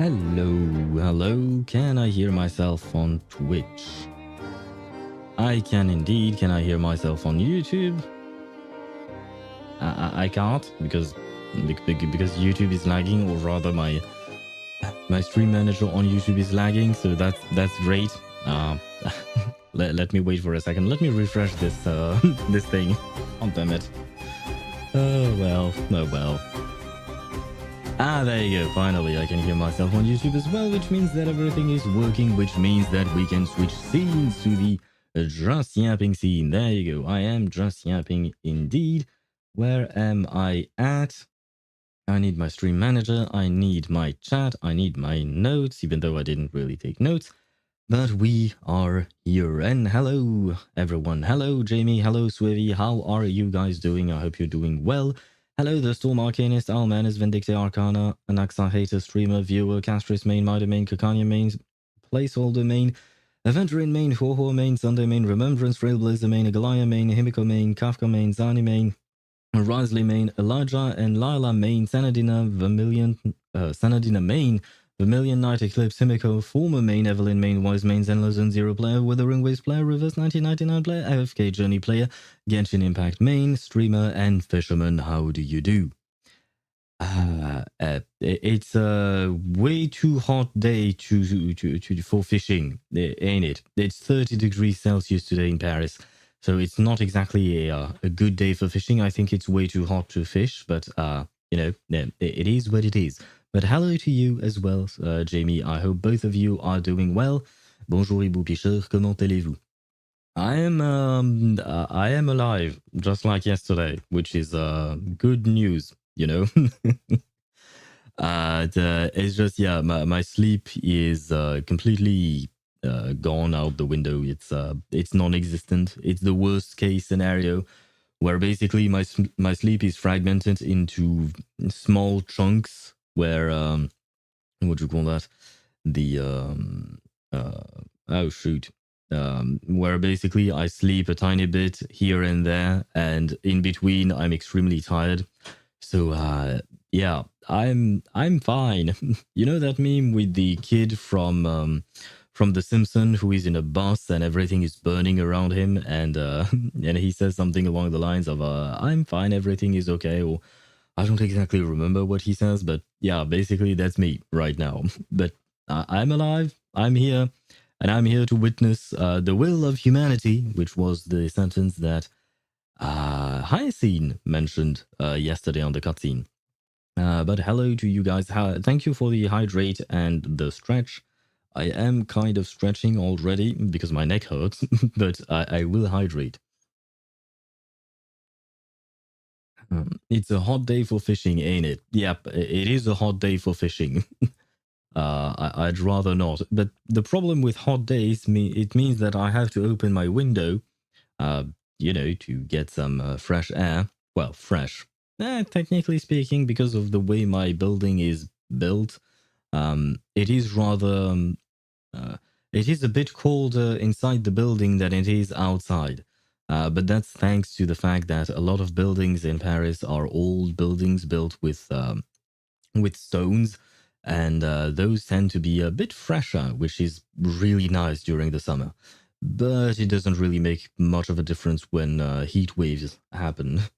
Hello, can I hear myself on Twitch? I can indeed. Can I hear myself on YouTube? I can't because YouTube is lagging, or rather my stream manager on YouTube is lagging, so that's great. Let me wait for a second. Let me refresh this this thing. Oh, damn it. Oh well. There you go. Finally, I can hear myself on YouTube as well, which means that everything is working, which means that we can switch scenes to the just yapping scene. There you go. I am just yapping indeed. Where am I at? I need my stream manager. I need my chat. I need my notes, even though I didn't really take notes. But we are here. And hello, everyone. Hello, Jamie. Hello, Swivy. How are you guys doing? I hope you're doing well. Hello, the Storm Arcanist, Almanus, Vindicte Arcana, Anaxa Hater, Streamer, Viewer, Castris Main, Mider Main, Kakanya Main, Placeholder Main, Aventurin Main, Horror Main, Sunday Main, Remembrance, Trailblazer Main, Agalaya Main, Himiko Main, Kafka Main, Zani Main, Risley Main, Elijah and Lila Main, Sanadina, Sanadina Main, Vermilion, Night Eclipse, Himiko, former main, Evelyn main, Wise main, Zenlazon, Zero player, Withering Waves player, Reverse 1999 player, AFK Journey player, Genshin Impact main, streamer, and fisherman. How do you do? It's a way too hot day for fishing, ain't it? It's 30 degrees Celsius today in Paris, so it's not exactly a good day for fishing. I think it's way too hot to fish, but you know, it is what it is. But hello to you as well, Jamie. I hope both of you are doing well. Bonjour, Ibu Pêcheur, comment allez-vous? I am alive, just like yesterday, which is good news, you know. It's just, yeah, my sleep is completely gone out the window. It's non-existent. It's the worst case scenario, where basically my sleep is fragmented into small chunks, where what do you call that? The oh shoot. Where basically I sleep a tiny bit here and there, and in between I'm extremely tired. So yeah, I'm fine. You know that meme with the kid from The Simpsons, who is in a bus and everything is burning around him, and and he says something along the lines of "I'm fine, everything is okay," or I don't exactly remember what he says, but yeah, basically that's me right now. But I'm alive, I'm here, and I'm here to witness the will of humanity, which was the sentence that Hyacine mentioned yesterday on the cutscene. But hello to you guys. Thank you for the hydrate and the stretch. I am kind of stretching already because my neck hurts, but I will hydrate. It's a hot day for fishing, ain't it? Yep, it is a hot day for fishing. I'd rather not. But the problem with hot days, it means that I have to open my window, you know, to get some fresh air. Well, fresh. Technically speaking, because of the way my building is built, it is rather... it is a bit colder inside the building than it is outside. But that's thanks to the fact that a lot of buildings in Paris are old buildings built with stones, and those tend to be a bit fresher, which is really nice during the summer. But it doesn't really make much of a difference when heat waves happen.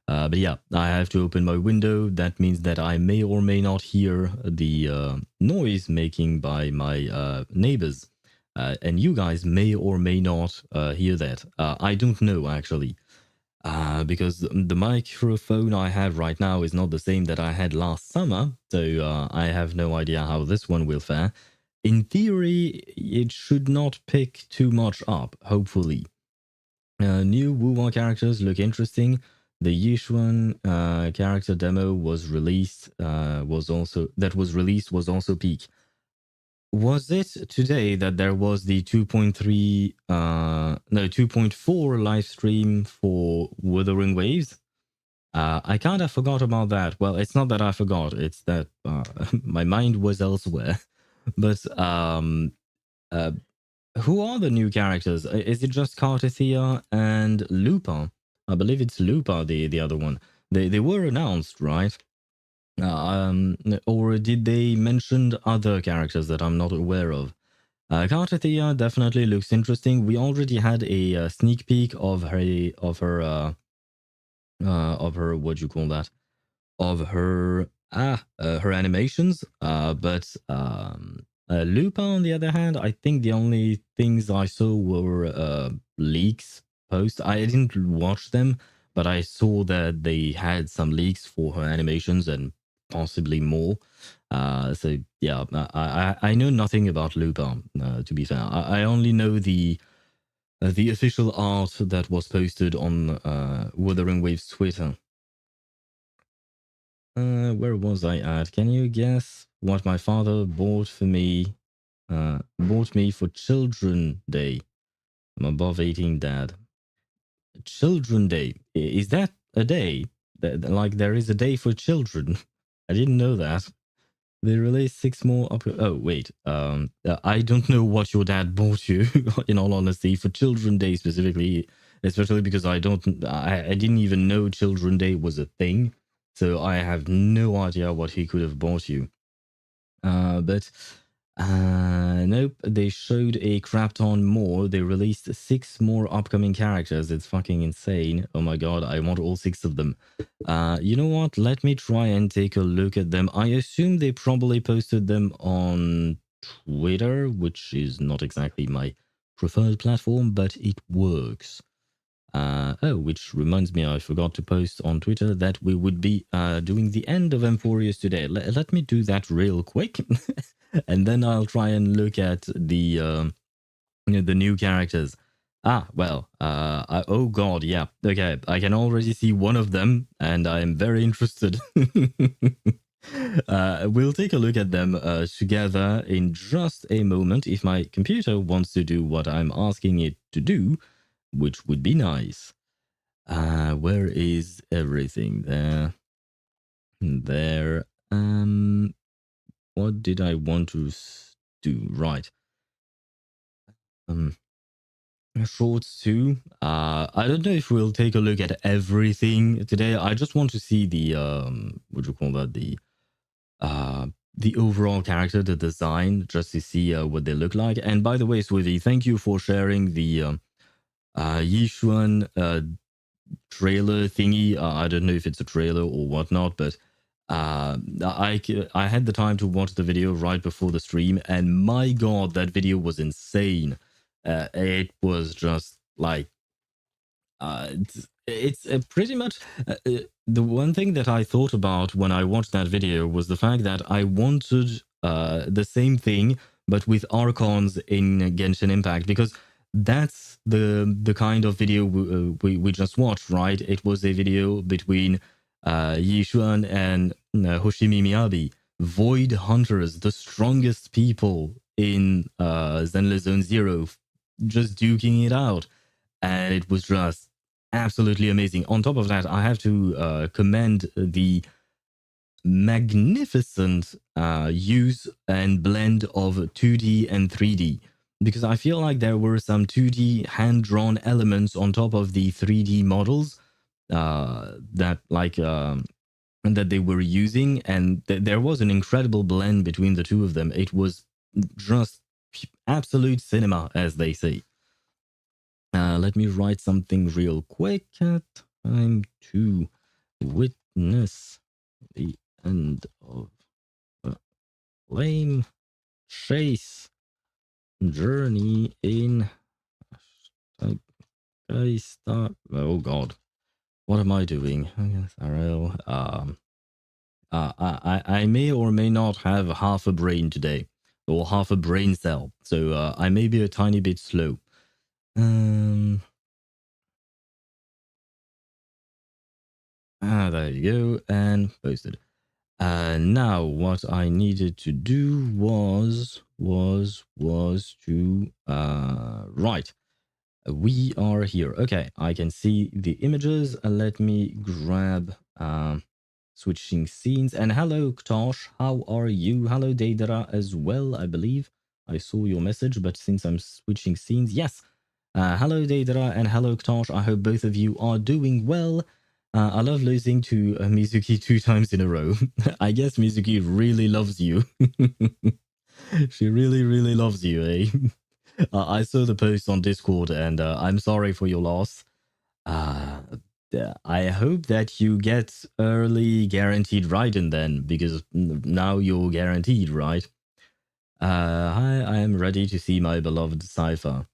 But yeah, I have to open my window. That means that I may or may not hear the noise making by my neighbors. And you guys may or may not hear that. I don't know, actually. Because the microphone I have right now is not the same that I had last summer. So I have no idea how this one will fare. In theory, it should not pick too much up, hopefully. New Wuwa characters look interesting. The Yishuan character demo was released. Was also peak. Was it today that there was the 2.4 live stream for Wuthering Waves? I kind of forgot about that. Well, it's not that I forgot. It's that my mind was elsewhere. But who are the new characters? Is it just Cartithia and Lupa? I believe it's Lupa, the other one. They were announced, right? Or did they mention other characters that I'm not aware of? Kartathea definitely looks interesting. We already had a sneak peek of her what do you call that? Of her animations. But Lupa, on the other hand, I think the only things I saw were leaks posts. I didn't watch them, but I saw that they had some leaks for her animations and possibly more. So yeah, I know nothing about Lupa. To be fair, I only know the official art that was posted on Wuthering Waves Twitter. Where was I at? Can you guess what my father bought for me? Bought me for Children Day. I'm above 18, Dad. Children Day. Is that a day? Like there is a day for children? I didn't know that. They released 6 more up. Oh wait. I don't know what your dad bought you. In all honesty, for Children Day specifically, especially because I didn't even know Children Day was a thing, so I have no idea what he could have bought you. But nope, they showed a crap ton more. They released 6 more upcoming characters. It's fucking insane. Oh my god, I want all 6 of them. You know what? Let me try and take a look at them. I assume they probably posted them on Twitter, which is not exactly my preferred platform, but it works. Which reminds me, I forgot to post on Twitter that we would be doing the end of Amphoreus today. Let me do that real quick, and then I'll try and look at the new characters. Oh god, yeah. Okay, I can already see one of them, and I am very interested. We'll take a look at them together in just a moment if my computer wants to do what I'm asking it to do, which would be nice. Where is everything? There. What did I want to do? Right. Shorts too. I don't know if we'll take a look at everything today. I just want to see the what do you call that? The overall character, the design, just to see what they look like. And by the way, Swithy, thank you for sharing the Yishuan trailer thingy. I don't know if it's a trailer or whatnot, but I had the time to watch the video right before the stream, and my god, that video was insane. It was just like it's pretty much the one thing that I thought about when I watched that video was the fact that I wanted the same thing but with Archons in Genshin Impact, because that's the kind of video we just watched, right? It was a video between Yishuan and Hoshimi Miyabi, Void Hunters, the strongest people in Zenless Zone Zero, just duking it out. And it was just absolutely amazing. On top of that, I have to commend the magnificent use and blend of 2D and 3D, because I feel like there were some 2D hand-drawn elements on top of the 3D models that they were using, and there was an incredible blend between the two of them. It was just absolute cinema, as they say. Let me write something real quick. Time to witness the end of the flame chase journey in Honkai Star. Oh god, what am I doing? Honkai Star Rail. I may or may not have half a brain today, or half a brain cell, so I may be a tiny bit slow. There you go, and posted. Now what I needed to do was to right. We are here. Okay, I can see the images. Let me grab switching scenes. And hello, Ktosh. How are you? Hello, Deidara as well, I believe. I saw your message, but since I'm switching scenes, yes. Hello, Deidara, and hello, Ktosh. I hope both of you are doing well. I love losing to Mizuki 2 times in a row. I guess Mizuki really loves you. She really, really loves you, eh? I saw the post on Discord, and I'm sorry for your loss. Uh, I hope that you get early guaranteed Raiden then, because now you're guaranteed, right? I am ready to see my beloved Cipher.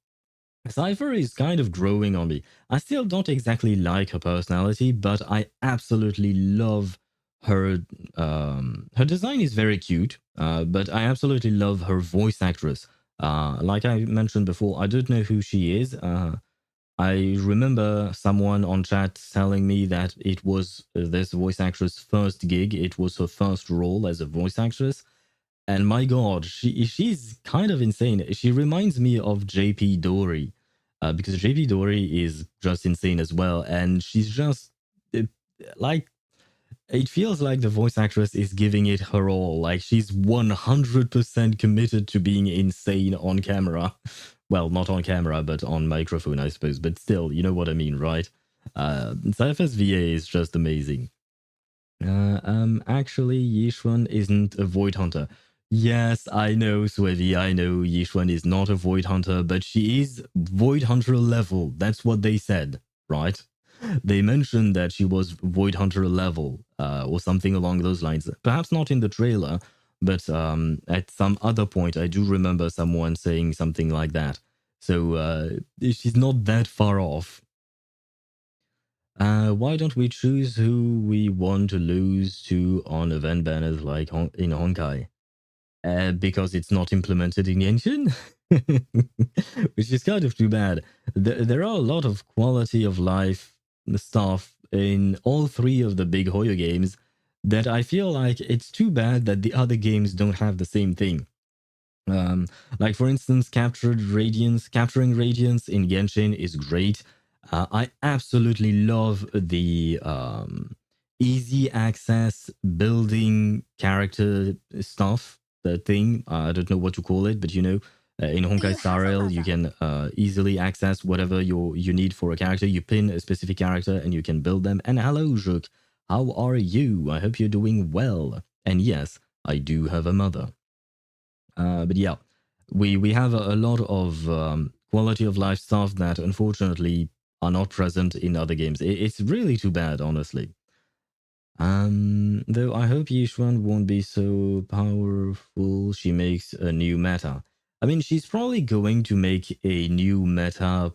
Cipher is kind of growing on me. I still don't exactly like her personality, but I absolutely love her. Her design is very cute, but I absolutely love her voice actress. Like I mentioned before, I don't know who she is. I remember someone on chat telling me that it was this voice actress' first gig. It was her first role as a voice actress. And my God, she's kind of insane. She reminds me of JP Dory, because JP Dory is just insane as well. And she's just it, like, it feels like the voice actress is giving it her all. Like she's 100% committed to being insane on camera. Well, not on camera, but on microphone, I suppose. But still, you know what I mean, right? Cypher's VA is just amazing. Actually, Yishuan isn't a Void Hunter. Yes, I know, Swevi, I know Yishuan is not a Void Hunter, but she is Void Hunter level. That's what they said, right? They mentioned that she was Void Hunter level, or something along those lines. Perhaps not in the trailer, but at some other point, I do remember someone saying something like that. So she's not that far off. Why don't we choose who we want to lose to on event banners like in Honkai? Because it's not implemented in Genshin? Which is kind of too bad. There are a lot of quality of life stuff in all three of the big Hoyo games that I feel like it's too bad that the other games don't have the same thing. Um, like for instance, capturing radiance in Genshin is great. I absolutely love the easy access building character stuff. The thing I don't know what to call it, but you know, in Honkai Star Rail, you can easily access whatever you need for a character. You pin a specific character and you can build them. And hello, Juk, how are you? I hope you're doing well. And yes, I do have a mother. But yeah, we have a lot of quality of life stuff that unfortunately are not present in other games. It's really too bad, honestly. Though I hope Yishuan won't be so powerful she makes a new meta. I mean, she's probably going to make a new meta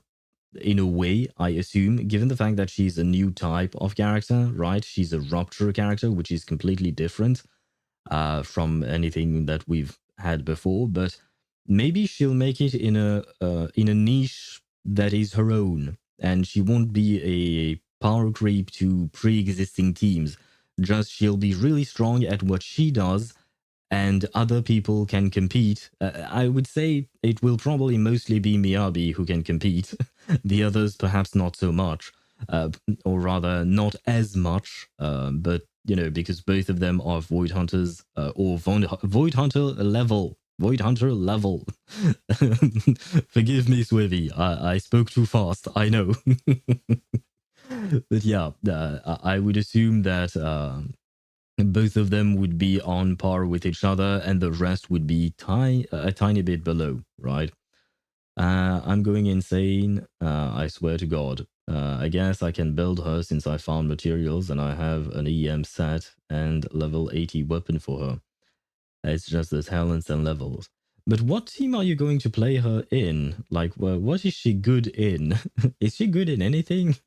in a way, I assume, given the fact that she's a new type of character, right? She's a rupture character, which is completely different from anything that we've had before, but maybe she'll make it in a niche that is her own, and she won't be a power creep to pre-existing teams. Just she'll be really strong at what she does, and other people can compete. I would say it will probably mostly be Miyabi who can compete. The others perhaps not so much, or rather not as much. But you know, because both of them are Void Hunters or Void Hunter level. Void Hunter level. Forgive me, Swivy. I spoke too fast. I know. But yeah, I would assume that both of them would be on par with each other, and the rest would be a tiny bit below, right? I'm going insane. I swear to God. I guess I can build her since I found materials and I have an EM set and level 80 weapon for her. It's just the talents and levels. But what team are you going to play her in? Like, well, what is she good in? Is she good in anything?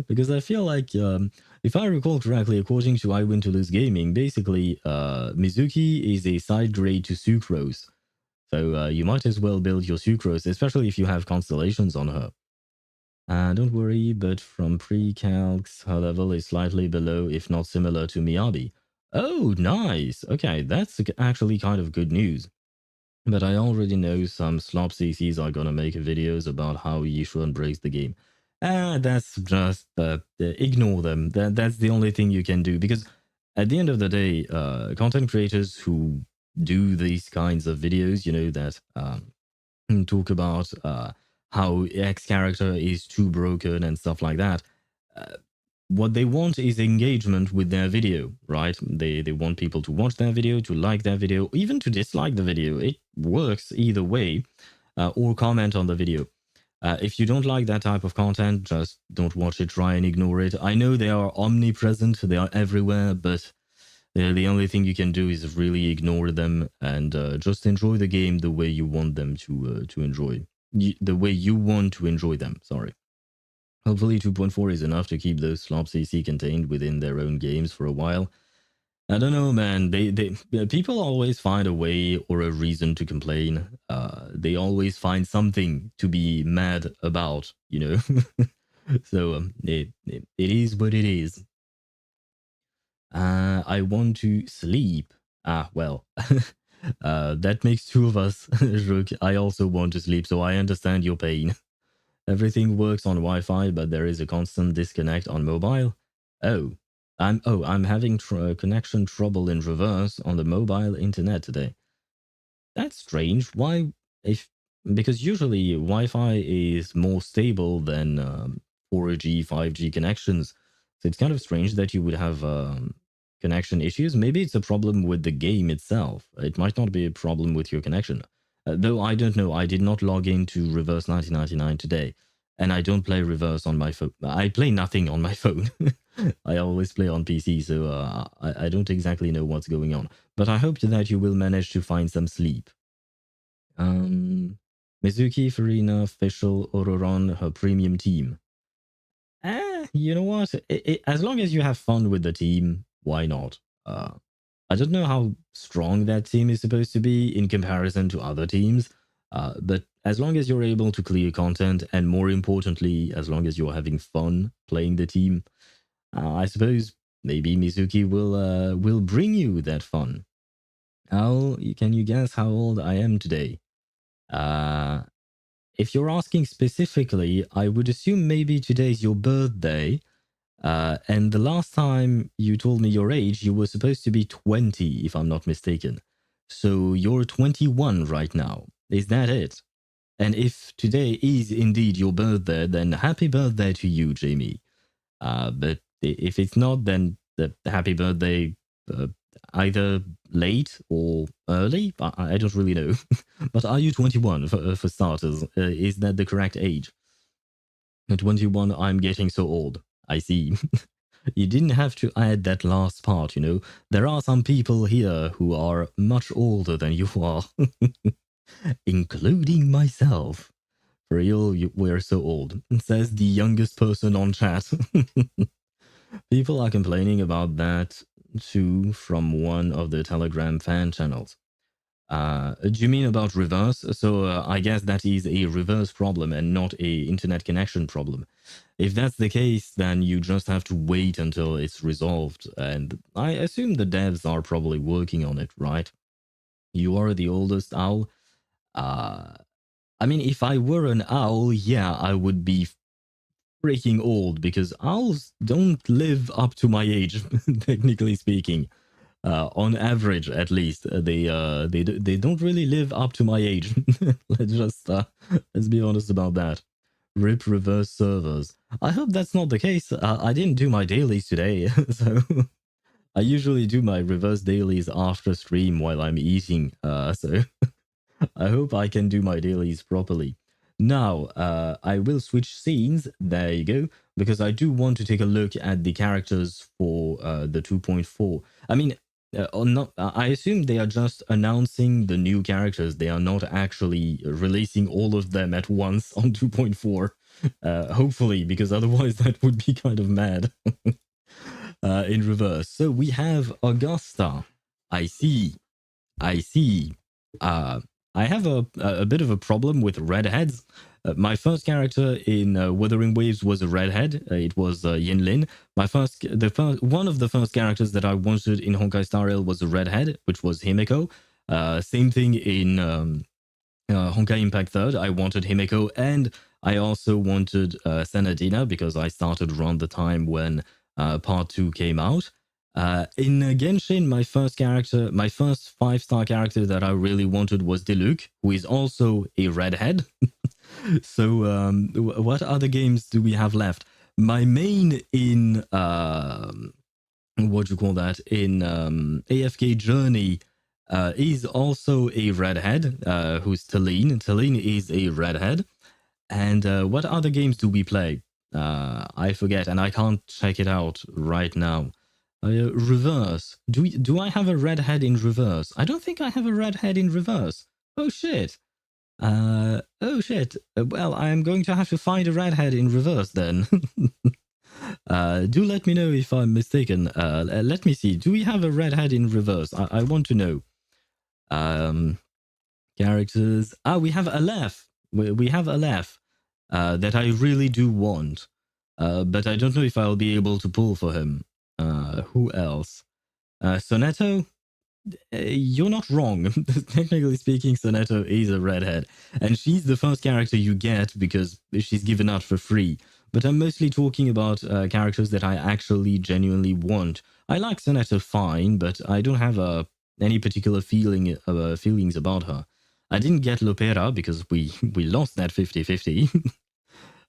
Because I feel like, if I recall correctly, according to I Win to Lose Gaming, basically, Mizuki is a side grade to Sucrose. So you might as well build your Sucrose, especially if you have constellations on her. Don't worry, but from pre-calcs, her level is slightly below, if not similar to Miyabi. Oh, nice! Okay, that's actually kind of good news. But I already know some slop CCs are gonna make videos about how Yishuan breaks the game. That's just ignore them. That's the only thing you can do, because at the end of the day, content creators who do these kinds of videos, you know, that talk about how X character is too broken and stuff like that. what they want is engagement with their video, right? They want people to watch their video, to like their video, even to dislike the video. It works either way, or comment on the video. If you don't like that type of content, just don't watch it, try and ignore it. I know they are omnipresent, they are everywhere, but the only thing you can do is really ignore them and just enjoy the game the way you want them to enjoy. The way you want to enjoy them, sorry. Hopefully 2.4 is enough to keep those slop CC contained within their own games for a while. I don't know, man. People always find a way or a reason to complain. They always find something to be mad about, you know. So it is what it is. I want to sleep. Well, that makes two of us. Rook, I also want to sleep, so I understand your pain. Everything works on Wi-Fi, but there is a constant disconnect on mobile. I'm having connection trouble in reverse on the mobile internet today. That's strange. Why? Because usually Wi-Fi is more stable than 4G, 5G connections. So it's kind of strange that you would have connection issues. Maybe it's a problem with the game itself. It might not be a problem with your connection. Though I don't know. I did not log into Reverse 1999 today. And I don't play Reverse on my phone. I play nothing on my phone. I always play on PC, so I don't exactly know what's going on. But I hope that you will manage to find some sleep. Mizuki, Farina, Official, Ororon, her premium team. You know what? As long as you have fun with the team, why not? I don't know how strong that team is supposed to be in comparison to other teams, but as long as you're able to clear content, and more importantly, as long as you're having fun playing the team, I suppose maybe Mizuki will bring you that fun. Can you guess how old I am today? If you're asking specifically, I would assume maybe today's your birthday. And the last time you told me your age, you were supposed to be 20, if I'm not mistaken. So you're 21 right now. Is that it? And if today is indeed your birthday, then happy birthday to you, Jamie. But if it's not, then the happy birthday, either late or early. I don't really know. But are you 21 for starters? Is that the correct age? At 21, I'm getting so old. I see. You didn't have to add that last part, you know. There are some people here who are much older than you are. Including myself. For real, we're so old, says the youngest person on chat. People are complaining about that too from one of the Telegram fan channels. Do you mean about reverse? So I guess that is a reverse problem and not a internet connection problem. If that's the case, then you just have to wait until it's resolved. And I assume the devs are probably working on it, right? You are the oldest owl. I mean, if I were an owl, yeah, I would be freaking old because owls don't live up to my age, technically speaking. On average, at least, they don't really live up to my age. Let's be honest about that. Rip reverse servers. I hope that's not the case. I didn't do my dailies today, so I usually do my reverse dailies after stream while I'm eating. So I hope I can do my dailies properly. Now, I will switch scenes. There you go. Because I do want to take a look at the characters for the 2.4. I mean, I assume they are just announcing the new characters. They are not actually releasing all of them at once on 2.4. Hopefully, because otherwise that would be kind of mad. In reverse. So we have Augusta. I see. I have a bit of a problem with redheads. My first character in Wuthering Waves was a redhead. It was Yinlin. One of the first characters that I wanted in Honkai Star Rail was a redhead, which was Himeko. Same thing in Honkai Impact 3rd. I wanted Himeko, and I also wanted Senadina because I started around the time when Part 2 came out. In Genshin, my first 5-star character that I really wanted was Diluc, who is also a redhead. So what other games do we have left? my main in what do you call that, in AFK Journey is also a redhead who's Talene. Talene is a redhead. And what other games do we play? I forget, and I can't check it out right now. Reverse. Do I have a redhead in reverse? I don't think I have a redhead in reverse. Oh shit. Oh shit. Well, I'm going to have to find a redhead in reverse then. Do let me know if I'm mistaken. Let me see. Do we have a redhead in reverse? I want to know. Characters. We have Aleph. We have Aleph that I really do want. But I don't know if I'll be able to pull for him. Who else? Sonetto? You're not wrong. Technically speaking, Sonetto is a redhead. And she's the first character you get because she's given out for free. But I'm mostly talking about characters that I actually genuinely want. I like Sonetto fine, but I don't have any particular feelings about her. I didn't get Lopera because we lost that 50-50.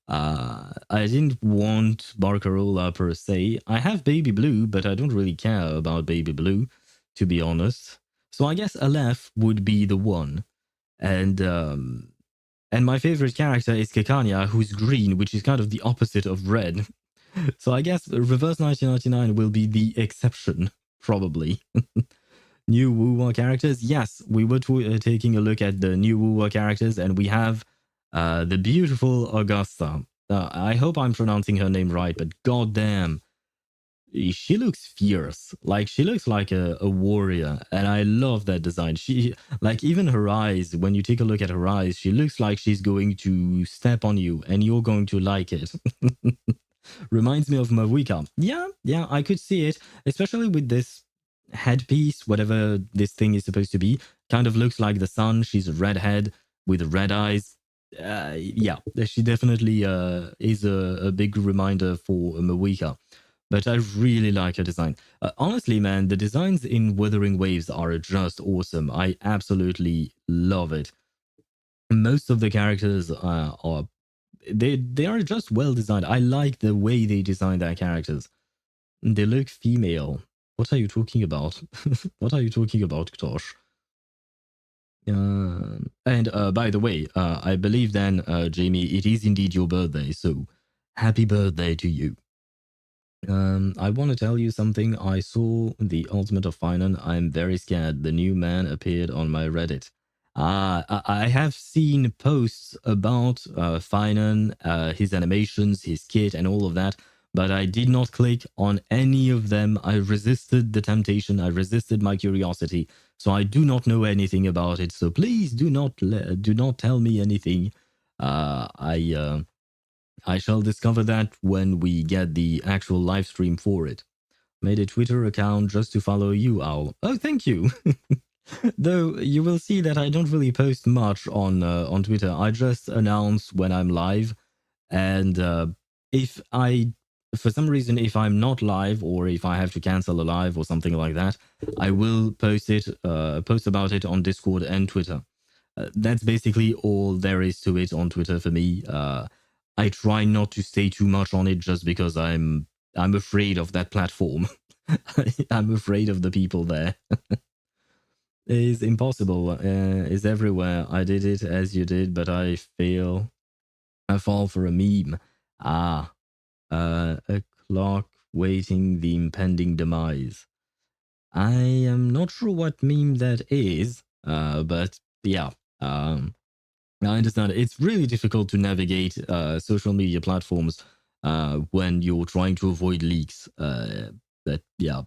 I didn't want Barcarola per se. I have Baby Blue, but I don't really care about Baby Blue, to be honest. So I guess Aleph would be the one. And my favorite character is Kekania, who's green, which is kind of the opposite of red. So I guess Reverse 1999 will be the exception, probably. New Wuwa characters. Yes, we were taking a look at the new Wuwa characters, and we have the beautiful Augusta. I hope I'm pronouncing her name right, but goddamn, she looks fierce. Like, she looks like a warrior, and I love that design. She, like, even her eyes, when you take a look at her eyes, she looks like she's going to step on you, and you're going to like it. Reminds me of Mavuika. Yeah, I could see it, especially with this headpiece, whatever this thing is supposed to be. Kind of looks like the sun. She's a redhead with red eyes. Yeah, she definitely is a big reminder for Mavuika. But I really like her design. Honestly, man, the designs in Wuthering Waves are just awesome. I absolutely love it. Most of the characters are they are just well designed. I like the way they design their characters. They look female. What are you talking about? What are you talking about, Ktosh? And by the way, I believe then, Jamie, it is indeed your birthday, so happy birthday to you. I want to tell you something. I saw the Ultimate of Finan. I'm very scared. The new man appeared on my Reddit. I have seen posts about Finan, his animations, his kit, and all of that, but I did not click on any of them. I resisted the temptation. I resisted my curiosity. So I do not know anything about it. So please do not tell me anything. I shall discover that when we get the actual live stream for it. Made a Twitter account just to follow you, Owl. Oh, thank you. Though you will see that I don't really post much on Twitter. I just announce when I'm live, and if I, for some reason, if I'm not live or if I have to cancel a live or something like that, I will post about it on Discord and Twitter. That's basically all there is to it on Twitter for me. I try not to stay too much on it just because I'm afraid of that platform. I'm afraid of the people there. It's impossible. It's everywhere. I did it as you did, but I fail. I fall for a meme. A clock waiting the impending demise. I am not sure what meme that is, but yeah. I understand. It's really difficult to navigate social media platforms when you're trying to avoid leaks. But yeah,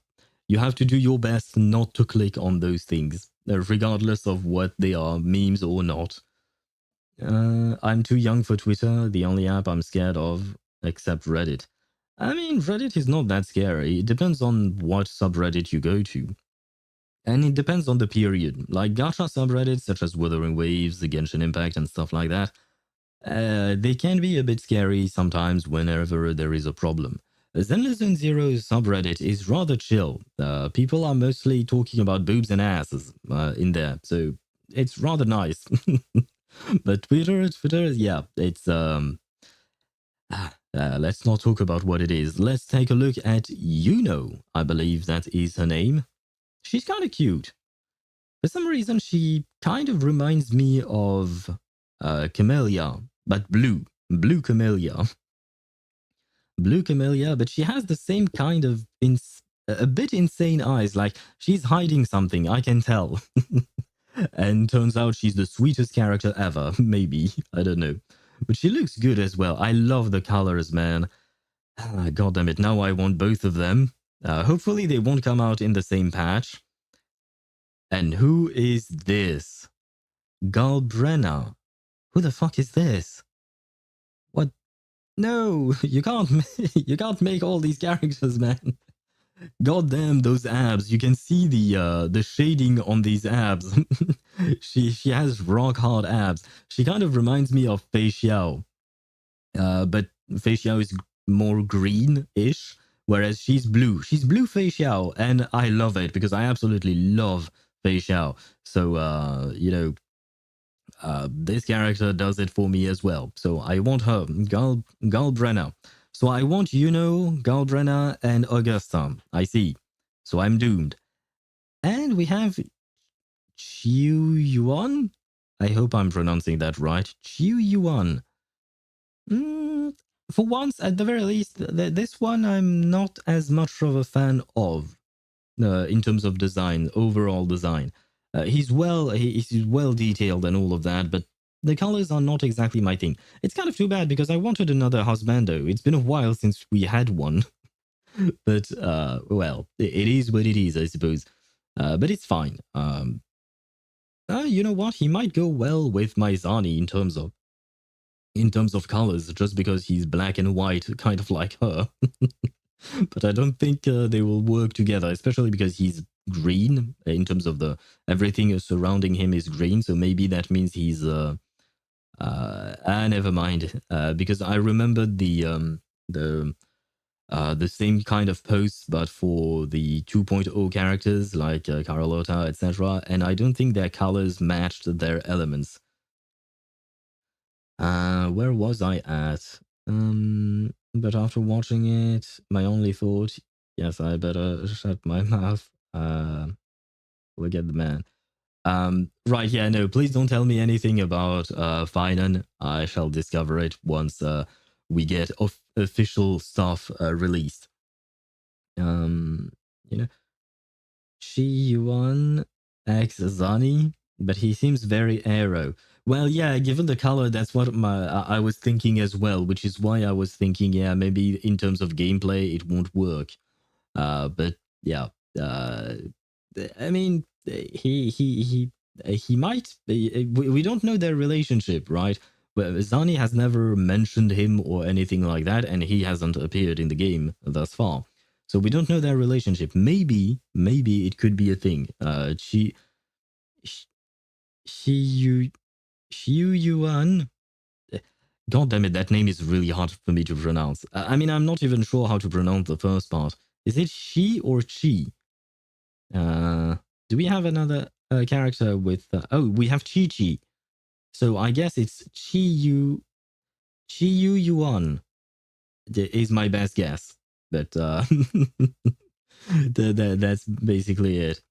you have to do your best not to click on those things, regardless of what they are, memes or not. I'm too young for Twitter. The only app I'm scared of, except Reddit. I mean, Reddit is not that scary. It depends on what subreddit you go to. And it depends on the period. Like gacha subreddits such as Wuthering Waves, the Genshin Impact, and stuff like that, they can be a bit scary sometimes whenever there is a problem. Zenless Zone Zero's subreddit is rather chill. People are mostly talking about boobs and asses in there, so it's rather nice. But Twitter, yeah, it's Let's not talk about what it is. Let's take a look at Yuno. I believe that is her name. She's kind of cute. For some reason, she kind of reminds me of Camellia, but blue. Blue Camellia. Blue Camellia, but she has the same kind of a bit insane eyes. Like, she's hiding something, I can tell. And turns out she's the sweetest character ever. Maybe. I don't know. But she looks good as well. I love the colors, man. God damn it, now I want both of them. Hopefully they won't come out in the same patch. And who is this? Galbrenna. Who the fuck is this? What? No, you can't make all these characters, man. God damn those abs. You can see the shading on these abs. she has rock hard abs. She kind of reminds me of Fei Xiao. But Fei Xiao is more green-ish, whereas she's blue. She's blue Fei Xiao, and I love it because I absolutely love Fei Xiao. So, this character does it for me as well. So I want her, Galbrenna. So I want Galbrenna, and Augusta. I see. So I'm doomed. And we have Chiu Yuan. I hope I'm pronouncing that right. Chiu Yuan. For once, at the very least, this one I'm not as much of a fan of in terms of design, overall design. He's well detailed and all of that, but the colors are not exactly my thing. It's kind of too bad because I wanted another husbando. It's been a while since we had one. But, well, it is what it is, I suppose. But it's fine. You know what? He might go well with my Zani in terms of colors, just because he's black and white, kind of like her. But I don't think they will work together, especially because he's green in terms of everything surrounding him is green. So maybe that means he's never mind. Because I remembered the same kind of posts, but for the 2.0 characters like Carlotta, etc. And I don't think their colors matched their elements. Where was I at? But after watching it, my only thought, yes, I better shut my mouth. Look at the man. Right, yeah, no, please don't tell me anything about Finan. I shall discover it once we get official stuff released. Shi Yuan X Zani, but he seems very aero. Well, yeah, given the color, that's what I was thinking as well, which is why I was thinking, yeah, maybe in terms of gameplay, it won't work. But yeah, I mean, he might. We don't know their relationship, right? Well, Zani has never mentioned him or anything like that, and he hasn't appeared in the game thus far. So we don't know their relationship. Maybe it could be a thing. Xiu Yuan. God damn it, that name is really hard for me to pronounce. I mean, I'm not even sure how to pronounce the first part. Is it she or chi? Do we have another character with... oh, we have Chi Chi. So I guess it's Chi Yu Yuan is my best guess. But that's basically it.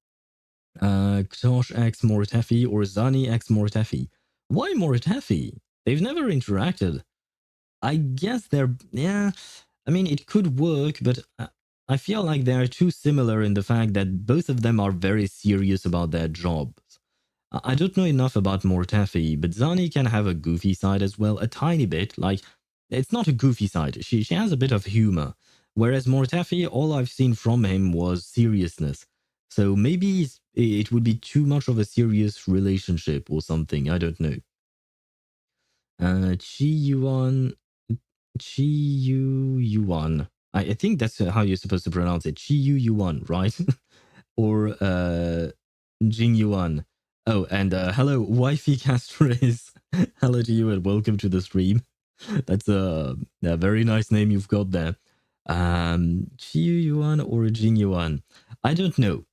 Ktosh X Mortefi or Zani X Mortefi. Why Mortefi? They've never interacted. I guess they're... yeah, I mean, it could work, but I feel like they're too similar in the fact that both of them are very serious about their jobs. I don't know enough about Mortefi, but Zani can have a goofy side as well, a tiny bit. Like, it's not a goofy side. She has a bit of humor. Whereas Mortefi, all I've seen from him was seriousness. So maybe it would be too much of a serious relationship or something. I don't know. Chi Yuan. I think that's how you're supposed to pronounce it. Chi Yuan, right? Or Jing Yuan. Oh, and hello, Wifey Castris. Hello to you and welcome to the stream. That's a very nice name you've got there. Chiyu Yuan or Jing Yuan? I don't know.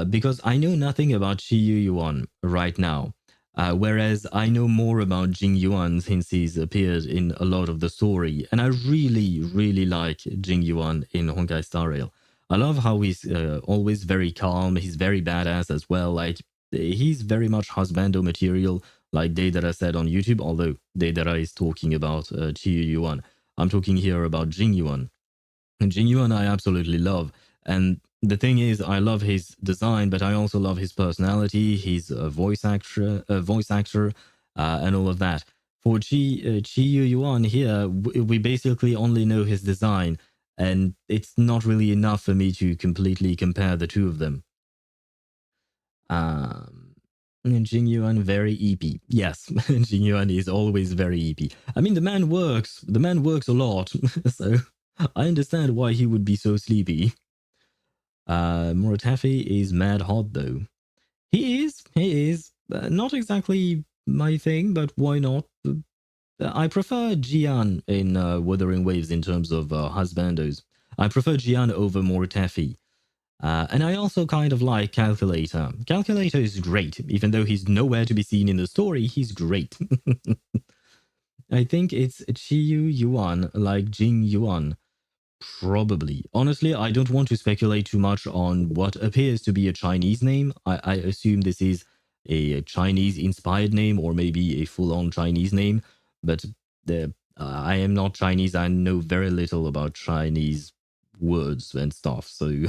Because I know nothing about Chiyu Yuan right now. Whereas I know more about Jing Yuan since he's appeared in a lot of the story, and I really, really like Jing Yuan in Honkai Star Rail. I love how he's always very calm. He's very badass as well. Like he's very much husbando material, like Deidara said on YouTube. Although Deidara is talking about Chiyu Yuan, I'm talking here about Jing Yuan. And Jing Yuan I absolutely love. And the thing is, I love his design, but I also love his personality. He's a voice actor, and all of that. For Chiyu Yuan here, we basically only know his design, and it's not really enough for me to completely compare the two of them. Jing Yuan very EP. Yes, Jing Yuan is always very EP. I mean, the man works. The man works a lot, so I understand why he would be so sleepy. Muratafi is mad hot though. He is. Not exactly my thing, but why not? I prefer Jian in Wuthering Waves in terms of husbandos. I prefer Jian over Muratafi. And I also kind of like Calculator. Calculator is great. Even though he's nowhere to be seen in the story, he's great. I think it's Chiyu Yuan, like Jing Yuan. Probably. Honestly, I don't want to speculate too much on what appears to be a Chinese name. I assume this is a Chinese-inspired name or maybe a full-on Chinese name. But I am not Chinese. I know very little about Chinese words and stuff. So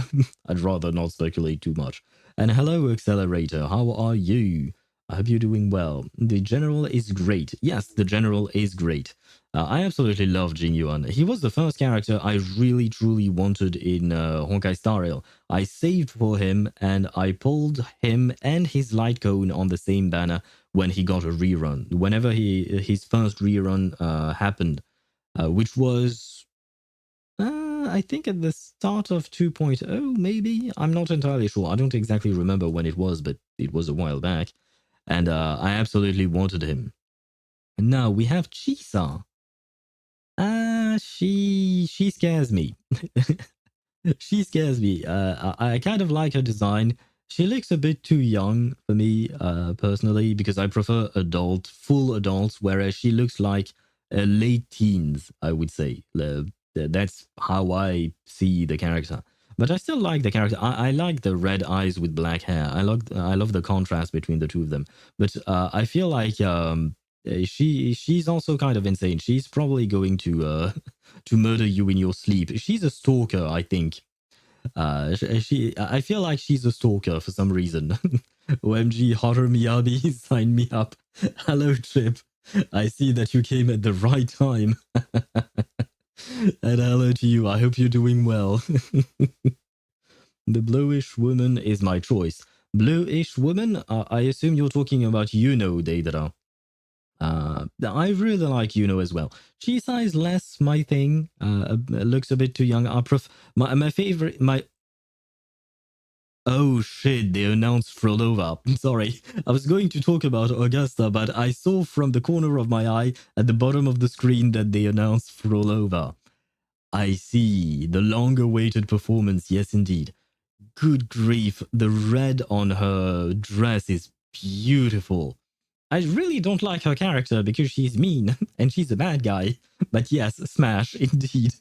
I'd rather not speculate too much. And hello, Accelerator. How are you? I hope you're doing well. The General is great. Yes, the General is great. I absolutely love Jing Yuan. He was the first character I really truly wanted in Honkai Star Rail. I saved for him and I pulled him and his light cone on the same banner when he got a rerun. Whenever his first rerun happened, which was I think at the start of 2.0, maybe? I'm not entirely sure. I don't exactly remember when it was, but it was a while back. And I absolutely wanted him. Now we have Chisa. She scares me. She scares me. I kind of like her design. She looks a bit too young for me, personally, because I prefer full adults, whereas she looks like late teens, I would say. That's how I see the character. But I still like the character. I like the red eyes with black hair. I love the contrast between the two of them. But I feel like she's also kind of insane. She's probably going to to murder you in your sleep. She's a stalker, I think. I feel like she's a stalker for some reason. OMG, Haru Miyabi, sign me up. Hello, Chip. I see that you came at the right time. And hello to you. I hope you're doing well. The bluish woman is my choice. Bluish woman? I assume you're talking about Yuno, Deidara. I really like Yuno as well. Chisa is less my thing. Looks a bit too young. My favorite. Oh shit, they announced Frolova. Sorry, I was going to talk about Augusta, but I saw from the corner of my eye at the bottom of the screen that they announced Frolova. I see. The long-awaited performance, yes indeed. Good grief, the red on her dress is beautiful. I really don't like her character because she's mean and she's a bad guy. But yes, smash, indeed.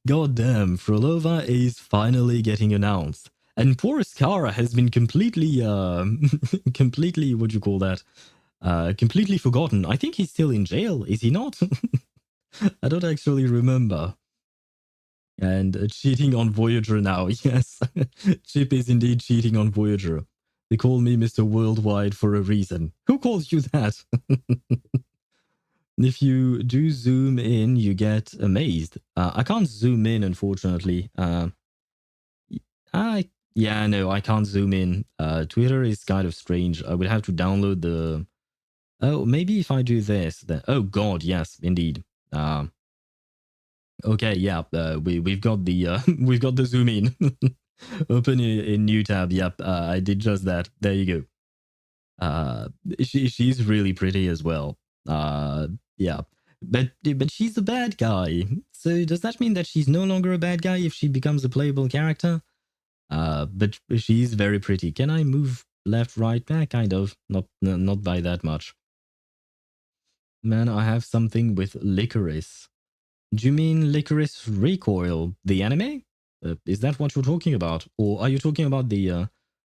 God damn, Frolova is finally getting announced. And poor Skara has been completely, completely, what do you call that? Completely forgotten. I think he's still in jail, is he not? I don't actually remember. And cheating on Voyager now, yes. Chip is indeed cheating on Voyager. They call me Mr. Worldwide for a reason. Who calls you that? If you do zoom in, you get amazed. I can't zoom in, unfortunately. Yeah, no, I can't zoom in. Twitter is kind of strange. I would have to download the... Oh, maybe if I do this, then... Oh, God, yes, indeed. Okay, yeah, we've got the we've got the zoom in. Open in new tab. Yep, I did just that. There you go. She's really pretty as well. Yeah, but she's a bad guy. So does that mean that she's no longer a bad guy if she becomes a playable character? But she's very pretty. Can I move left, right, kind of. Not by that much. Man, I have something with licorice. Do you mean Licorice Recoil, the anime? Is that what you're talking about? Or are you talking about the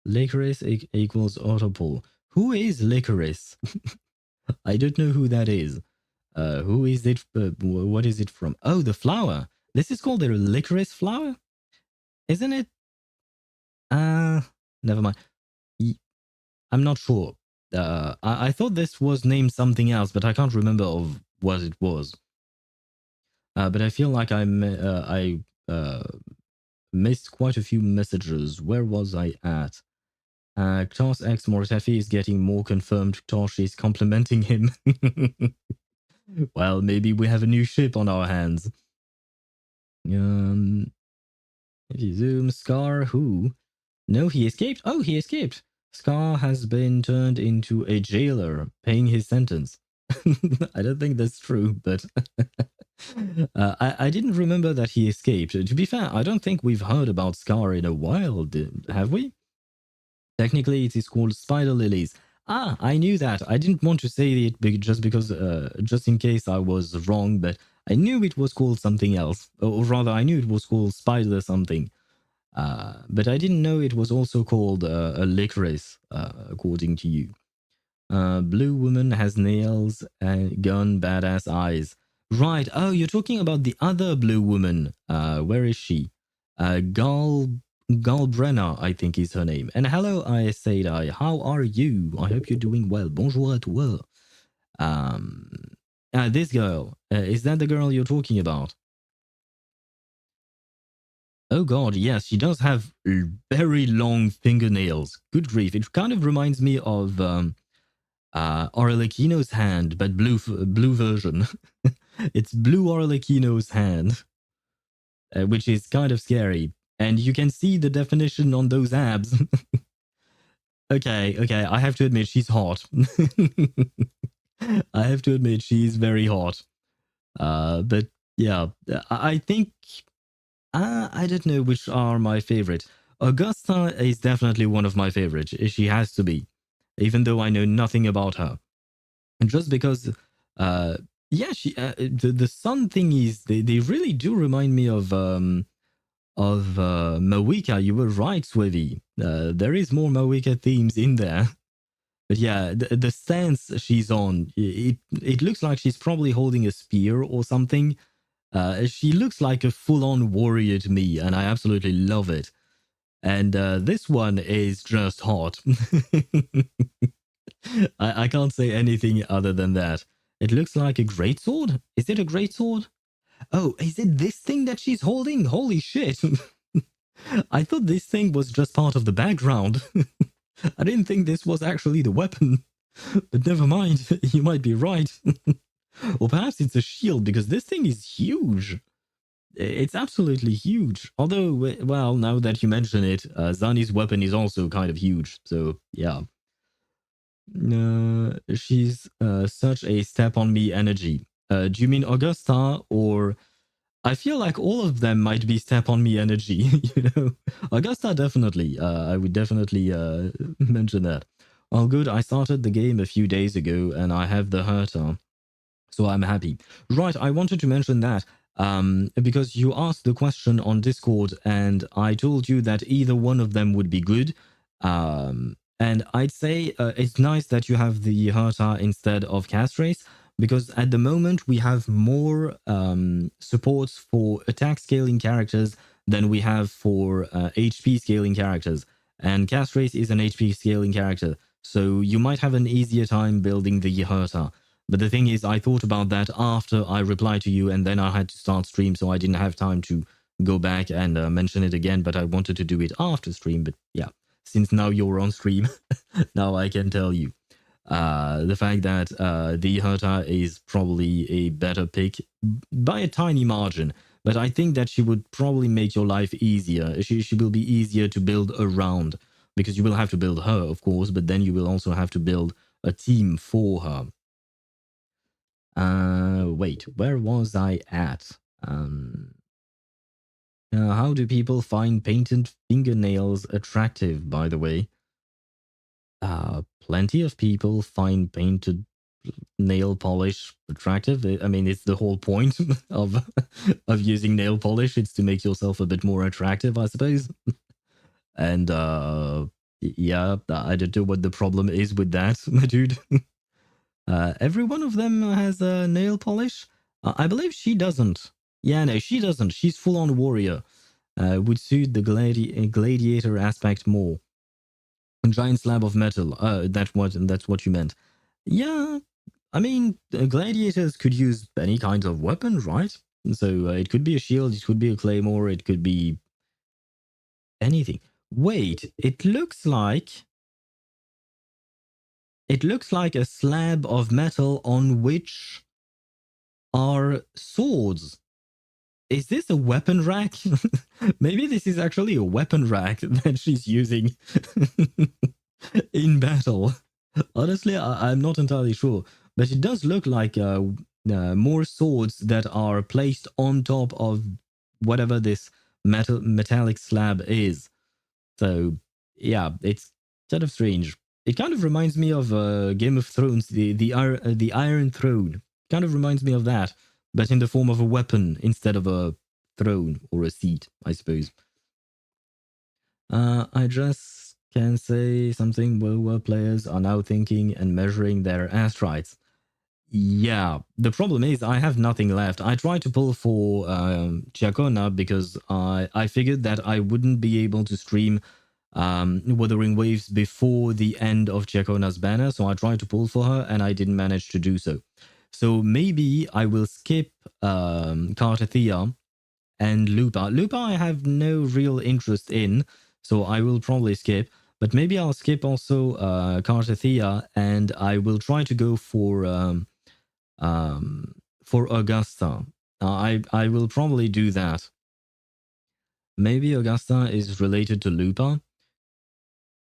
Licorice equals Autopol? Who is Licorice? I don't know who that is. Who is it? What is it from? Oh, the flower. This is called the licorice flower? Isn't it? Uh, Never mind. I'm not sure. I thought this was named something else, but I can't remember of what it was. But I feel like I missed quite a few messages. Where was I at? Class X Mortefi is getting more confirmed. Tosh is complimenting him. Well, maybe we have a new ship on our hands. If you zoom, Scar, who? No, he escaped. Oh, he escaped. Scar has been turned into a jailer, paying his sentence. I don't think that's true, but I didn't remember that he escaped. To be fair, I don't think we've heard about Scar in a while, have we? Technically, it is called Spider Lilies. Ah, I knew that. I didn't want to say it just in case I was wrong, but I knew it was called something else. Or rather, I knew it was called Spider something. But I didn't know it was also called a licorice, according to you. Blue woman has nails and gun, badass eyes. Right. Oh, you're talking about the other blue woman. Where is she? Galbrenna, I think is her name. And hello, I said I. How are you? I hope you're doing well. Bonjour à toi. This girl. Is that the girl you're talking about? Oh god, yes, she does have very long fingernails. Good grief. It kind of reminds me of Arlecchino's hand, but blue version. It's blue Arlecchino's hand, which is kind of scary. And you can see the definition on those abs. Okay, I have to admit she's hot. I have to admit she's very hot. But yeah, I think I don't know which are my favorite. Augusta is definitely one of my favorites. She has to be, even though I know nothing about her. And just because, yeah, the sun thing is they really do remind me of Mawika. You were right, Swivy. There is more Mawika themes in there. But yeah, the stance she's on, it looks like she's probably holding a spear or something. She looks like a full-on warrior to me, and I absolutely love it. And this one is just hot. I can't say anything other than that. It looks like a greatsword. Is it a greatsword? Oh, is it this thing that she's holding? Holy shit. I thought this thing was just part of the background. I didn't think this was actually the weapon. But never mind, you might be right. Or perhaps it's a shield, because this thing is huge. It's absolutely huge. Although, well, now that you mention it, Zani's weapon is also kind of huge. So, yeah. She's such a step on me energy. Do you mean Augusta, or I feel like all of them might be step on me energy? You know, Augusta definitely. I would definitely mention that. All good. I started the game a few days ago, and I have the Herta, so I'm happy. Right. I wanted to mention that because you asked the question on Discord, and I told you that either one of them would be good. And I'd say it's nice that you have the Herta instead of Castrace, because at the moment we have more supports for attack scaling characters than we have for HP scaling characters. And Castrace is an HP scaling character, so you might have an easier time building the Herta. But the thing is, I thought about that after I replied to you, and then I had to start stream, so I didn't have time to go back and mention it again, but I wanted to do it after stream. But yeah, since now you're on stream, now I can tell you. The fact that the Herta is probably a better pick by a tiny margin, but I think that she would probably make your life easier. She will be easier to build around, because you will have to build her, of course, but then you will also have to build a team for her. Wait, where was I at? How do people find painted fingernails attractive, by the way? plenty of people find painted nail polish attractive. I mean, it's the whole point of using nail polish. It's to make yourself a bit more attractive, I suppose. And yeah, I don't know what the problem is with that, my dude. Every one of them has a nail polish. I believe she doesn't. Yeah, no, she doesn't. She's full on warrior. Would suit the gladiator aspect more. A giant slab of metal. That's what you meant. Yeah, I mean, gladiators could use any kind of weapon, right? So it could be a shield, it could be a claymore, it could be anything. Wait, it looks like a slab of metal on which are swords. Is this a weapon rack? Maybe this is actually a weapon rack that she's using in battle. Honestly, I'm not entirely sure, but it does look like more swords that are placed on top of whatever this metallic slab is. So yeah, it's sort of strange. It kind of reminds me of Game of Thrones, the Iron Throne. Kind of reminds me of that, but in the form of a weapon instead of a throne or a seat, I suppose. I just can say something. WoW players are now thinking and measuring their astrites. Yeah, the problem is I have nothing left. I tried to pull for Chacona because I figured that I wouldn't be able to stream Wuthering Waves before the end of Chacona's banner, so I tried to pull for her and I didn't manage to do so. So maybe I will skip Cartathea and Lupa. Lupa I have no real interest in, so I will probably skip. But maybe I'll skip also Cartathea, and I will try to go for Augusta. I will probably do that. Maybe Augusta is related to Lupa.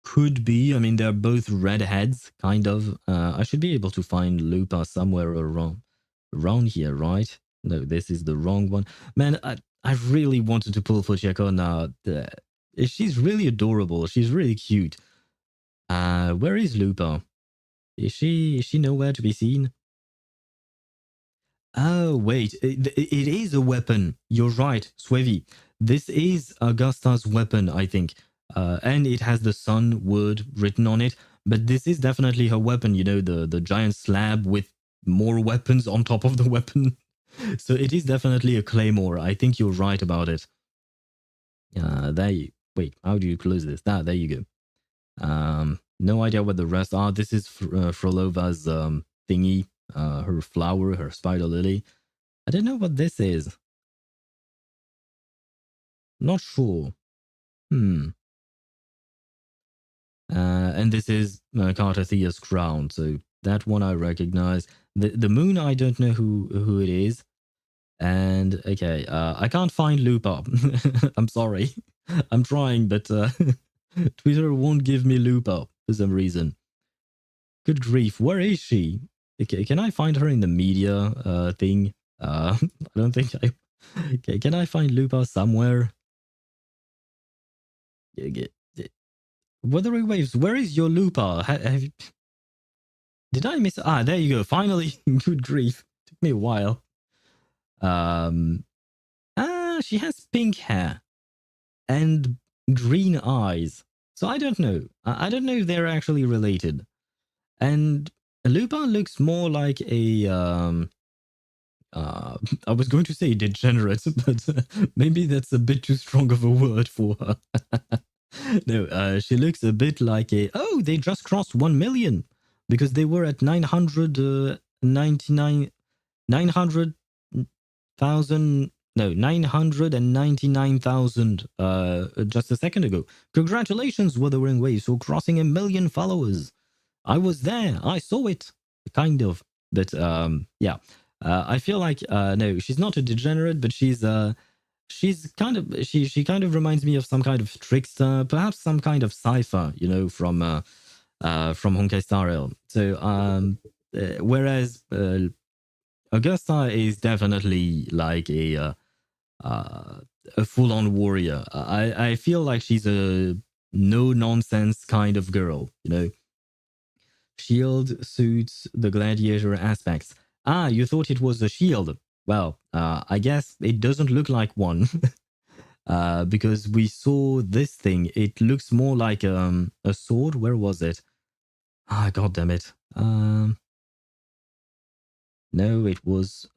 Could be. I mean, they're both redheads, kind of. I should be able to find Lupa somewhere around here, right? No, this is the wrong one. Man, I really wanted to pull for Chacona. She's really adorable. She's really cute. Where is Lupa? Is she nowhere to be seen? Oh, wait. It is a weapon. You're right, Swevy. This is Augusta's weapon, I think. And it has the sun word written on it. But this is definitely her weapon, you know, the giant slab with more weapons on top of the weapon. So it is definitely a claymore. I think you're right about it. Wait, how do you close this? There you go. No idea what the rest are. This is Frolova's thingy, her flower, her spider lily. I don't know what this is. Not sure. And this is Cartathea's crown, so that one I recognize. The moon, I don't know who it is. And okay, I can't find Lupa. I'm sorry. I'm trying, but Twitter won't give me Lupa for some reason. Good grief, where is she? Okay, can I find her in the media thing? I don't think I... Okay, can I find Lupa somewhere? Wuthering Waves, where is your Lupa? Did I miss... there you go. Finally. Good grief. Took me a while. She has pink hair and green eyes. So I don't know. I don't know if they're actually related. And Lupa looks more like a... I was going to say degenerate, but maybe that's a bit too strong of a word for her. No, she looks a bit like a... Oh, they just crossed 1 million because they were at 999,000... 999,000 just a second ago. Congratulations, Wuthering Waves, for crossing 1 million followers. I was there. I saw it. Kind of. But yeah. I feel like no, she's not a degenerate, but she's kind of she kind of reminds me of some kind of trickster, perhaps some kind of Cipher, you know, from Honkai Star Rail. So whereas Augusta is definitely like a full-on warrior. I feel like she's a no nonsense kind of girl, you know. Shield suits the gladiator aspects. Ah, you thought it was a shield. Well, I guess it doesn't look like one. Because we saw this thing. It looks more like a sword. Where was it? Ah, god damn it. No, it was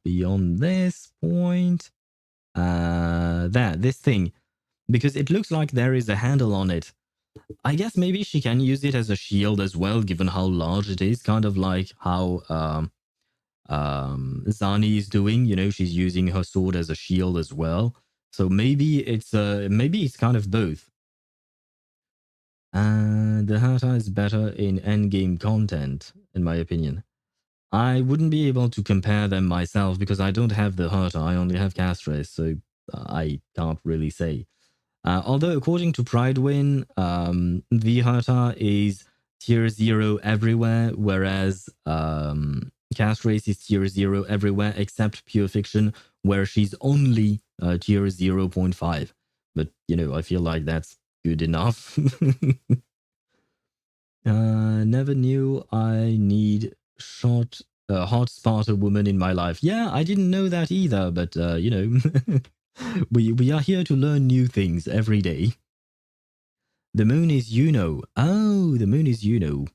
beyond this point. This thing. Because it looks like there is a handle on it. I guess maybe she can use it as a shield as well, given how large it is. Kind of like how Zani is doing. You know, she's using her sword as a shield as well. So maybe it's kind of both. The Hata is better in endgame content, in my opinion. I wouldn't be able to compare them myself because I don't have the Hata. I only have Castres, so I can't really say. Although, according to Pridewin, the Hata is tier 0 everywhere, whereas Castres is tier 0 everywhere except Pure Fiction, where she's only tier 0.5. But, you know, I feel like that's good enough. Never knew I need hot Sparta woman in my life. Yeah, I didn't know that either, but you know, we are here to learn new things every day. The moon is Juno. Oh, the moon is Juno.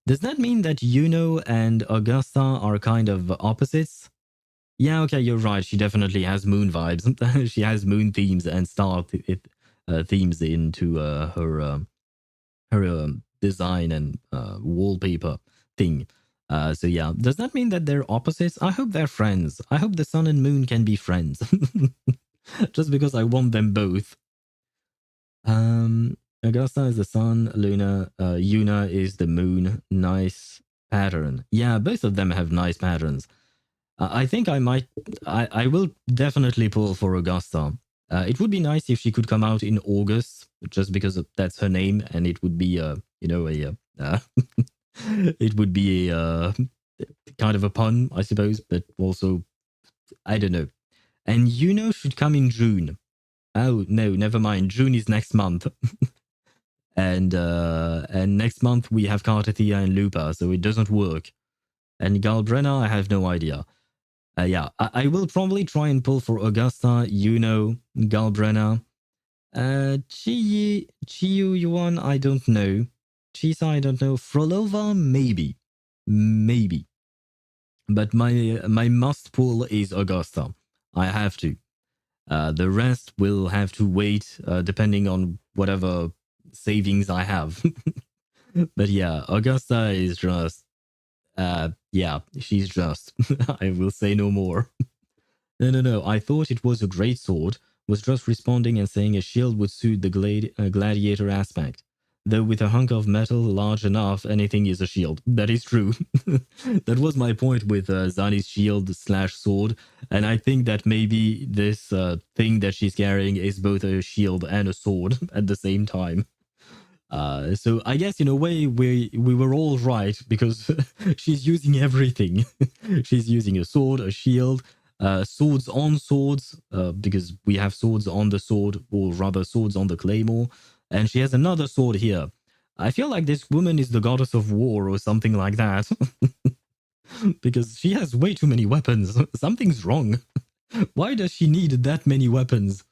Does that mean that Juno and Augusta are kind of opposites? Yeah, okay, you're right. She definitely has moon vibes. She has moon themes and star themes into her design and wallpaper thing. So yeah, does that mean that they're opposites? I hope they're friends. I hope the sun and moon can be friends. Just because I want them both. Augusta is the sun, Yuna is the moon. Nice pattern. Yeah, both of them have nice patterns. I think I will definitely pull for Augusta. It would be nice if she could come out in August, just because that's her name, and it would be it would be a kind of a pun, I suppose, but also I don't know. And should come in June. Oh no, never mind. June is next month. And next month we have Cartathea and Lupa, so it doesn't work. And Galbrenna, I have no idea. Yeah, I will probably try and pull for Augusta, Galbrenna. Chiyu Yuan, I don't know. Chisa, I don't know. Frolova, maybe. Maybe. But my must pull is Augusta. I have to. The rest will have to wait, depending on whatever savings I have. But yeah, Augusta is just, yeah, she's just. I will say no more. No. I thought it was a great sword. Was just responding and saying a shield would suit the gladiator aspect. Though with a hunk of metal large enough, anything is a shield. That is true. That was my point with Zani's shield / sword. And I think that maybe this thing that she's carrying is both a shield and a sword at the same time. So I guess in a way we were all right because she's using everything. She's using a sword, a shield, swords on swords, because we have swords on the sword, or rather swords on the claymore, and she has another sword here. I feel like this woman is the goddess of war or something like that. Because she has way too many weapons. Something's wrong. Why does she need that many weapons?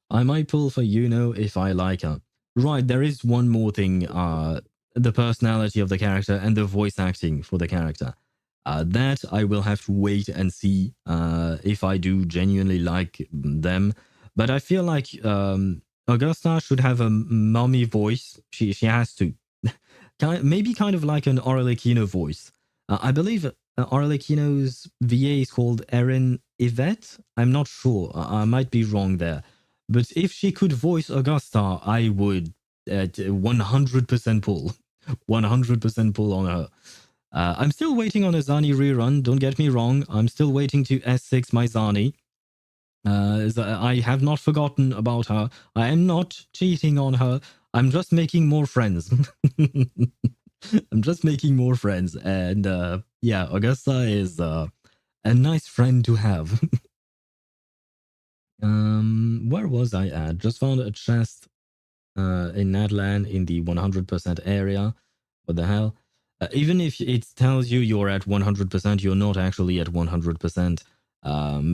I might pull for if I like her. Right, there is one more thing. The personality of the character and the voice acting for the character. That I will have to wait and see if I do genuinely like them. But I feel like Augusta should have a mommy voice. She has to. Maybe kind of like an Arlecchino voice. I believe Arlecchino's VA is called Erin Yvette. I'm not sure. I might be wrong there. But if she could voice Augusta, I would 100% pull. 100% pull on her. I'm still waiting on a Zani rerun, don't get me wrong. I'm still waiting to S6 my Zani. I have not forgotten about her. I am not cheating on her. I'm just making more friends. I'm just making more friends. And yeah, Augusta is a nice friend to have. Where was I at? Just found a chest in Nadland in the 100% area. What the hell? Even if it tells you you're at 100%, you're not actually at 100%,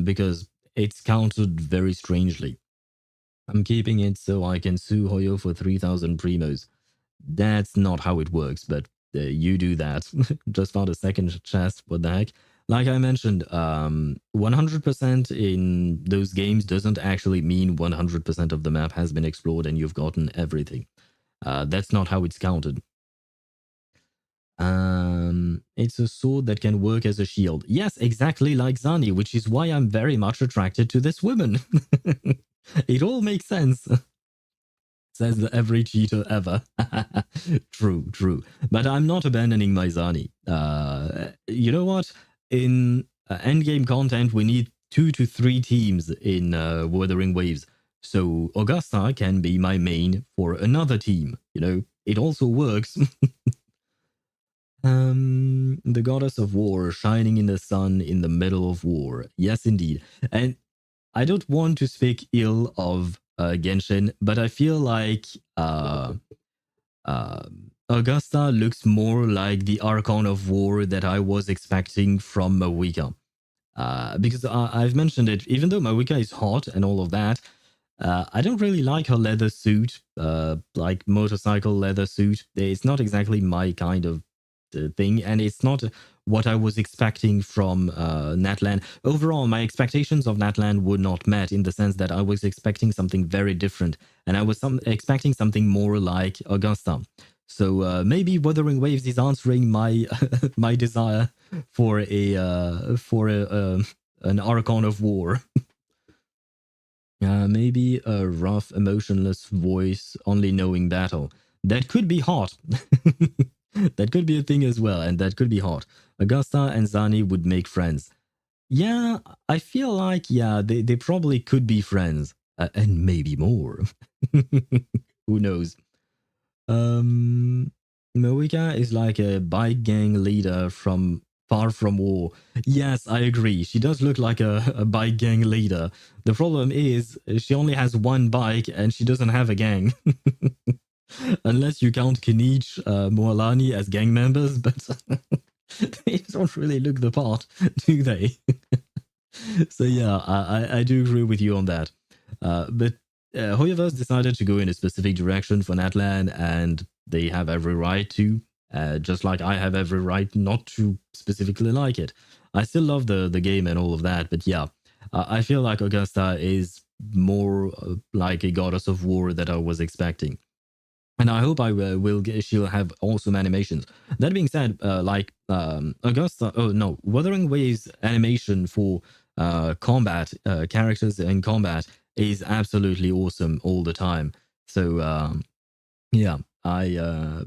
because it's counted very strangely. I'm keeping it so I can sue Hoyo for 3,000 primos. That's not how it works, but you do that. Just found a second chest. What the heck? Like I mentioned, 100% in those games doesn't actually mean 100% of the map has been explored and you've gotten everything. That's not how it's counted. It's a sword that can work as a shield. Yes, exactly like Zani, which is why I'm very much attracted to this woman. It all makes sense. Says every cheater ever. True, true. But I'm not abandoning my Zani. You know what? In endgame content, we need 2 to 3 teams in Wuthering Waves. So Augusta can be my main for another team. You know, it also works. The goddess of war shining in the sun in the middle of war. Yes, indeed. And I don't want to speak ill of Genshin, but I feel like uh, Augusta looks more like the Archon of War that I was expecting from Mawika. Because I've mentioned it, even though Mawika is hot and all of that, I don't really like her leather suit, like motorcycle leather suit. It's not exactly my kind of thing, and it's not what I was expecting from Natlan. Overall, my expectations of Natlan were not met in the sense that I was expecting something very different, and I was expecting something more like Augusta. So maybe Wuthering Waves is answering my my desire for an Archon of War. Maybe a rough, emotionless voice, only knowing battle. That could be hot. That could be a thing as well, and that could be hot. Augusta and Zani would make friends. Yeah, I feel like, yeah, they probably could be friends. And maybe more. Who knows? Moika is like a bike gang leader from Far From War. Yes, I agree. She does look like a bike gang leader. The problem is she only has one bike and she doesn't have a gang. Unless you count Kinich, Moalani as gang members, but they don't really look the part, do they? So yeah, I do agree with you on that. But HoYoverse decided to go in a specific direction for Natlan, and they have every right to, just like I have every right not to specifically like it. I still love the game and all of that, but yeah, I feel like Augusta is more like a goddess of war that I was expecting. And I hope I she'll have awesome animations. That being said, Augusta, oh no, Wuthering Waves animation for combat, characters in combat is absolutely awesome all the time. So yeah, I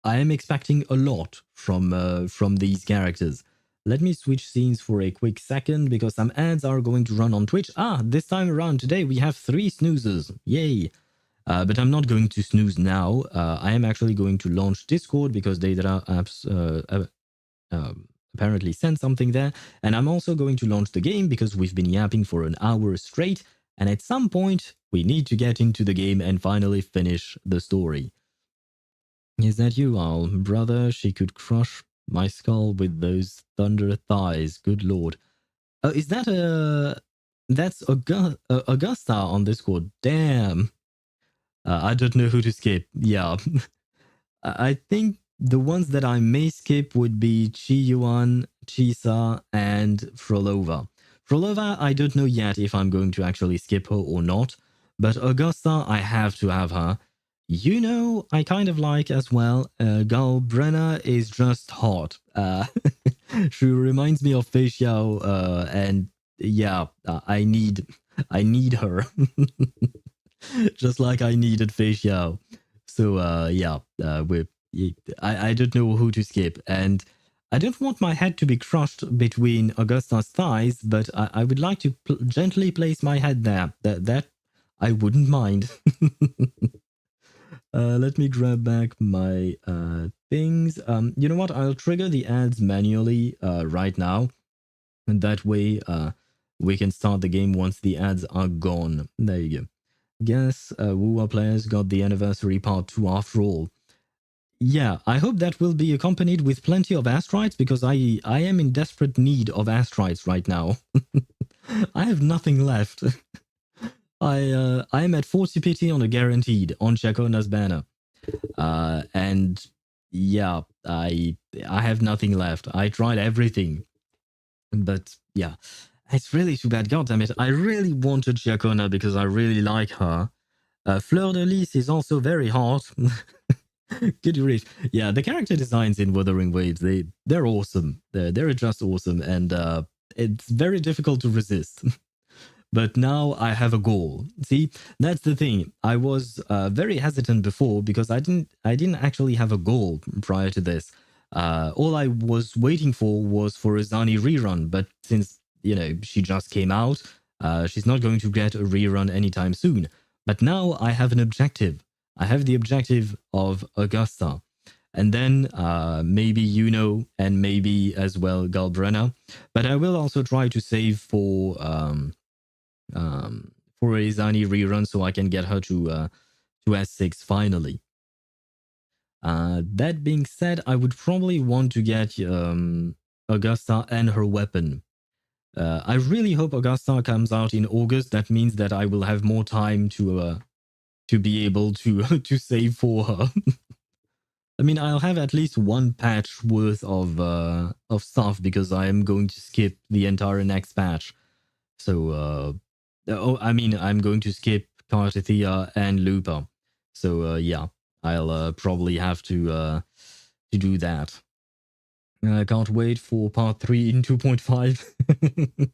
am expecting a lot from these characters. Let me switch scenes for a quick second because some ads are going to run on Twitch. This time around today we have 3 snoozers. Yay! But I'm not going to snooze now. I am actually going to launch Discord because Daedra apps apparently sent something there. And I'm also going to launch the game because we've been yapping for an hour straight. And at some point, we need to get into the game and finally finish the story. Is that you, Al? Brother, she could crush my skull with those thunder thighs. Good lord. Is that That's Augusta on Discord. Damn. I don't know who to skip. Yeah. I think the ones that I may skip would be Chiyuan, Chisa, and Frolova. Frolova, I don't know yet if I'm going to actually skip her or not, but Augusta, I have to have her. You know, I kind of like as well. Gal Brenner is just hot. She reminds me of Fei Xiao, and yeah, I need her. Just like I needed Fei Xiao. So yeah, I don't know who to skip, and I don't want my head to be crushed between Augusta's thighs, but I would like to gently place my head there. That I wouldn't mind. Let me grab back my things. You know what? I'll trigger the ads manually right now, and that way we can start the game once the ads are gone. There you go. Guess Wuwa players got the anniversary part 2 after all. yeah, I hope that will be accompanied with plenty of astrites because I am in desperate need of astrites right now. I have nothing left. I am at 40 PT on a guaranteed on Chacona's banner. And yeah, I have nothing left. I tried everything. But yeah, it's really too bad. God damn it. I really wanted Chacona because I really like her. Fleur de Lis is also very hot. Good grief. Yeah, the character designs in Wuthering Waves, they're awesome. They're just awesome, and it's very difficult to resist. But now I have a goal. See, that's the thing. I was very hesitant before because I didn't actually have a goal prior to this. All I was waiting for was for a Zani rerun, but since she just came out, she's not going to get a rerun anytime soon. But now I have an objective. I have the objective of Augusta, and then maybe and maybe as well Galbrenna. But I will also try to save for a Zani rerun so I can get her to S6 finally. That being said, I would probably want to get Augusta and her weapon. I really hope Augusta comes out in August. That means that I will have more time to be able to to save for her. I mean, I'll have at least one patch worth of stuff because I am going to skip the entire next patch. So, I'm going to skip Cartithia and Lupa. So, yeah, I'll probably have to do that. I can't wait for part 3 in 2.5.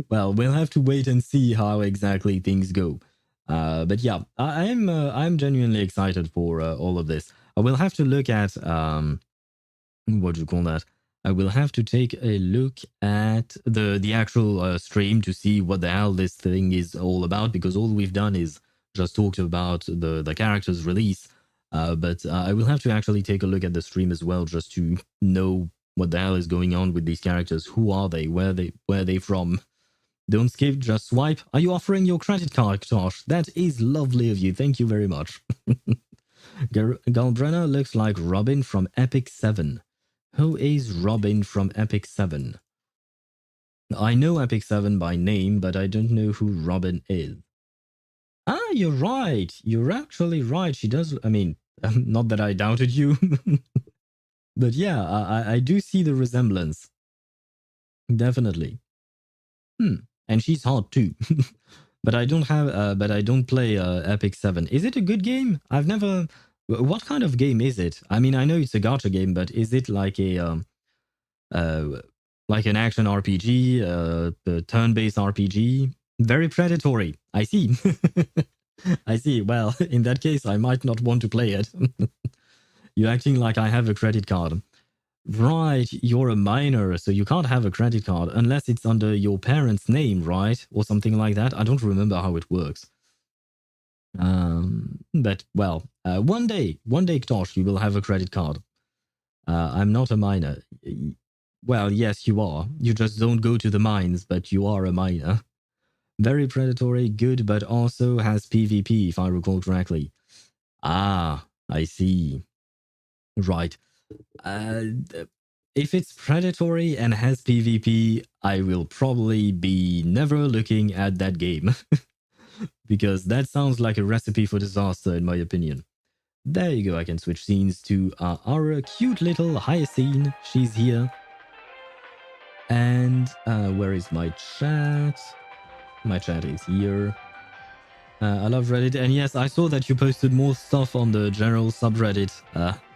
Well, we'll have to wait and see how exactly things go. But yeah, I'm genuinely excited for all of this. I will have to look at what do you call that? I will have to take a look at the actual stream to see what the hell this thing is all about, because all we've done is just talked about the character's release. But I will have to actually take a look at the stream as well, just to know what the hell is going on with these characters. Who are they? Where are they from? Don't skip, just swipe. Are you offering your credit card, Tosh? That is lovely of you. Thank you very much. Galbrenna looks like Robin from Epic 7. Who is Robin from Epic 7? I know Epic 7 by name, but I don't know who Robin is. Ah, you're right. You're actually right. She does. I mean, not that I doubted you. But yeah, I do see the resemblance. Definitely. And she's hot too. But I don't have. But I don't play Epic 7. Is it a good game? I've never. What kind of game is it? I mean, I know it's a gacha game, but is it like a like an action RPG, a turn-based RPG? Very predatory. I see. I see. Well, in that case, I might not want to play it. You're acting like I have a credit card. Right, you're a minor, so you can't have a credit card unless it's under your parents' name, right? Or something like that. I don't remember how it works. But, well, one day, Ktosh, you will have a credit card. I'm not a minor. Well, yes, you are. You just don't go to the mines, but you are a minor. Very predatory, good, but also has PvP, if I recall correctly. Ah, I see. Right. If it's predatory and has PvP, I will probably be never looking at that game. Because that sounds like a recipe for disaster, in my opinion. There you go, I can switch scenes to our cute little Hyacine. She's here. And where is my chat? My chat is here. I love Reddit. And yes, I saw that you posted more stuff on the general subreddit.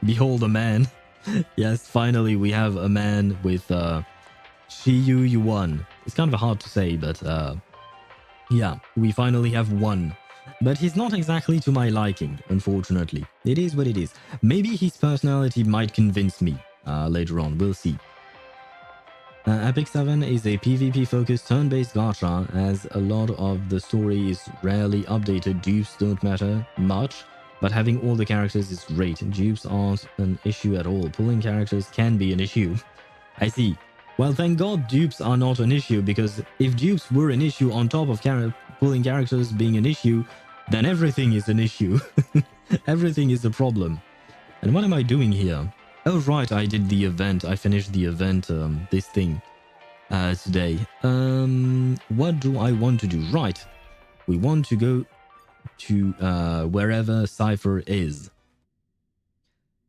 Behold a man. Yes, finally we have a man with Shiyu Yuan. It's kind of hard to say, but yeah, we finally have one. But he's not exactly to my liking, unfortunately. It is what it is. Maybe his personality might convince me later on. We'll see. Epic 7 is a PvP-focused turn-based gacha, as a lot of the story is rarely updated. Dupes don't matter much, but having all the characters is great. Dupes aren't an issue at all. Pulling characters can be an issue. I see. Well, thank God dupes are not an issue, because if dupes were an issue on top of pulling characters being an issue, then everything is an issue. Everything is a problem. And what am I doing here? Oh, right, I did the event. I finished the event, this thing, today. What do I want to do? Right. We want to go to wherever Cipher is.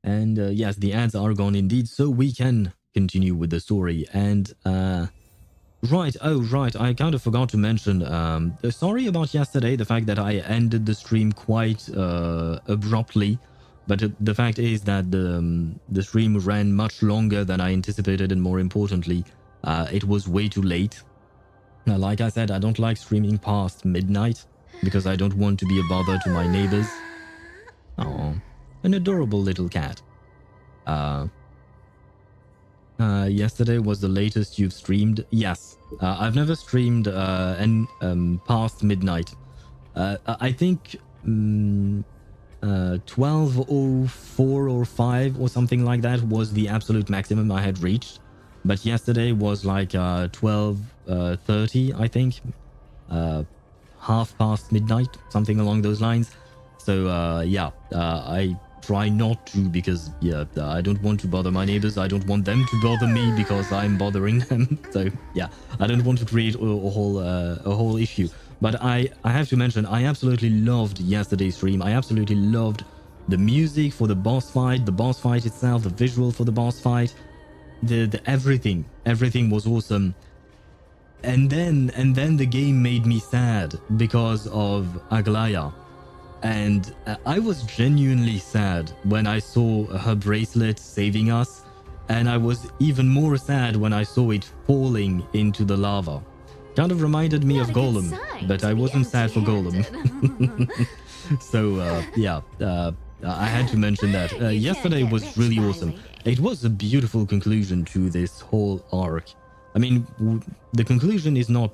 And yes, the ads are gone indeed, so we can continue with the story. And right, oh right, I kind of forgot to mention, sorry about yesterday, the fact that I ended the stream quite abruptly. But the fact is that the stream ran much longer than I anticipated, and more importantly, it was way too late. Now, like I said, I don't like streaming past midnight because I don't want to be a bother to my neighbors. Oh, an adorable little cat. Yesterday was the latest you've streamed? Yes. I've never streamed past midnight. I think 12:04 or 5 or something like that was the absolute maximum I had reached. But yesterday was like 12:30, I think. Half past midnight, something along those lines. So yeah, I try not to because yeah, I don't want to bother my neighbors. I don't want them to bother me because I'm bothering them. So yeah, I don't want to create a whole issue. But I have to mention, I absolutely loved yesterday's stream. I absolutely loved the music for the boss fight itself, the visual for the boss fight, the everything was awesome. And then the game made me sad because of Aglaya. And I was genuinely sad when I saw her bracelet saving us. And I was even more sad when I saw it falling into the lava. Kind of reminded me of Golem, but I wasn't sad for Golem. So, yeah, I had to mention that. Yesterday was really awesome. It was a beautiful conclusion to this whole arc. I mean, the conclusion is not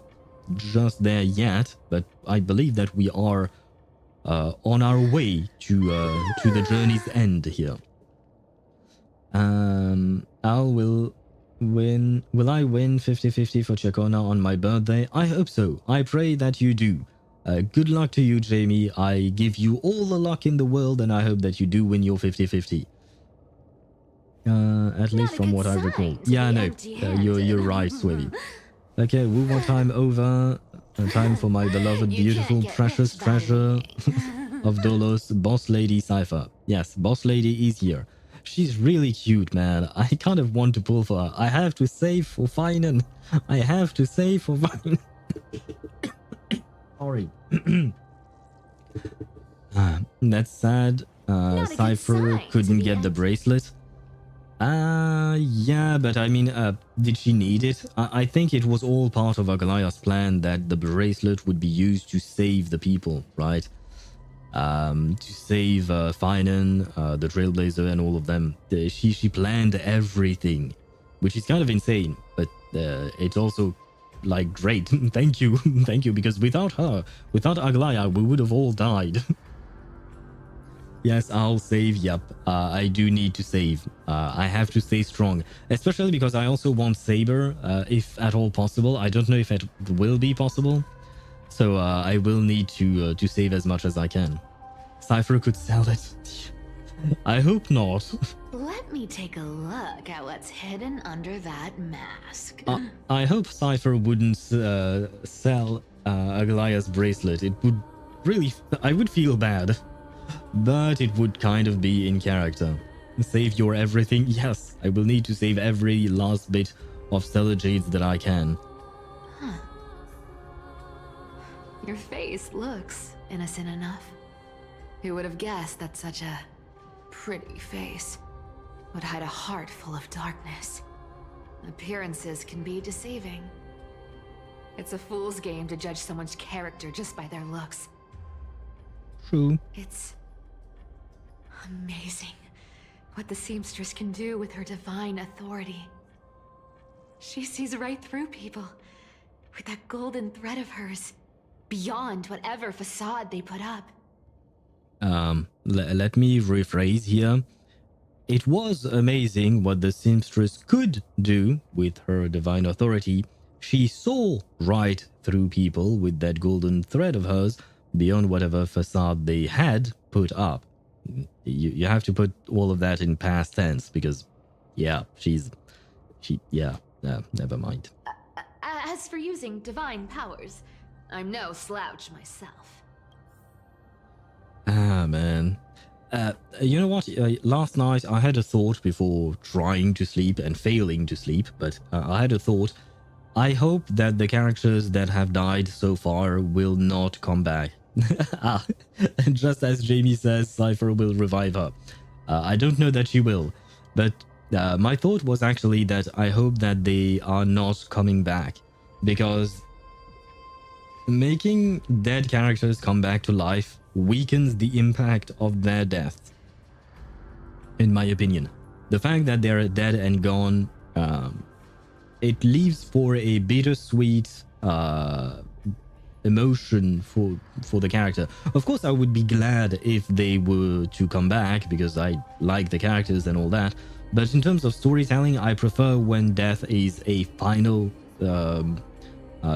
just there yet, but I believe that we are on our way to the journey's end here. Will I win 50-50 for Chacona on my birthday? I hope so. I pray that you do. Good luck to you, Jamie. I give you all the luck in the world, and I hope that you do win your 50-50. At least from what I recall. Yeah, no, you're right, Swivy. Okay, one time over. Time for my beloved, beautiful, precious treasure of Dolos, Boss Lady Cipher. Yes, Boss Lady is here. She's really cute, man. I kind of want to pull for her. I have to save for Finan. I have to save for Finan. Sorry. That's sad. Cipher couldn't get the bracelet. Yeah, but I mean, did she need it? I think it was all part of Agalaya's plan that the bracelet would be used to save the people, right? To save Finan, the Trailblazer, and all of them. She planned everything, which is kind of insane, but it's also like great. Thank you, thank you, because without her, without Aglaya, we would have all died. Yes, I'll save. Yep, I do need to save. I have to stay strong, especially because I also want Saber, if at all possible. I don't know if it will be possible, so I will need to save as much as I can. Cipher could sell it. I hope not. Let me take a look at what's hidden under that mask. I hope Cipher wouldn't sell Aglaya's bracelet. It would really... I would feel bad. But it would kind of be in character. Save your everything? Yes, I will need to save every last bit of stellar jades that I can. Huh. Your face looks innocent enough. Who would have guessed that such a pretty face would hide a heart full of darkness? Appearances can be deceiving. It's a fool's game to judge someone's character just by their looks. True. It's amazing what the seamstress can do with her divine authority. She sees right through people with that golden thread of hers, beyond whatever facade they put up. Let me rephrase here. It was amazing what the seamstress could do with her divine authority. She saw right through people with that golden thread of hers, beyond whatever facade they had put up. you have to put all of that in past tense because, yeah, never mind. As for using divine powers, I'm no slouch myself. Ah, man. You know what? Last night I had a thought before trying to sleep and failing to sleep, but I had a thought. I hope that the characters that have died so far will not come back. And just as Jamie says, Cipher will revive her. I don't know that she will, but my thought was actually that I hope that they are not coming back, because making dead characters come back to life weakens the impact of their death, in my opinion. The fact that they're dead and gone, it leaves for a bittersweet emotion for the character. Of course, I would be glad if they were to come back because I like the characters and all that. But in terms of storytelling, I prefer when death is a final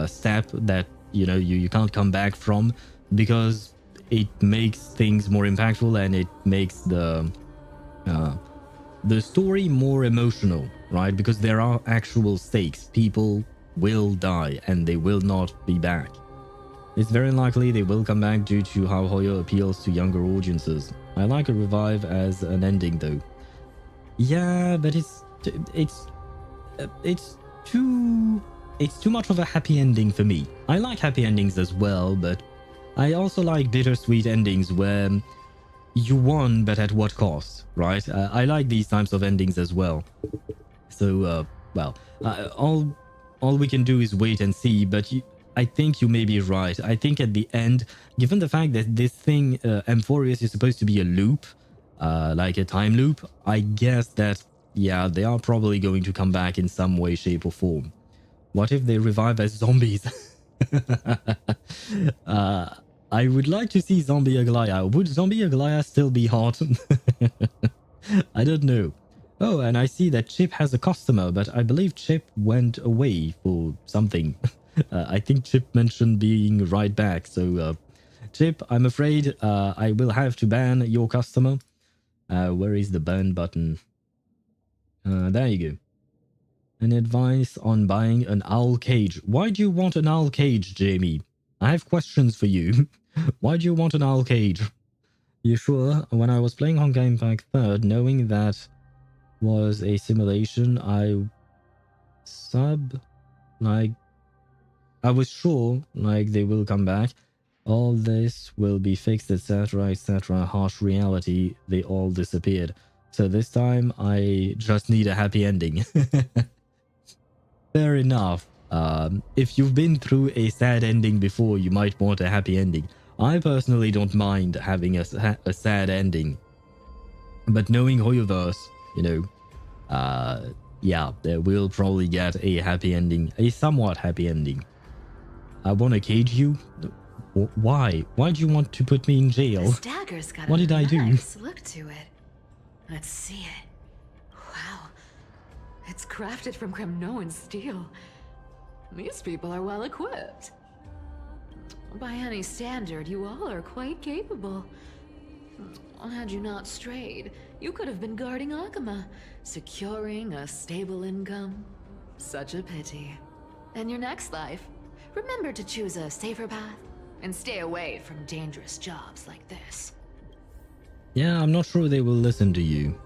step that you can't come back from, because it makes things more impactful and it makes the story more emotional, right? Because there are actual stakes. People will die and they will not be back. It's very likely they will come back due to how Hoyo appeals to younger audiences. I like a revive as an ending though. Yeah, but it's too much of a happy ending for me. I like happy endings as well, but I also like bittersweet endings where you won, but at what cost, right? I like these types of endings as well. So, all we can do is wait and see. But I think you may be right. I think at the end, given the fact that this thing, Amphoreus, is supposed to be a loop, like a time loop, I guess that, yeah, they are probably going to come back in some way, shape, or form. What if they revive as zombies? I would like to see Zombie Aglaya. Would Zombie Aglaya still be hot? I don't know. Oh, and I see that Chip has a customer, but I believe Chip went away for something. I think Chip mentioned being right back. So, Chip, I'm afraid I will have to ban your customer. Where is the ban button? There you go. An advice on buying an owl cage. Why do you want an owl cage, Jamie? I have questions for you. Why do you want an owl cage? You sure? When I was playing Honkai Impact 3rd, knowing that was a simulation, I was sure they will come back. All this will be fixed, etc., etc. Harsh reality, they all disappeared. So this time, I just need a happy ending. Fair enough. If you've been through a sad ending before, you might want a happy ending. I personally don't mind having a sad ending. But knowing HoYoverse, yeah, we'll probably get a happy ending, a somewhat happy ending. I want to cage you? Why? Why do you want to put me in jail? This dagger's got what did I do? Nice look to it. Let's see it. Wow. It's crafted from Kremnoan steel. These people are well equipped. By any standard, you all are quite capable. Had you not strayed, you could have been guarding Akama, securing a stable income. Such a pity. In your next life, remember to choose a safer path and stay away from dangerous jobs like this. Yeah, I'm not sure they will listen to you.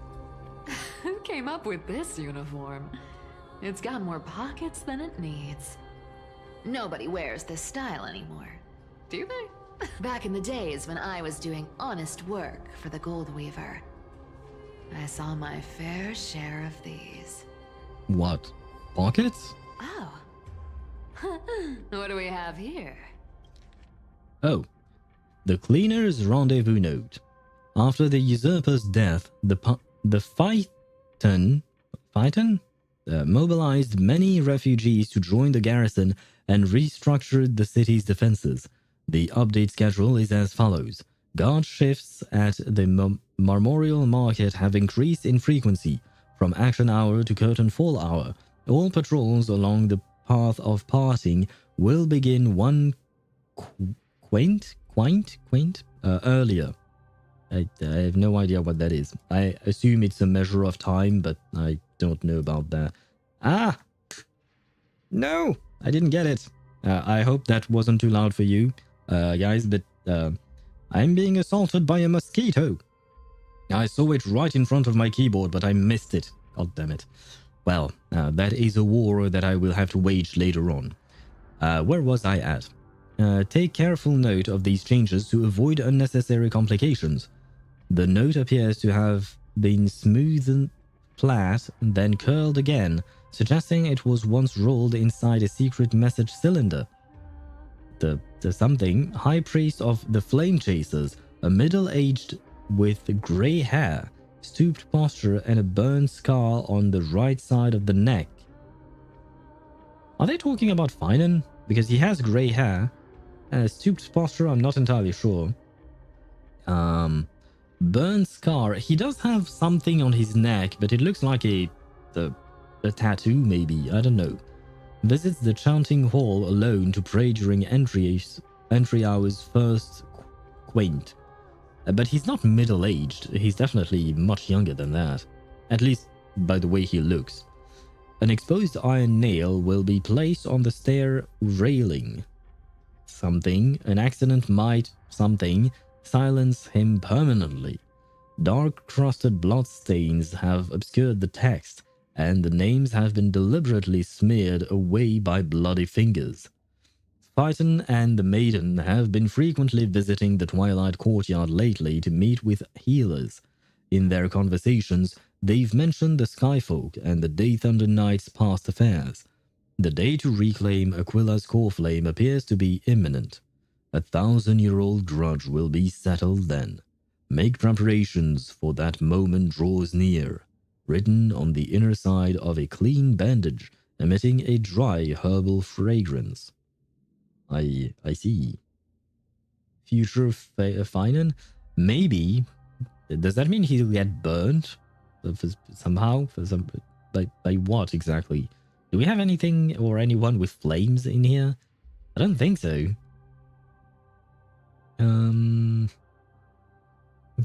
Who came up with this uniform? It's got more pockets than it needs. Nobody wears this style anymore, do they? Back in the days when I was doing honest work for the Gold Weaver, I saw my fair share of these. What? Pockets? Oh. What do we have here? Oh. The Cleaner's Rendezvous Note. After the usurper's death, the Phaeton mobilized many refugees to join the garrison and restructured the city's defenses. The update schedule is as follows. Guard shifts at the Memorial Market have increased in frequency from action hour to curtain fall hour. All patrols along the path of parting will begin one quaint earlier. I have no idea what that is. I assume it's a measure of time, but I don't know about that. Ah! No! I didn't get it. I hope that wasn't too loud for you, guys, but I'm being assaulted by a mosquito. I saw it right in front of my keyboard, but I missed it. God damn it. Well, that is a war that I will have to wage later on. Where was I at? Take careful note of these changes to avoid unnecessary complications. The note appears to have been smoothed flat, then curled again, suggesting it was once rolled inside a secret message cylinder. The something, High Priest of the Flame Chasers, a middle-aged with grey hair, stooped posture, and a burn scar on the right side of the neck. Are they talking about Finan? Because he has grey hair. Stooped posture, I'm not entirely sure. Burn scar. He does have something on his neck, but it looks like a tattoo, maybe. I don't know. Visits the chanting hall alone to pray during entry hours first quaint. But he's not middle-aged. He's definitely much younger than that. At least by the way he looks. An exposed iron nail will be placed on the stair railing. Something, an accident might, silence him permanently. Dark crusted bloodstains have obscured the text, and the names have been deliberately smeared away by bloody fingers. Phaeton and the maiden have been frequently visiting the Twilight Courtyard lately to meet with healers. In their conversations, they've mentioned the Skyfolk and the Day Thunder Knight's past affairs. The day to reclaim Aquila's core flame appears to be imminent. A 1,000-year-old grudge will be settled then. Make preparations for that moment draws near. Written on the inner side of a clean bandage, emitting a dry herbal fragrance. I see. Future Finan? Maybe. Does that mean he'll get burned? Somehow? By what exactly? Do we have anything or anyone with flames in here? I don't think so.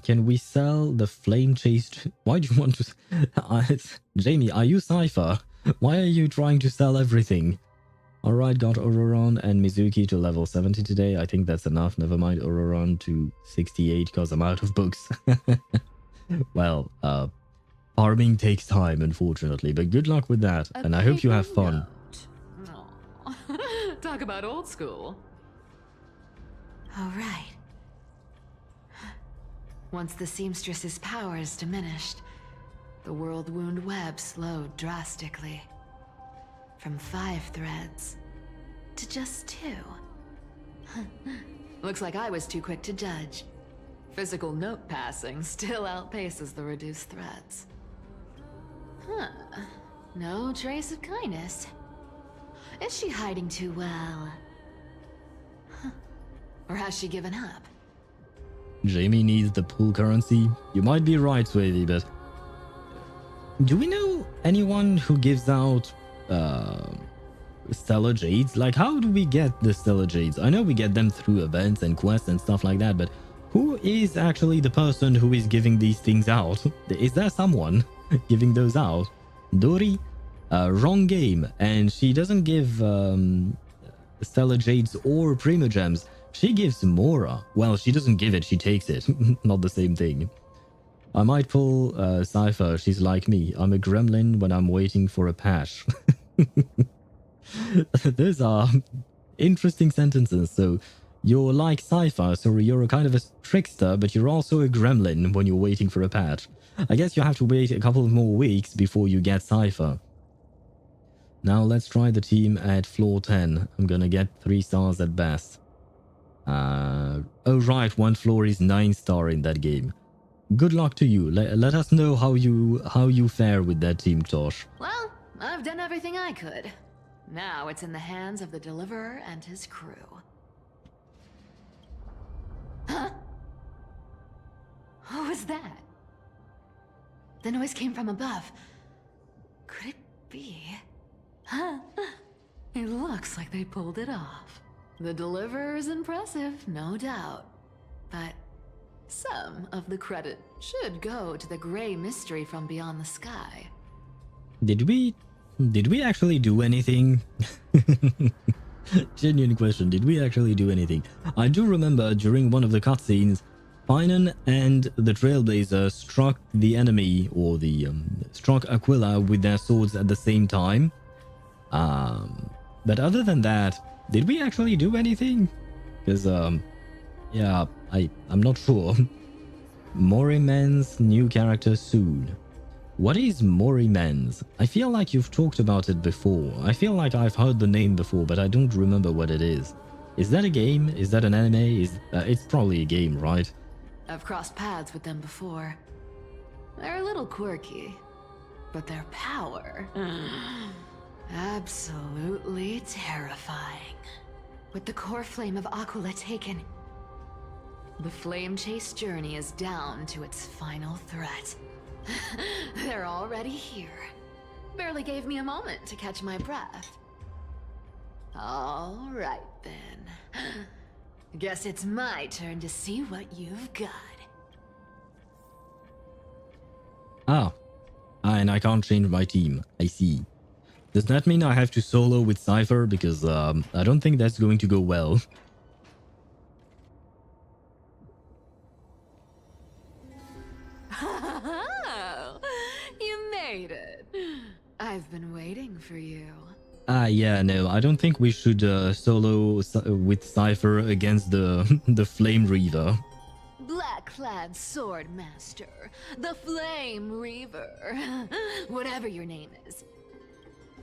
Can we sell the flame chased? Why do you want to? Jamie, are you Cipher? Why are you trying to sell everything? Alright, got Auroron and Mizuki to level 70 today. I think that's enough. Never mind Auroron to 68 because I'm out of books. Well, farming takes time, unfortunately, but good luck with that, and I hope you have fun. Talk about old school. All right. Once the seamstress's power is diminished, the world wound web slowed drastically. From 5 threads to just 2. Looks like I was too quick to judge. Physical note passing still outpaces the reduced threads. Huh. No trace of kindness. Is she hiding too well? Huh. Or has she given up? Jamie needs the pool currency. You might be right, Swavey, but... Do we know anyone who gives out Stellar Jades? Like, how do we get the Stellar Jades? I know we get them through events and quests and stuff like that, but who is actually the person who is giving these things out? Is there someone giving those out? Dori? Wrong game. And she doesn't give Stellar Jades or Primogems. She gives Mora. Well, she doesn't give it, she takes it. Not the same thing. I might pull Cipher. She's like me. I'm a gremlin when I'm waiting for a patch. Those are interesting sentences. So you're like Cipher, so you're a kind of a trickster, but you're also a gremlin when you're waiting for a patch. I guess you have to wait a couple of more weeks before you get Cipher. Now let's try the team at floor 10. I'm gonna get 3 stars at best. Oh right, one floor is 9-star in that game. Good luck to you. Let us know how you fare with that team, Tosh. Well, I've done everything I could. Now it's in the hands of the Deliverer and his crew. Huh? What was that? The noise came from above. Could it be? Huh? It looks like they pulled it off. The Deliverer is impressive, no doubt. But Some of the credit should go to the gray mystery from beyond the sky. Did we actually do anything? Genuine question. Did we actually do anything? I do remember during one of the cutscenes, Finan and the Trailblazer struck the enemy, or the struck Aquila with their swords at the same time. But other than that, did we actually do anything? Because yeah, I'm not sure. Morimen's new character soon. What is Morimen's? I feel like you've talked about it before. I feel like I've heard the name before, but I don't remember what it is. Is that a game? Is that an anime? It's probably a game, right? I've crossed paths with them before. They're a little quirky, but their power... absolutely terrifying. With the core flame of Aquila taken, the flame chase journey is down to its final threat. They're already here. Barely gave me a moment to catch my breath. All right then. Guess it's my turn to see what you've got. Ah, and I can't change my team. I see. Does that mean I have to solo with Cipher? Because I don't think that's going to go well. You made it. I've been waiting for you. Yeah, no, I don't think we should solo with Cipher against the Flame Reaver. Black-clad sword master, the Flame Reaver, whatever your name is.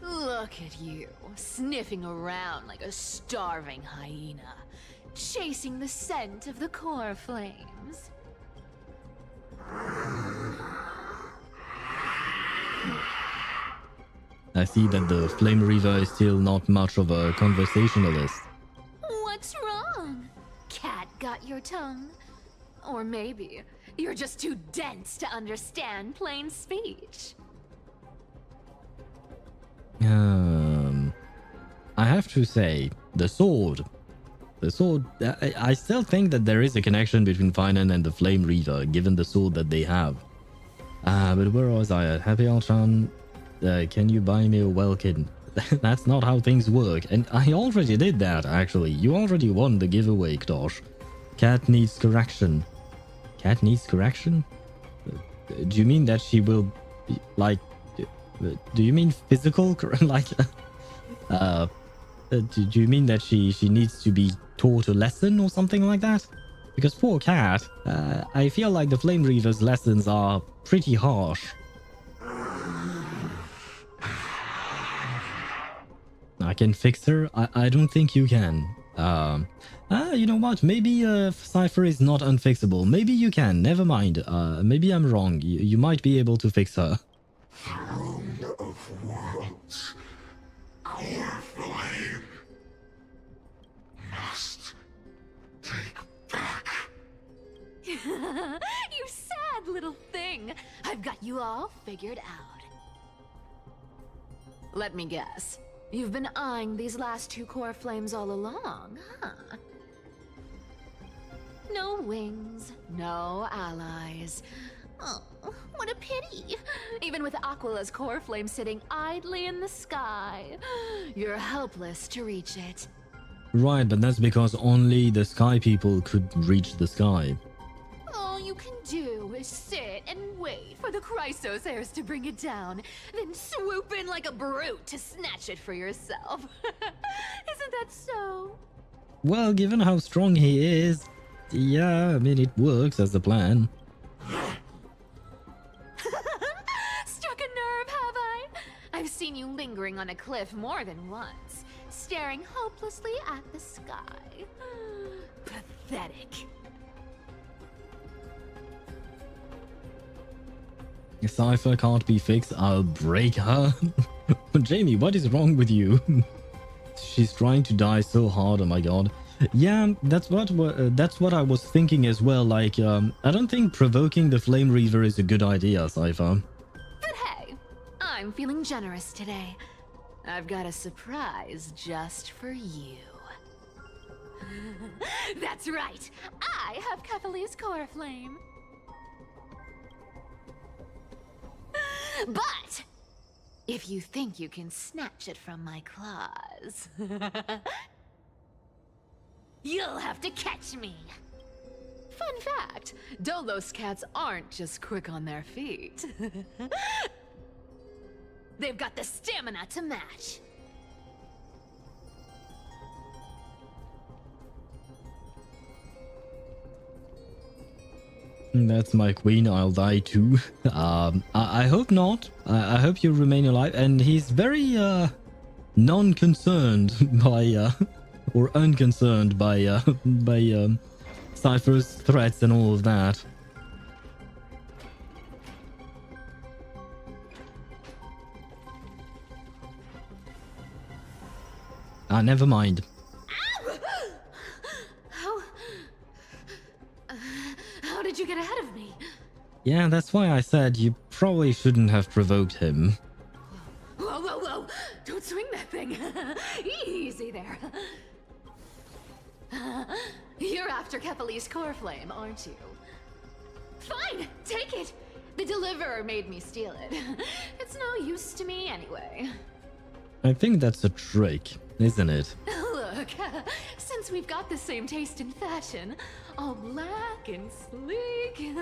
Look at you, sniffing around like a starving hyena, chasing the scent of the core flames. I see that the Flame Reaver is still not much of a conversationalist. What's wrong? Cat got your tongue? Or maybe you're just too dense to understand plain speech. I have to say, the sword, I still think that there is a connection between Finan and the Flame Reaver, given the sword that they have. But where was I at? Happy Altron, can you buy me a Welkin? That's not how things work, and I already did that, actually. You already won the giveaway, Ktosh. Cat needs correction. Cat needs correction? Do you mean that she will, like, do you mean physical, like, do you mean that she needs to be taught a lesson or something like that? Because poor Cat, I feel like the Flame Reaver's lessons are pretty harsh. I can fix her? I don't think you can. You know what? Maybe Cipher is not unfixable. Maybe you can. Never mind. Maybe I'm wrong. You might be able to fix her. Throne of worlds, core flame, must take back. You sad little thing. I've got you all figured out. Let me guess. You've been eyeing these last two core flames all along, huh? No wings, no allies. Oh, what a pity. Even with Aquila's core flame sitting idly in the sky, you're helpless to reach it. Right, but that's because only the Sky people could reach the sky. All you can do is sit and wait for the Chrysos heirs to bring it down, then swoop in like a brute to snatch it for yourself. Isn't that so? Well, given how strong he is, yeah, I mean, it works as the plan. Struck a nerve, have I? I've seen you lingering on a cliff more than once, staring hopelessly at the sky. Pathetic. If Cipher can't be fixed, I'll break her. Jamie, what is wrong with you? She's trying to die so hard, oh my god. Yeah, that's what I was thinking as well. Like, I don't think provoking the Flame Reaver is a good idea, Cipher. But hey, I'm feeling generous today. I've got a surprise just for you. That's right. I have Kefali's core flame. But if you think you can snatch it from my claws, you'll have to catch me. Fun fact, Dolos cats aren't just quick on their feet. They've got the stamina to match. That's my queen, I'll die too. I hope not. I hope you remain alive. And he's very non-concerned by or unconcerned by Cipher's threats and all of that. Never mind. How did you get ahead of me? Yeah, that's why I said you probably shouldn't have provoked him. Whoa, whoa, whoa! Don't swing that thing! Easy there. You're after Kefali's core flame, aren't you? Fine, take it! The deliverer made me steal it. It's no use to me anyway. I think that's a trick, isn't it? Look, since we've got the same taste in fashion, all black and sleek,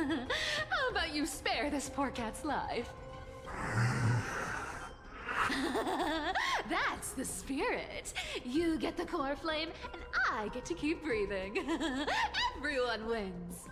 how about you spare this poor cat's life? That's the spirit. You get the core flame, and I get to keep breathing. Everyone wins.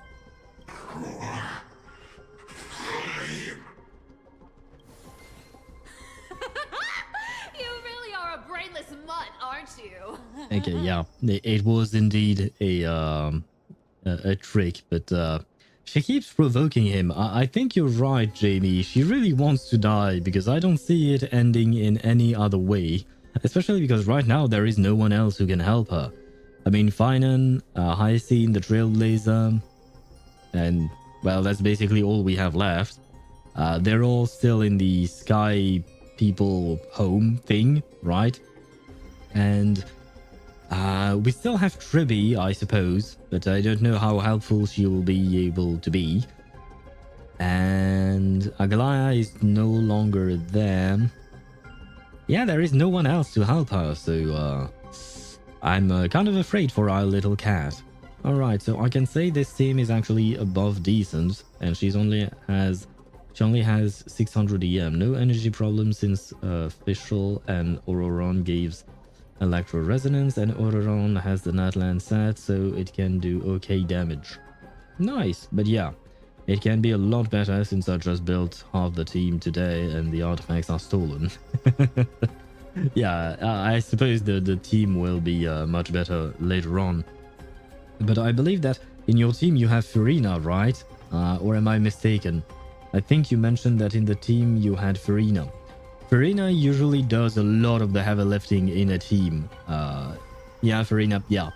You really are a brainless mutt, aren't you? Okay, yeah, it was indeed a trick, but she keeps provoking him. I think you're right, Jamie. She really wants to die because I don't see it ending in any other way. Especially because right now there is no one else who can help her. I mean, Finan, Hyacine, the Trailblazer, and well, that's basically all we have left. They're all still in the Sky People home thing, right? And we still have Tribby, I suppose, but I don't know how helpful she will be able to be. And Agalaya is no longer there. Yeah, there is no one else to help her, so I'm kind of afraid for our little cat. Alright, so I can say this team is actually above decent, and she only has 600 EM. No energy problem since Fischl and Auroron gives Electro Resonance, and Auroron has the Natlan set, so it can do okay damage. Nice, but yeah, it can be a lot better since I just built half the team today and the artifacts are stolen. Yeah, I suppose the team will be much better later on. But I believe that in your team you have Farina, right? Or am I mistaken? I think you mentioned that in the team you had Farina. Farina usually does a lot of the heavy lifting in a team. Yeah, Farina, yeah.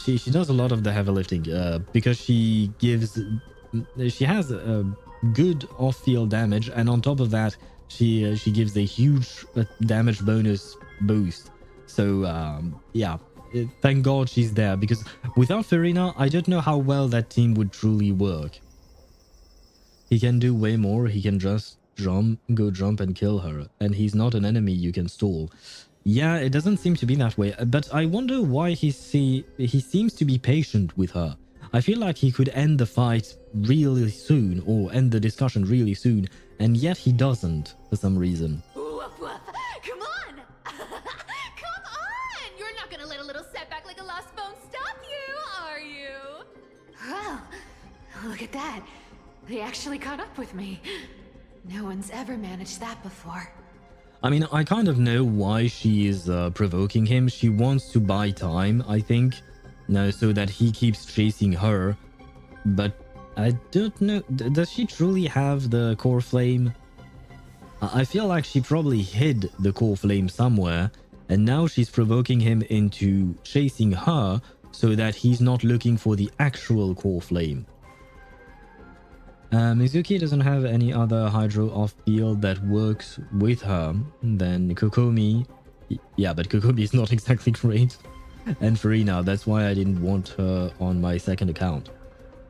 She does a lot of the heavy lifting because she has a good off-field damage, and on top of that, she gives a huge damage bonus boost. So yeah, thank God she's there, because without Farina, I don't know how well that team would truly work. He can do way more. He can just jump and kill her, and he's not an enemy you can stall. Yeah, it doesn't seem to be that way, but I wonder why he seems to be patient with her. I feel like he could end the fight really soon, or end the discussion really soon, and yet he doesn't for some reason. Woof, woof. Come on! Come on! You're not gonna let a little setback like a lost bone stop you, are you? Well, look at that. They actually caught up with me. No one's ever managed that before. I mean, I kind of know why she is provoking him. She wants to buy time, I think. No, so that he keeps chasing her. But I don't know. Does she truly have the core flame? I feel like she probably hid the core flame somewhere. And now she's provoking him into chasing her so that he's not looking for the actual core flame. Mizuki doesn't have any other Hydro off-field that works with her. Then Kokomi... Yeah, but Kokomi is not exactly great. and Farina. That's why I didn't want her on my second account.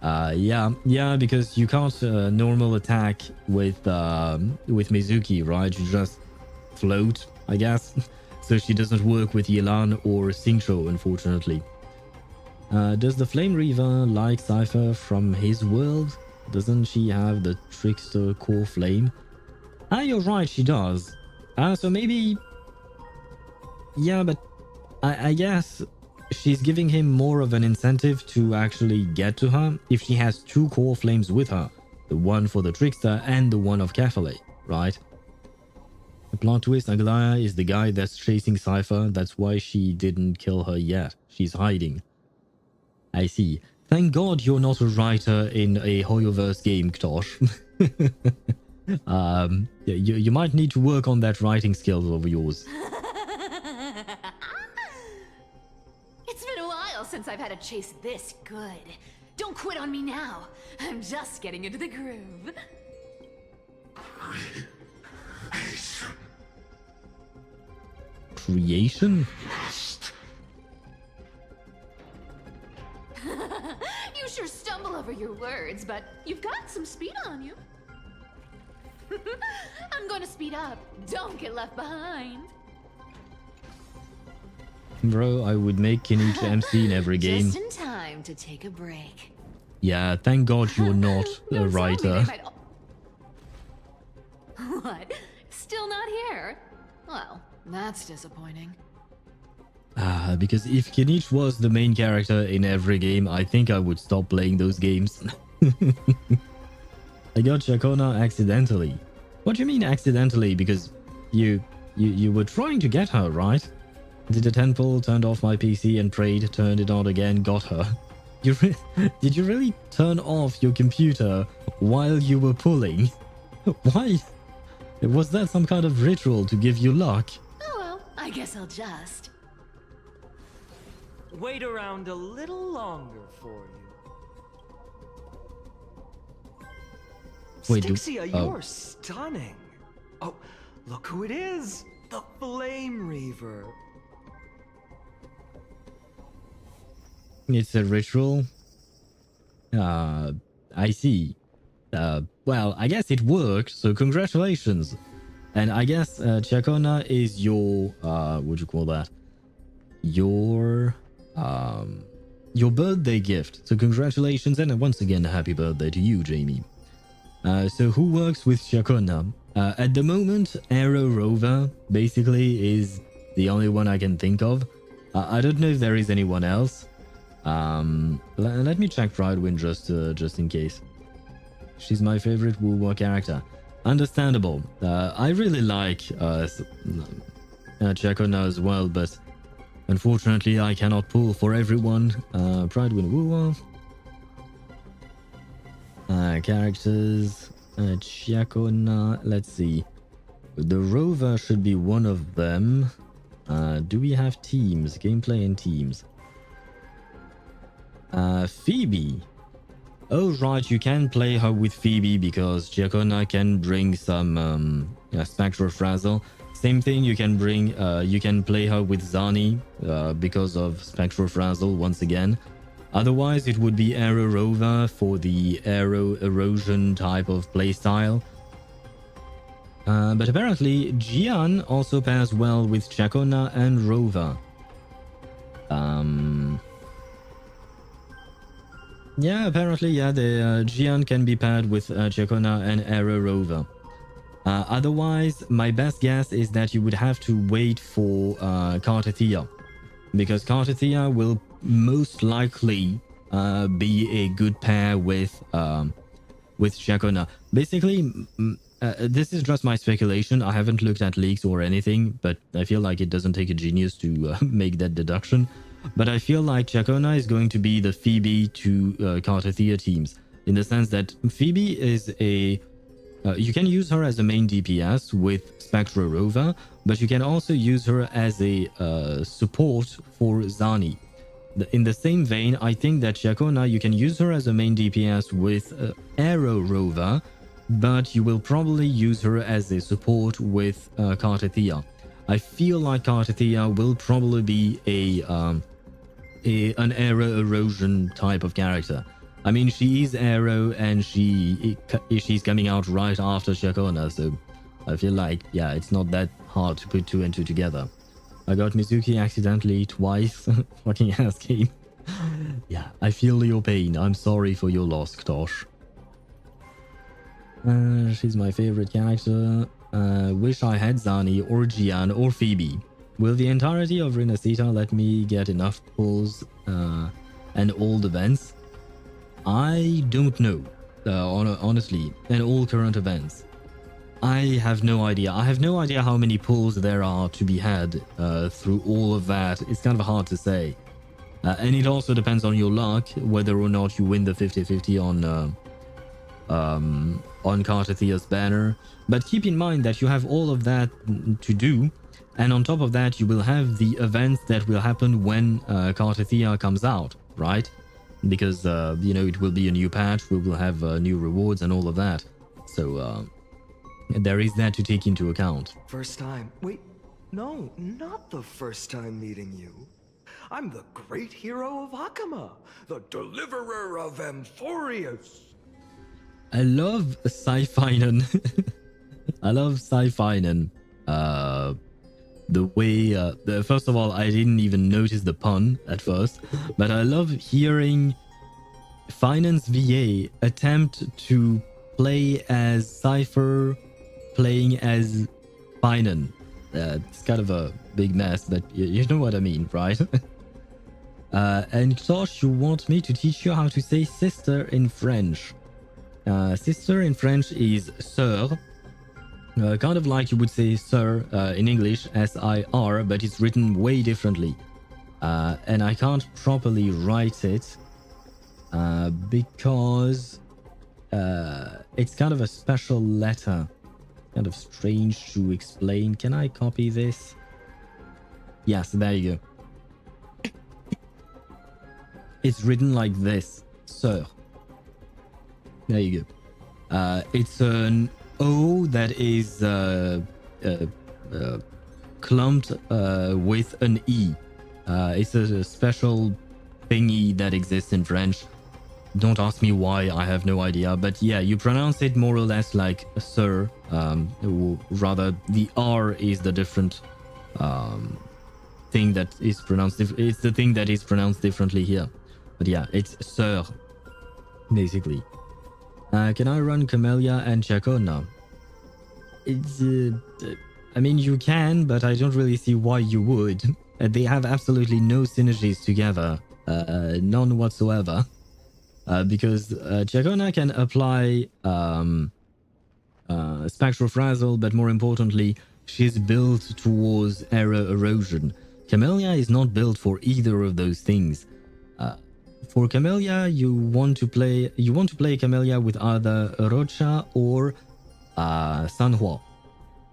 Yeah, because you can't normal attack with Mizuki, right? You just float, I guess. So she doesn't work with Yelan or Xingqiu, unfortunately. Does the Flame Reaver like Cipher from his world? Doesn't she have the Trickster core flame? You're right, she does. So maybe... Yeah, but I guess she's giving him more of an incentive to actually get to her if she has two core flames with her. The one for the Trickster and the one of Kefale, right? The plot twist, Aglaya is the guy that's chasing Cipher. That's why she didn't kill her yet. She's hiding. I see. Thank God you're not a writer in a HoYoverse game, Ktosh. You might need to work on that writing skills of yours. It's been a while since I've had a chase this good. Don't quit on me now. I'm just getting into the groove. Creation? You sure stumble over your words, but you've got some speed on you. I'm going to speed up. Don't get left behind. Bro, I would make Kinichi MC in every game. Just in time to take a break. Yeah, thank God you're not a Don't tell me writer. they might... What? Still not here? Well, that's disappointing. Because if Kinichi was the main character in every game, I think I would stop playing those games. I got Chakona accidentally. What do you mean accidentally? Because you were trying to get her, right? Did a temple, turned off my PC and prayed, turned it on again, got her. Did you really turn off your computer while you were pulling? Why? Was that some kind of ritual to give you luck? Oh well, I guess I'll just... Wait around a little longer for you. Wait, Stixia, you're stunning. Oh, look who it is. The Flame Reaver. It's a ritual? I see. Well, I guess it worked, so congratulations. And I guess Chakona is your, what do you call that? Your birthday gift. So congratulations, and once again, happy birthday to you, Jamie. So who works with Chakona? At the moment, Aero Rover basically is the only one I can think of. I don't know if there is anyone else. Let me check Pridewind just in case. She's my favorite Wu character. Understandable. I really like Chakona as well, but unfortunately I cannot pull for everyone. Pridewind Wu. Characters. Chakona. Let's see. The Rover should be one of them. Do we have teams? Gameplay and teams. Phoebe. Oh right, you can play her with Phoebe because Chakona can bring some Spectral Frazzle. Same thing, you can play her with Zani because of Spectral Frazzle once again. Otherwise, it would be Aero Rover for the Aero Erosion type of playstyle. But apparently, Jian also pairs well with Chakona and Rover. Yeah, apparently, yeah, the Jian can be paired with Chakona and Aero Rover. Otherwise, my best guess is that you would have to wait for Kartathea, because Kartathea will most likely be a good pair with Chakona. Basically, this is just my speculation. I haven't looked at leaks or anything, but I feel like it doesn't take a genius to make that deduction. But I feel like Chakona is going to be the Phoebe to Kartathea teams, in the sense that Phoebe is a... you can use her as a main DPS with Spectra Rover, but you can also use her as a support for Zani. In the same vein, I think that Chakona, you can use her as a main DPS with Aero Rover, but you will probably use her as a support with Kartathea. I feel like Kartathea will probably be an aero erosion type of character. I mean, she is aero, and she's coming out right after Shakona, so I feel like, yeah, it's not that hard to put two and two together. I got Mizuki accidentally twice. Fucking ass game. Yeah, I feel your pain. I'm sorry for your loss, Ktosh. She's my favorite character. Wish I had Zani or Gian or Phoebe. Will the entirety of Rinasita let me get enough pulls and all the events? I don't know, honestly, and all current events. I have no idea. I have no idea how many pulls there are to be had through all of that. It's kind of hard to say. And it also depends on your luck, whether or not you win the 50-50 on Cartathea's banner. But keep in mind that you have all of that to do. And on top of that, you will have the events that will happen when Cartathea comes out, right? Because, you know, it will be a new patch. We will have new rewards and all of that. So, there is that to take into account. First time. Wait, no, not the first time meeting you. I'm the great hero of Hakama, the deliverer of Amphoreus. I love Sci-Finan. I love Sci-Finan. The way, first of all, I didn't even notice the pun at first, but I love hearing Finance VA attempt to play as Cipher playing as Finan. It's kind of a big mess, but you know what I mean, right? And Ktosh, you want me to teach you how to say sister in French. Sister in French is sœur. Kind of like you would say sir in English, S-I-R, but it's written way differently. And I can't properly write it because it's kind of a special letter. Kind of strange to explain. Can I copy this? Yes, there you go. It's written like this, sir. There you go. It's an O that is clumped with an E. It's a special thingy that exists in French. Don't ask me why, I have no idea. But yeah, you pronounce it more or less like sir. Or rather, the R is the different thing that is pronounced. It's the thing that is pronounced differently here. But yeah, it's sir, basically. Can I run Camellia and Chacona? It's, I mean, you can, but I don't really see why you would. They have absolutely no synergies together, none whatsoever. Because Chacona can apply Spectral Frazzle, but more importantly, she's built towards Aero Erosion. Camellia is not built for either of those things. For Camellia, you want to play Camellia with either Rocha or Sanhua,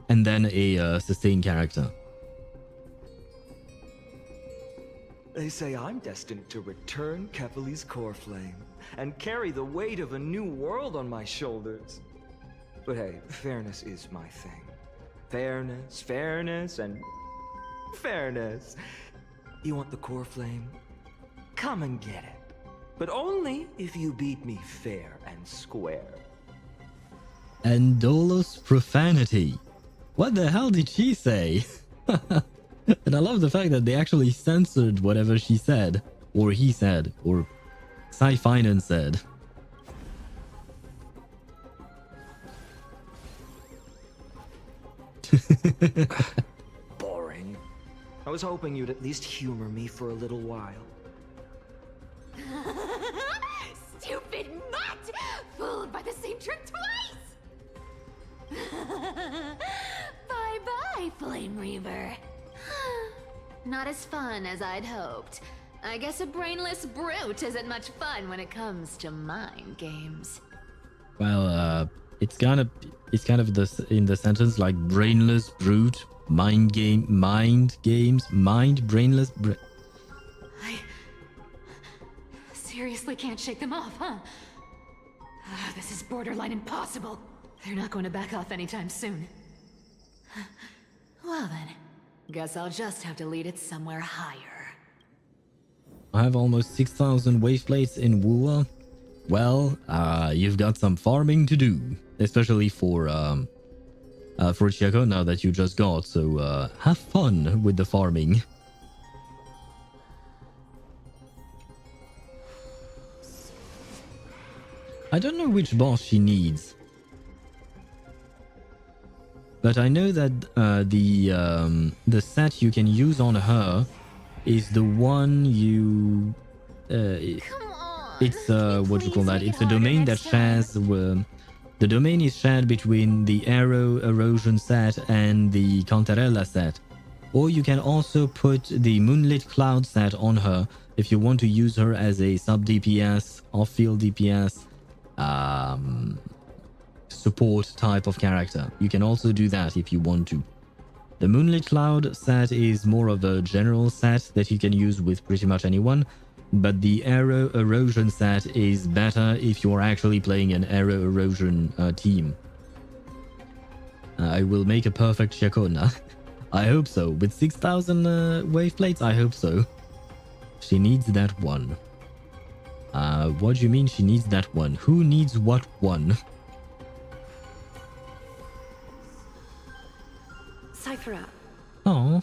and then a sustain character. They say I'm destined to return Kefali's core flame and carry the weight of a new world on my shoulders. But hey, fairness is my thing. Fairness, and fairness. You want the core flame? Come and get it. But only if you beat me fair and square. Andolus profanity. What the hell did she say? And I love the fact that they actually censored whatever she said, or he said, or Sci-Finan said. Boring. I was hoping you'd at least humor me for a little while. Stupid mutt! Fooled by the same trick twice! Bye-bye, Flame Reaver. Not as fun as I'd hoped. I guess a brainless brute isn't much fun when it comes to mind games. Well, it's kind of this in the sentence like brainless brute, mind games, brainless. I seriously can't shake them off, huh? This is borderline impossible. They're not going to back off anytime soon. Well then, guess I'll just have to lead it somewhere higher. I have almost 6,000 wave plates in Wua. Well, you've got some farming to do, especially for Chieko now that you just got. So have fun with the farming. I don't know which boss she needs, but I know that the set you can use on her is the one you. Come on. It's what do you call that? Please make It's it a domain harder that next time. shares. The domain is shared between the Arrow Erosion set and the Cantarella set. Or you can also put the Moonlit Cloud set on her if you want to use her as a sub DPS, off-field DPS, support type of character. You can also do that if you want to. The Moonlit Cloud set is more of a general set that you can use with pretty much anyone, but the Arrow Erosion set is better if you're actually playing an Arrow Erosion team. I will make a perfect Shakona. I hope so. With 6,000 wave plates, I hope so. She needs that one. What do you mean she needs that one? Who needs what one? Cipher, Oh,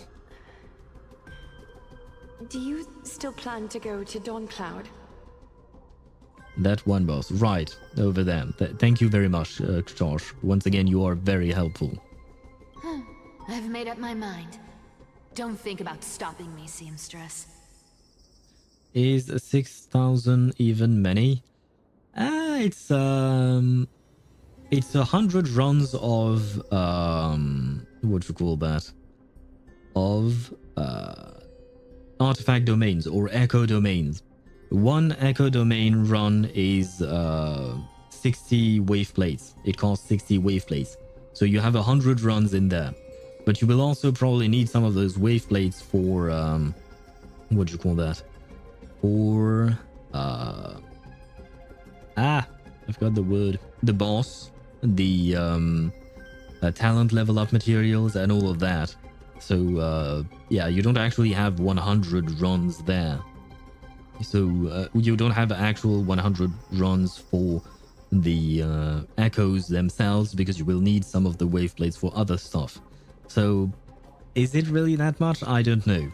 do you still plan to go to Dawn Cloud? that one boss. Right, over there. Thank you very much, Josh. Once again, you are very helpful. I've made up my mind. Don't think about stopping me, seamstress. Is 6,000 even many? It's 100 runs of what do you call that? Of artifact domains or echo domains. One echo domain run is 60 wave plates. It costs 60 wave plates. So you have 100 runs in there. But you will also probably need some of those wave plates for what do you call that? For I've got the word. The boss, the talent level up materials and all of that. So yeah, you don't actually have 100 runs there. So you don't have actual 100 runs for the echoes themselves because you will need some of the wave plates for other stuff. So is it really that much? I don't know.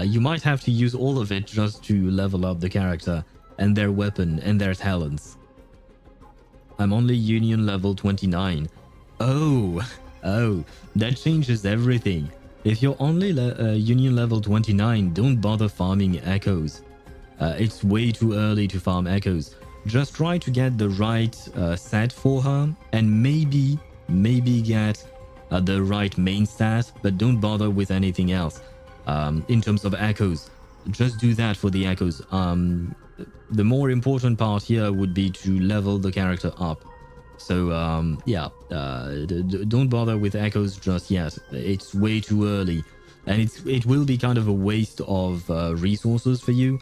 You might have to use all of it just to level up the character and their weapon and their talents. I'm only Union level 29. Oh, that changes everything. If you're only Union level 29, don't bother farming echoes. It's way too early to farm echoes. Just try to get the right set for her and maybe get the right main stat, but don't bother with anything else. In terms of echoes, just do that for the echoes. The more important part here would be to level the character up. So yeah, don't bother with echoes just yet. It's way too early, and it will be kind of a waste of resources for you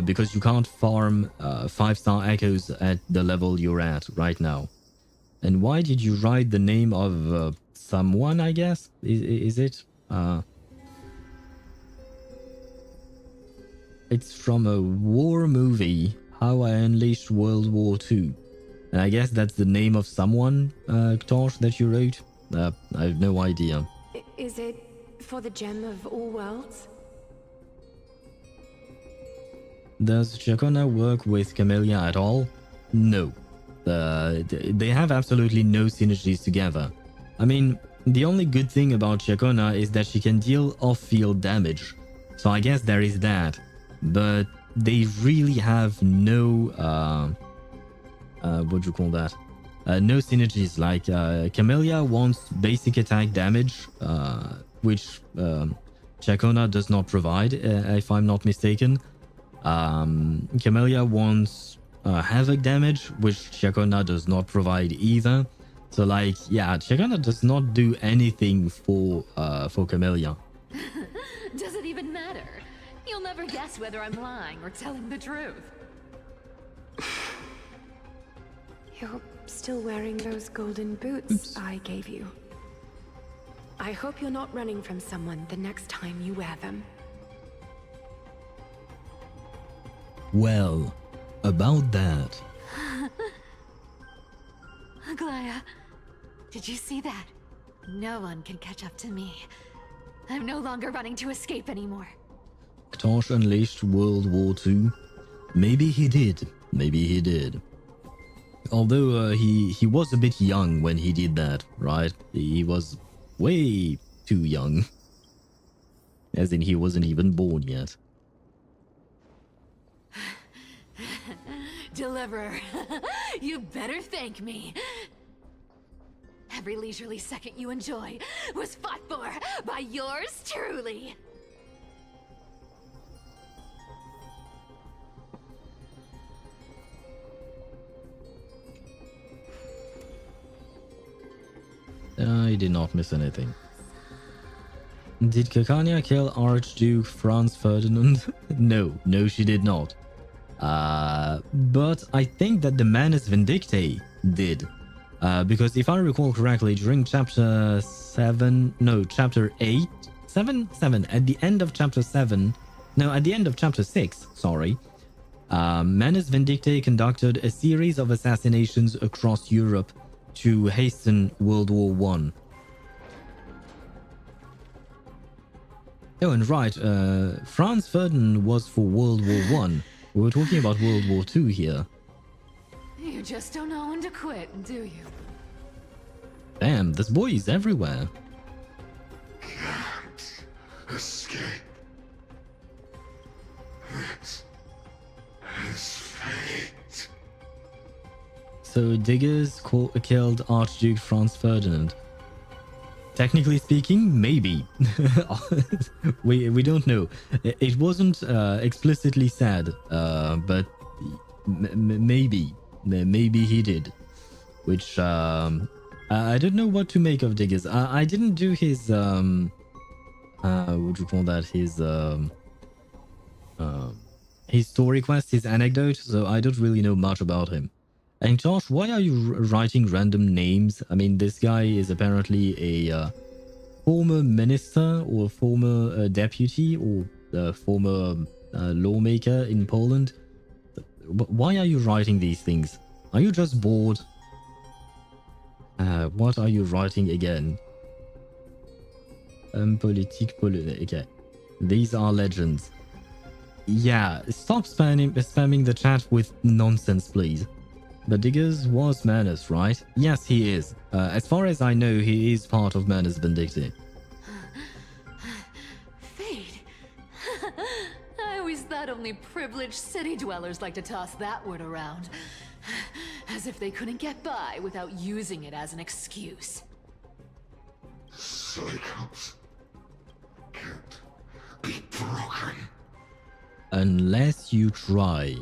because you can't farm 5-star echoes at the level you're at right now. And why did you write the name of someone? I guess is it? It's from a war movie, How I Unleashed World War II. And I guess that's the name of someone, Tosh, that you wrote? I have no idea. Is it for the gem of all worlds? Does Chakona work with Camellia at all? No. They have absolutely no synergies together. I mean, the only good thing about Chakona is that she can deal off-field damage. So I guess there is that. But they really have no what do you call that? No synergies. Like Camellia wants basic attack damage, which Chakona does not provide, if I'm not mistaken. Camellia wants havoc damage, which Chakona does not provide either. So like, yeah, Chakona does not do anything for Camellia. Does it even matter? You'll never guess whether I'm lying or telling the truth. You're still wearing those golden boots I gave you. I hope you're not running from someone the next time you wear them. Well, about that. Aglaya, did you see that? No one can catch up to me. I'm no longer running to escape anymore. Ktosh unleashed World War II. Maybe he did. Maybe he did. Although he was a bit young when he did that, right? He was way too young. As in, he wasn't even born yet. Deliverer, you better thank me. Every leisurely second you enjoy was fought for by yours truly. I did not miss anything. Did Kakanya kill Archduke Franz Ferdinand? No, she did not. But I think that the Manus Vindictae did. Because if I recall correctly, during chapter 7, no, chapter 8, 7, at the end of chapter 7, no, at the end of chapter 6, sorry, Manus Vindictae conducted a series of assassinations across Europe to hasten World War I. Oh, and right, Franz Ferdinand was for World War I. We were talking about World War II here. You just don't know when to quit, do you? Damn, this boy is everywhere. Can't escape. This is fate. So Diggers killed Archduke Franz Ferdinand. Technically speaking, maybe. we don't know. It wasn't explicitly said, but maybe he did. Which I don't know what to make of Diggers. I didn't do his what do you call that? His story quest, his anecdote. So I don't really know much about him. And Josh, why are you writing random names? I mean, this guy is apparently a former minister or former deputy or former lawmaker in Poland. Why are you writing these things? Are you just bored? What are you writing again? Okay. These are legends. Yeah, stop spamming the chat with nonsense, please. But Diggers was Manus, right? Yes, he is. As far as I know, he is part of Manus Vindictae. Fate? I always thought only privileged city dwellers like to toss that word around. As if they couldn't get by without using it as an excuse. Cycles can't be broken. Unless you try.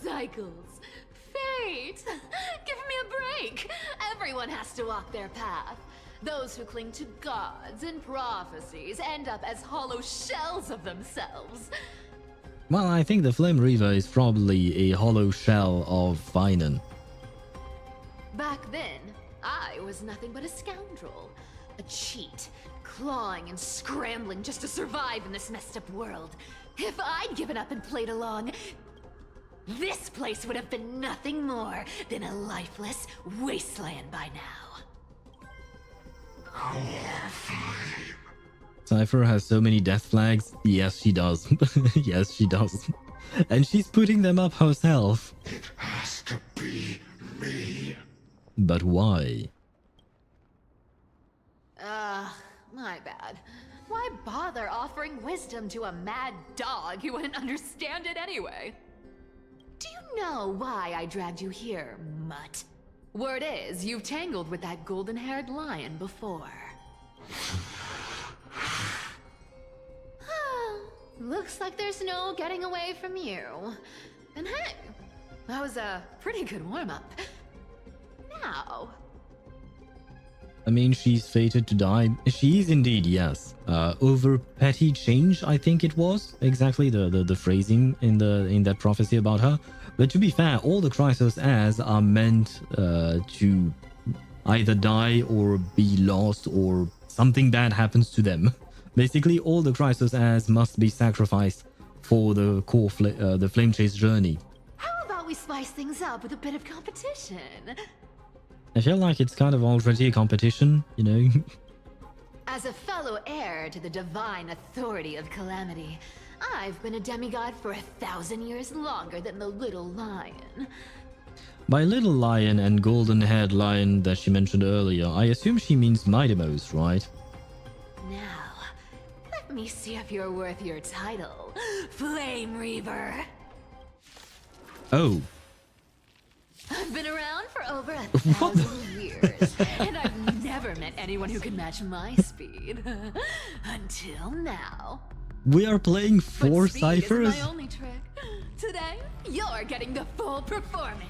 Cycles. Fate! Give me a break! Everyone has to walk their path. Those who cling to gods and prophecies end up as hollow shells of themselves. Well, I think the Flame Reaver is probably a hollow shell of Finan. Back then, I was nothing but a scoundrel. A cheat, clawing and scrambling just to survive in this messed up world. If I'd given up and played along, this place would have been nothing more than a lifeless wasteland by now. Cipher has so many death flags. Yes, she does. Yes, she does. And she's putting them up herself. It has to be me. But why? My bad. Why bother offering wisdom to a mad dog who wouldn't understand it anyway? Do you know why I dragged you here, mutt? Word is, you've tangled with that golden-haired lion before. Looks like there's no getting away from you. And hey, that was a pretty good warm-up. Now... I mean, she's fated to die. She is indeed, yes. Over petty change, I think it was. Exactly the phrasing in that prophecy about her. But to be fair, all the Chrysos as are meant to either die or be lost or something bad happens to them. Basically, all the Chrysos as must be sacrificed for the the flame chase journey. How about we spice things up with a bit of competition? I feel like it's kind of already a competition, you know. As a fellow heir to the divine authority of Calamity, I've been a demigod for 1,000 years longer than the little lion. By little lion and golden-haired lion that she mentioned earlier, I assume she means Mightymost, right? Now, let me see if you're worth your title, Flame Reaver. Oh. I've been around for over 1,000 years, and I've never met anyone who can match my speed. Until now. We are playing 4 But speed ciphers? isn't my only trick. Today, you're getting the full performance.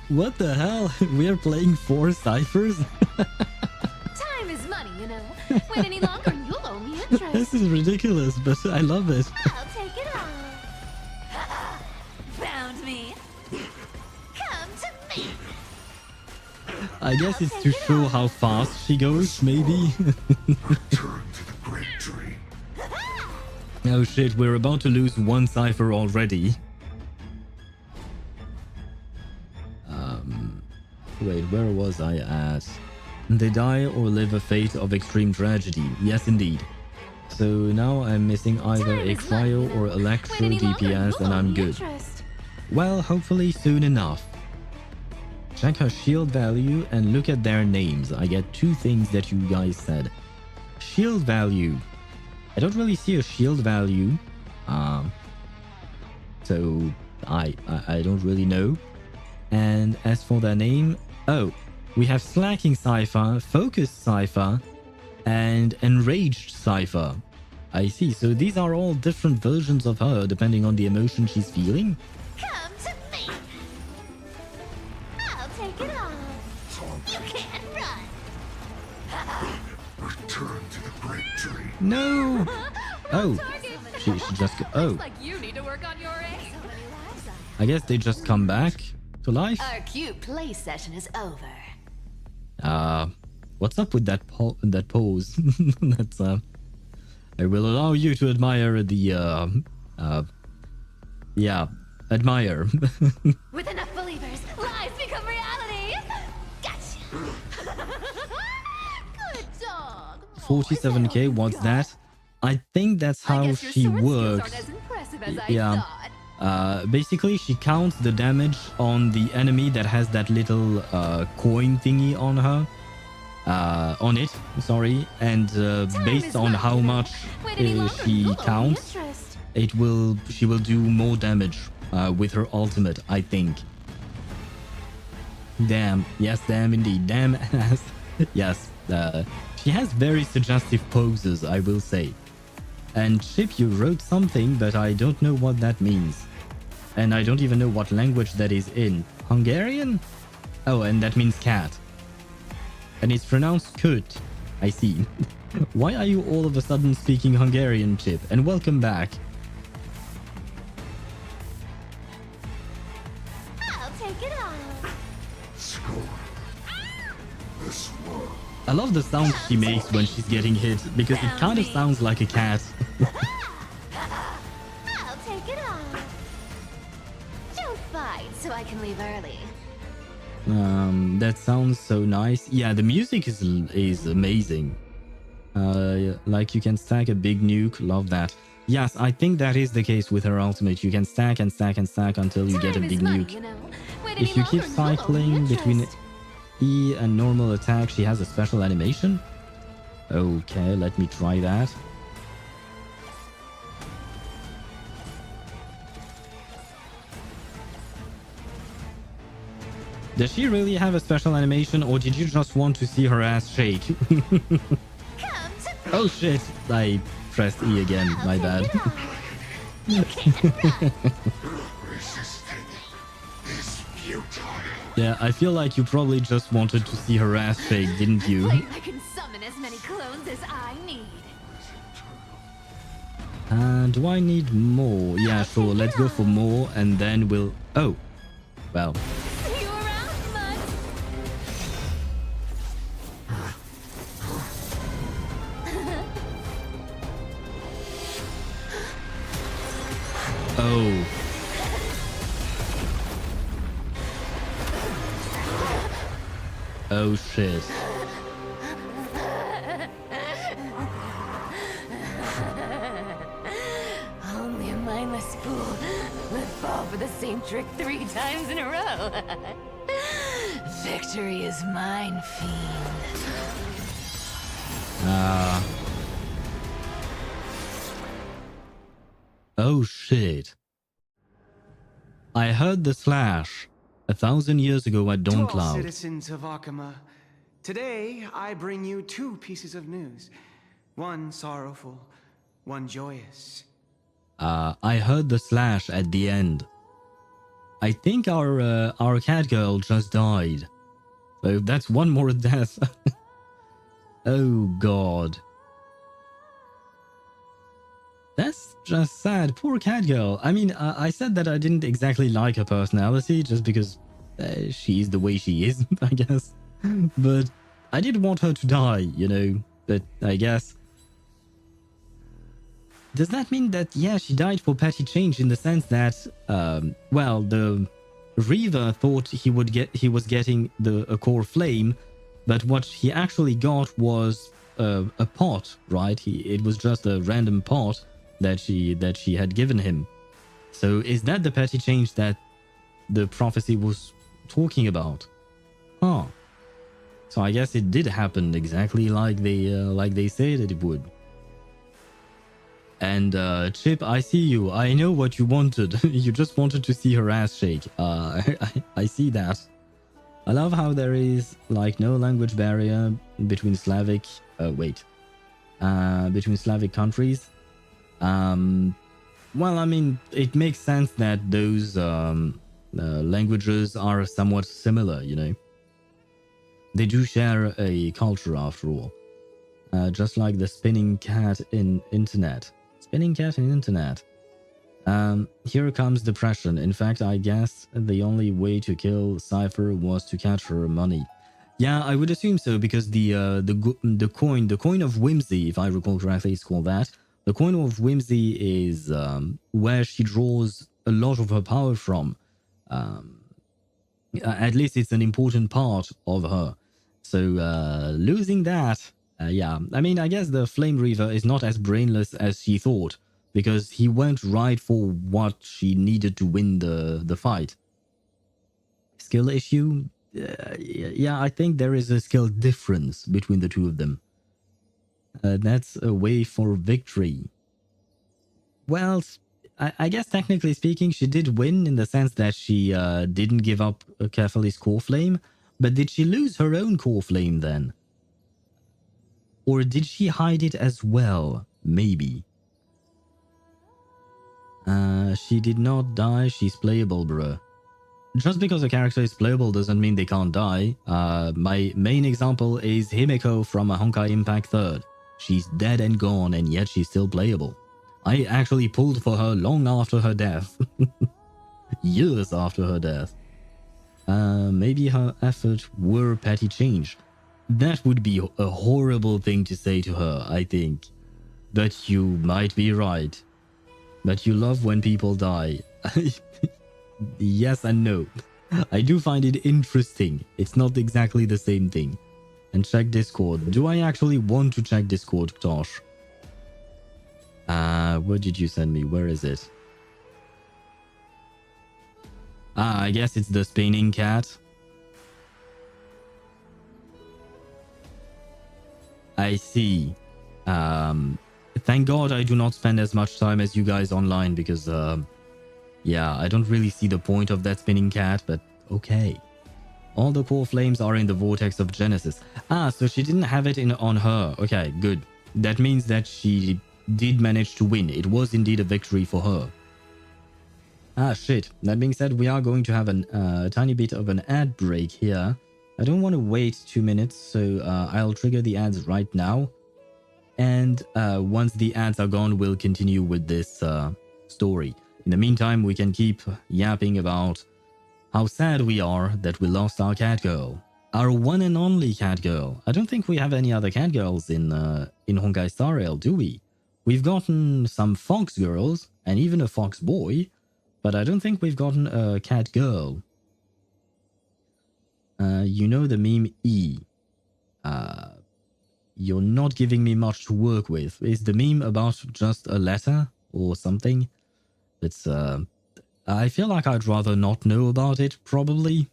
What the hell? We are playing 4 ciphers? Time is money, you know. Wait any longer, and you'll owe me interest. This is ridiculous, but I love it. I'll take it all. Found me. Come to me. I guess it's to show how fast she goes, maybe. Return to the great dream. Oh shit, we're about to lose 1 cipher already. Wait, where was I at? They die or live a fate of extreme tragedy. Yes, indeed. So now I'm missing either a cryo or electro DPS and I'm good. Well, hopefully soon enough. Check her shield value and look at their names. I get 2 things that you guys said. Shield value. I don't really see a shield value. So I don't really know. And as for their name, oh, we have Slacking Cipher, Focused Cipher, and Enraged Cipher. I see, so these are all different versions of her depending on the emotion she's feeling. Come to me. I'll take it all. You can't run. Return to the great dream. No! Oh, she just go, oh, Like you need to work on your aim. I guess they just come back to life. Our cute play session is over. What's up with that pose? That's I will allow you to admire the yeah, admire. With enough believers, lies become reality. Gotcha. Good dog. 47k, what's that? I think that's how she works. Yeah. Basically, she counts the damage on the enemy that has that little coin thingy on her. On it, sorry. And based on how much she counts, she will do more damage with her ultimate, I think. Damn. Yes, damn indeed. Damn ass. Yes. She has very suggestive poses, I will say. And Chip, you wrote something, but I don't know what that means. And I don't even know what language that is in. Hungarian? Oh, and that means cat. And it's pronounced kut. I see. Why are you all of a sudden speaking Hungarian, Chip? And welcome back. I'll take it all. Score. This world. I love the sound she makes when she's getting hit, because it kind of sounds like a cat. I'll take it all. Don't fight so I can leave early. That sounds so nice. Yeah, the music is amazing. Like you can stack a big nuke. Love that. Yes, I think that is the case with her ultimate. You can stack and stack and stack until you get a big nuke. If you keep cycling between E and normal attack, she has a special animation. Okay, let me try that. Does she really have a special animation, or did you just want to see her ass shake? Oh shit, I pressed E again, my bad. Resisting is futile. Yeah, I feel like you probably just wanted to see her ass shake, didn't you? I can summon as many clones as I need. Do I need more? Yeah, sure, let's go for more, and then we'll... Oh, well... See you around, bud. Oh. Oh shit. Only a mindless fool would fall for the same trick 3 times in a row. Victory is mine, fiend. Oh shit. I heard the slash 1,000 years ago at To all Dawncloud. citizens of Akama, today I bring you 2 pieces of news. One sorrowful, one joyous. I heard the slash at the end. I think our cat girl just died. So that's one more death. Oh god. That's just sad. Poor cat girl. I mean, I said that I didn't exactly like her personality just because she's the way she is, I guess. But I did want her to die, you know. But I guess... Does that mean that, yeah, she died for petty change in the sense that, well, the Reaver thought he was getting a core flame, but what he actually got was a pot, right? It was just a random pot that she had given him. So is that the petty change that the prophecy was talking about? Huh. So I guess it did happen exactly like they said it would. And Chip, I see you. I know what you wanted. You just wanted to see her ass shake. I see that. I love how there is like no language barrier between Slavic. Between Slavic countries. Well, I mean, it makes sense that those languages are somewhat similar. You know, they do share a culture after all. Just like the spinning cat in internet. Spinning cat in internet. Here comes depression. In fact, I guess the only way to kill Cipher was to catch her money. Yeah, I would assume so because the coin of whimsy, if I recall correctly, is called that. The coin of whimsy is where she draws a lot of her power from. At least it's an important part of her. So losing that. Yeah, I mean, I guess the Flame Reaver is not as brainless as she thought, because he went right for what she needed to win the fight. Skill issue? Yeah, I think there is a skill difference between the two of them. That's a way for victory. Well, I guess technically speaking, she did win in the sense that she didn't give up Kefali's core flame, but did she lose her own core flame then? Or did she hide it as well? Maybe. She did not die. She's playable, bruh. Just because a character is playable doesn't mean they can't die. My main example is Himeko from a Honkai Impact 3rd. She's dead and gone, and yet she's still playable. I actually pulled for her long after her death. Years after her death. Maybe her effort were petty change. That would be a horrible thing to say to her, I think. But you might be right. But you love when people die. Yes and no. I do find it interesting. It's not exactly the same thing. And check Discord. Do I actually want to check Discord, Tosh? What did you send me? Where is it? I guess it's the spinning cat. I see. Thank God I do not spend as much time as you guys online because, yeah, I don't really see the point of that spinning cat, but okay. All the core flames are in the vortex of Genesis. So she didn't have it on her. Okay, good. That means that she did manage to win. It was indeed a victory for her. Shit. That being said, we are going to have a tiny bit of an ad break here. I don't want to wait 2 minutes, so I'll trigger the ads right now. And once the ads are gone, we'll continue with this story. In the meantime, we can keep yapping about how sad we are that we lost our cat girl. Our one and only cat girl. I don't think we have any other cat girls in Honkai Star Rail, do we? We've gotten some fox girls, and even a fox boy, but I don't think we've gotten a cat girl. You know the meme E. You're not giving me much to work with. Is the meme about just a letter or something? It's, I feel like I'd rather not know about it, probably.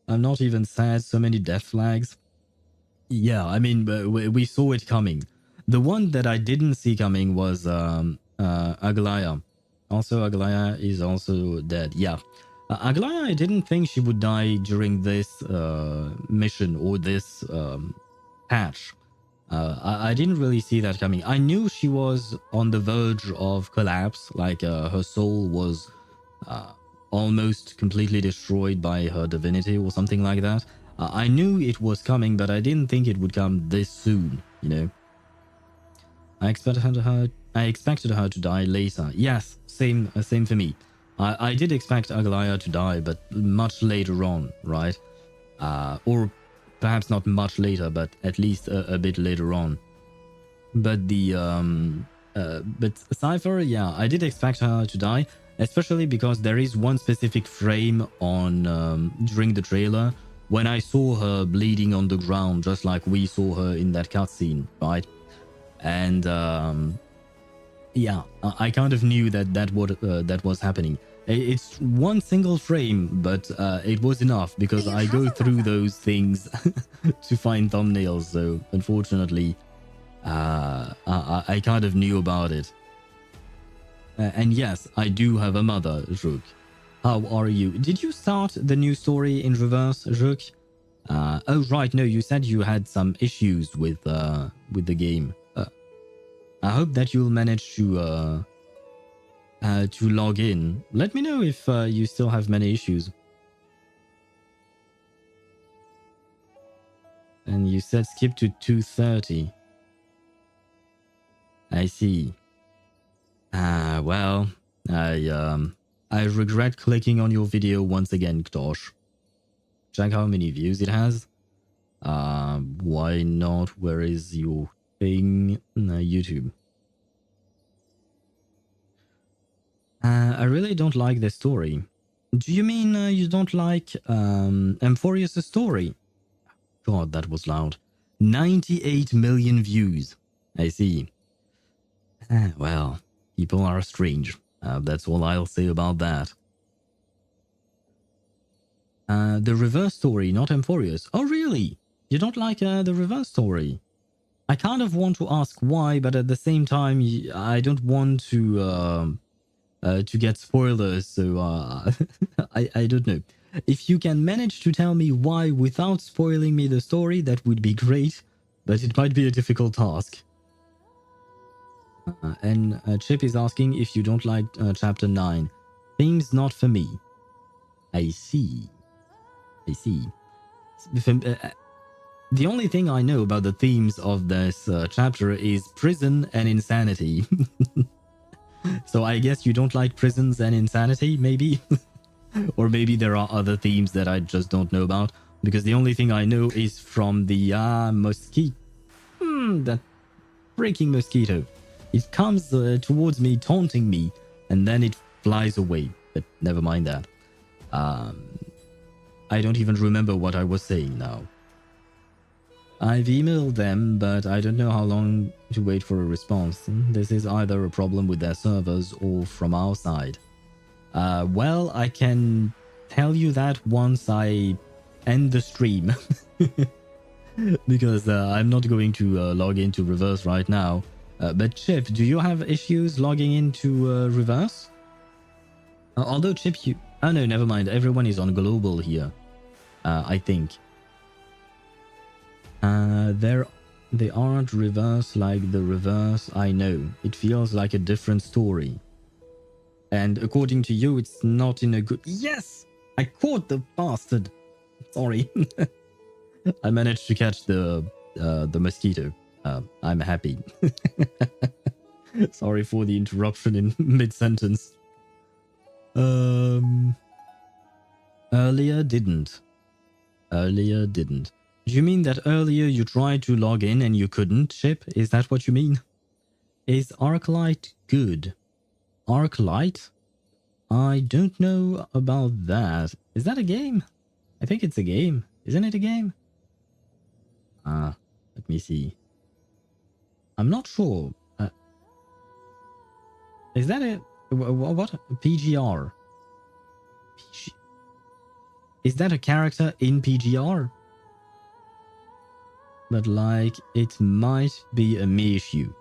I'm not even sad, so many death flags. Yeah, I mean, we saw it coming. The one that I didn't see coming was Aglaya. Also, Aglaya is also dead. Yeah. Aglaya, I didn't think she would die during this mission or this patch. I didn't really see that coming. I knew she was on the verge of collapse, like her soul was almost completely destroyed by her divinity or something like that. I knew it was coming, but I didn't think it would come this soon, you know. I expected her to die later. Yes, same for me. I did expect Aglaya to die, but much later on, right? Or perhaps not much later, but at least a bit later on. But but Cipher, yeah, I did expect her to die, especially because there is one specific frame on during the trailer when I saw her bleeding on the ground, just like we saw her in that cutscene, right? And yeah, I kind of knew that was happening. It's one single frame, but it was enough because I go through those things to find thumbnails. So unfortunately, I kind of knew about it. And yes, I do have a mother, Rook. How are you? Did you start the new story in reverse, Rook? Oh right, no, you said you had some issues with the game. I hope that you'll manage to log in. Let me know if you still have many issues. And you said skip to 2:30. I see. Well, I regret clicking on your video once again, Ktosh. Check how many views it has. Why not? Where is your thing? YouTube. I really don't like this story. Do you mean you don't like Amphoreus' story? God, that was loud. 98 million views. I see. Well, people are strange. That's all I'll say about that. The reverse story, not Amphoreus. Oh, really? You don't like the reverse story? I kind of want to ask why, but at the same time, I don't want to get spoilers, so I don't know. If you can manage to tell me why without spoiling me the story, that would be great, but it might be a difficult task. And Chip is asking if you don't like Chapter 9. Themes not for me. I see. I see. The only thing I know about the themes of this chapter is prison and insanity. So I guess you don't like prisons and insanity, maybe? Or maybe there are other themes that I just don't know about. Because the only thing I know is from the mosquito. That freaking mosquito. It comes towards me, taunting me, and then it flies away. But never mind that. I don't even remember what I was saying now. I've emailed them, but I don't know how long to wait for a response. This is either a problem with their servers or from our side. Well, I can tell you that once I end the stream. Because I'm not going to log into Reverse right now. But Chip, do you have issues logging into Reverse? Although Chip, you... Oh no, never mind. Everyone is on global here. I think. They aren't reverse like the reverse I know. It feels like a different story. And according to you, it's not in a good... Yes! I caught the bastard! Sorry. I managed to catch the mosquito. I'm happy. Sorry for the interruption in mid-sentence. Earlier didn't. Earlier didn't. Do you mean that earlier you tried to log in and you couldn't, Chip? Is that what you mean? Is Arclight good? Arclight? I don't know about that. Is that a game? I think it's a game. Isn't it a game? Let me see. I'm not sure. Is that a... What? PGR? Is that a character in PGR? But like, it might be a me issue.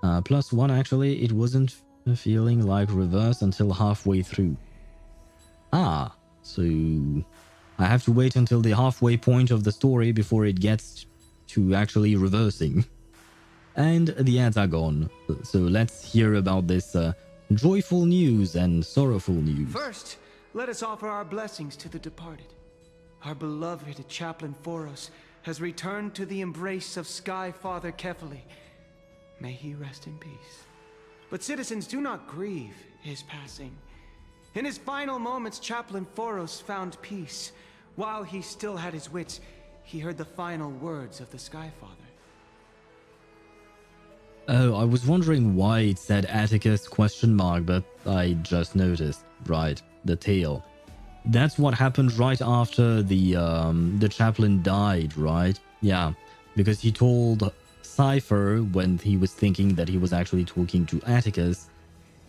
+1 actually, it wasn't feeling like reverse until halfway through. So I have to wait until the halfway point of the story before it gets to actually reversing. And the ads are gone. So let's hear about this joyful news and sorrowful news. First, let us offer our blessings to the departed. Our beloved Chaplain Amphoreus has returned to the embrace of Sky Father Kefali. May he rest in peace. But citizens, do not grieve his passing. In his final moments, Chaplain Amphoreus found peace. While he still had his wits, he heard the final words of the Sky Father. Oh, I was wondering why it said Atticus ? But I just noticed. Right, the tale. That's what happened right after the chaplain died, right? Yeah, because he told Cipher, when he was thinking that he was actually talking to Atticus,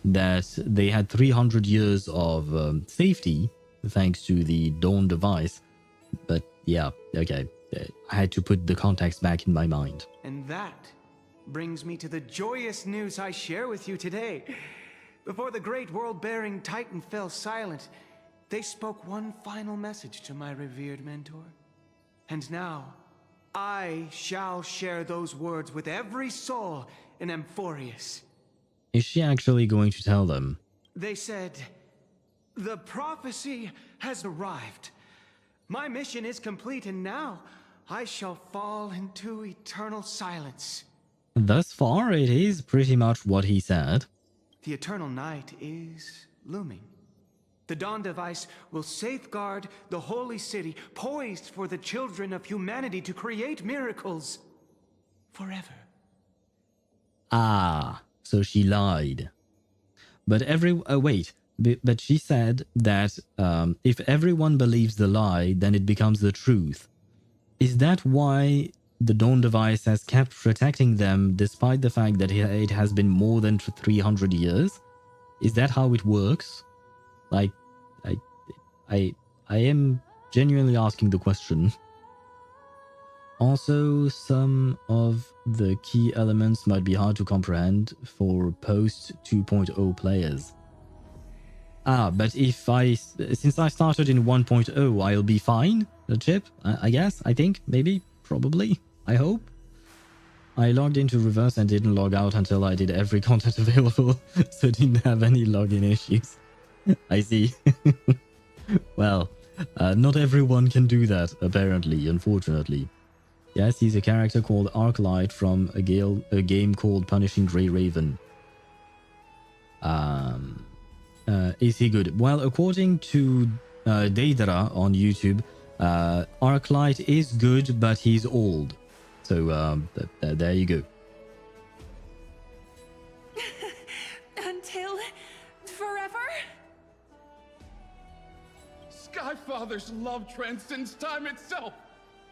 that they had 300 years of safety thanks to the Dawn device. But yeah, okay, I had to put the context back in my mind. And that brings me to the joyous news I share with you today. Before the great world-bearing Titan fell silent, they spoke one final message to my revered mentor. And now, I shall share those words with every soul in Amphoreus. Is she actually going to tell them? They said, "The prophecy has arrived. My mission is complete, and now I shall fall into eternal silence." Thus far, it is pretty much what he said. The eternal night is looming. The Dawn device will safeguard the holy city, poised for the children of humanity to create miracles forever. So she lied. But but she said that if everyone believes the lie, then it becomes the truth. Is that why the Dawn device has kept protecting them despite the fact that it has been more than 300 years? Is that how it works? Like, I am genuinely asking the question. Also, some of the key elements might be hard to comprehend for post 2.0 players. But since I started in 1.0, I'll be fine, Chip, I guess, I think, maybe, probably, I hope. I logged into Reverse and didn't log out until I did every content available, so didn't have any login issues. I see. Well, not everyone can do that, apparently, unfortunately. Yes, he's a character called Arclight from a game called Punishing Grey Raven. Is he good? Well, according to Deidara on YouTube, Arclight is good, but he's old. So, there you go. Until forever? Skyfather's love transcends time itself,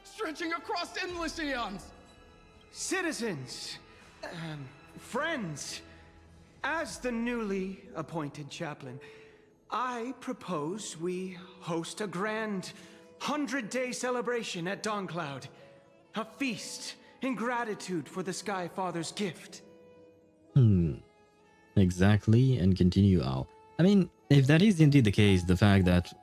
stretching across endless eons. Citizens, friends, as the newly appointed chaplain, I propose we host a grand 100-day celebration at Dawncloud. A feast in gratitude for the Sky Father's gift. Exactly, and continue, Al. I mean, if that is indeed the case, the fact that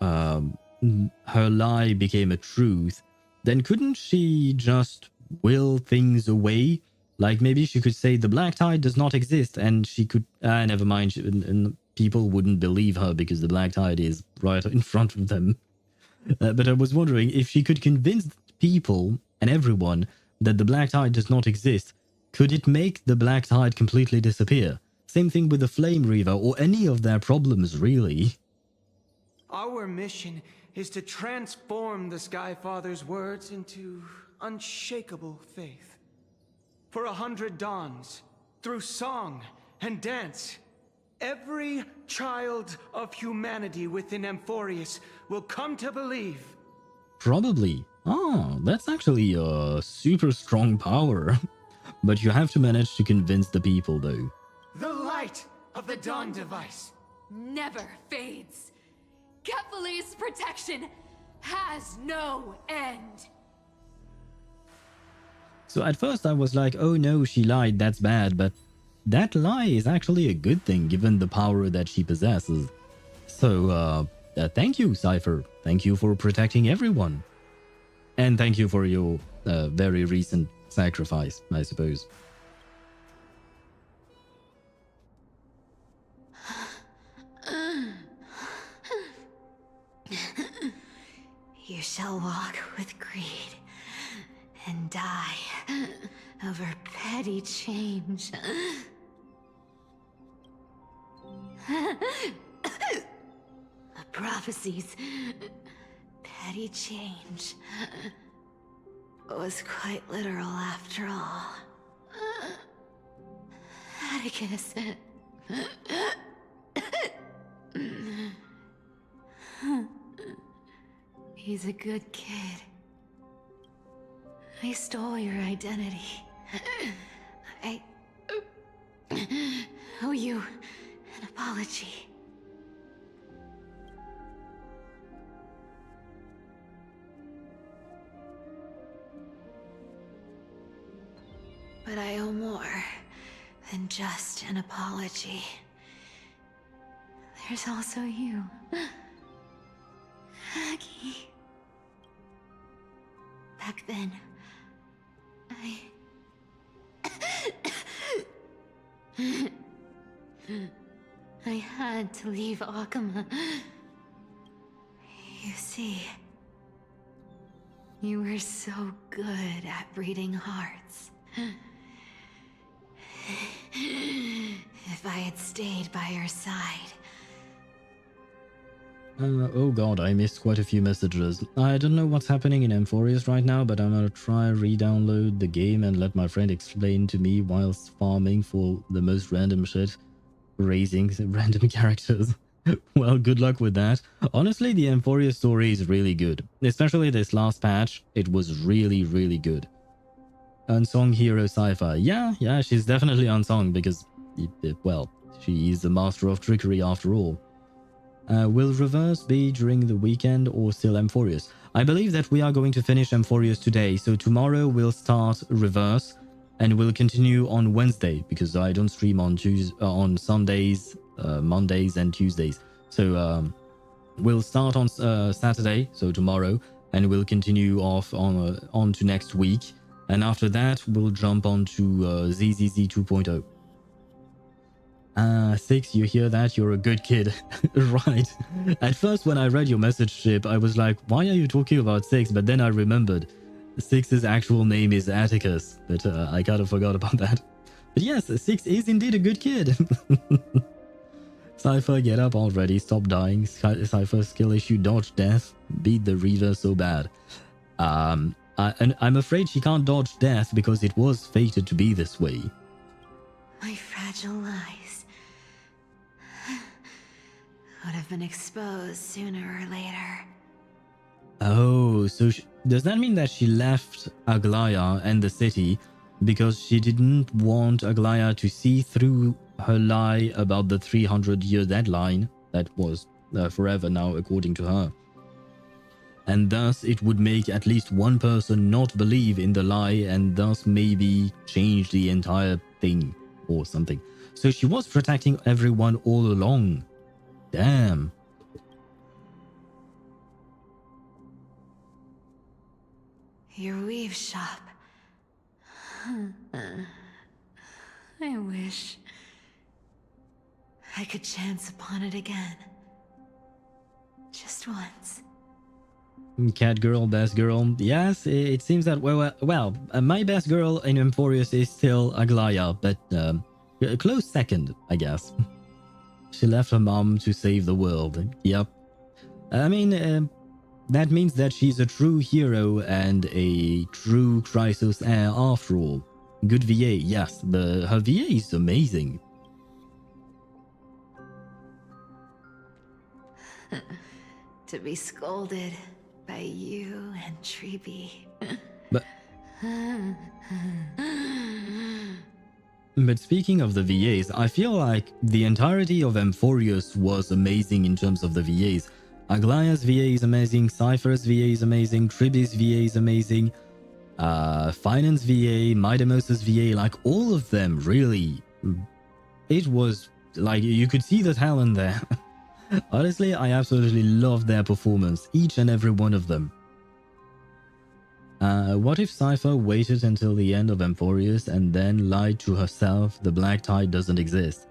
her lie became a truth, then couldn't she just will things away? Like, maybe she could say the Black Tide does not exist, and she could... never mind, and people wouldn't believe her because the Black Tide is right in front of them. But I was wondering if she could convince people and everyone that the Black Tide does not exist, could it make the Black Tide completely disappear? Same thing with the Flame Reaver or any of their problems, really. Our mission is to transform the Sky Father's words into unshakable faith. For 100 dawns, through song and dance. Every child of humanity within Amphoreus will come to believe. Probably. Oh, that's actually a super strong power. But you have to manage to convince the people, though. The light of the Dawn device Never fades. Kephal's protection has no end. So at first I was like, oh no, she lied, that's bad, but that lie is actually a good thing given the power that she possesses. So, thank you, Cipher. Thank you for protecting everyone. And thank you for your very recent sacrifice, I suppose. You shall walk with greed and die over petty change. The prophecies, petty change, was quite literal after all. Atticus. He's a good kid. I stole your identity. I owe you an apology. But I owe more than just an apology. There's also you, Aggie. Back then, I had to leave Akama. You see, you were so good at reading hearts. If I had stayed by your side. Oh god, I missed quite a few messages. I don't know what's happening in Amphoreus right now, but I'm gonna try re-download the game and let my friend explain to me whilst farming for the most random shit, raising random characters. Well, good luck with that. Honestly, the Amphoreus story is really good. Especially this last patch, it was really, really good. Unsung hero Cipher. Yeah, she's definitely unsung because, well, she is the master of trickery after all. Will Reverse be during the weekend or still Amphoreus? I believe that we are going to finish Amphoreus today, so tomorrow we'll start Reverse and we'll continue on Wednesday because I don't stream on Sundays, Mondays and Tuesdays. So we'll start on Saturday, so tomorrow, and we'll continue off on to next week. And after that, we'll jump on to ZZZ 2.0. 6, you hear that? You're a good kid. Right. At first, when I read your message, Ship, I was like, why are you talking about 6? But then I remembered 6's actual name is Atticus. But I kind of forgot about that. But yes, 6 is indeed a good kid. Cipher, get up already. Stop dying. Cipher, skill issue, dodge death. Beat the Reaver so bad. And I'm afraid she can't dodge death because it was fated to be this way. My fragile lies would have been exposed sooner or later. Oh, so does that mean that she left Aglaya and the city because she didn't want Aglaya to see through her lie about the 300-year deadline that was forever now, according to her? And thus it would make at least one person not believe in the lie and thus maybe change the entire thing or something. So she was protecting everyone all along. Damn. Your weave shop. I wish I could chance upon it again. Just once. Cat girl, best girl. Yes, it seems that, well, my best girl in Amphoreus is still Aglaya, but a close second, I guess. She left her mom to save the world. Yep. I mean, that means that she's a true hero and a true Chrysos heir after all. Good VA, yes. Her VA is amazing. To be scolded by you and Treeby. But speaking of the VAs, I feel like the entirety of Amphoreus was amazing in terms of the VAs. Aglaya's VA is amazing, Cipher's VA is amazing, Triby's VA is amazing, Finance VA, Midamosa's VA, like all of them, really. It was like you could see the talent there. Honestly, I absolutely loved their performance, each and every one of them. What if Cipher waited until the end of Amphoreus and then lied to herself the Black Tide doesn't exist?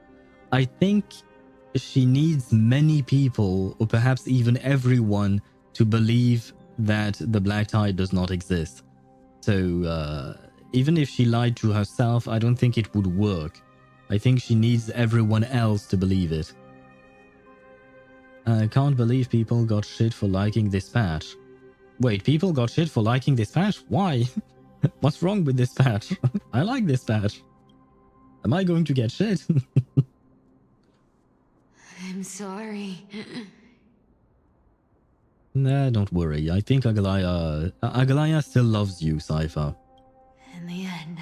I think she needs many people, or perhaps even everyone, to believe that the Black Tide does not exist. So even if she lied to herself, I don't think it would work. I think she needs everyone else to believe it. I can't believe people got shit for liking this patch. Wait, people got shit for liking this patch? Why? What's wrong with this patch? I like this patch. Am I going to get shit? I'm sorry. Nah, don't worry. I think Agalaya still loves you, Cipher. In the end,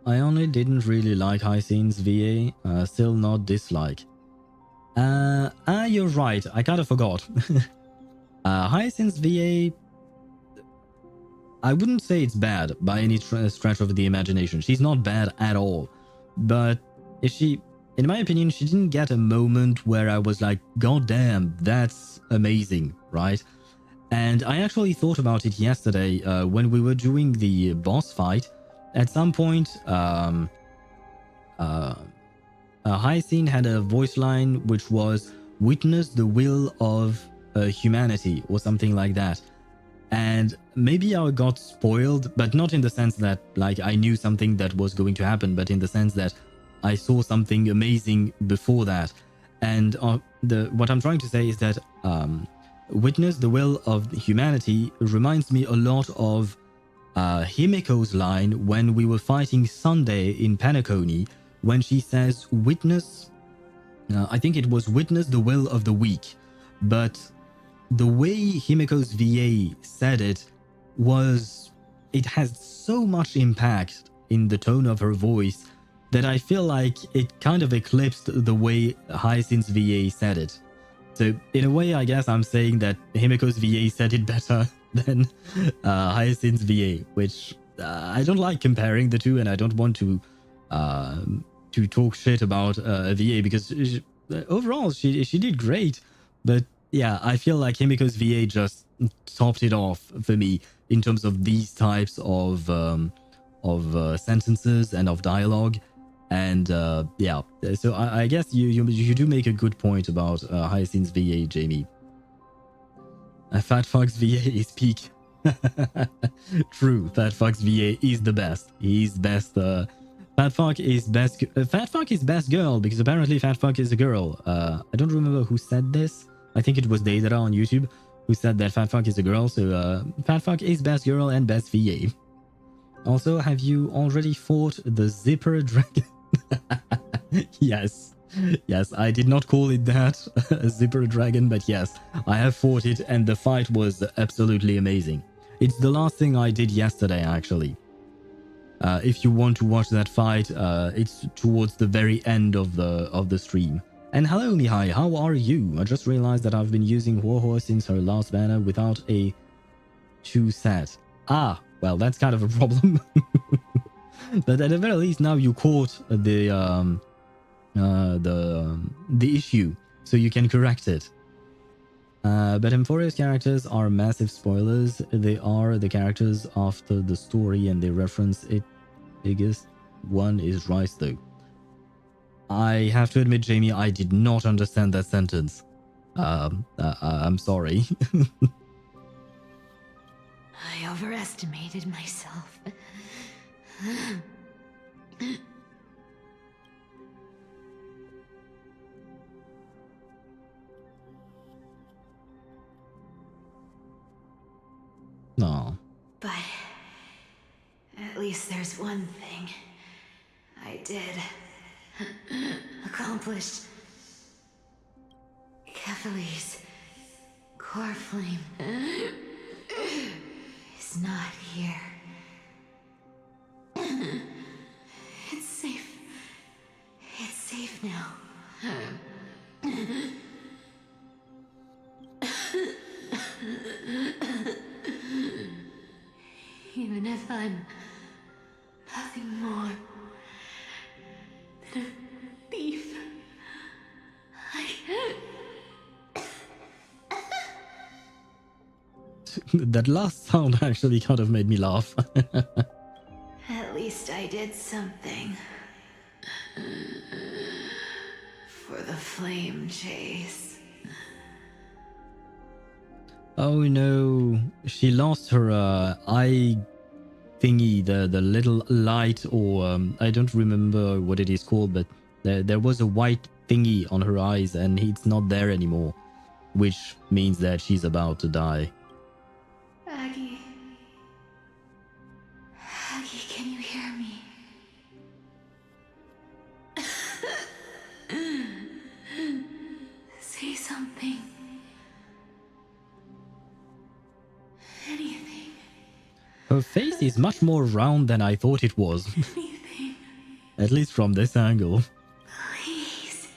I only didn't really like Hyacine's VA, still not dislike. You're right, I kind of forgot. Hyacine's VA, I wouldn't say it's bad by any stretch of the imagination. She's not bad at all. But in my opinion, she didn't get a moment where I was like, God damn, that's amazing, right? And I actually thought about it yesterday when we were doing the boss fight. At some point, Hyacine had a voice line which was "Witness the will of humanity" or something like that. And maybe I got spoiled, but not in the sense that like I knew something that was going to happen, but in the sense that I saw something amazing before that. And what I'm trying to say is that "Witness the will of humanity" reminds me a lot of Himiko's line when we were fighting Sunday in Penacony, when she says witness, I think it was witness the will of the weak. But the way Himiko's VA said it has so much impact in the tone of her voice that I feel like it kind of eclipsed the way Hyacine's VA said it. So in a way, I guess I'm saying that Himiko's VA said it better than Hyacine's VA, which I don't like comparing the two, and I don't want to talk shit about a VA because overall she did great. But yeah, I feel like Himiko's VA just topped it off for me in terms of these types of sentences and of dialogue. And yeah, so I guess you do make a good point about Hyacine's VA, Jamie. Fat Fox VA is peak. True, Fat Fox VA is the best. He's best. Fat Fox is best. Fat Fox is best girl because apparently Fat Fox is a girl. I don't remember who said this. I think it was Deidara on YouTube who said that Fat Fox is a girl. So Fat Fox is best girl and best VA. Also, have you already fought the Zipper Dragon? Yes. Yes, I did not call it that, Zipper Dragon, but yes, I have fought it and the fight was absolutely amazing. It's the last thing I did yesterday, actually. If you want to watch that fight, it's towards the very end of the stream. And hello, Mihai, how are you? I just realized that I've been using HoYoverse since her last banner without a 2 set. Ah, well, that's kind of a problem. But at the very least, now you caught the issue, so you can correct it. But Amphoreus characters are massive spoilers. They are the characters after the story and they reference it. Biggest one is Rice, though. I have to admit, Jamie, I did not understand that sentence. I'm sorry. I overestimated myself. But at least there's one thing I did accomplish. Kefali's core flame is not here. It's safe. It's safe now. Even if I'm nothing more than a thief, That last sound actually kind of made me laugh. At least I did something. For the flame chase. Oh no, she lost her eye thingy, the little light, or I don't remember what it is called, but there was a white thingy on her eyes and it's not there anymore, which means that she's about to die. Aggie, can you hear me? Say something. Anything. Her face is much more round than I thought it was. Anything. At least from this angle. Please.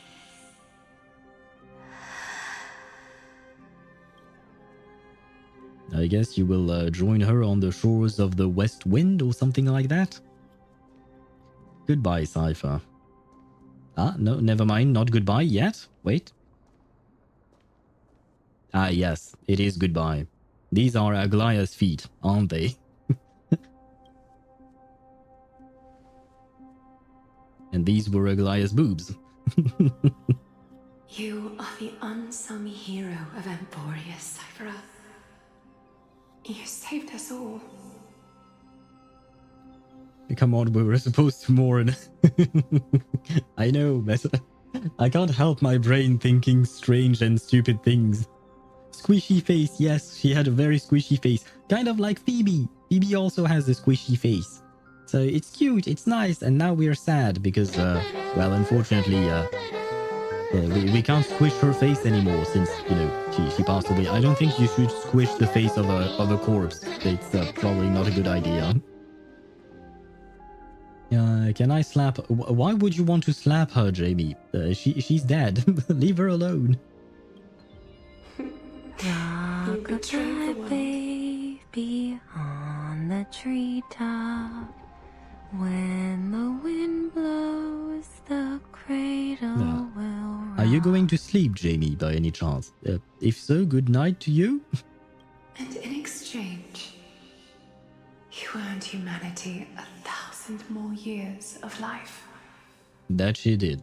I guess you will join her on the shores of the West Wind or something like that. Goodbye, Cipher. Ah, no, never mind, not goodbye yet. Wait. Ah, yes, it is goodbye. These are Aglaya's feet, aren't they? And these were Aglaya's boobs. You are the unsung hero of Amphoreus, Cipher. You saved us all. Come on, we were supposed to mourn. I know, but I can't help my brain thinking strange and stupid things. Squishy face, yes, she had a very squishy face. Kind of like Phoebe. Phoebe also has a squishy face. So it's cute, it's nice, and now we're sad because, well, unfortunately, we can't squish her face anymore since, you know, she passed away. I don't think you should squish the face of a corpse. It's probably not a good idea. Can I slap... Why would you want to slap her, Jamie? She's dead. Leave her alone. Goodbye, baby, on the treetop. When the wind blows, the cradle will rock. Are you going to sleep, Jamie, by any chance? If so, good night to you. And in exchange, you earned humanity 1,000 more years of life. That she did.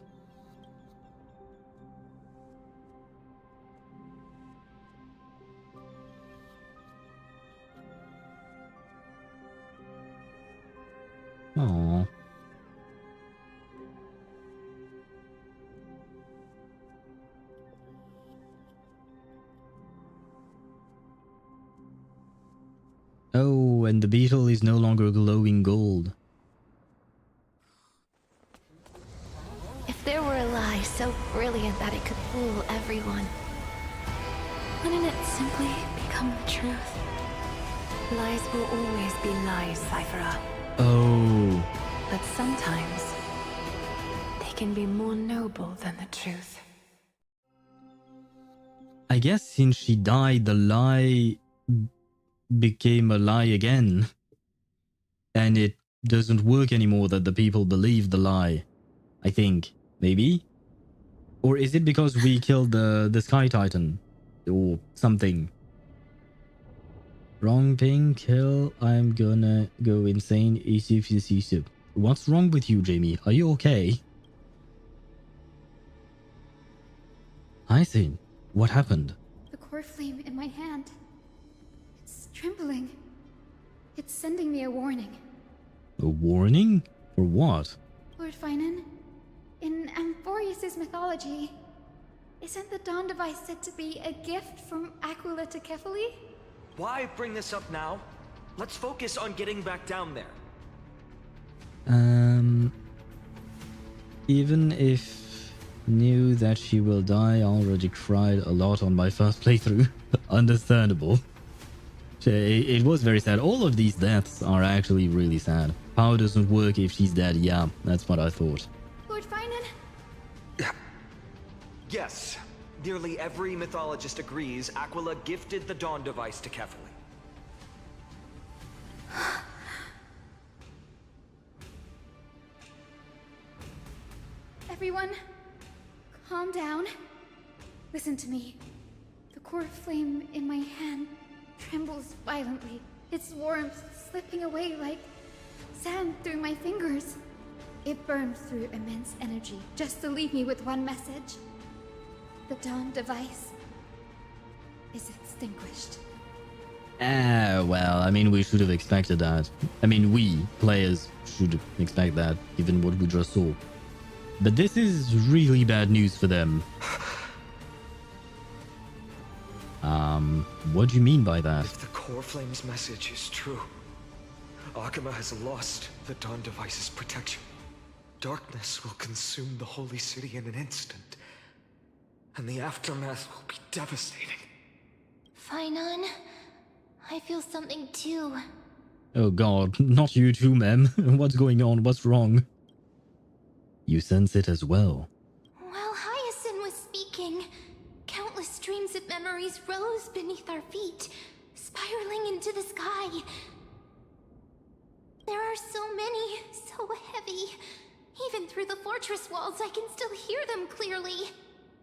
Aww. Oh, and the beetle is no longer glowing gold. If there were a lie so brilliant that it could fool everyone, wouldn't it simply become the truth? Lies will always be lies, Cipher. Oh. But sometimes, they can be more noble than the truth. I guess since she died, the lie became a lie again. And it doesn't work anymore that the people believe the lie. I think. Maybe? Or is it because we killed the Sky Titan? Or something? Wrong thing, kill. I'm gonna go insane. What's wrong with you, Jamie? Are you okay? Hyacine, what happened? The core flame in my hand. It's trembling. It's sending me a warning. A warning? For what? Lord Finan, in Amphoreus' mythology, isn't the Dawn device said to be a gift from Aquila to Kefali? Why bring this up now? Let's focus on getting back down there. Even if knew that she will die, I already cried a lot on my first playthrough. Understandable. It was very sad. All of these deaths are actually really sad. Power doesn't work if she's dead. Yeah, that's what I thought. Lord Finan? Yes. Nearly every mythologist agrees Aquila gifted the Dawn device to Kefali. Everyone, calm down. Listen to me. The core flame in my hand trembles violently, its warmth slipping away like sand through my fingers. It burns through immense energy just to leave me with one message. The Dawn device is extinguished. Well, I mean, we should have expected that. I mean, we, players, should expect that, given what we just saw. But this is really bad news for them. What do you mean by that? If the core flame's message is true, Akuma has lost the Dawn device's protection. Darkness will consume the holy city in an instant, and the aftermath will be devastating. Finan, I feel something too. Oh god, not you too, ma'am. What's going on? What's wrong? You sense it as well. While Hyacine was speaking, countless streams of memories rose beneath our feet, spiraling into the sky. There are so many, so heavy. Even through the fortress walls, I can still hear them clearly.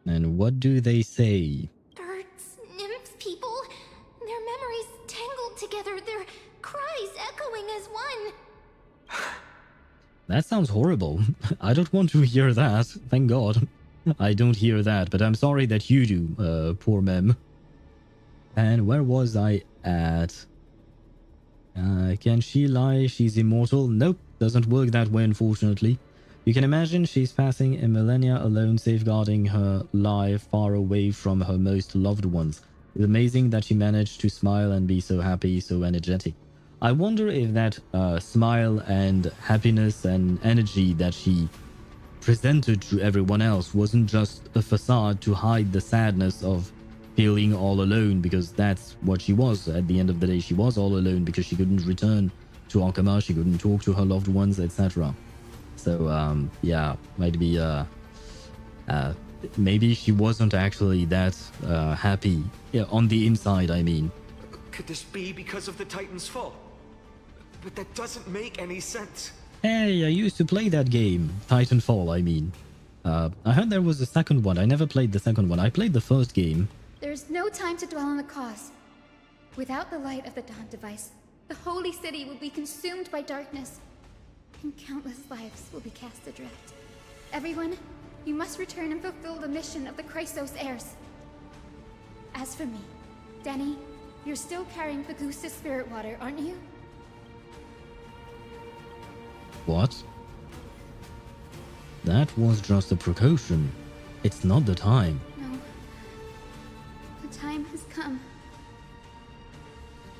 And what do they say? Birds, nymphs, people, their memories tangled together, their cries echoing as one. That sounds horrible. I don't want to hear that. Thank God. I don't hear that, but I'm sorry that you do, poor mem. And where was I at? Can she lie? She's immortal? Nope, doesn't work that way, unfortunately. You can imagine she's passing a millennia alone, safeguarding her life far away from her most loved ones. It's amazing that she managed to smile and be so happy, so energetic. I wonder if that smile and happiness and energy that she presented to everyone else wasn't just a facade to hide the sadness of feeling all alone, because that's what she was. At the end of the day, she was all alone because she couldn't return to Akuma, she couldn't talk to her loved ones, etc. So, yeah, might be, maybe she wasn't actually that happy. Yeah, on the inside, I mean. Could this be because of the Titan's fall? But that doesn't make any sense. Hey, I used to play that game. Titanfall, I mean. I heard there was a second one. I never played the second one. I played the first game. There's no time to dwell on the cause. Without the light of the Dawn device, the holy city will be consumed by darkness, and countless lives will be cast adrift. Everyone, you must return and fulfill the mission of the Chrysos heirs. As for me, Danny, you're still carrying Pagusa's spirit water, aren't you? What? That was just a precaution. It's not the time. No. The time has come.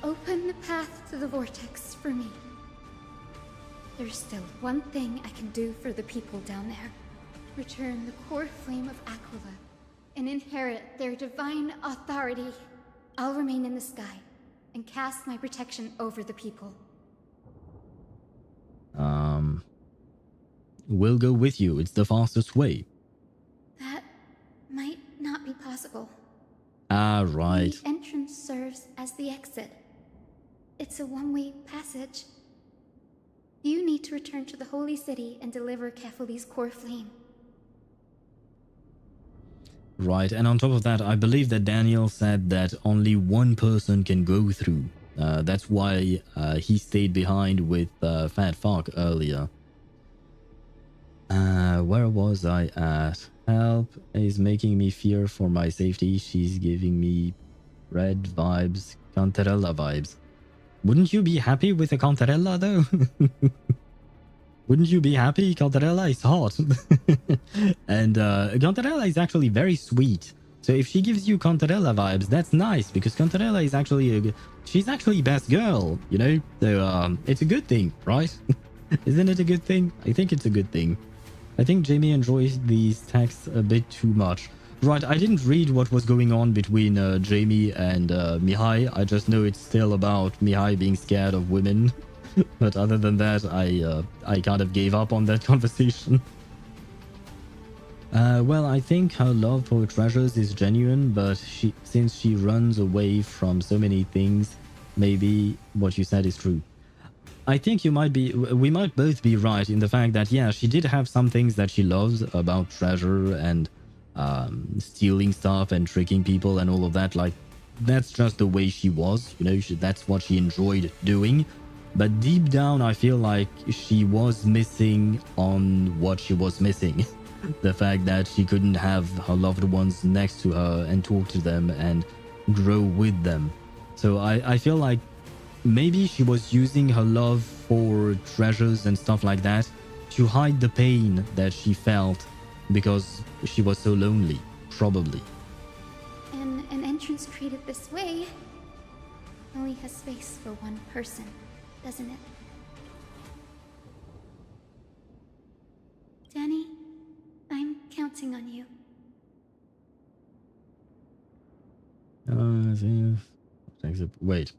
Open the path to the vortex for me. There's still one thing I can do for the people down there. Return the core flame of Aquila and inherit their divine authority. I'll remain in the sky and cast my protection over the people. We'll go with you. It's the fastest way. That might not be possible. Ah, right. The entrance serves as the exit. It's a one-way passage. You need to return to the holy city and deliver Kefali's core flame. Right, and on top of that, I believe that Daniel said that only one person can go through. That's why he stayed behind with Fat Fuck earlier. Where was I at? Help is making me fear for my safety. She's giving me red vibes, Cantarella vibes. Wouldn't you be happy with a Cantarella though? Wouldn't you be happy? Cantarella is hot. And Cantarella is actually very sweet. So if she gives you Cantarella vibes, that's nice, because Cantarella is actually she's actually best girl, you know? So it's a good thing, right? Isn't it a good thing? I think it's a good thing. I think Jamie enjoys these texts a bit too much. Right, I didn't read what was going on between Jamie and Mihai. I just know it's still about Mihai being scared of women. But other than that, I kind of gave up on that conversation. Well, I think her love for treasures is genuine, but since she runs away from so many things, maybe what you said is true. I think we might both be right in the fact that, yeah, she did have some things that she loves about treasure and stealing stuff and tricking people and all of that. Like, that's just the way she was, you know, that's what she enjoyed doing. But deep down, I feel like she was missing on what she was missing. The fact that she couldn't have her loved ones next to her and talk to them and grow with them. So I feel like maybe she was using her love for treasures and stuff like that to hide the pain that she felt because she was so lonely, probably. And an entrance treated this way only has space for one person, doesn't it? Danny, I'm counting on you. Wait,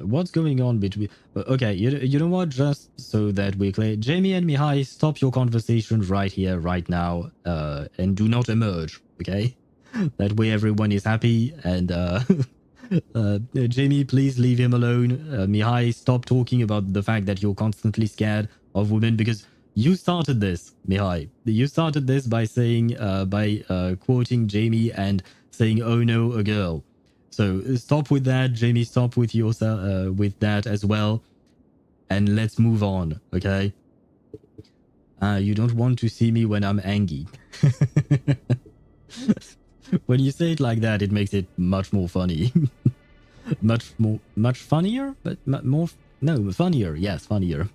what's going on between... Okay, you know what? Just so that we're clear, Jamie and Mihai, stop your conversation right here, right now, and do not emerge, okay? That way everyone is happy, and Jamie, please leave him alone. Mihai, stop talking about the fact that you're constantly scared of women, because you started this, Mihai. You started this by saying, quoting Jamie and saying, "Oh no, a girl." So stop with that, Jamie. Stop with yourself, with that as well, and let's move on, okay? You don't want to see me when I'm angry. When you say it like that, it makes it much more funny. much funnier, but funnier. Yes, funnier.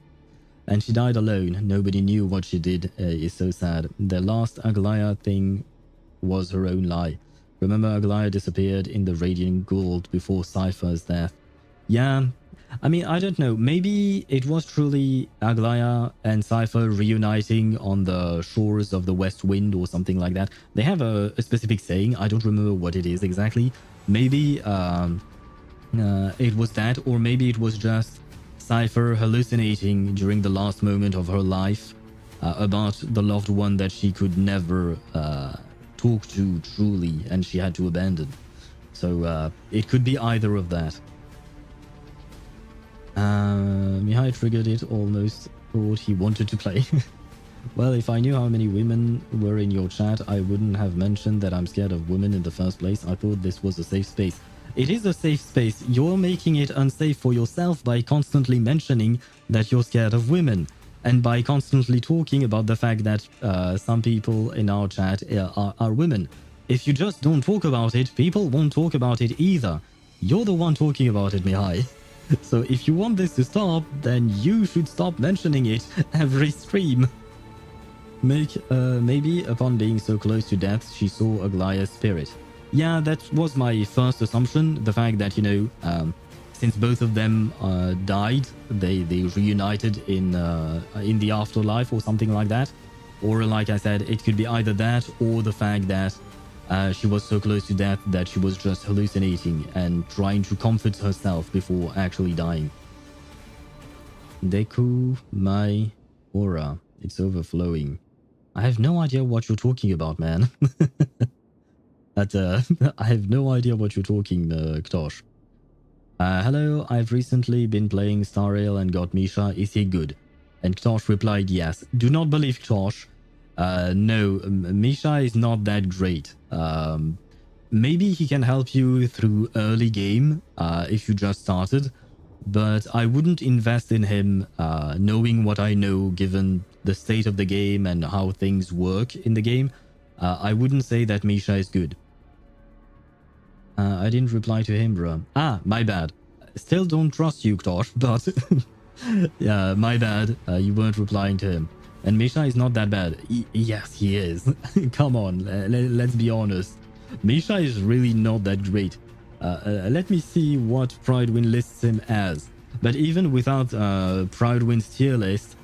And she died alone. Nobody knew what she did. Is so sad. The last Aglaya thing was her own lie. Remember, Aglaya disappeared in the Radiant Gold before Cipher's death. Yeah, I mean, I don't know. Maybe it was truly Aglaya and Cipher reuniting on the shores of the West Wind or something like that. They have a specific saying. I don't remember what it is exactly. Maybe it was that, or maybe it was just Cipher hallucinating during the last moment of her life about the loved one that she could never talk to truly, and she had to abandon. So it could be either of that. Mihai triggered it, almost thought he wanted to play. Well, if I knew how many women were in your chat, I wouldn't have mentioned that I'm scared of women in the first place. I thought this was a safe space. It is a safe space. You're making it unsafe for yourself by constantly mentioning that you're scared of women, and by constantly talking about the fact that some people in our chat are women. If you just don't talk about it, people won't talk about it either. You're the one talking about it, Mihai. So if you want this to stop, then you should stop mentioning it every stream. Maybe upon being so close to death, she saw Aglaya's spirit. Yeah, that was my first assumption. The fact that, you know, since both of them died, they reunited in the afterlife or something like that. Or like I said, it could be either that or the fact that she was so close to death that she was just hallucinating and trying to comfort herself before actually dying. Deku my aura. It's overflowing. I have no idea what you're talking about, man. I have no idea what you're talking, Ktosh. Hello, I've recently been playing Star Rail and got Misha. Is he good? And Ktosh replied yes. Do not believe Ktosh. No, Misha is not that great. Maybe he can help you through early game if you just started, but I wouldn't invest in him knowing what I know given the state of the game and how things work in the game. I wouldn't say that Misha is good. I didn't reply to him, bro. Ah, my bad. Still don't trust you, Ktosh, but yeah, my bad. You weren't replying to him. And Misha is not that bad. Yes, he is. Come on, let's be honest. Misha is really not that great. Let me see what Pridewind lists him as. But even without Pridewind's tier list,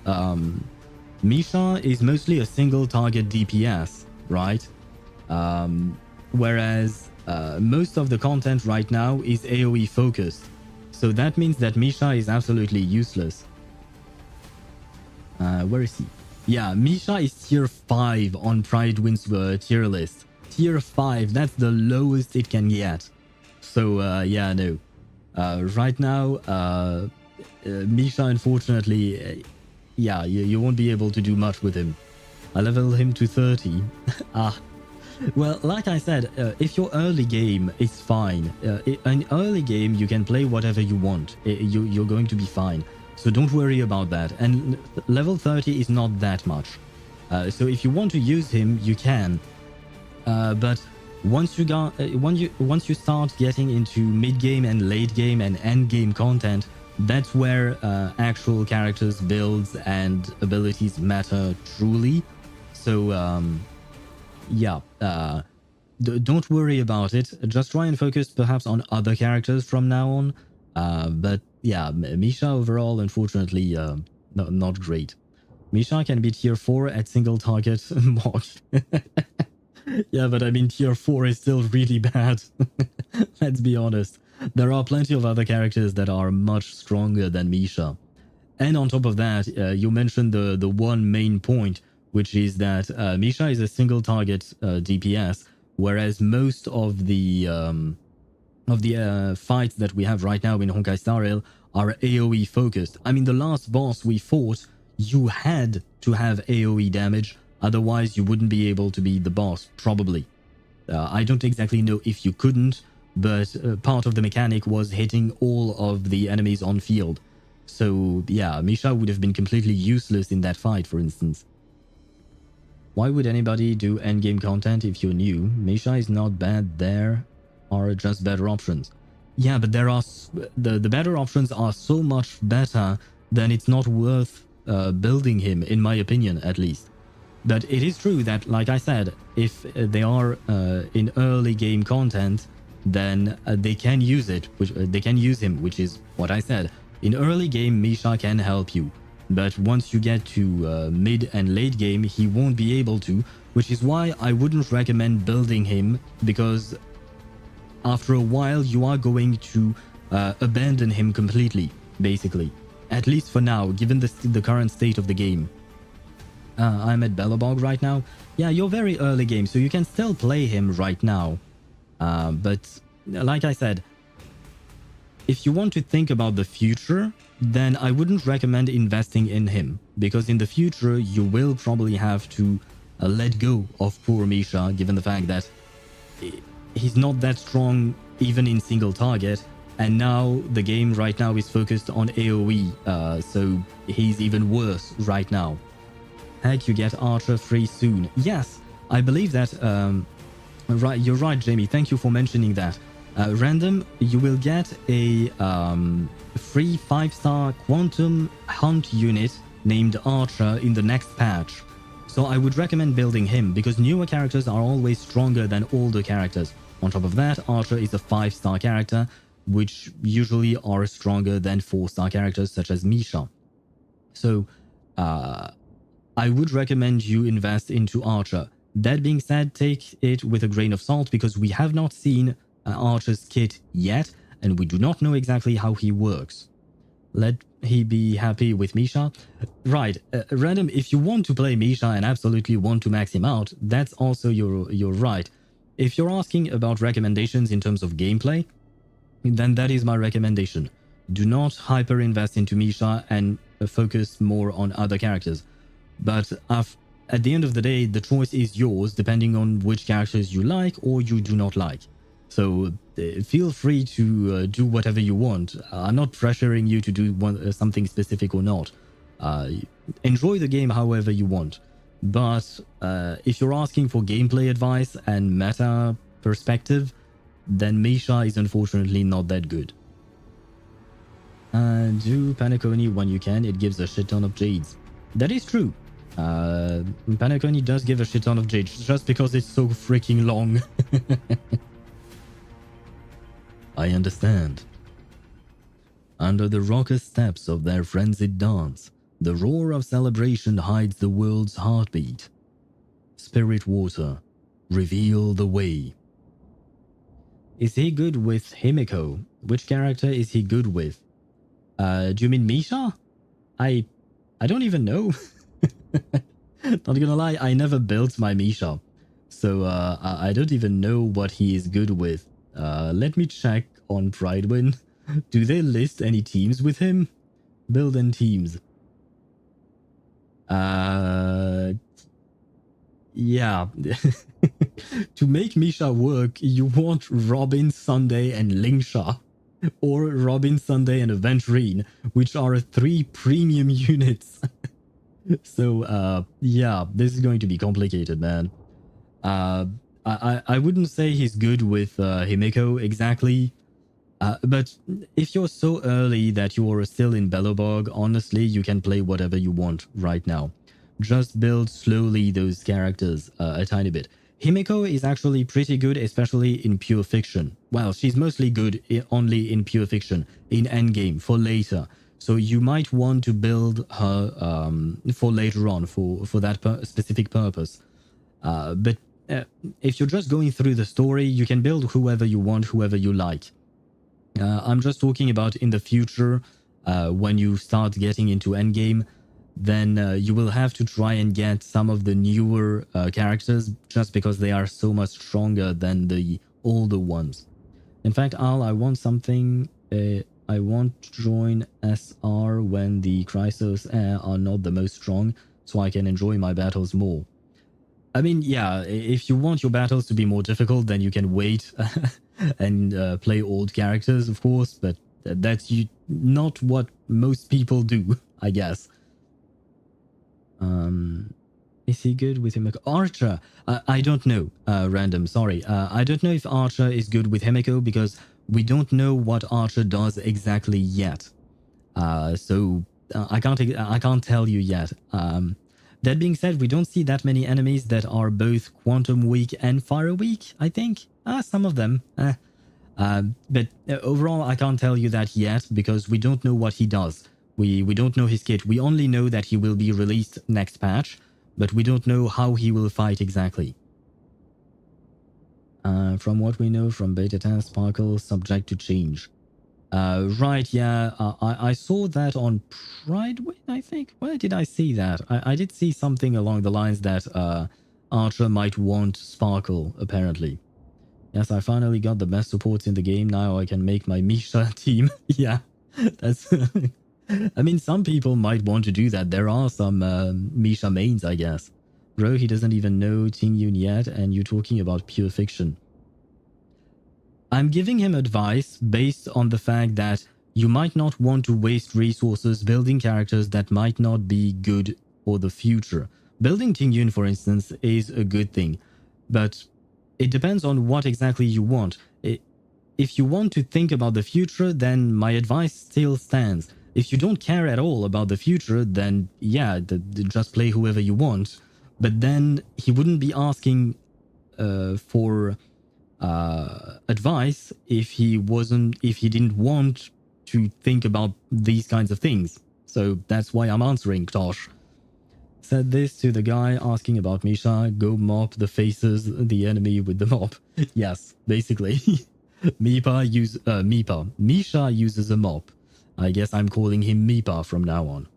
Misha is mostly a single target DPS, right? Whereas most of the content right now is AoE focused. So that means that Misha is absolutely useless. Where is he? Yeah, Misha is tier 5 on Pridewind's tier list. Tier 5, that's the lowest it can get. So yeah, no. Right now, Misha, unfortunately, yeah, you won't be able to do much with him. I leveled him to 30. Well, like I said, if you're early game, it's fine. In early game, you can play whatever you want. You're going to be fine. So don't worry about that. And level 30 is not that much. So if you want to use him, you can. But once you start getting into mid-game and late-game and end-game content, that's where actual characters, builds, and abilities matter truly. So yeah, don't worry about it. Just try and focus perhaps on other characters from now on. But yeah, Misha overall, unfortunately, not great. Misha can be tier 4 at single target mock. Yeah, but I mean, tier 4 is still really bad. Let's be honest. There are plenty of other characters that are much stronger than Misha. And on top of that, you mentioned the one main point, which is that Misha is a single target DPS, whereas most of the fights that we have right now in Honkai Star Rail are AoE focused. I mean, the last boss we fought, you had to have AoE damage, otherwise you wouldn't be able to beat the boss, probably. I don't exactly know if you couldn't, but part of the mechanic was hitting all of the enemies on field. So yeah, Misha would have been completely useless in that fight, for instance. Why would anybody do endgame content if you're new? Misha is not bad, there are just better options. Yeah, but there are the better options are so much better that it's not worth building him, in my opinion, at least. But it is true that, like I said, if they are in early game content, then they can use it. They can use him, which is what I said. In early game, Misha can help you. But once you get to mid and late game, he won't be able to, which is why I wouldn't recommend building him, because after a while you are going to abandon him completely, basically. At least for now, given the current state of the game. I'm at Bellabog right now. Yeah, you're very early game, so you can still play him right now. But like I said, if you want to think about the future, then I wouldn't recommend investing in him, because in the future you will probably have to let go of poor Misha, given the fact that he's not that strong even in single target, and now the game right now is focused on AoE, so he's even worse right now. Heck, you get Archer free soon. Yes, I believe that. Right, you're right, Jamie. Thank you for mentioning that. Random, you will get a free 5-star quantum hunt unit named Archer in the next patch. So I would recommend building him, because newer characters are always stronger than older characters. On top of that, Archer is a 5-star character, which usually are stronger than 4-star characters such as Misha. So I would recommend you invest into Archer. That being said, take it with a grain of salt, because we have not seen Archer's kit yet, and we do not know exactly how he works. Let he be happy with Misha. Right, Random, if you want to play Misha and absolutely want to max him out, that's also your right. If you're asking about recommendations in terms of gameplay, then that is my recommendation. Do not hyper invest into Misha and focus more on other characters. But at the end of the day, the choice is yours, depending on which characters you like or you do not like. So feel free to do whatever you want. I'm not pressuring you to do something specific or not. Enjoy the game however you want. But if you're asking for gameplay advice and meta perspective, then Misha is unfortunately not that good. Do Paniconi when you can, it gives a shit ton of jades. That is true. Panaconi does give a shit ton of Jade just because it's so freaking long. I understand. Under the raucous steps of their frenzied dance, the roar of celebration hides the world's heartbeat. Spirit water, reveal the way. Is he good with Himiko? Which character is he good with? Do you mean Misha? I don't even know. Not gonna lie, I never built my Misha. So I don't even know what he is good with. Let me check on Pridewin. Do they list any teams with him? Build in teams. Yeah. To make Misha work, you want Robin, Sunday, and Lingsha. Or Robin, Sunday, and Aventurine, which are 3 premium units. So, yeah, this is going to be complicated, man. I wouldn't say he's good with Himiko exactly. But if you're so early that you're still in Belobog, honestly, you can play whatever you want right now. Just build slowly those characters a tiny bit. Himiko is actually pretty good, especially in pure fiction. Well, she's mostly good only in pure fiction, in endgame, for later. So you might want to build her for later on, for that specific purpose. But if you're just going through the story, you can build whoever you want, whoever you like. I'm just talking about in the future, when you start getting into endgame, then you will have to try and get some of the newer characters just because they are so much stronger than the older ones. In fact, I want something. I want to join SR when the Chrysos are not the most strong, so I can enjoy my battles more. I mean, yeah, if you want your battles to be more difficult, then you can wait and play old characters, of course, but that's not what most people do, I guess. Is he good with Himiko? Archer! I don't know, random, sorry. I don't know if Archer is good with Himiko because we don't know what Archer does exactly yet. So I can't tell you yet. That being said, we don't see that many enemies that are both quantum weak and fire weak, I think. Some of them. But overall, I can't tell you that yet because we don't know what he does. We don't know his kit. We only know that he will be released next patch, but we don't know how he will fight exactly. From what we know from beta test, Sparkle subject to change. Right, yeah, I saw that on Pridewin, I think. Where did I see that? I did see something along the lines that Archer might want Sparkle, apparently. Yes, I finally got the best supports in the game. Now I can make my Misha team. Yeah, that's... I mean, some people might want to do that. There are some Misha mains, I guess. Bro, he doesn't even know Tingyun yet, and you're talking about pure fiction. I'm giving him advice based on the fact that you might not want to waste resources building characters that might not be good for the future. Building Tingyun, for instance, is a good thing, but it depends on what exactly you want. If you want to think about the future, then my advice still stands. If you don't care at all about the future, then yeah, just play whoever you want. But then he wouldn't be asking for advice if he didn't want to think about these kinds of things. So that's why I'm answering, Tosh. Said this to the guy asking about Misha. Go mop the the enemy with the mop. Yes, basically. Misha uses a mop. I guess I'm calling him Meepa from now on.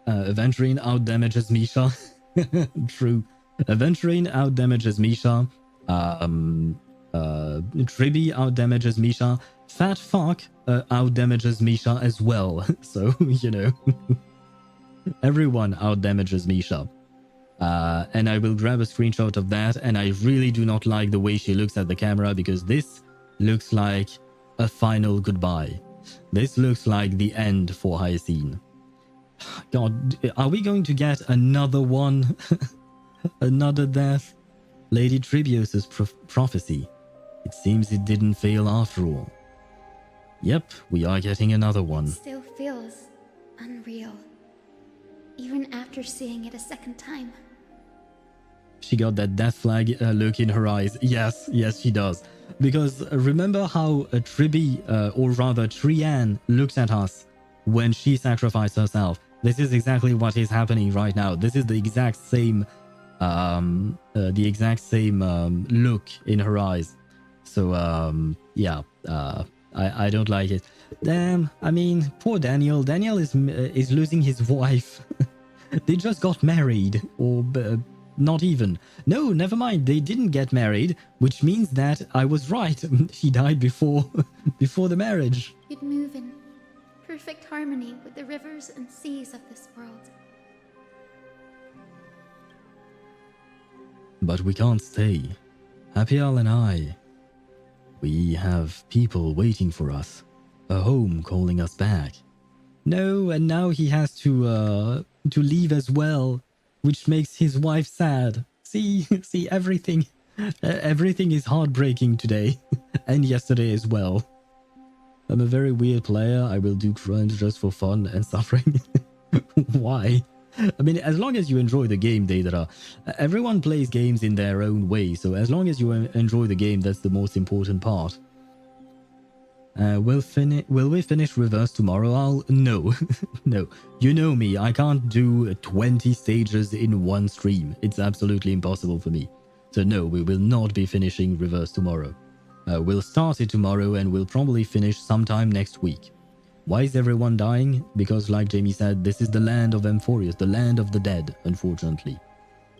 Aventurine outdamages Misha. True. Aventurine outdamages Misha. Tribi outdamages Misha. Fat fuck outdamages Misha as well. So, you know. Everyone outdamages Misha. And I will grab a screenshot of that, and I really do not like the way she looks at the camera because this looks like a final goodbye. This looks like the end for Hyacine. God, are we going to get another one? Another death? Lady Tribios' prophecy. It seems it didn't fail after all. Yep, we are getting another one. It still feels unreal, even after seeing it a second time. She got that death flag look in her eyes. Yes, she does. Because remember how Triby, or rather Trian, looks at us when she sacrificed herself. This is exactly what is happening right now. This is the exact same, look in her eyes. So, yeah, I don't like it. Damn, I mean, poor Daniel. Daniel is losing his wife. They just got married, or not even. No, never mind. They didn't get married, which means that I was right. She died before the marriage. You'd move in perfect harmony with the rivers and seas of this world. But we can't stay. Hapial and I, we have people waiting for us. A home calling us back. No, and now he has to leave as well, which makes his wife sad. See, everything is heartbreaking today, and yesterday as well. I'm a very weird player. I will do crimes just for fun and suffering. Why? I mean, as long as you enjoy the game, Daedra. Everyone plays games in their own way, so as long as you enjoy the game, that's the most important part. Will we finish Reverse tomorrow? No. No. You know me, I can't do 20 stages in one stream. It's absolutely impossible for me. So no, we will not be finishing Reverse tomorrow. We'll start it tomorrow and we'll probably finish sometime next week. Why is everyone dying? Because like Jamie said, this is the land of Amphoreus, the land of the dead, unfortunately.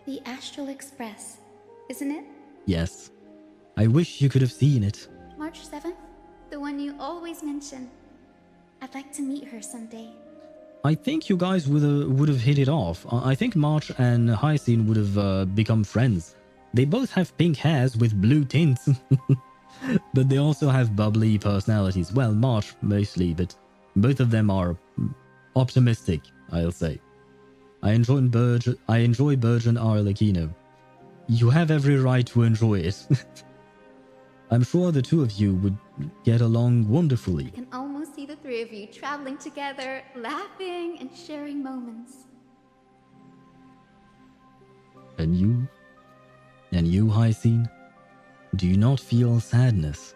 The Astral Express, isn't it? Yes. I wish you could have seen it. March 7th? The one you always mention. I'd like to meet her someday. I think you guys would have hit it off. I think March and Hyacine would have become friends. They both have pink hairs with blue tints. But they also have bubbly personalities. Well, March mostly, but both of them are optimistic, I'll say. I enjoy Burge and Arlecchino. You have every right to enjoy it. I'm sure the two of you would get along wonderfully. I can almost see the three of you traveling together, laughing and sharing moments. And you, Hyacine? Do you not feel sadness?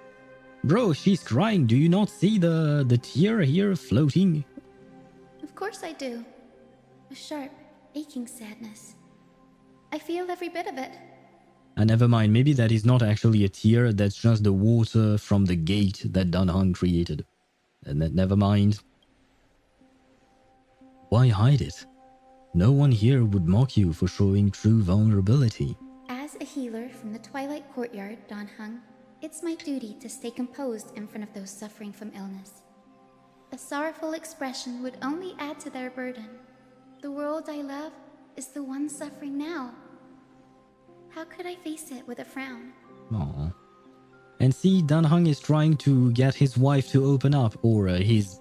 Bro, she's crying. Do you not see the tear here floating? Of course I do. A sharp, aching sadness. I feel every bit of it. Never mind, maybe that is not actually a tear, that's just the water from the gate that Dunhung created. And that never mind. Why hide it? No one here would mock you for showing true vulnerability. As a healer from the Twilight Courtyard, Dunhung, it's my duty to stay composed in front of those suffering from illness. A sorrowful expression would only add to their burden. The world I love is the one suffering now. How could I face it with a frown? Aww. And see, Dunhung is trying to get his wife to open up, or his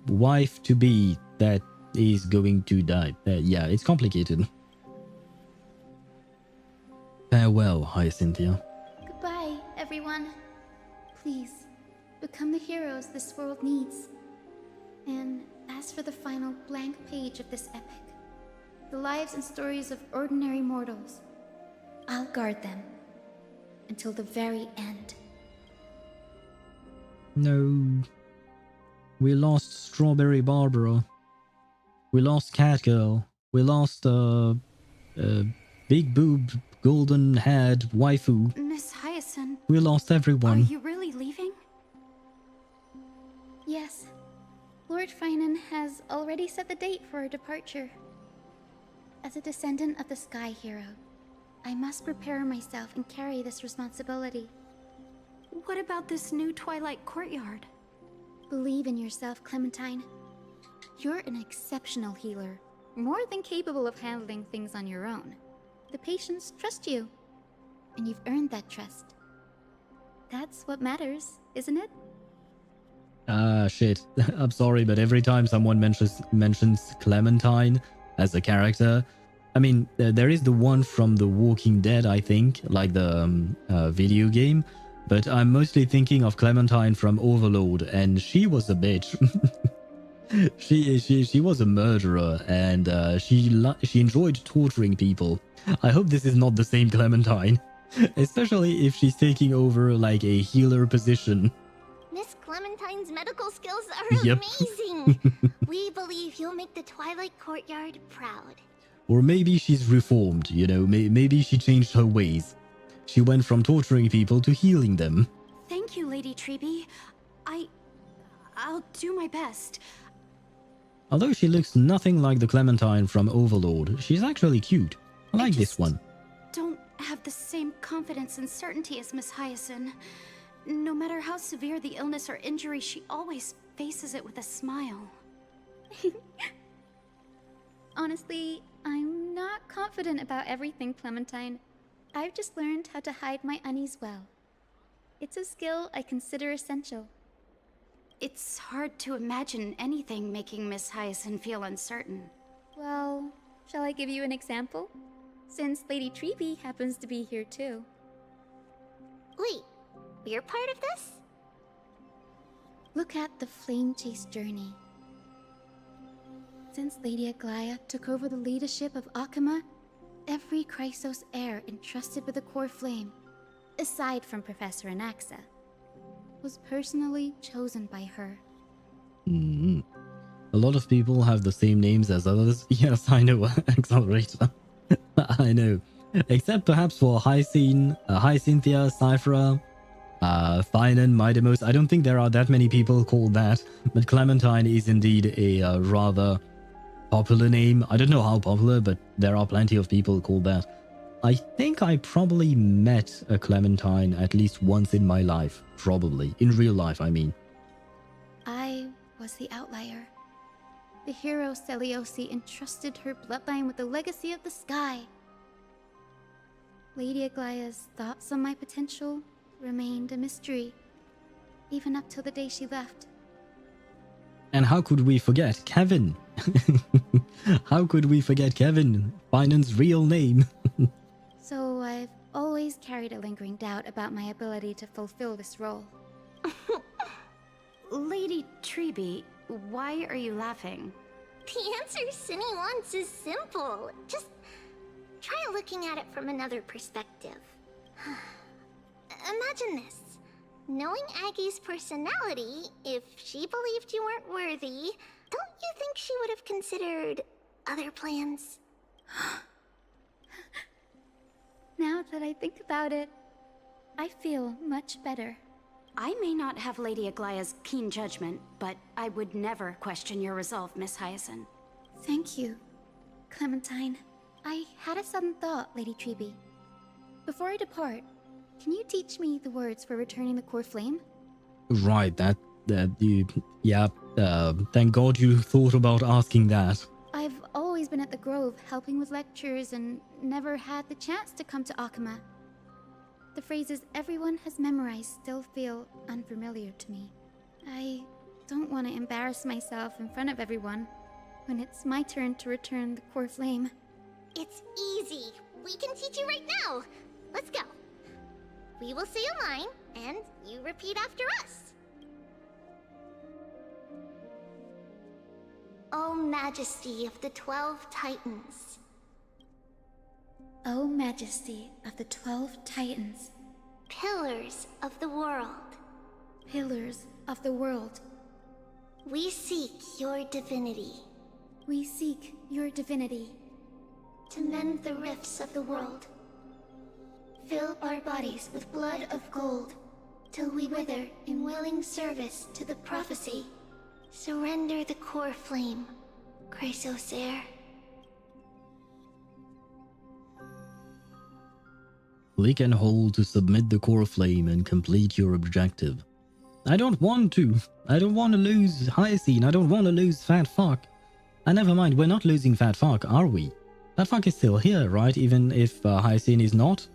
wife-to-be that is going to die. Yeah, it's complicated. Farewell, Hyacinthia. Goodbye, everyone. Please, become the heroes this world needs. And as for the final blank page of this epic, the lives and stories of ordinary mortals, I'll guard them until the very end. No. We lost Strawberry Barbara. We lost Catgirl. We lost big boob, golden haired waifu. Miss Hyacine. We lost everyone. Are you really leaving? Yes. Lord Finan has already set the date for our departure. As a descendant of the Sky Hero, I must prepare myself and carry this responsibility. What about this new Twilight Courtyard? Believe in yourself, Clementine. You're an exceptional healer, more than capable of handling things on your own. The patients trust you, and you've earned that trust. That's what matters, isn't it? Shit. I'm sorry, but every time someone mentions Clementine as a character, I mean, there is the one from The Walking Dead, I think, like the video game. But I'm mostly thinking of Clementine from Overlord, and she was a bitch. she was a murderer, and she enjoyed torturing people. I hope this is not the same Clementine, especially if she's taking over like a healer position. Miss Clementine's medical skills are Yep. amazing. We believe you'll make the Twilight Courtyard proud. Or maybe she's reformed, you know, maybe she changed her ways. She went from torturing people to healing them. Thank you, Lady Treeby. I'll do my best. Although she looks nothing like the Clementine from Overlord, she's actually cute. I like this one. Don't have the same confidence and certainty as Miss Hyacine. No matter how severe the illness or injury, she always faces it with a smile. Honestly, I'm not confident about everything, Clementine. I've just learned how to hide my unease well. It's a skill I consider essential. It's hard to imagine anything making Miss Hyacine feel uncertain. Well, shall I give you an example? Since Lady Treeby happens to be here too. Wait, we're part of this? Look at the Flame Chase journey. Since Lady Aglaia took over the leadership of Akama, every Chrysos heir entrusted with the core flame, aside from Professor Anaxa, was personally chosen by her. A lot of people have the same names as others. Yes, I know, Accelerator. I know. Except perhaps for Hyacine, Hyacinthia, Cipher, Finan, Midemos. I don't think there are that many people called that, but Clementine is indeed a rather popular name. I don't know how popular, but there are plenty of people called that. I think I probably met a Clementine at least once in my life. Probably. In real life, I mean. I was the outlier. The hero Celiosi entrusted her bloodline with the legacy of the sky. Lady Aglaia's thoughts on my potential remained a mystery, even up till the day she left. And how could we forget Kevin? How could we forget Kevin? Finan's real name. So I've always carried a lingering doubt about my ability to fulfill this role. Lady Treeby, why are you laughing? The answer Cindy wants is simple. Just try looking at it from another perspective. Imagine this. Knowing Aggie's personality, if she believed you weren't worthy, don't you think she would have considered other plans? Now that I think about it, I feel much better. I may not have Lady Aglaia's keen judgment, but I would never question your resolve, Miss Hyacine. Thank you, Clementine. I had a sudden thought, Lady Treeby. Before I depart, can you teach me the words for returning the core flame? Right, thank God you thought about asking that. I've always been at the Grove helping with lectures and never had the chance to come to Akama. The phrases everyone has memorized still feel unfamiliar to me. I don't want to embarrass myself in front of everyone when it's my turn to return the core flame. It's easy. We can teach you right now. Let's go. We will say a line, and you repeat after us. O Majesty of the 12 Titans. O Majesty of the 12 Titans. Pillars of the world. Pillars of the world. We seek your divinity. We seek your divinity. To mend the rifts of the world. Fill our bodies with blood of gold, till we wither in willing service to the prophecy. Surrender the core flame, Chrysos heir. Click and hold to submit the core flame and complete your objective. I don't want to. I don't want to lose Hyacine. I don't want to lose Fat Fuck. Never mind, we're not losing Fat Fuck, are we? Fat Fuck is still here, right? Even if Hyacine is not?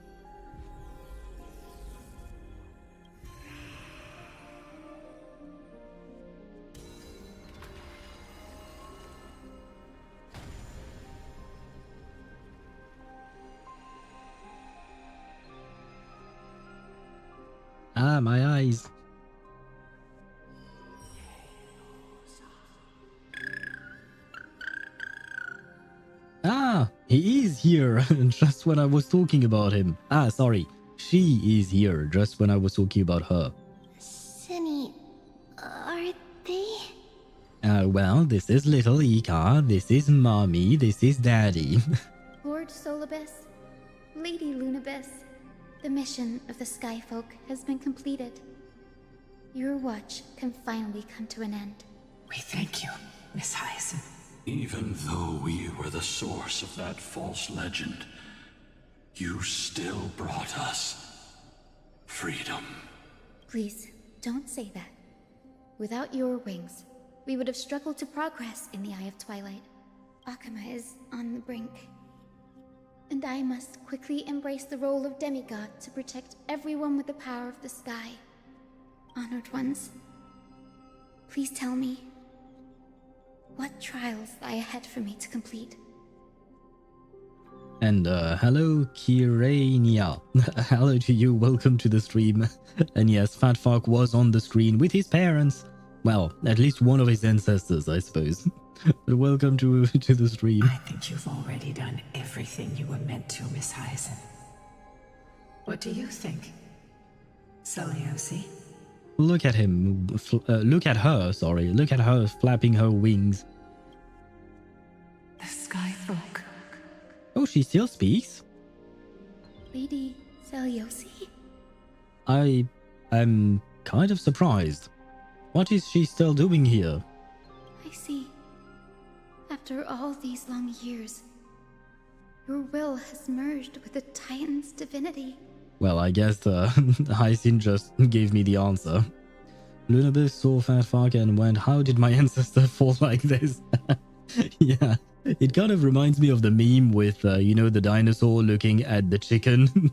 Ah, my eyes. Ah, he is here just when I was talking about him. Ah, sorry. She is here just when I was talking about her. Cinny, are they? Well, this is little Ika, this is mommy, this is daddy. Lord Solibus, Lady Lunabis, the mission of the Skyfolk has been completed. Your watch can finally come to an end. We thank you, Miss Hyacine. Even though we were the source of that false legend, you still brought us freedom. Please, don't say that. Without your wings, we would have struggled to progress in the Eye of Twilight. Akama is on the brink. And I must quickly embrace the role of demigod to protect everyone with the power of the sky. Honored ones, please tell me, what trials lie ahead for me to complete? And hello, Kirania. Hello to you, welcome to the stream. And yes, Fat Fuck was on the screen with his parents. Well, at least one of his ancestors, I suppose. But welcome to the stream. I think you've already done everything you were meant to, Miss Hyacine. What do you think, Seliosi? Look at him, look at her flapping her wings. The Skyfolk. Oh, she still speaks? Lady Seliosi? I'm kind of surprised. What is she still doing here? I see. After all these long years, your will has merged with the Titan's divinity. Well, I guess Hyacine just gave me the answer. Lunabis saw Fat Fuck and went, how did my ancestor fall like this? Yeah, it kind of reminds me of the meme with, you know, the dinosaur looking at the chicken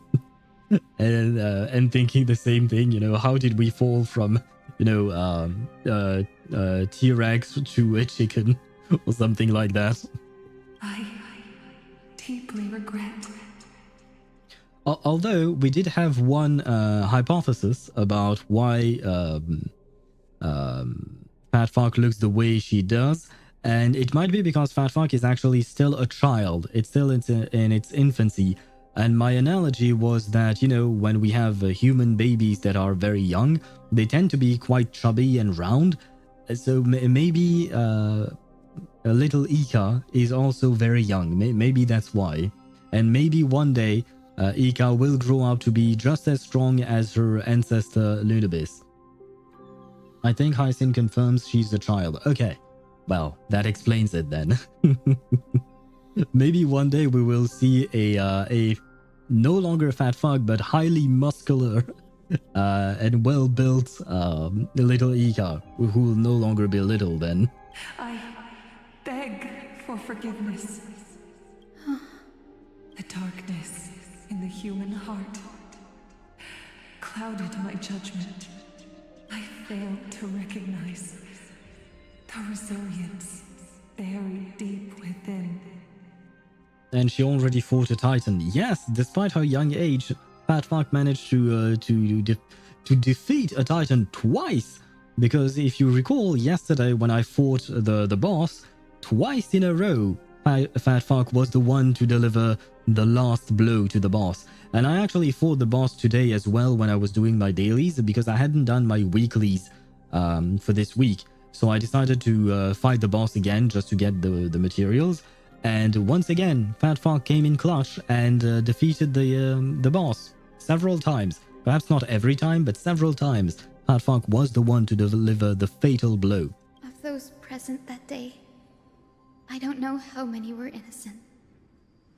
and thinking the same thing, you know, how did we fall from, you know, T-Rex to a chicken or something like that. I deeply regret. Although we did have one hypothesis about why Fat Fuck looks the way she does, and it might be because Fat Fuck is actually still a child. It's still in its infancy. And my analogy was that, you know, when we have human babies that are very young, they tend to be quite chubby and round. So maybe a little Ika is also very young. Maybe that's why. And maybe one day Ika will grow up to be just as strong as her ancestor Lunabis. I think Hyacine confirms she's a child. Okay, well, that explains it then. Maybe one day we will see a no longer Fat Fuck but highly muscular and well-built little Ika, who will no longer be little then. I beg for forgiveness. The darkness in the human heart clouded my judgment. I failed to recognize the resilience buried deep within. And she already fought a Titan. Yes, despite her young age, Fat Fuck managed to defeat a Titan twice. Because if you recall, yesterday when I fought the boss, twice in a row, Fat Fuck was the one to deliver the last blow to the boss. And I actually fought the boss today as well when I was doing my dailies, because I hadn't done my weeklies for this week. So I decided to fight the boss again just to get the materials. And once again, Fat Fuck came in clutch and defeated the boss several times. Perhaps not every time, but several times. Fat Fuck was the one to deliver the fatal blow. Of those present that day, I don't know how many were innocent.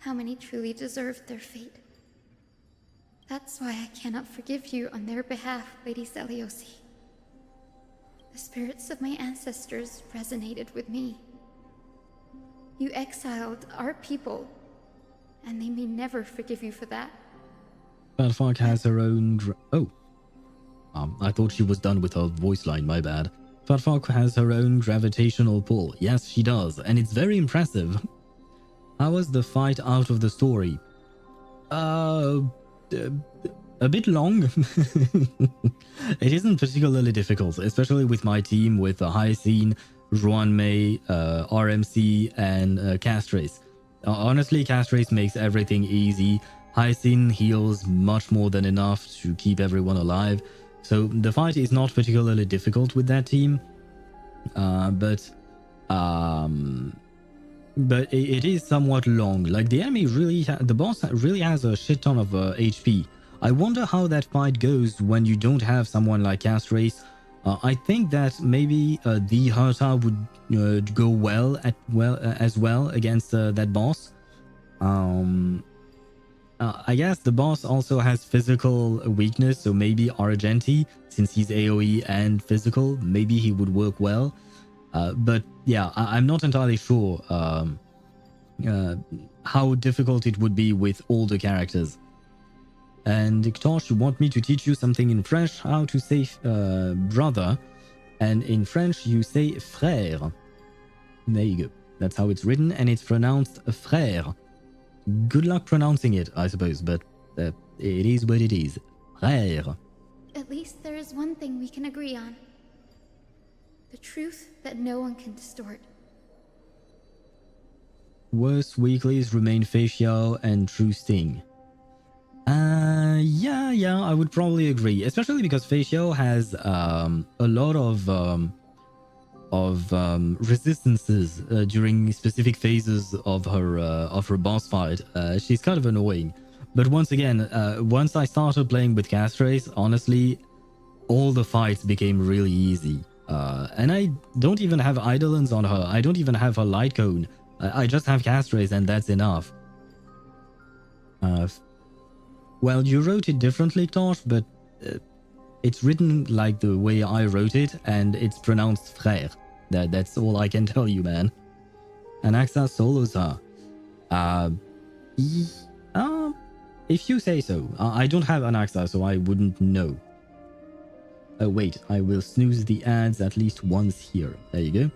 How many truly deserved their fate. That's why I cannot forgive you on their behalf, Lady Seliosi. The spirits of my ancestors resonated with me. You exiled our people, and they may never forgive you for that. Fat Fuck has her own... I thought she was done with her voice line, my bad. Fat Fuck has her own gravitational pull. Yes, she does, and it's very impressive. How was the fight out of the story? a bit long. It isn't particularly difficult, especially with my team with Hyacine, Ruanmei, RMC, and Castrace. Honestly, Castrace makes everything easy. Hyacine heals much more than enough to keep everyone alive. So the fight is not particularly difficult with that team. But it is somewhat long. Like the enemy really, the boss really has a shit ton of HP. I wonder how that fight goes when you don't have someone like Castrace. I think that maybe the Herta would go well as well against that boss. I guess the boss also has physical weakness, so maybe Argenti, since he's AoE and physical, maybe he would work well. But yeah, I'm not entirely sure how difficult it would be with all the characters. And Ktosh, you want me to teach you something in French, how to say brother, and in French you say frère. There you go. That's how it's written, and it's pronounced frère. Good luck pronouncing it, I suppose, but it is what it is. Frère. At least there is one thing we can agree on. The truth that no one can distort. Worst weeklies remain Facial and True Sting. Yeah, I would probably agree, especially because Facial has a lot of resistances during specific phases of her boss fight. She's kind of annoying, but once again, once I started playing with Castrace, honestly, all the fights became really easy. And I don't even have Eidolons on her. I don't even have her light cone. I just have Castrace, and that's enough. Well, you wrote it differently, Tosh, but it's written like the way I wrote it, and it's pronounced frère. That's all I can tell you, man. Anaxa solos her. If you say so. I don't have Anaxa, so I wouldn't know. Oh, wait, I will snooze the ads at least once here. There you go.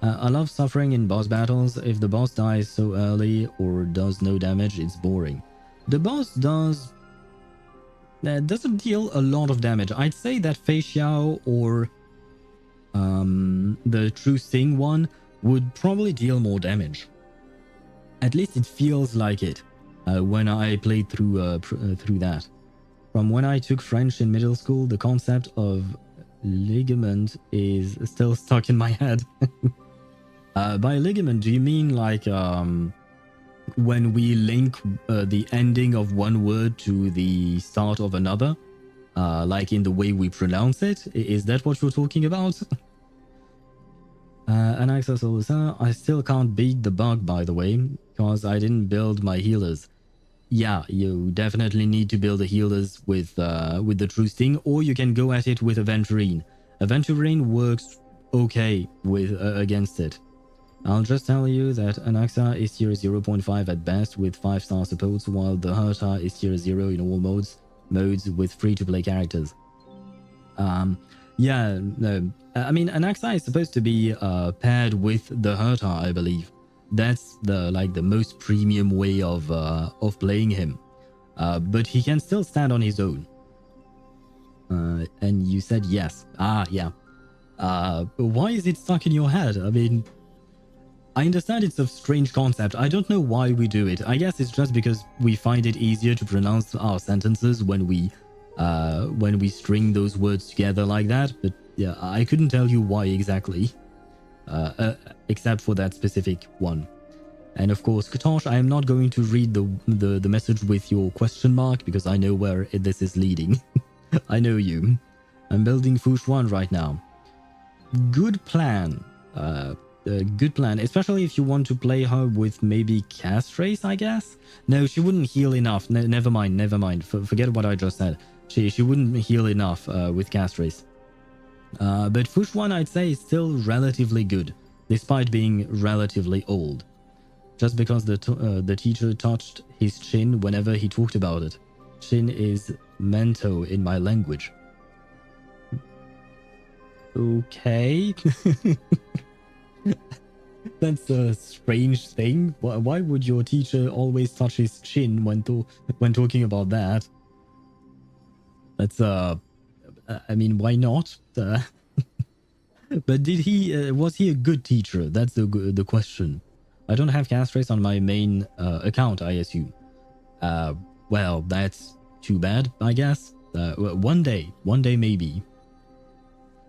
I love suffering in boss battles. If the boss dies so early or does no damage, it's boring. The boss doesn't deal a lot of damage. I'd say that Fei Xiao or the True Sting one would probably deal more damage. At least it feels like it when I played through that. From when I took French in middle school, the concept of ligament is still stuck in my head. By ligament, do you mean like when we link the ending of one word to the start of another? Like in the way we pronounce it? Is that what you're talking about? Anaxa, I still can't beat the bug, by the way, because I didn't build my healers. Yeah, you definitely need to build the healers with the True Sting, or you can go at it with Aventurine. Aventurine works okay with against it. I'll just tell you that Anaxa is tier 0.5 at best with 5-star supports, while the Herta is tier 0 in all modes with free-to-play characters. Yeah, no. I mean, Anaxa is supposed to be paired with the Herta, I believe. That's the most premium way of playing him. But he can still stand on his own. And you said yes. Yeah. Why is it stuck in your head? I mean, I understand it's a strange concept. I don't know why we do it. I guess it's just because we find it easier to pronounce our sentences when we string those words together like that. But yeah, I couldn't tell you why exactly, except for that specific one. And of course, Katosh, I am not going to read the message with your question mark because I know where this is leading. I know you. I'm building Fush 1 right now. Good plan. Good plan, especially if you want to play her with maybe Castrace, I guess? No, she wouldn't heal enough. Never mind. Forget what I just said. She wouldn't heal enough with Castrace. But Fush 1, I'd say, is still relatively good, despite being relatively old. Just because the teacher touched his chin whenever he talked about it. Chin is mento in my language. Okay. That's a strange thing. Why would your teacher always touch his chin when talking about that? That's I mean, why not? But did he was he a good teacher? That's the question. I don't have Castrace on my main account, I assume. Well, that's too bad, I guess. One day maybe.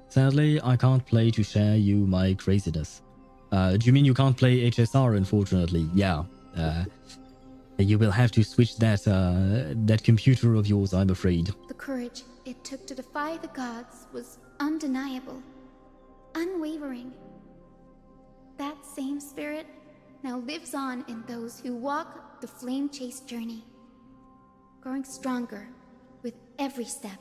Sadly, I can't play to share you my craziness. Do you mean you can't play HSR, unfortunately? Yeah. You will have to switch that computer of yours, I'm afraid. The courage it took to defy the gods was undeniable, unwavering. That same spirit now lives on in those who walk the flame chase journey, growing stronger with every step.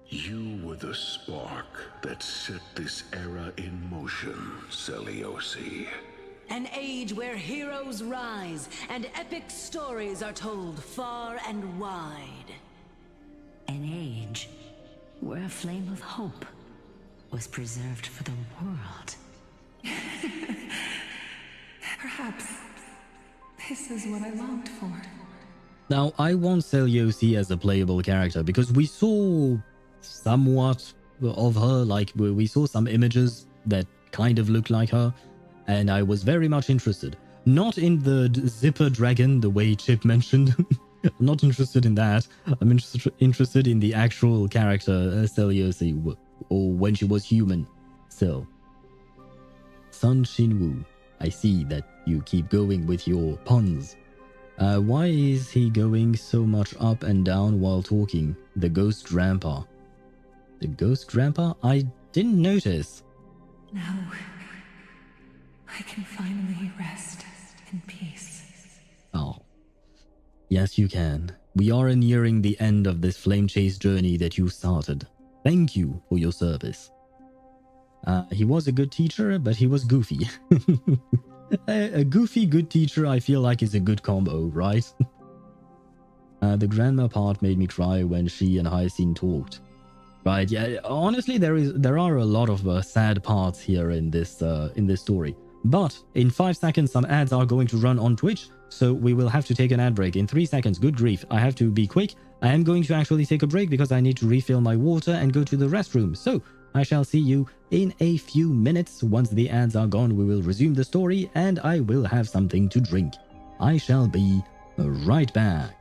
You were the spark that set this era in motion, Celiosi. An age where heroes rise and epic stories are told far and wide. An age where a flame of hope was preserved for the world. Perhaps this is what I longed for. Now, I want Celiosi as a playable character because we saw somewhat of her, like we saw some images that kind of looked like her, and I was very much interested. Not in the zipper dragon, the way Chip mentioned. I'm not interested in that. I'm interested in the actual character Celiosi, or when she was human. Still. Sun Shinwoo, I see that you keep going with your puns. Why is he going so much up and down while talking? The ghost grandpa. The ghost grandpa? I didn't notice. Now, I can finally rest in peace. Oh. Yes, you can. We are nearing the end of this flame chase journey that you started. Thank you for your service. He was a good teacher, but he was goofy. A goofy good teacher, I feel like, is a good combo, right? The grandma part made me cry when she and Hyacine talked. Right, yeah, honestly, there are a lot of sad parts here in this story. But in 5 seconds, some ads are going to run on Twitch, so we will have to take an ad break. In 3 seconds, good grief, I have to be quick. I am going to actually take a break because I need to refill my water and go to the restroom. So I shall see you in a few minutes. Once the ads are gone, we will resume the story and I will have something to drink. I shall be right back.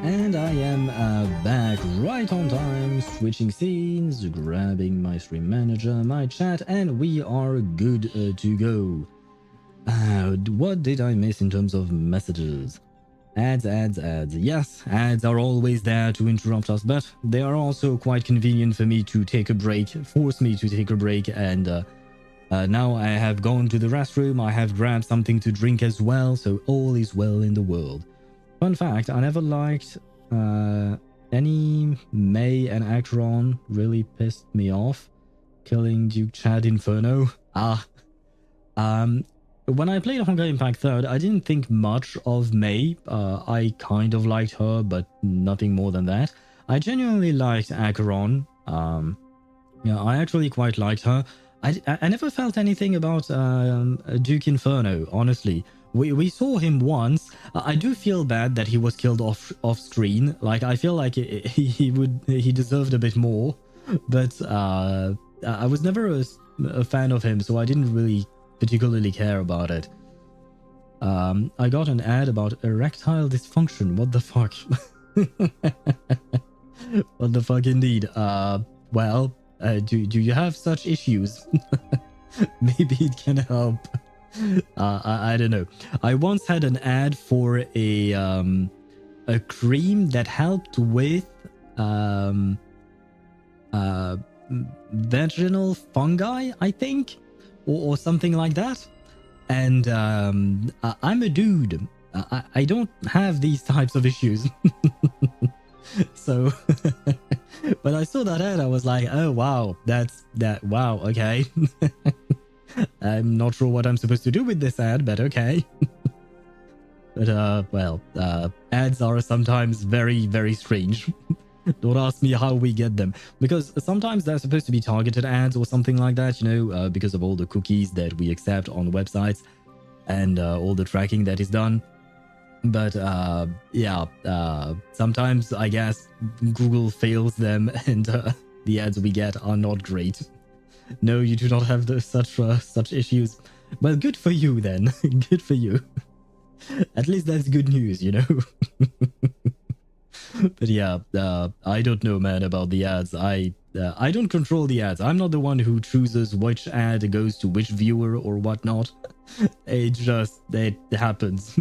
And I am back right on time, switching scenes, grabbing my stream manager, my chat, and we are good to go. What did I miss in terms of messages? Ads. Yes, ads are always there to interrupt us, but they are also quite convenient for me to take a break, force me to take a break, and now I have gone to the restroom, I have grabbed something to drink as well, so all is well in the world. Fun fact, I never liked any May and Acheron, really pissed me off. Killing Duke Chad Inferno. When I played Honkai Impact 3rd, I didn't think much of May. I kind of liked her, but nothing more than that. I genuinely liked Acheron. Yeah, I actually quite liked her. I never felt anything about Duke Inferno, honestly. We saw him once. I do feel bad that he was killed off screen. Like, I feel like he deserved a bit more. But I was never a fan of him, so I didn't really particularly care about it. I got an ad about erectile dysfunction. What the fuck? What the fuck indeed? Well, do you have such issues? Maybe it can help. I don't know. I once had an ad for a cream that helped with vaginal fungi, I think, or something like that. And I'm a dude. I don't have these types of issues. So when I saw that ad, I was like, oh wow, wow, okay. I'm not sure what I'm supposed to do with this ad, but okay. But well, ads are sometimes very, very strange. Don't ask me how we get them, because sometimes they're supposed to be targeted ads or something like that, you know, because of all the cookies that we accept on websites and all the tracking that is done. But yeah, sometimes I guess Google fails them, and the ads we get are not great. No, you do not have such issues. Well, good for you then. Good for you. At least that's good news, you know. But yeah, I don't know, man, about the ads. I don't control the ads. I'm not the one who chooses which ad goes to which viewer or whatnot. It happens.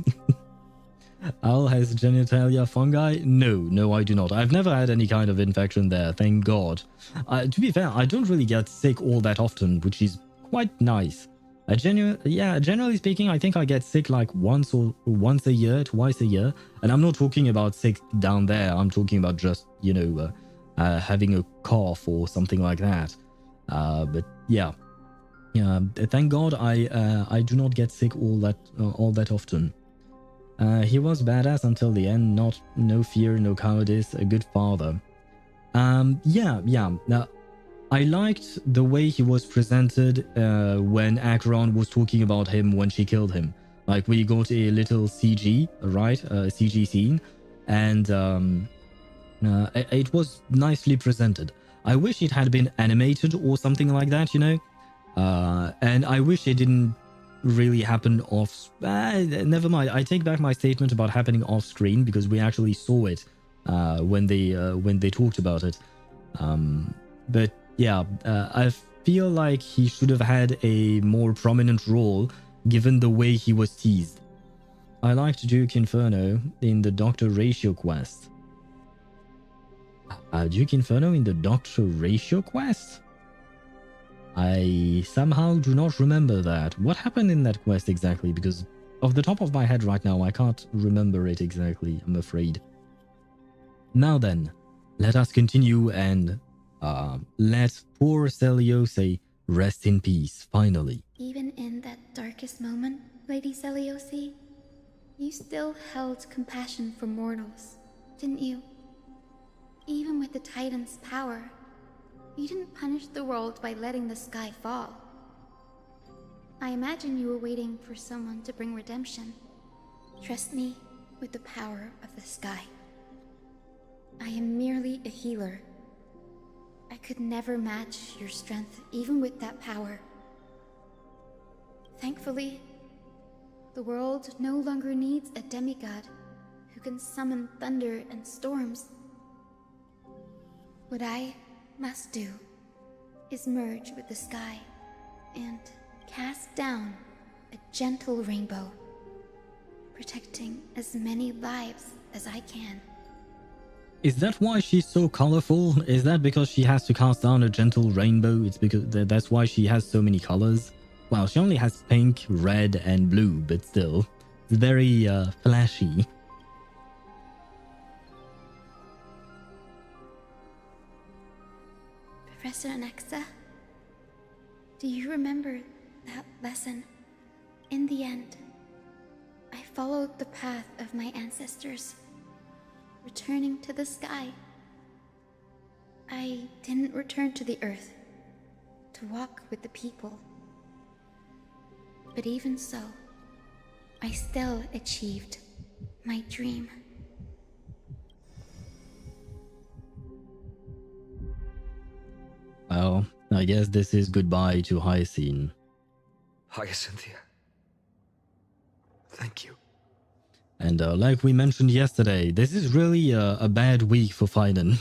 Al has genitalia fungi? No, I do not. I've never had any kind of infection there, thank God. To be fair, I don't really get sick all that often, which is quite nice. Generally speaking, I think I get sick like once a year, twice a year. And I'm not talking about sick down there. I'm talking about just, you know, having a cough or something like that. But yeah, thank God I do not get sick all that often. He was badass until the end. No fear, no cowardice. A good father. Yeah. Now, I liked the way he was presented when Acheron was talking about him when she killed him. Like, we got a little CG, right? CG scene, and it was nicely presented. I wish it had been animated or something like that, you know. And I wish it didn't really happen off. Never mind. I take back my statement about happening off screen, because we actually saw it when they talked about it. But yeah, I feel like he should have had a more prominent role given the way he was teased. I liked Duke Inferno in the Dr. Ratio quest. Duke Inferno in the Dr. Ratio quest? I somehow do not remember that. What happened in that quest exactly? Because off the top of my head right now, I can't remember it exactly, I'm afraid. Now then, let us continue and let poor Celiose rest in peace, finally. Even in that darkest moment, Lady Celiose, you still held compassion for mortals, didn't you? Even with the Titan's power, you didn't punish the world by letting the sky fall. I imagine you were waiting for someone to bring redemption. Trust me with the power of the sky. I am merely a healer. I could never match your strength even with that power. Thankfully, the world no longer needs a demigod who can summon thunder and storms. What I must do is merge with the sky and cast down a gentle rainbow, protecting as many lives as I can. Is that why she's so colorful? Is that because she has to cast down a gentle rainbow? It's because that's why she has so many colors? Well, she only has pink, red, and blue, but still, it's very flashy. Professor Anaxa, do you remember that lesson? In the end, I followed the path of my ancestors, returning to the sky. I didn't return to the earth to walk with the people. But even so, I still achieved my dream. Well, I guess this is goodbye to Hyacine. Hyacinthia. Thank you. And like we mentioned yesterday, this is really a bad week for Fiden.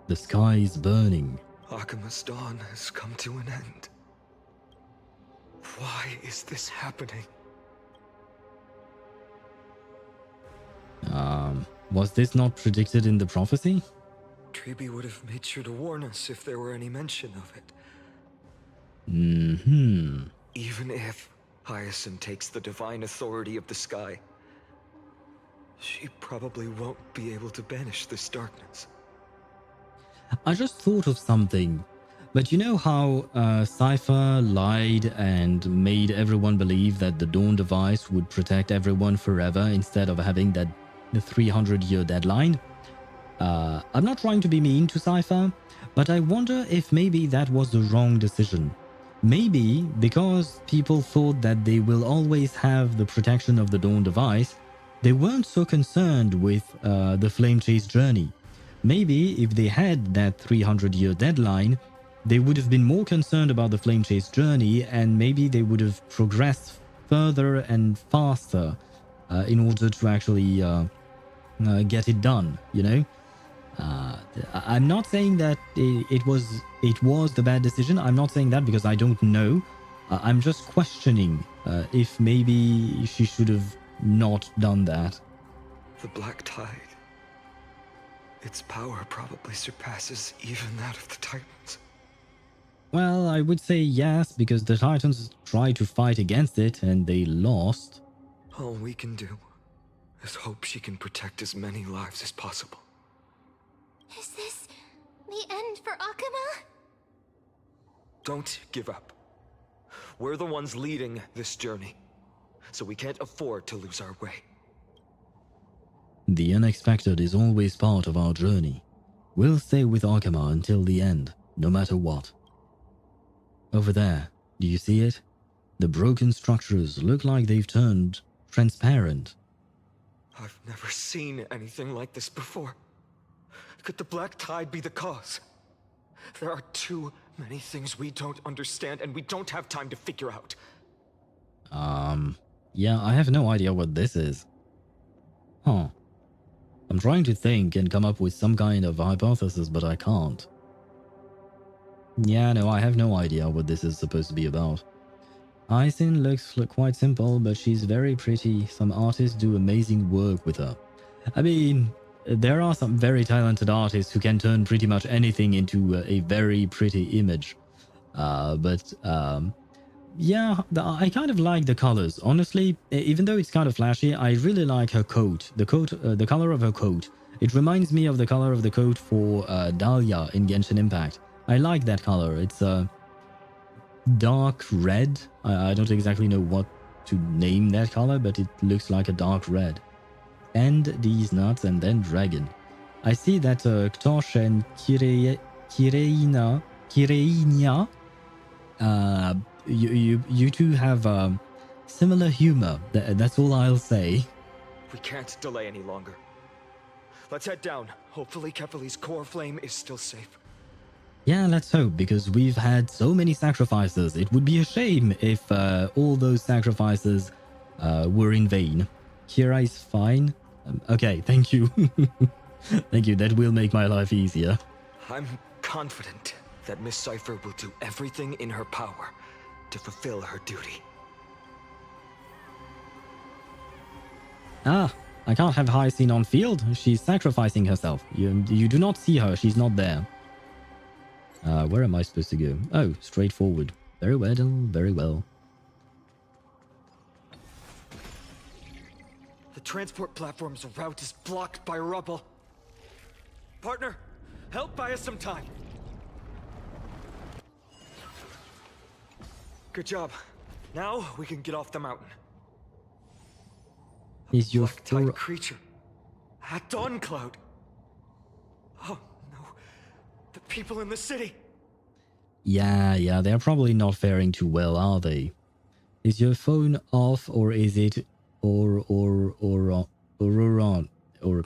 The sky is burning. Akima's dawn has come to an end. Why is this happening? Was this not predicted in the prophecy? Treeby would have made sure to warn us if there were any mention of it. Even if Hyacine takes the divine authority of the sky, she probably won't be able to banish this darkness. I just thought of something. But you know how Cipher lied and made everyone believe that the Dawn device would protect everyone forever instead of having the 300-year deadline? I'm not trying to be mean to Cipher, but I wonder if maybe that was the wrong decision. Maybe because people thought that they will always have the protection of the Dawn device, they weren't so concerned with the Flame Chase journey. Maybe if they had that 300-year deadline, they would have been more concerned about the Flame Chase journey, and maybe they would have progressed further and faster in order to actually get it done, you know? I'm not saying that it was the bad decision. I'm not saying that because I don't know. I'm just questioning if maybe she should have not done that. The Black Tide. Its power probably surpasses even that of the Titans. Well, I would say yes, because the Titans tried to fight against it and they lost. All we can do is hope she can protect as many lives as possible. Is this the end for Akuma? Don't give up. We're the ones leading this journey, so we can't afford to lose our way. The unexpected is always part of our journey. We'll stay with Akuma until the end, no matter what. Over there, do you see it? The broken structures look like they've turned transparent. I've never seen anything like this before. Could the Black Tide be the cause? There are too many things we don't understand and we don't have time to figure out. Yeah, I have no idea what this is. Huh. I'm trying to think and come up with some kind of hypothesis, but I can't. Yeah, no, I have no idea what this is supposed to be about. Hyacine looks quite simple, but she's very pretty. Some artists do amazing work with her. I mean, there are some very talented artists who can turn pretty much anything into a very pretty image. Yeah, I kind of like the colors. Honestly, even though it's kind of flashy, I really like her coat. The color of her coat. It reminds me of the color of the coat for Dahlia in Genshin Impact. I like that color. It's dark red. I don't exactly know what to name that color, but it looks like a dark red. And these nuts and then dragon. I see that Ktosh and Kireinia, you two have similar humor. That's all I'll say. We can't delay any longer. Let's head down. Hopefully Kefali's core flame is still safe. Yeah, let's hope, because we've had so many sacrifices. It would be a shame if all those sacrifices were in vain. Kira is fine. Okay, thank you. Thank you, that will make my life easier. I'm confident that Miss Cipher will do everything in her power to fulfill her duty. Ah, I can't have Hyacine on field. She's sacrificing herself. You do not see her. She's not there. Where am I supposed to go? Oh, straight forward. Very well, very well. The transport platform's route is blocked by rubble. Partner, help buy us some time. Good job. Now we can get off the mountain. Is your black-tide creature? A dawn cloud. Oh no. The people in the city. Yeah, they're probably not faring too well, are they? Is your phone off, or is it or on? Or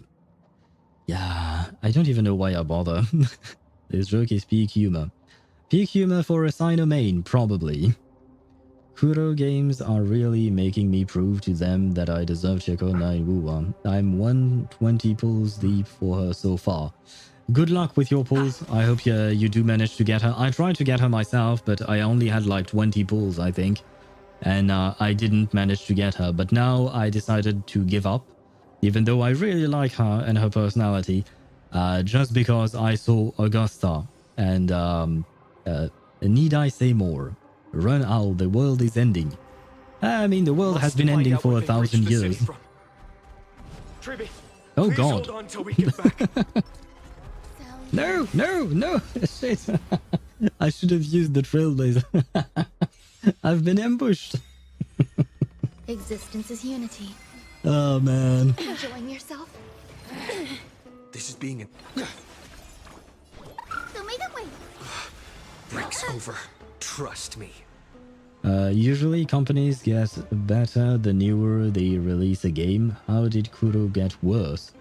yeah, I don't even know why I bother. This joke is peak humor. Peak humor for a Sino main, probably. Kuro games are really making me prove to them that I deserve Chekona in Wuwa. I'm 120 pulls deep for her so far. Good luck with your pulls. I hope you do manage to get her. I tried to get her myself, but I only had like 20 pulls, I think. And I didn't manage to get her. But now I decided to give up, even though I really like her and her personality, just because I saw Augusta. And need I say more? Run, owl, the world is ending. I mean, the world has been ending for 1,000 years. Triby, oh please god. Hold on till we get back. No! Shit. I should have used the Trailblazer. I've been ambushed. Existence is unity. Oh man. Enjoying yourself? This is being So make it wait. breaks over. Trust me. Usually companies get better the newer they release a game. How did Kuro get worse?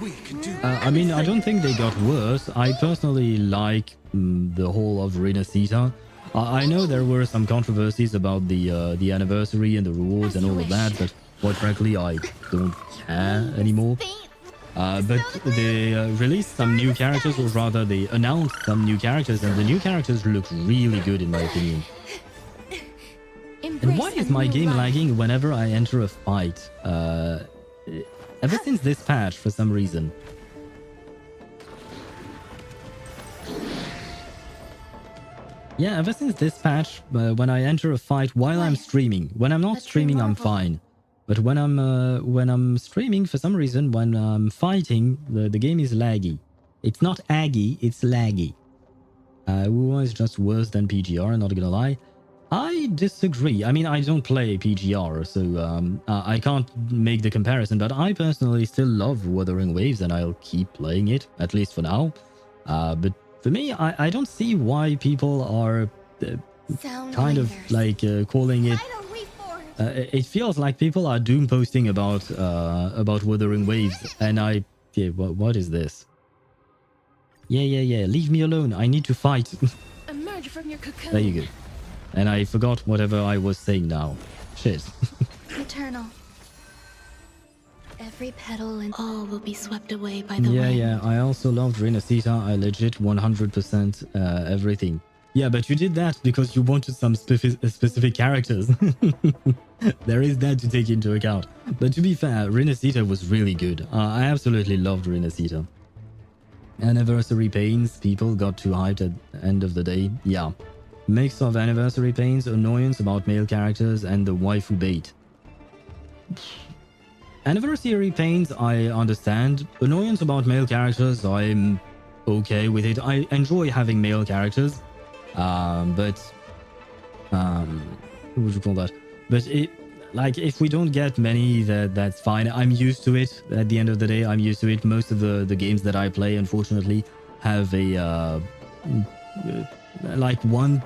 We can do I mean, I don't think they got worse. I personally like the whole of Renacita. I know there were some controversies about the anniversary and the rewards and all of that, but quite frankly, I don't care anymore. But they released some new characters, or rather they announced some new characters, and the new characters look really good in my opinion. And why is my game lagging whenever I enter a fight? Ever since this patch, for some reason. Yeah, ever since this patch, when I enter a fight while I'm streaming. When I'm not streaming, I'm fine. But when I'm streaming, for some reason, when I'm fighting, the game is laggy. It's not aggy, it's laggy. WoW is just worse than PGR, not gonna lie. I disagree. I mean, I don't play PGR, so I can't make the comparison, but I personally still love Wuthering Waves, and I'll keep playing it, at least for now. But for me, I don't see why people are kind of like calling it... it feels like people are doom posting about Wuthering Waves, and yeah, what is this? Yeah, leave me alone. I need to fight. Emerge from your cocoon. There you go. And I forgot whatever I was saying now. Shit. Eternal. Every petal and all will be swept away by the wind. Yeah. I also loved Renacita. I legit 100% everything. Yeah, but you did that because you wanted some specific characters. There is that to take into account. But to be fair, Renacita was really good. I absolutely loved Renacita. Anniversary pains, people got too hyped at the end of the day. Yeah. Mix of anniversary pains, annoyance about male characters, and the waifu bait. Anniversary pains, I understand. Annoyance about male characters, I'm okay with it. I enjoy having male characters. But what would you call that? But it, like, if we don't get many, that's fine. I'm used to it. At the end of the day, I'm used to it. Most of the games that I play, unfortunately, have a like 30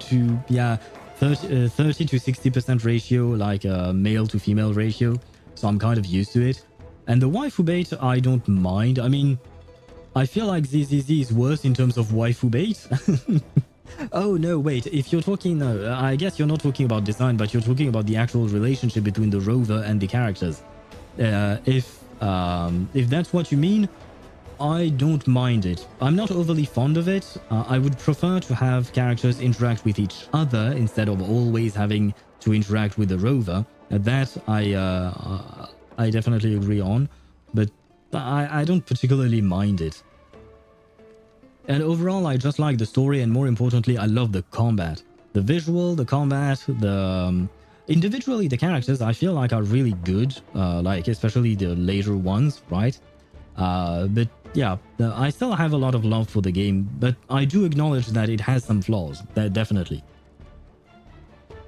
to 60% ratio, like a male to female ratio. So I'm kind of used to it. And the waifu bait, I don't mind. I mean, I feel like ZZZ is worse in terms of waifu bait. Oh no, wait, if you're talking, no, I guess you're not talking about design, but you're talking about the actual relationship between the rover and the characters. If that's what you mean, I don't mind it. I'm not overly fond of it. I would prefer to have characters interact with each other instead of always having to interact with the rover. That I definitely agree on, but I don't particularly mind it. And overall, I just like the story, and more importantly, I love the combat. The visual, the combat, the... individually, the characters, I feel like are really good, like especially the later ones, right? But yeah, I still have a lot of love for the game, but I do acknowledge that it has some flaws, that definitely.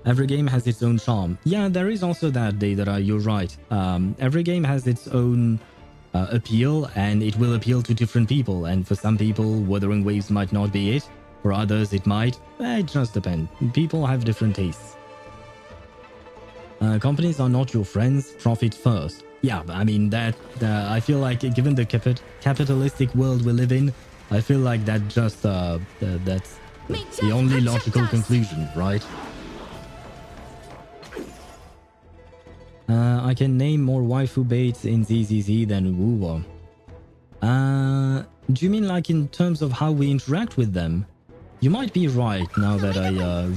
Every game has its own charm. Yeah, there is also that, Deidara, you're right. Every game has its own appeal, and it will appeal to different people, and for some people, Wuthering Waves might not be it. For others, it might. It just depends. People have different tastes. Companies are not your friends, profit first. Yeah, I mean, that I feel like given the capitalistic world we live in, I feel like that just that's the only logical conclusion, right? I can name more waifu baits in ZZZ than Wuwa. Do you mean like in terms of how we interact with them? You might be right now that I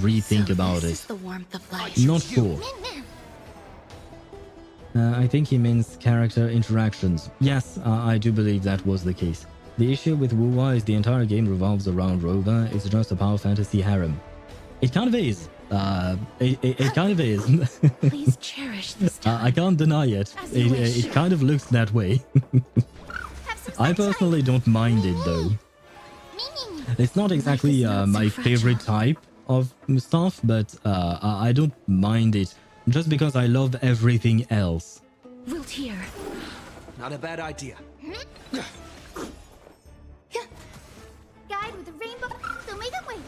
rethink about it. The warmth of life. Not sure. I think he means character interactions. Yes, I do believe that was the case. The issue with Wuwa is the entire game revolves around Rover. It's just a power fantasy harem. It kind of is. It kind of is. Please cherish this time. I can't deny it. It kind of looks that way. I personally don't mind it though. It's not exactly my favorite type of stuff, but I don't mind it just because I love everything else. Wilt here. Not a bad idea. Guide with the rainbow. So make it wait.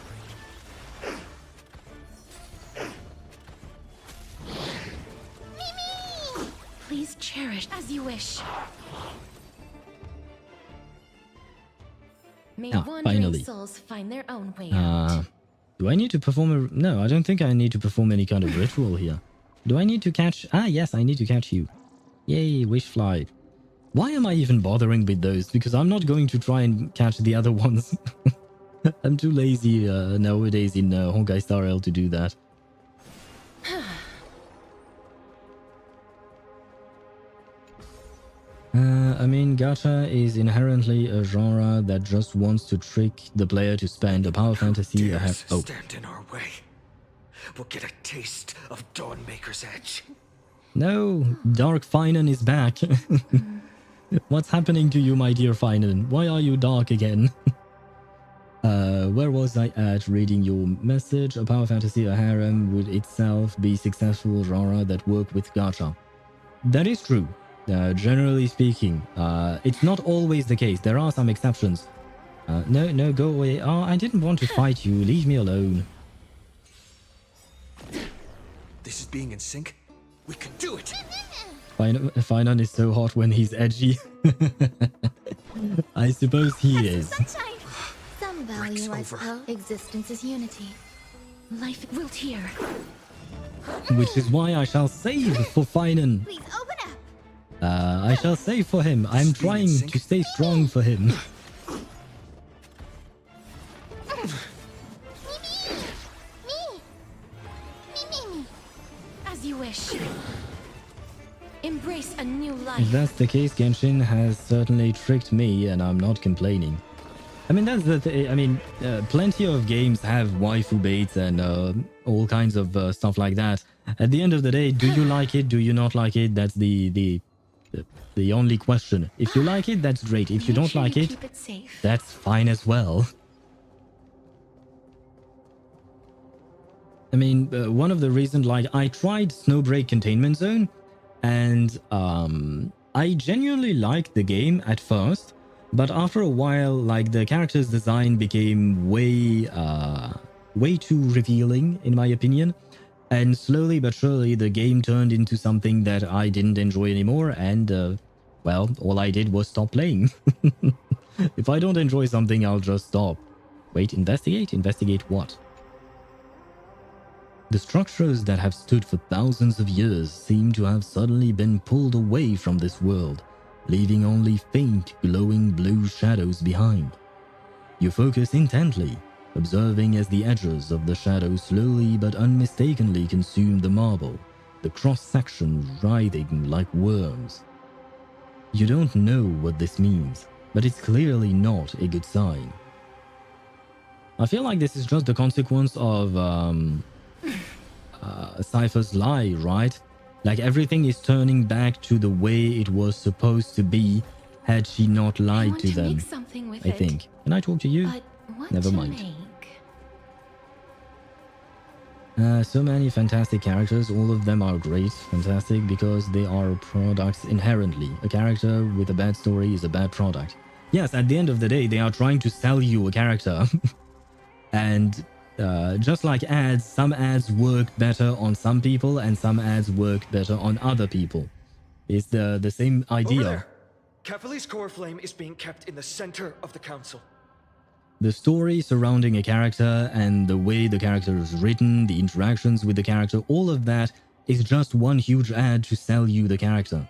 Mimi! Please cherish as you wish. May wandering finally. souls find their own way out. Do I need to perform a... No, I don't think I need to perform any kind of ritual here. Do I need to catch... Ah, yes, I need to catch you. Yay, wish fly. Why am I even bothering with those? Because I'm not going to try and catch the other ones. I'm too lazy nowadays in Honkai Star Rail to do that. I mean, gacha is inherently a genre that just wants to trick the player to spend a power fantasy ahead. Oh. Stand in our way. We'll get a taste of Dawnmaker's edge. No, Dark Finan is back. What's happening to you, my dear Finan? Why are you dark again? Where was I at reading your message? A power fantasy, a harem would itself be successful genre that work with gacha. That is true. Generally speaking, it's not always the case. There are some exceptions. No, go away. Oh, I didn't want to fight you. Leave me alone. This is being in sync. We can do it. Finan is so hot when he's edgy. I suppose he is. Some value, I suppose. Existence is unity. Life wilt here. Which is why I shall save for Finan. Please open up. I shall save for him. I'm trying to stay strong for him. As you wish. Embrace a new life. If that's the case, Genshin has certainly tricked me, and I'm not complaining. I mean, that's the thing. I mean, plenty of games have waifu baits and all kinds of stuff like that. At the end of the day, do you like it? Do you not like it? That's the only question. If you like it, that's great. If you don't like it, that's fine as well. I mean, one of the reasons, like, I tried Snowbreak Containment Zone, and I genuinely liked the game at first, but after a while, like, the character's design became way too revealing, in my opinion. And slowly but surely, the game turned into something that I didn't enjoy anymore, and, well, all I did was stop playing. If I don't enjoy something, I'll just stop. Wait, investigate? Investigate what? The structures that have stood for thousands of years seem to have suddenly been pulled away from this world, leaving only faint, glowing blue shadows behind. You focus intently, observing as the edges of the shadow slowly but unmistakably consume the marble, the cross-section writhing like worms. You don't know what this means, but it's clearly not a good sign. I feel like this is just the consequence of Cipher's lie, right? Like everything is turning back to the way it was supposed to be had she not lied to them. I think. Can I talk to you? Never mind. So many fantastic characters, all of them are great, fantastic, because they are products inherently. A character with a bad story is a bad product. Yes, at the end of the day, they are trying to sell you a character. And just like ads, some ads work better on some people and some ads work better on other people. It's the same idea. Over there. Kefali's core flame is being kept in the center of the council. The story surrounding a character and the way the character is written, the interactions with the character, all of that is just one huge ad to sell you the character.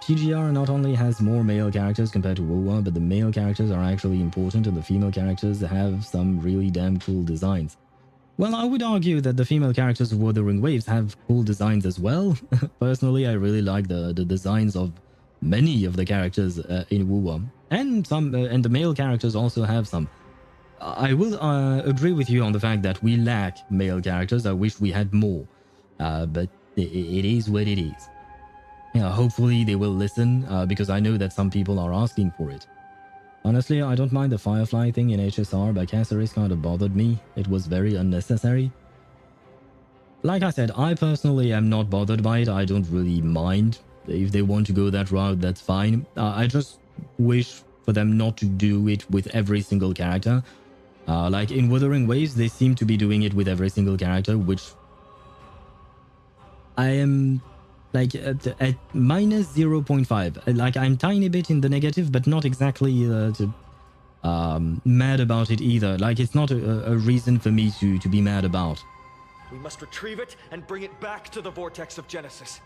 TGR not only has more male characters compared to WoW, but the male characters are actually important and the female characters have some really damn cool designs. Well, I would argue that the female characters of Wuthering Waves have cool designs as well. Personally, I really like the designs of many of the characters in WoW. And the male characters also have some. I will agree with you on the fact that we lack male characters. I wish we had more, but it is what it is. Yeah, hopefully they will listen, because I know that some people are asking for it. Honestly, I don't mind the Firefly thing in HSR, but Caceres kind of bothered me. It was very unnecessary. Like I said, I personally am not bothered by it. I don't really mind. If they want to go that route, that's fine. I just wish for them not to do it with every single character. Like in Wuthering Waves, they seem to be doing it with every single character, which I am like at minus 0.5. Like I'm tiny bit in the negative, but not exactly mad about it either. Like it's not a reason for me to be mad about. We must retrieve it and bring it back to the vortex of Genesis.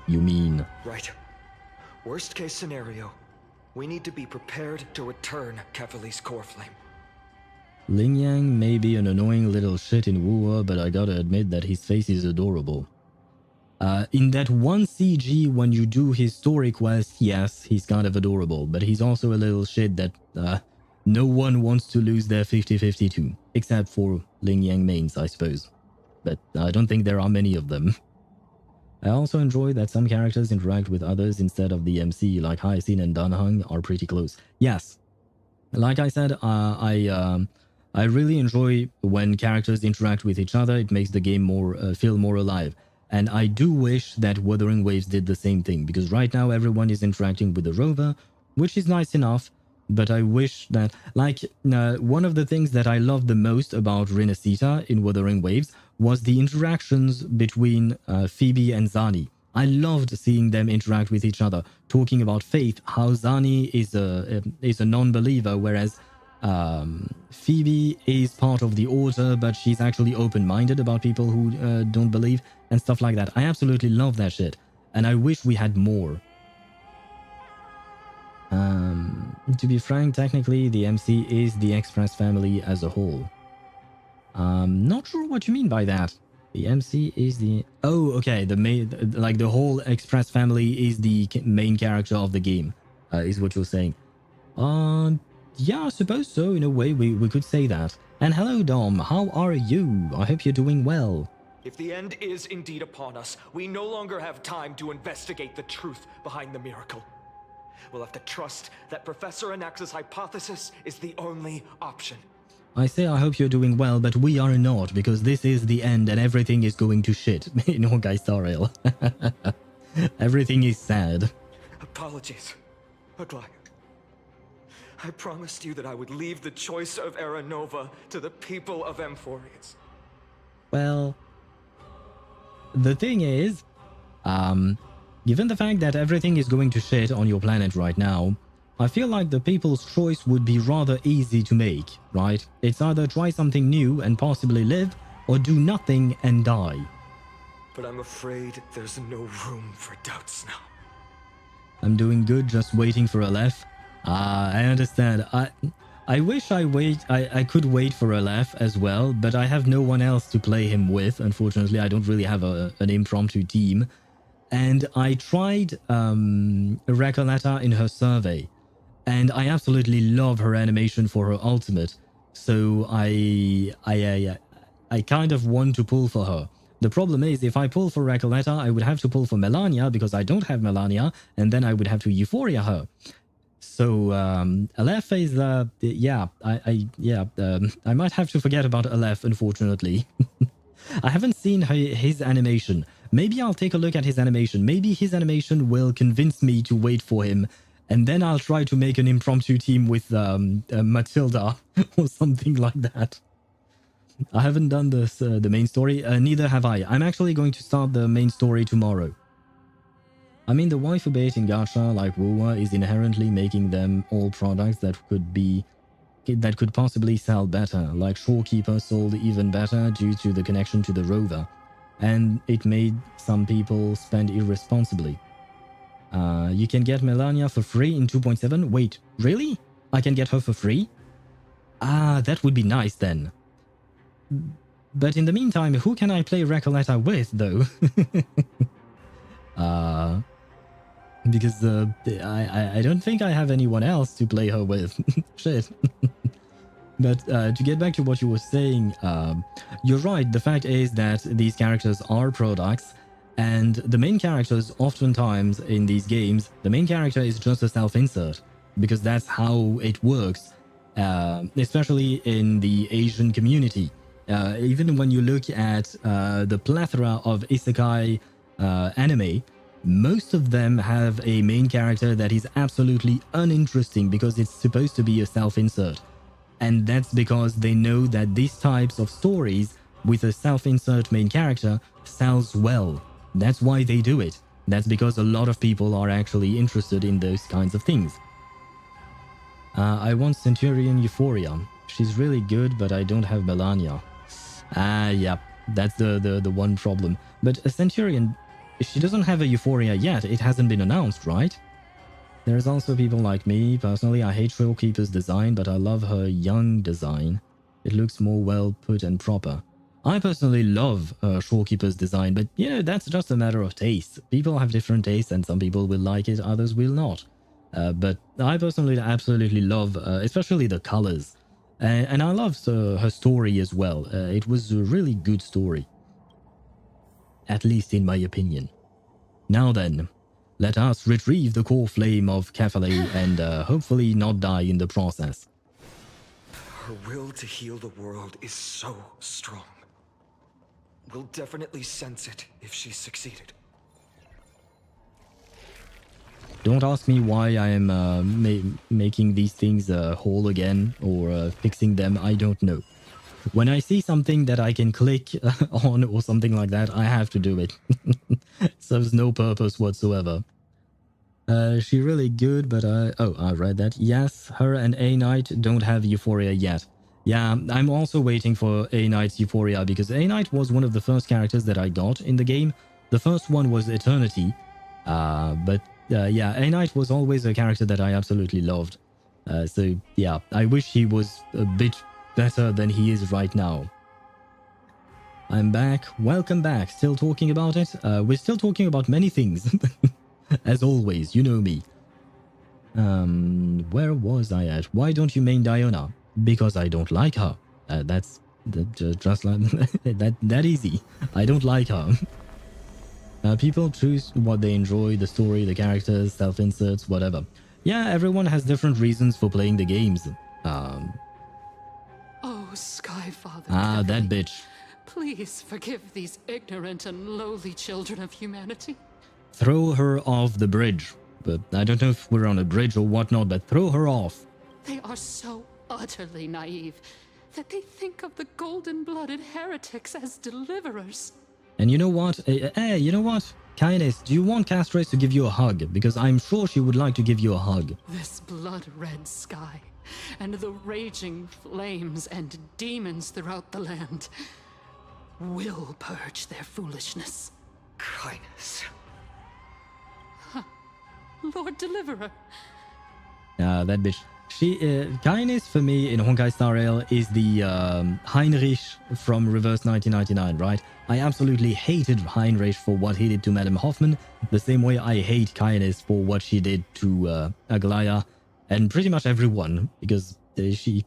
You mean? Right. Worst case scenario, we need to be prepared to return Kefali's core flame. Ling Yang may be an annoying little shit in WoW, but I gotta admit that his face is adorable. In that one CG, when you do his story quest, yes, he's kind of adorable, but he's also a little shit that no one wants to lose their 50-50 to, except for Ling Yang mains, I suppose. But I don't think there are many of them. I also enjoy that some characters interact with others instead of the MC, like Hyacine and Danheng are pretty close. Yes, like I said, I really enjoy when characters interact with each other. It makes the game feel more alive. And I do wish that Wuthering Waves did the same thing, because right now everyone is interacting with the rover, which is nice enough, but I wish that, like, one of the things that I loved the most about Renacita in Wuthering Waves was the interactions between Phoebe and Zani. I loved seeing them interact with each other, talking about faith, how Zani is a non-believer, whereas Phoebe is part of the Order, but she's actually open-minded about people who don't believe, and stuff like that. I absolutely love that shit, and I wish we had more. To be frank, technically, the MC is the Express family as a whole. Not sure what you mean by that. The MC is the... Oh, okay, the main... Like, the whole Express family is the main character of the game, is what you're saying. Yeah, I suppose so. In a way, we could say that. And hello, Dom. How are you? I hope you're doing well. If the end is indeed upon us, we no longer have time to investigate the truth behind the miracle. We'll have to trust that Professor Anax's hypothesis is the only option. I say I hope you're doing well, but we are not, because this is the end and everything is going to shit in Honkai Star Rail. Everything is sad. Apologies, Aglaia. I promised you that I would leave the choice of Era Nova to the people of Amphoreus. Well, the thing is, given the fact that everything is going to shit on your planet right now, I feel like the people's choice would be rather easy to make, right? It's either try something new and possibly live, or do nothing and die. But I'm afraid there's no room for doubts now. I'm doing good, just waiting for Aleph. I understand. I wish I could wait for Aleph as well, but I have no one else to play him with. Unfortunately, I don't really have an impromptu team. And I tried Recoleta in her survey, and I absolutely love her animation for her ultimate. So I kind of want to pull for her. The problem is, if I pull for Recoleta, I would have to pull for Melania because I don't have Melania, and then I would have to Euphoria her. So Aleph is I might have to forget about Aleph, unfortunately. I haven't seen his animation. Maybe I'll take a look at his animation. Maybe his animation will convince me to wait for him, and then I'll try to make an impromptu team with Matilda or something like that. I haven't done this the main story. Neither have I. I'm actually going to start the main story tomorrow. I mean, the waifu bait in gacha like WoWa is inherently making them all products that could possibly sell better, like Shorekeeper sold even better due to the connection to the rover, and it made some people spend irresponsibly. You can get Melania for free in 2.7. Wait, really? I can get her for free? That would be nice then. But in the meantime, who can I play Recoleta with, though? Because I don't think I have anyone else to play her with. Shit. But to get back to what you were saying, you're right. The fact is that these characters are products, and the main characters, oftentimes in these games, the main character is just a self-insert, because that's how it works, especially in the Asian community. Even when you look at the plethora of isekai anime, most of them have a main character that is absolutely uninteresting because it's supposed to be a self-insert. And that's because they know that these types of stories with a self-insert main character sells well. That's why they do it. That's because a lot of people are actually interested in those kinds of things. I want Centurion Euphoria. She's really good, but I don't have Melania. Yeah, that's the one problem. But a Centurion, she doesn't have a Euphoria yet. It hasn't been announced, right? There's also people like me. Personally, I hate Trailkeeper's design, but I love her young design. It looks more well put and proper. I personally love Shorekeeper's design, but you know, that's just a matter of taste. People have different tastes, and some people will like it, others will not. But I personally absolutely love, especially the colors. And I love her story as well. It was a really good story. At least in my opinion. Now then, let us retrieve the core flame of Kefale and hopefully not die in the process. Her will to heal the world is so strong. We'll definitely sense it if she's succeeded. Don't ask me why I am making these things whole again or fixing them. I don't know. When I see something that I can click on or something like that, I have to do it. It serves no purpose whatsoever. She really good, but oh, I read that. Yes, her and A Knight don't have Euphoria yet. Yeah, I'm also waiting for A Knight's Euphoria because A Knight was one of the first characters that I got in the game. The first one was Eternity, but yeah, A Knight was always a character that I absolutely loved. So yeah, I wish he was a bit better than he is right now. I'm back. Welcome back. Still talking about it? We're still talking about many things. As always, you know me. Where was I at? Why don't you main Diona? Because I don't like her. That's just like that easy. I don't like her. People choose what they enjoy, the story, the characters, self-inserts, whatever. Yeah, everyone has different reasons for playing the games. Oh, Skyfather. That bitch. Please forgive these ignorant and lowly children of humanity. Throw her off the bridge. But I don't know if we're on a bridge or whatnot, but throw her off. They are so utterly naive that they think of the golden-blooded heretics as deliverers. And you know what? You know what? Kindness, do you want Castrace to give you a hug? Because I'm sure she would like to give you a hug. This blood-red sky, and the raging flames and demons throughout the land will purge their foolishness. Kindness. Lord Deliverer. That bitch. Kindness for me in Honkai Star Rail is the Heinrich from Reverse 1999, right? I absolutely hated Heinrich for what he did to Madame Hoffman, the same way I hate Kindness for what she did to Aglaya and pretty much everyone, because she...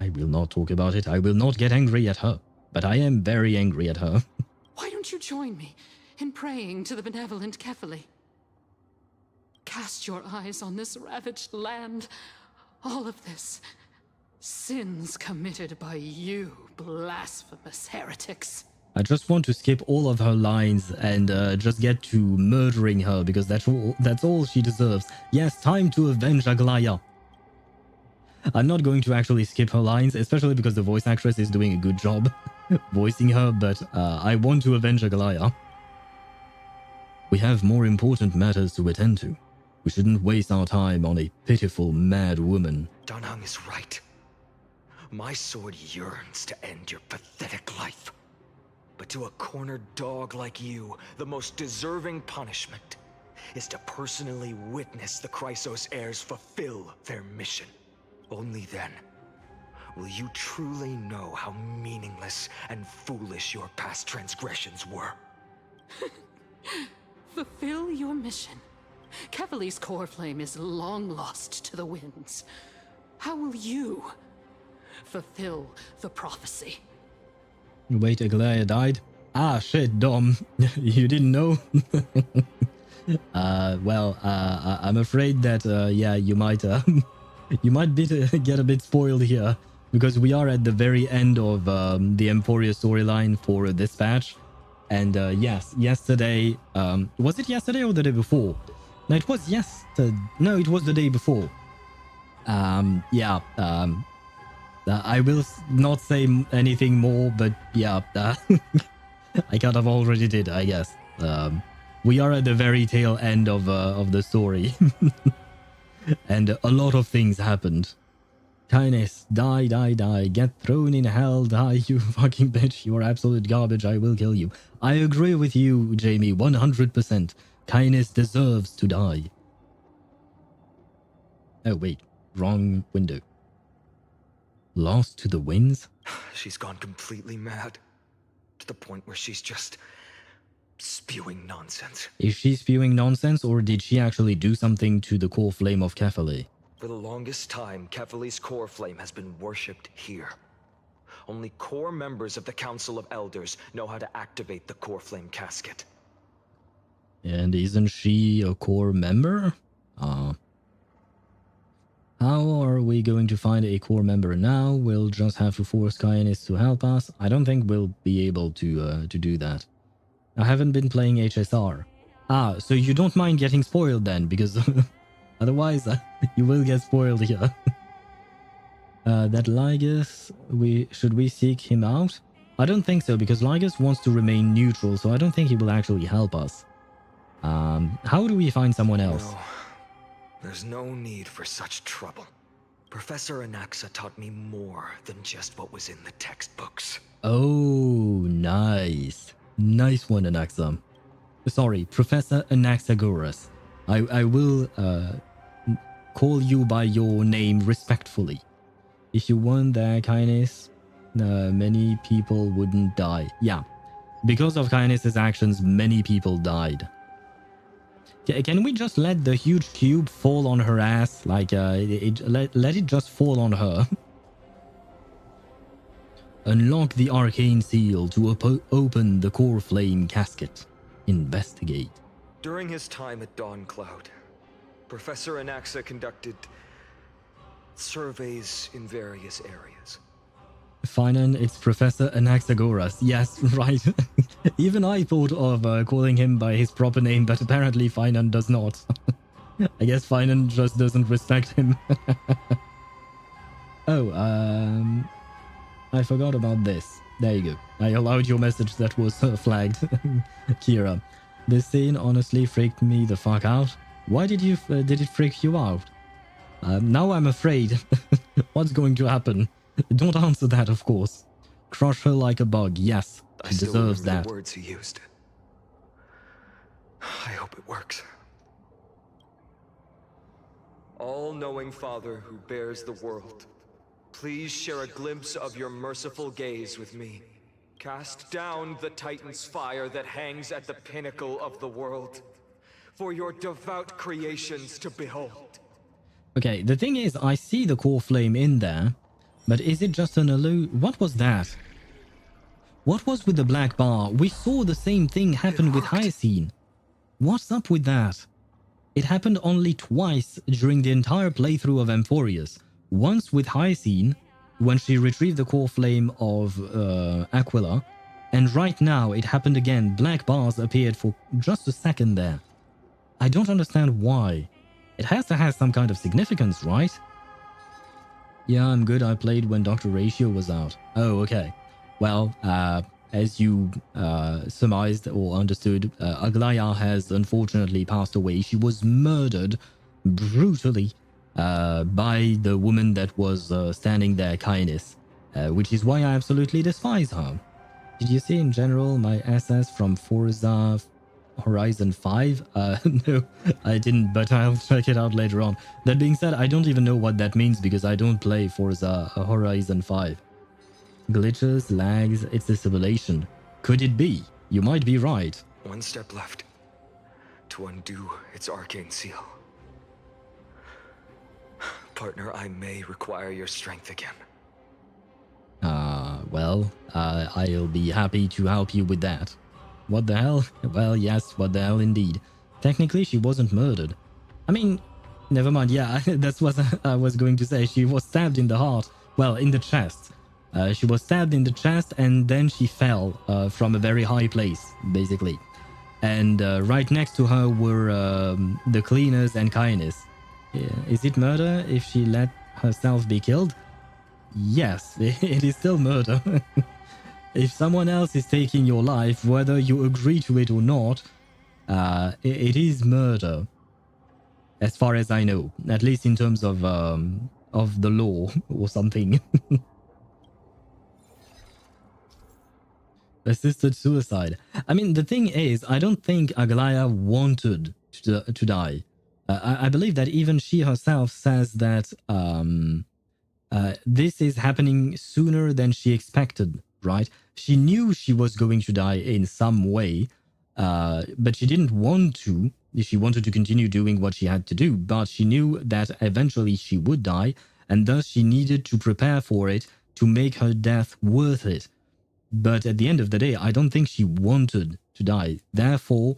I will not talk about it. I will not get angry at her, but I am very angry at her. Why don't you join me in praying to the benevolent Kefali? Cast your eyes on this ravaged land. All of this. Sins committed by you, blasphemous heretics. I just want to skip all of her lines and just get to murdering her, because that's all she deserves. Yes, time to avenge Aglaya. I'm not going to actually skip her lines, especially because the voice actress is doing a good job voicing her, but I want to avenge Aglaya. We have more important matters to attend to. We shouldn't waste our time on a pitiful, mad woman. Danheng is right. My sword yearns to end your pathetic life. But to a cornered dog like you, the most deserving punishment is to personally witness the Chrysos heirs fulfill their mission. Only then will you truly know how meaningless and foolish your past transgressions were. Fulfill your mission. Kefali's core flame is long lost to the winds. How will you fulfill the prophecy? Wait, Aglaya died? Ah, shit, Dom. You didn't know? I'm afraid that, yeah, you might get a bit spoiled here, because we are at the very end of the Amphoreus storyline for this patch. And yes, yesterday, was it yesterday or the day before? No, it was no, it was the day before. I will not say anything more, but yeah, I kind of already did, I guess. We are at the very tail end of the story. And a lot of things happened. Kindness, die, die, die, get thrown in hell, die, you fucking bitch, you're absolute garbage, I will kill you. I agree with you, Jamie, 100%. Kindness deserves to die. Oh wait, wrong window. Lost to the winds? She's gone completely mad. To the point where she's just spewing nonsense. Is she spewing nonsense, or did she actually do something to the core flame of Kefali? For the longest time, Kefali's core flame has been worshipped here. Only core members of the Council of Elders know how to activate the core flame casket. And isn't she a core member? How are we going to find a core member now? We'll just have to force Kindness to help us. I don't think we'll be able to do that. I haven't been playing HSR. So you don't mind getting spoiled then, because otherwise you will get spoiled here. That Lygus, should we seek him out? I don't think so, because Lygus wants to remain neutral, so I don't think he will actually help us. How do we find someone else? No, there's no need for such trouble. Professor Anaxa taught me more than just what was in the textbooks. Oh, nice. Nice one, Anaxa. Sorry, Professor Anaxagoras. I will call you by your name respectfully. If you weren't there, Kindness, many people wouldn't die. Yeah, because of Kindness's actions, many people died. Can we just let the huge cube fall on her ass? Like, let it just fall on her. Unlock the arcane seal to open the core flame casket. Investigate. During his time at Dawn Cloud, Professor Anaxa conducted surveys in various areas. Finan, it's Professor Anaxagoras. Yes, right. Even I thought of calling him by his proper name, but apparently Finan does not. I guess Finan just doesn't respect him. Oh, I forgot about this. There you go. I allowed your message that was flagged. Kira. This scene honestly freaked me the fuck out. Why did it freak you out? Now I'm afraid. What's going to happen? Don't answer that, of course. Crush her like a bug. Yes, she deserves that. The words he used. I hope it works. All-knowing Father who bears the world, please share a glimpse of your merciful gaze with me. Cast down the Titan's fire that hangs at the pinnacle of the world, for your devout creations to behold. Okay, the thing is, I see the core flame in there, but is it just an illusion? What was that? What was with the black bar? We saw the same thing happen with Hyacine. What's up with that? It happened only twice during the entire playthrough of Amphoreus. Once with Hyacine, when she retrieved the core flame of Aquila, and right now it happened again. Black bars appeared for just a second there. I don't understand why. It has to have some kind of significance, right? Yeah, I'm good. I played when Dr. Ratio was out. Oh, okay. Well, as you surmised or understood, Aglaya has unfortunately passed away. She was murdered brutally by the woman that was standing there, Kindness, which is why I absolutely despise her. Did you see in general my SS from Forza Horizon 5? No, I didn't, but I'll check it out later on. That being said, I don't even know what that means because I don't play Forza Horizon 5. Glitches, lags, it's a simulation. Could it be? You might be right. One step left to undo its arcane seal. Partner, I may require your strength again. Well, I'll be happy to help you with that. What the hell? Well, yes, what the hell indeed. Technically, she wasn't murdered. I mean, never mind, yeah, that's what I was going to say. She was stabbed in the heart. Well, in the chest. She was stabbed in the chest and then she fell from a very high place, basically. And right next to her were the cleaners and Kindness. Is it murder if she let herself be killed? Yes, it is still murder. If someone else is taking your life, whether you agree to it or not, it is murder. As far as I know, at least in terms of the law or something. Assisted suicide. I mean, the thing is, I don't think Aglaya wanted to die. I believe that even she herself says that this is happening sooner than she expected, right? She knew she was going to die in some way, but she didn't want to. She wanted to continue doing what she had to do, but she knew that eventually she would die, and thus she needed to prepare for it to make her death worth it. But at the end of the day, I don't think she wanted to die. Therefore,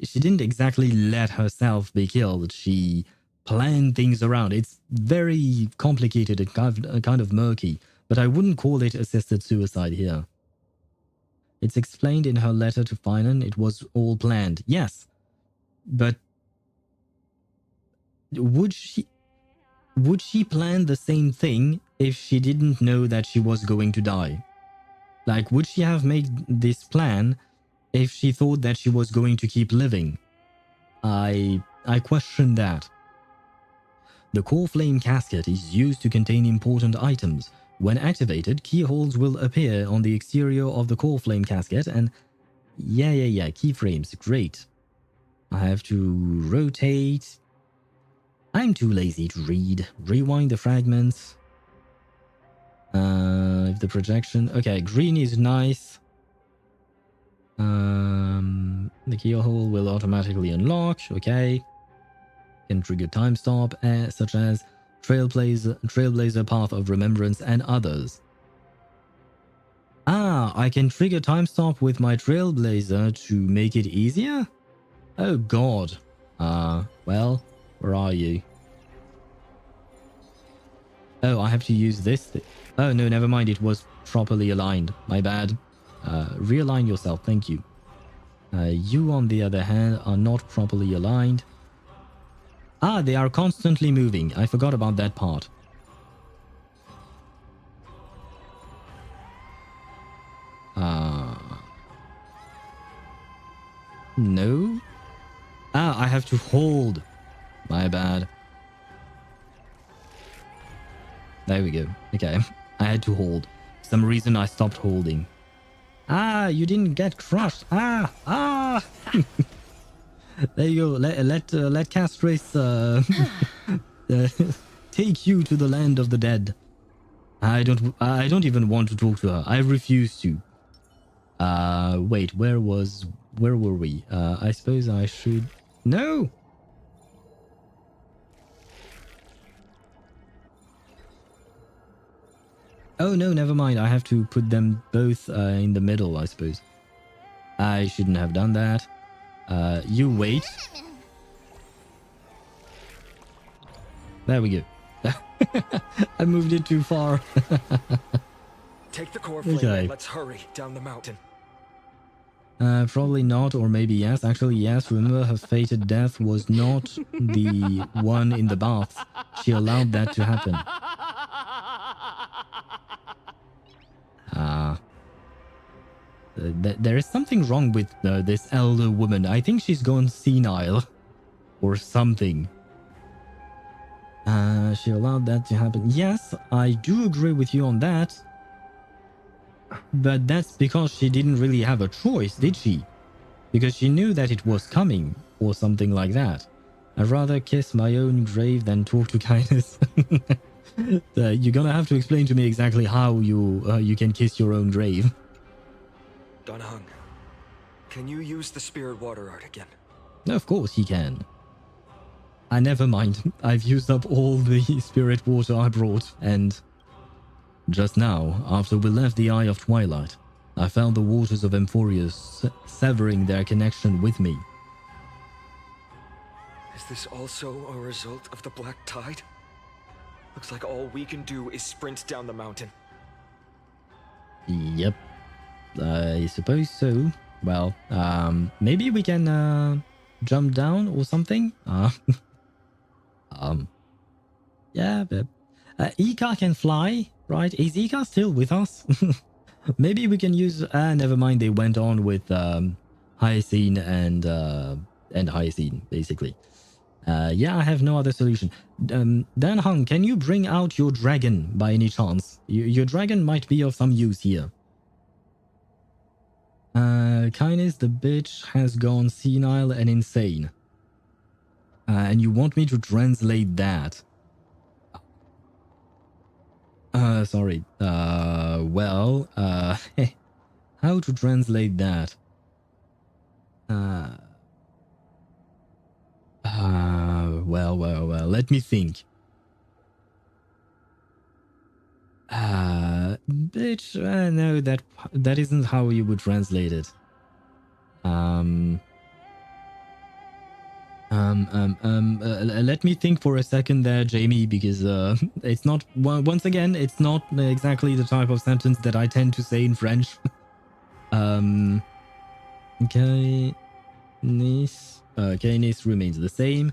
she didn't exactly let herself be killed. She planned things around. It's very complicated and kind of murky, but I wouldn't call it assisted suicide here. It's explained in her letter to Finan it was all planned. Yes, but would she plan the same thing if she didn't know that she was going to die? Like, would she have made this plan if she thought that she was going to keep living? I question that. The core flame casket is used to contain important items. When activated, keyholes will appear on the exterior of the core flame casket and... Yeah, keyframes, great. I have to rotate. I'm too lazy to read. Rewind the fragments. If the projection... Okay, green is nice. The keyhole will automatically unlock. Okay. Can trigger time stop, such as Trailblazer Path of Remembrance and others. I can trigger time stop with my Trailblazer to make it easier? Oh god. Well, where are you? Oh, I have to use this. Oh no, never mind. It was properly aligned. My bad. Realign yourself. Thank you. You, on the other hand, are not properly aligned. They are constantly moving. I forgot about that part. No. Ah, I have to hold. My bad. There we go. Okay. I had to hold. For some reason I stopped holding. Ah, you didn't get crushed. Ah. There you go. Let Castris take you to the land of the dead. I don't even want to talk to her. I refuse to. Wait, where were we? I suppose I should. No. Oh no, never mind. I have to put them both in the middle, I suppose. I shouldn't have done that. You wait. There we go. I moved it too far. Take the core flame and let's hurry down the mountain. Probably not, or maybe yes. Actually, yes. Remember, her fated death was not the one in the bath. She allowed that to happen. There is something wrong with this elder woman. I think she's gone senile or something. She allowed that to happen. Yes, I do agree with you on that. But that's because she didn't really have a choice, did she? Because she knew that it was coming, or something like that. I'd rather kiss my own grave than talk to kindness. You're gonna have to explain to me exactly how you can kiss your own grave. Dan Heng, can you use the spirit water art again? Of course he can. Never mind. I've used up all the spirit water I brought, and just now, after we left the Eye of Twilight, I found the waters of Amphoreus severing their connection with me. Is this also a result of the Black Tide? Looks like all we can do is sprint down the mountain. Yep. I suppose so. Well, maybe we can jump down or something? Yeah, but Ika can fly, right? Is Ika still with us? Maybe we can use... never mind, they went on with Hyacine and Hyacine, basically. Yeah, I have no other solution. Dan Heng, can you bring out your dragon by any chance? Your dragon might be of some use here. Kindness, the bitch has gone senile and insane. And you want me to translate that? Sorry. Well, how to translate that? Well, let me think. Bitch, no, that isn't how you would translate it. Let me think for a second there, Jamie, because it's not, once again, it's not exactly the type of sentence that I tend to say in French. Okay, Kindness remains the same.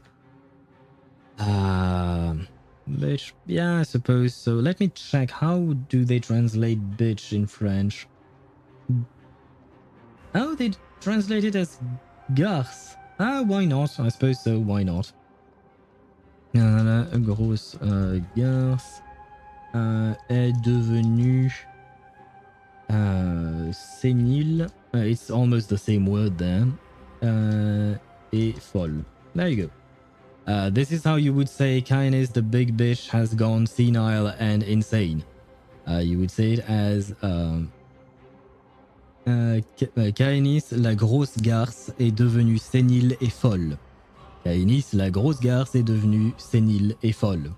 Bitch, yeah, I suppose so. Let me check. How do they translate bitch in French? Oh, they translate it as garce. Why not? I suppose so. Why not? Grosse garce est devenue sénile. It's almost the same word there. Et folle. There you go. This is how you would say Kindness, the big bitch, has gone senile and insane. You would say it as Kindness, la grosse garce, est devenue sénile et folle. Kindness, la grosse garce, est devenue sénile et folle.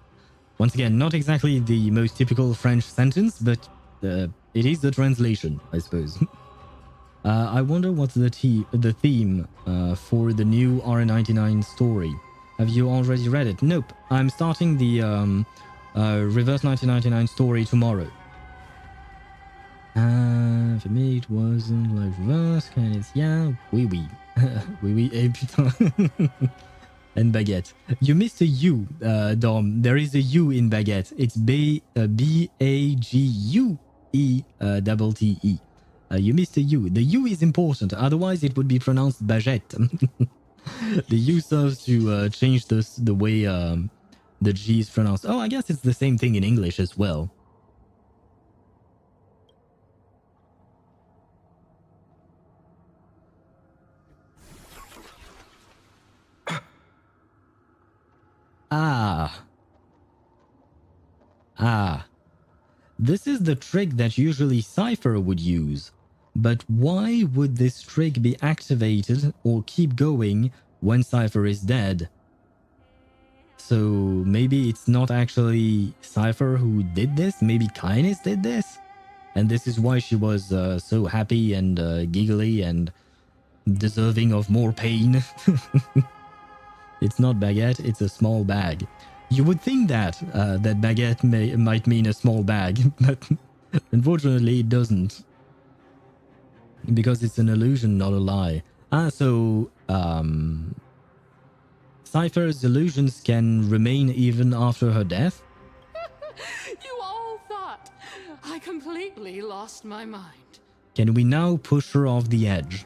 Once again, not exactly the most typical French sentence, but it is the translation, I suppose. I wonder what's the theme for the new R99 story. Have you already read it? Nope. I'm starting the Reverse 1999 story tomorrow. For me, it wasn't like reverse. Yeah, oui. Oui, et putain. And baguette. You missed a U, Dom. There is a U in baguette. It's B-A-G-U-E-T-T-E. You missed the U. The U is important, otherwise it would be pronounced baguette. The U serves to change the way the G is pronounced. Oh, I guess it's the same thing in English as well. Ah. This is the trick that usually Cipher would use. But why would this trick be activated or keep going when Cipher is dead? So maybe it's not actually Cipher who did this, maybe Kainis did this? And this is why she was so happy and giggly and deserving of more pain. It's not baguette, it's a small bag. You would think that that baguette might mean a small bag, but unfortunately it doesn't. Because it's an illusion, not a lie. So Cipher's illusions can remain even after her death? You all thought I completely lost my mind. Can we now push her off the edge?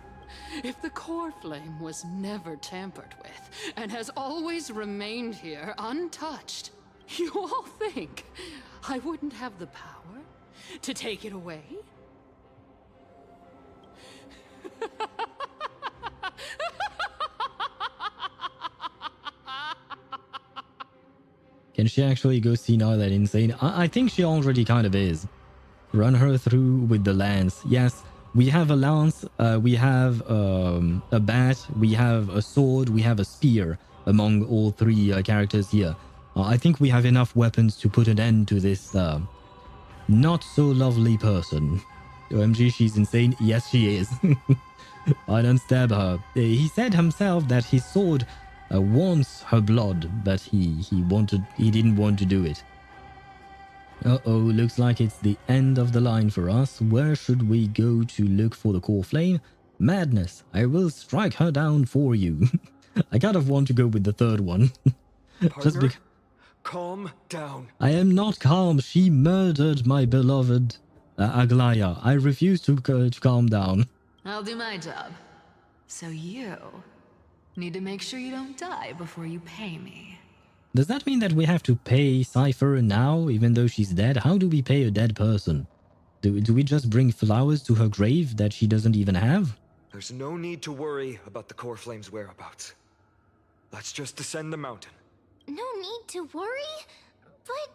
If the core flame was never tampered with and has always remained here untouched, you all think I wouldn't have the power to take it away? Can she actually go senile and insane? I think she already kind of is. Run her through with the lance. Yes, we have a lance, we have a bat, we have a sword, we have a spear among all three characters here. I think we have enough weapons to put an end to this not so lovely person. OMG, she's insane. Yes, she is. I don't stab her. He said himself that his sword wants her blood, but he didn't want to do it. Uh-oh, looks like it's the end of the line for us. Where should we go to look for the core flame? Madness. I will strike her down for you. I kind of want to go with the third one. Just because. Calm down. I am not calm. She murdered my beloved Aglaya. I refuse to calm down. I'll do my job. So you need to make sure you don't die before you pay me. Does that mean that we have to pay Cipher now, even though she's dead? How do we pay a dead person? Do we just bring flowers to her grave that she doesn't even have? There's no need to worry about the core flame's whereabouts. Let's just descend the mountain. No need to worry, but...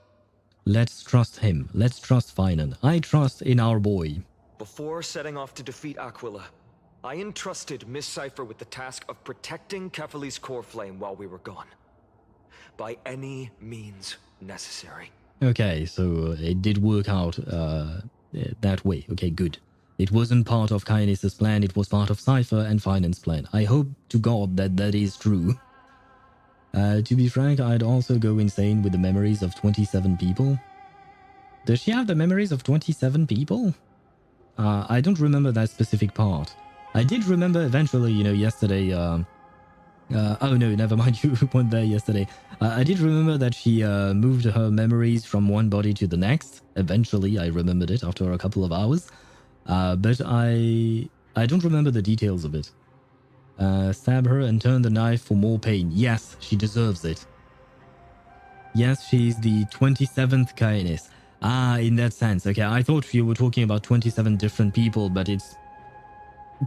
Let's trust him. Let's trust Finan. I trust in our boy. Before setting off to defeat Aquila, I entrusted Miss Cipher with the task of protecting Kefali's core flame while we were gone. By any means necessary. Okay, so it did work out that way. Okay, good. It wasn't part of Kainis' plan, it was part of Cipher and Finan's plan. I hope to God that that is true. To be frank, I'd also go insane with the memories of 27 people. Does she have the memories of 27 people? I don't remember that specific part. I did remember eventually, yesterday... oh no, never mind, you weren't there yesterday. I did remember that she moved her memories from one body to the next. Eventually, I remembered it after a couple of hours. But I don't remember the details of it. Stab her and turn the knife for more pain. Yes, she deserves it. Yes, she's the 27th Kainis. In that sense. Okay, I thought you were talking about 27 different people, but it's...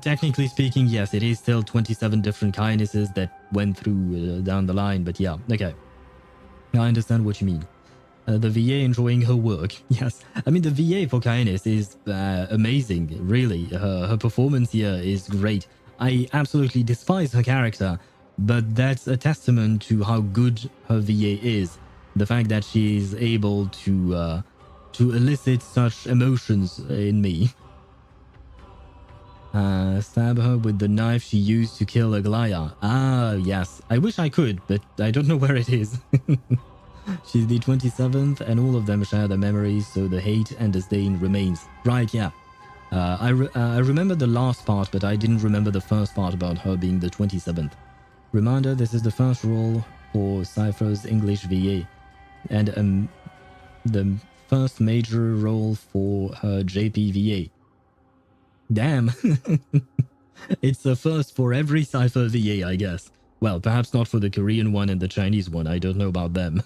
Technically speaking, yes, it is still 27 different Kainises that went through down the line, but yeah, okay. I understand what you mean. The VA enjoying her work. Yes, I mean, the VA for Kainis is amazing, really. Her performance here is great. I absolutely despise her character, but that's a testament to how good her VA is. The fact that she's able to elicit such emotions in me. Stab her with the knife she used to kill Aglaya. Yes. I wish I could, but I don't know where it is. She's the 27th, and all of them share the memories, so the hate and disdain remains. Right, yeah. I remember the last part, but I didn't remember the first part about her being the 27th. Reminder, this is the first role for Cipher's English VA, and the first major role for her JP VA. Damn. It's a first for every Cipher VA, I guess. Well, perhaps not for the Korean one and the Chinese one. I don't know about them.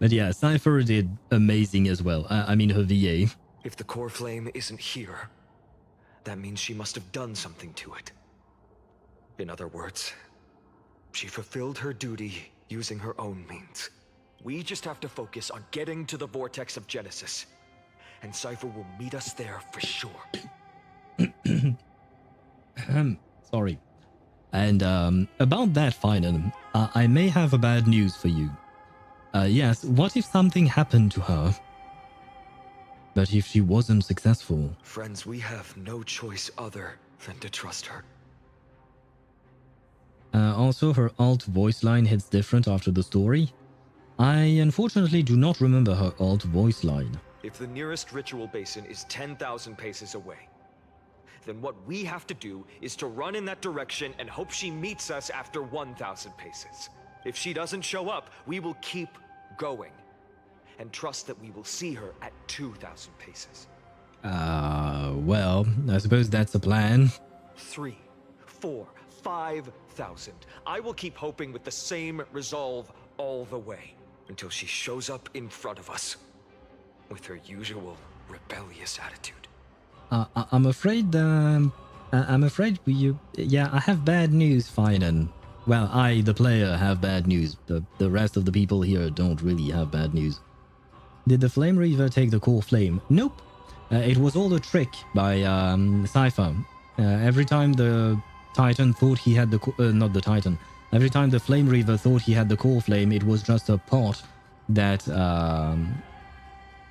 But yeah, Cipher did amazing as well. I mean, her VA. If the core flame isn't here, that means she must have done something to it. In other words, she fulfilled her duty using her own means. We just have to focus on getting to the vortex of Genesis, and Cipher will meet us there for sure. Sorry. And about that, Finan, I may have a bad news for you. Yes, what if something happened to her? But if she wasn't successful? Friends, we have no choice other than to trust her. Also, her alt voice line hits different after the story. I unfortunately do not remember her alt voice line. If the nearest ritual basin is 10,000 paces away, then what we have to do is to run in that direction and hope she meets us after 1,000 paces. If she doesn't show up, we will keep going and trust that we will see her at 2,000 paces. Well, I suppose that's a plan. 3, 4, 5,000. I will keep hoping with the same resolve all the way until she shows up in front of us with her usual rebellious attitude. I'm afraid yeah, I have bad news, Finan. Well, I, the player, have bad news. The rest of the people here don't really have bad news. Did the Flame Reaver take the core flame? Nope. It was all a trick by Cipher. Every time the Titan thought he had the... not the Titan. Every time the Flame Reaver thought he had the core flame, it was just a pot that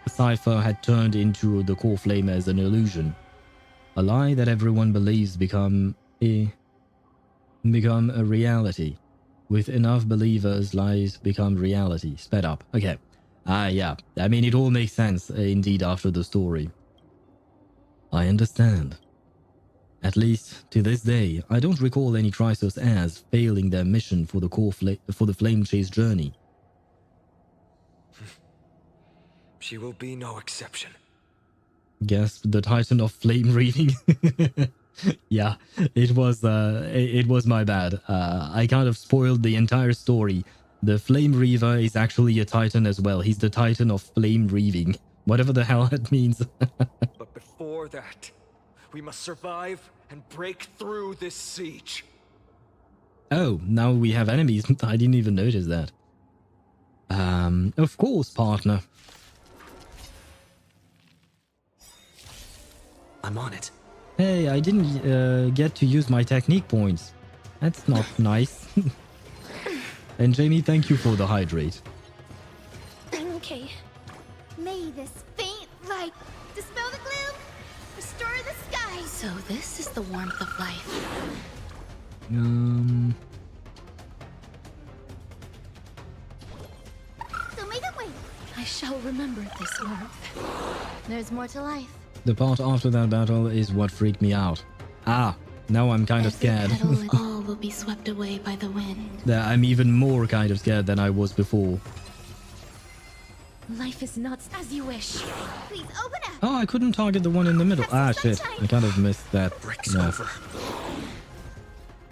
Cipher had turned into the core flame as an illusion. A lie that everyone believes become a reality. With enough believers, lies become reality. Sped up. Okay. Yeah. I mean, it all makes sense, indeed, after the story. I understand. At least, to this day, I don't recall any Chrysos as failing their mission for the Flame Chase journey. She will be no exception. Guess the Titan of Flame Reading. Yeah, it was my bad. I kind of spoiled the entire story. The Flame Reaver is actually a Titan as well. He's the Titan of Flame Reaving. Whatever the hell that means. But before that, we must survive and break through this siege. Oh, now we have enemies. I didn't even notice that. Of course, partner. I'm on it. Hey, I didn't get to use my technique points. That's not nice. And Jamie, thank you for the hydrate. Okay. May this faint light dispel the gloom, restore the sky. So this is the warmth of life. So make it wait. I shall remember this warmth. There's more to life. The part after that battle is what freaked me out. Ah, now I'm kind of scared. All will be swept away by the wind. I'm even more kind of scared than I was before. Life is not as you wish. Please open up. Oh, I couldn't target the one in the middle. Ah, shit. I kind of missed that. Yeah.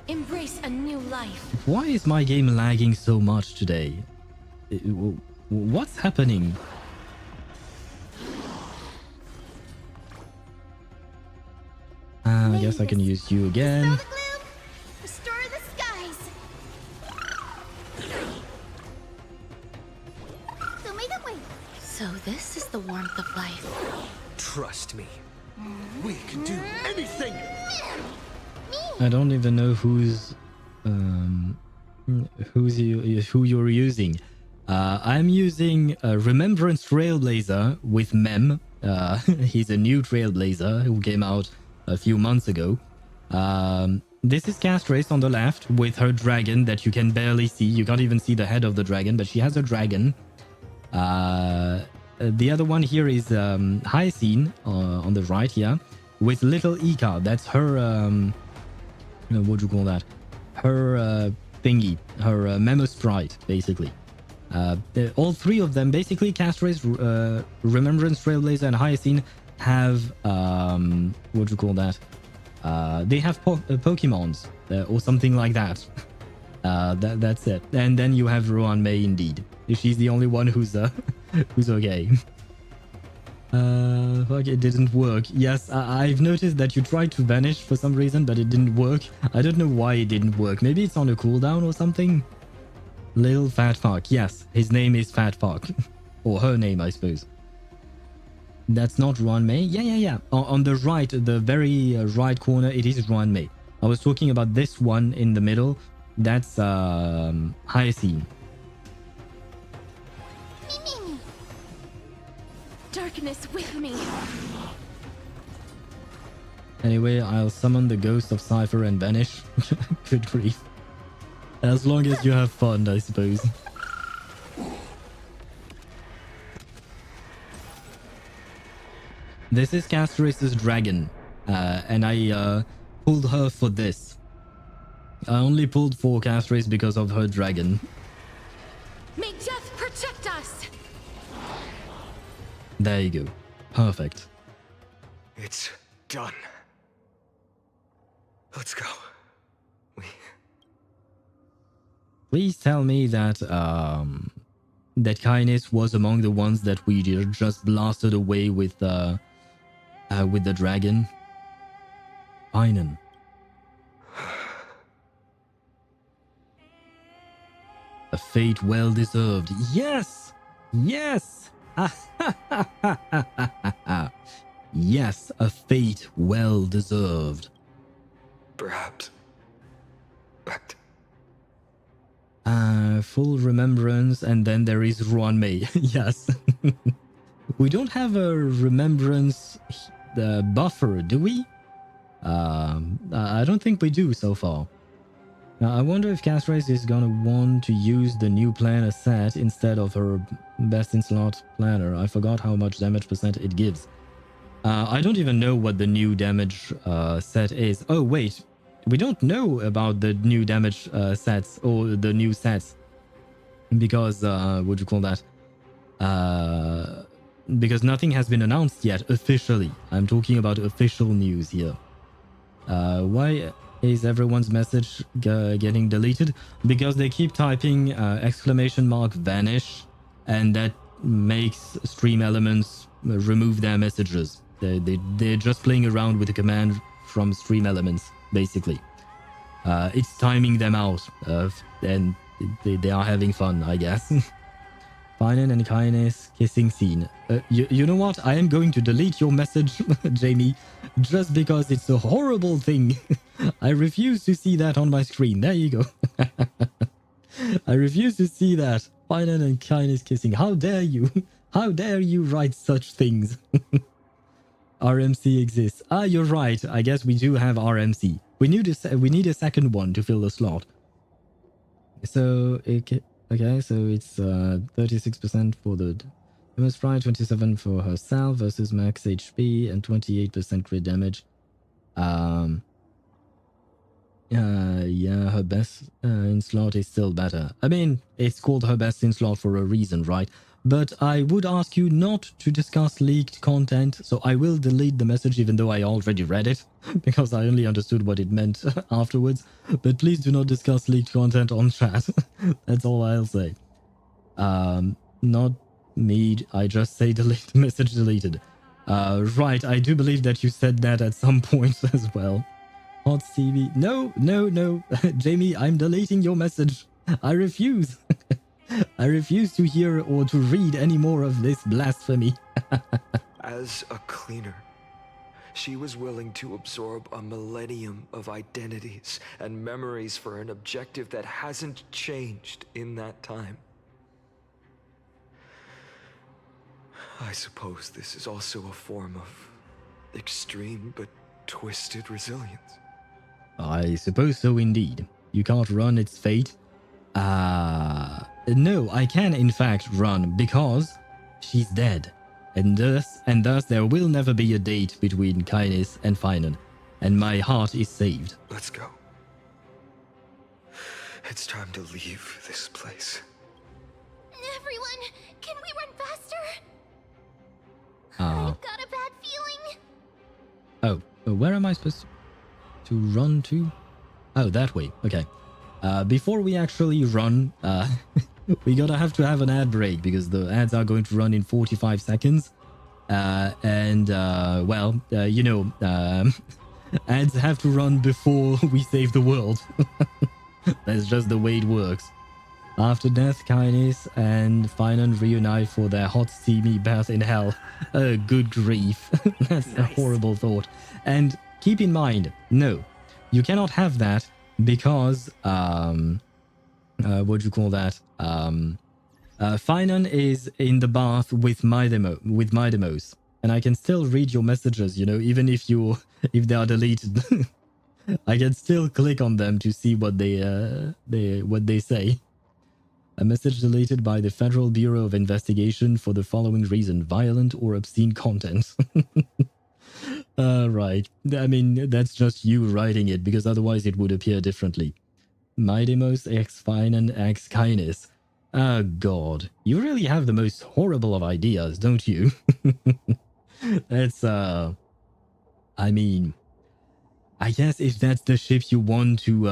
Embrace a new life. Why is my game lagging so much today? What's happening? I guess I can use you again. Restore the skies. So make it wait. So this is the warmth of life. Trust me. We can do anything. I don't even know who you're using. I'm using Remembrance Trailblazer with Mem. He's a new Trailblazer who came out a few months ago. This is Castrace on the left with her dragon that you can barely see. You can't even see the head of the dragon, but she has a dragon. The other one here is Hyacine on the right here with little Ika. That's her, what do you call that? Her thingy, her memo sprite, basically. All three of them, basically Castrace, Remembrance Trailblazer, and Hyacine, have what do you call that? They have Pokemons or something like that. That's it. And then you have Ruan Mei indeed. She's the only one who's who's okay. Fuck, it didn't work. Yes, I've noticed that you tried to vanish for some reason, but it didn't work. I don't know why it didn't work. Maybe it's on a cooldown or something. Little Fat Fuck. Yes, his name is Fat Fuck. Or her name, I suppose. That's not Ruan Mei? Yeah. On the right, the very right corner, it is Ruan Mei. I was talking about this one in the middle. That's Hyacine. Darkness with me. Anyway, I'll summon the ghost of Cipher and vanish. Good grief. As long as you have fun, I suppose. This is Castris's dragon, and I pulled her for this. I only pulled for Castris because of her dragon. May death protect us! There you go. Perfect. It's done. Let's go. Please tell me that that Kindness was among the ones that we just blasted away with the dragon. Einen. A fate well deserved. Yes! Yes! Yes, a fate well deserved. Perhaps. But... full remembrance, and then there is Ruan Mei. Yes. We don't have a remembrance buffer, do we? I don't think we do so far. Now, I wonder if Castris is gonna want to use the new planner set instead of her best in slot planner. I forgot how much damage percent it gives. I don't even know what the new damage set is. Oh, wait. We don't know about the new damage sets or the new sets. Because, what do you call that? Because nothing has been announced yet officially. I'm talking about official news here. Why is everyone's message getting deleted? Because they keep typing !vanish, and that makes Stream Elements remove their messages. They're just playing around with the command from Stream Elements, basically. It's timing them out, and they are having fun, I guess. Finan and Kindness kissing scene. You know what? I am going to delete your message, Jamie, just because it's a horrible thing. I refuse to see that on my screen. There you go. I refuse to see that. Finan and Kindness kissing. How dare you? How dare you write such things? RMC exists. Ah, you're right. I guess we do have RMC. We need a second one to fill the slot. So, okay, so it's 36% for the Demon Sprite, 27% for herself versus max HP, and 28% crit damage. Yeah, her best in slot is still better. I mean, it's called her best in slot for a reason, right? But I would ask you not to discuss leaked content, so I will delete the message even though I already read it, because I only understood what it meant afterwards. But please do not discuss leaked content on chat. That's all I'll say. Not me, I just say delete, message deleted. Right, I do believe that you said that at some point as well. Hot TV. No. Jamie, I'm deleting your message. I refuse. I refuse to hear or to read any more of this blasphemy. As a cleaner, she was willing to absorb a millennium of identities and memories for an objective that hasn't changed in that time. I suppose this is also a form of extreme but twisted resilience. I suppose so indeed. You can't run its fate. No, I can in fact run because she's dead. And thus there will never be a date between Kindness and Finan. And my heart is saved. Let's go. It's time to leave this place. Everyone, can we run faster? Ah. I've got a bad feeling. where am I supposed to run to? Oh, that way. Okay. Before we actually run, we have to have an ad break because the ads are going to run in 45 seconds. Well, you know, ads have to run before we save the world. That's just the way it works. After death, Kynes and Finan reunite for their hot, steamy bath in hell. Good grief. That's nice. A horrible thought. And keep in mind, no, you cannot have that because, what do you call that? Finan is in the bath with Mydemos. And I can still read your messages, you know, even if they are deleted. I can still click on them to see what they say. A message deleted by the Federal Bureau of Investigation for the following reason: violent or obscene content. Right. I mean, that's just you writing it, because otherwise it would appear differently. Mydemos x Finan x Kynes. Oh god. You really have the most horrible of ideas, don't you? That's, I mean, I guess if that's the ship you want to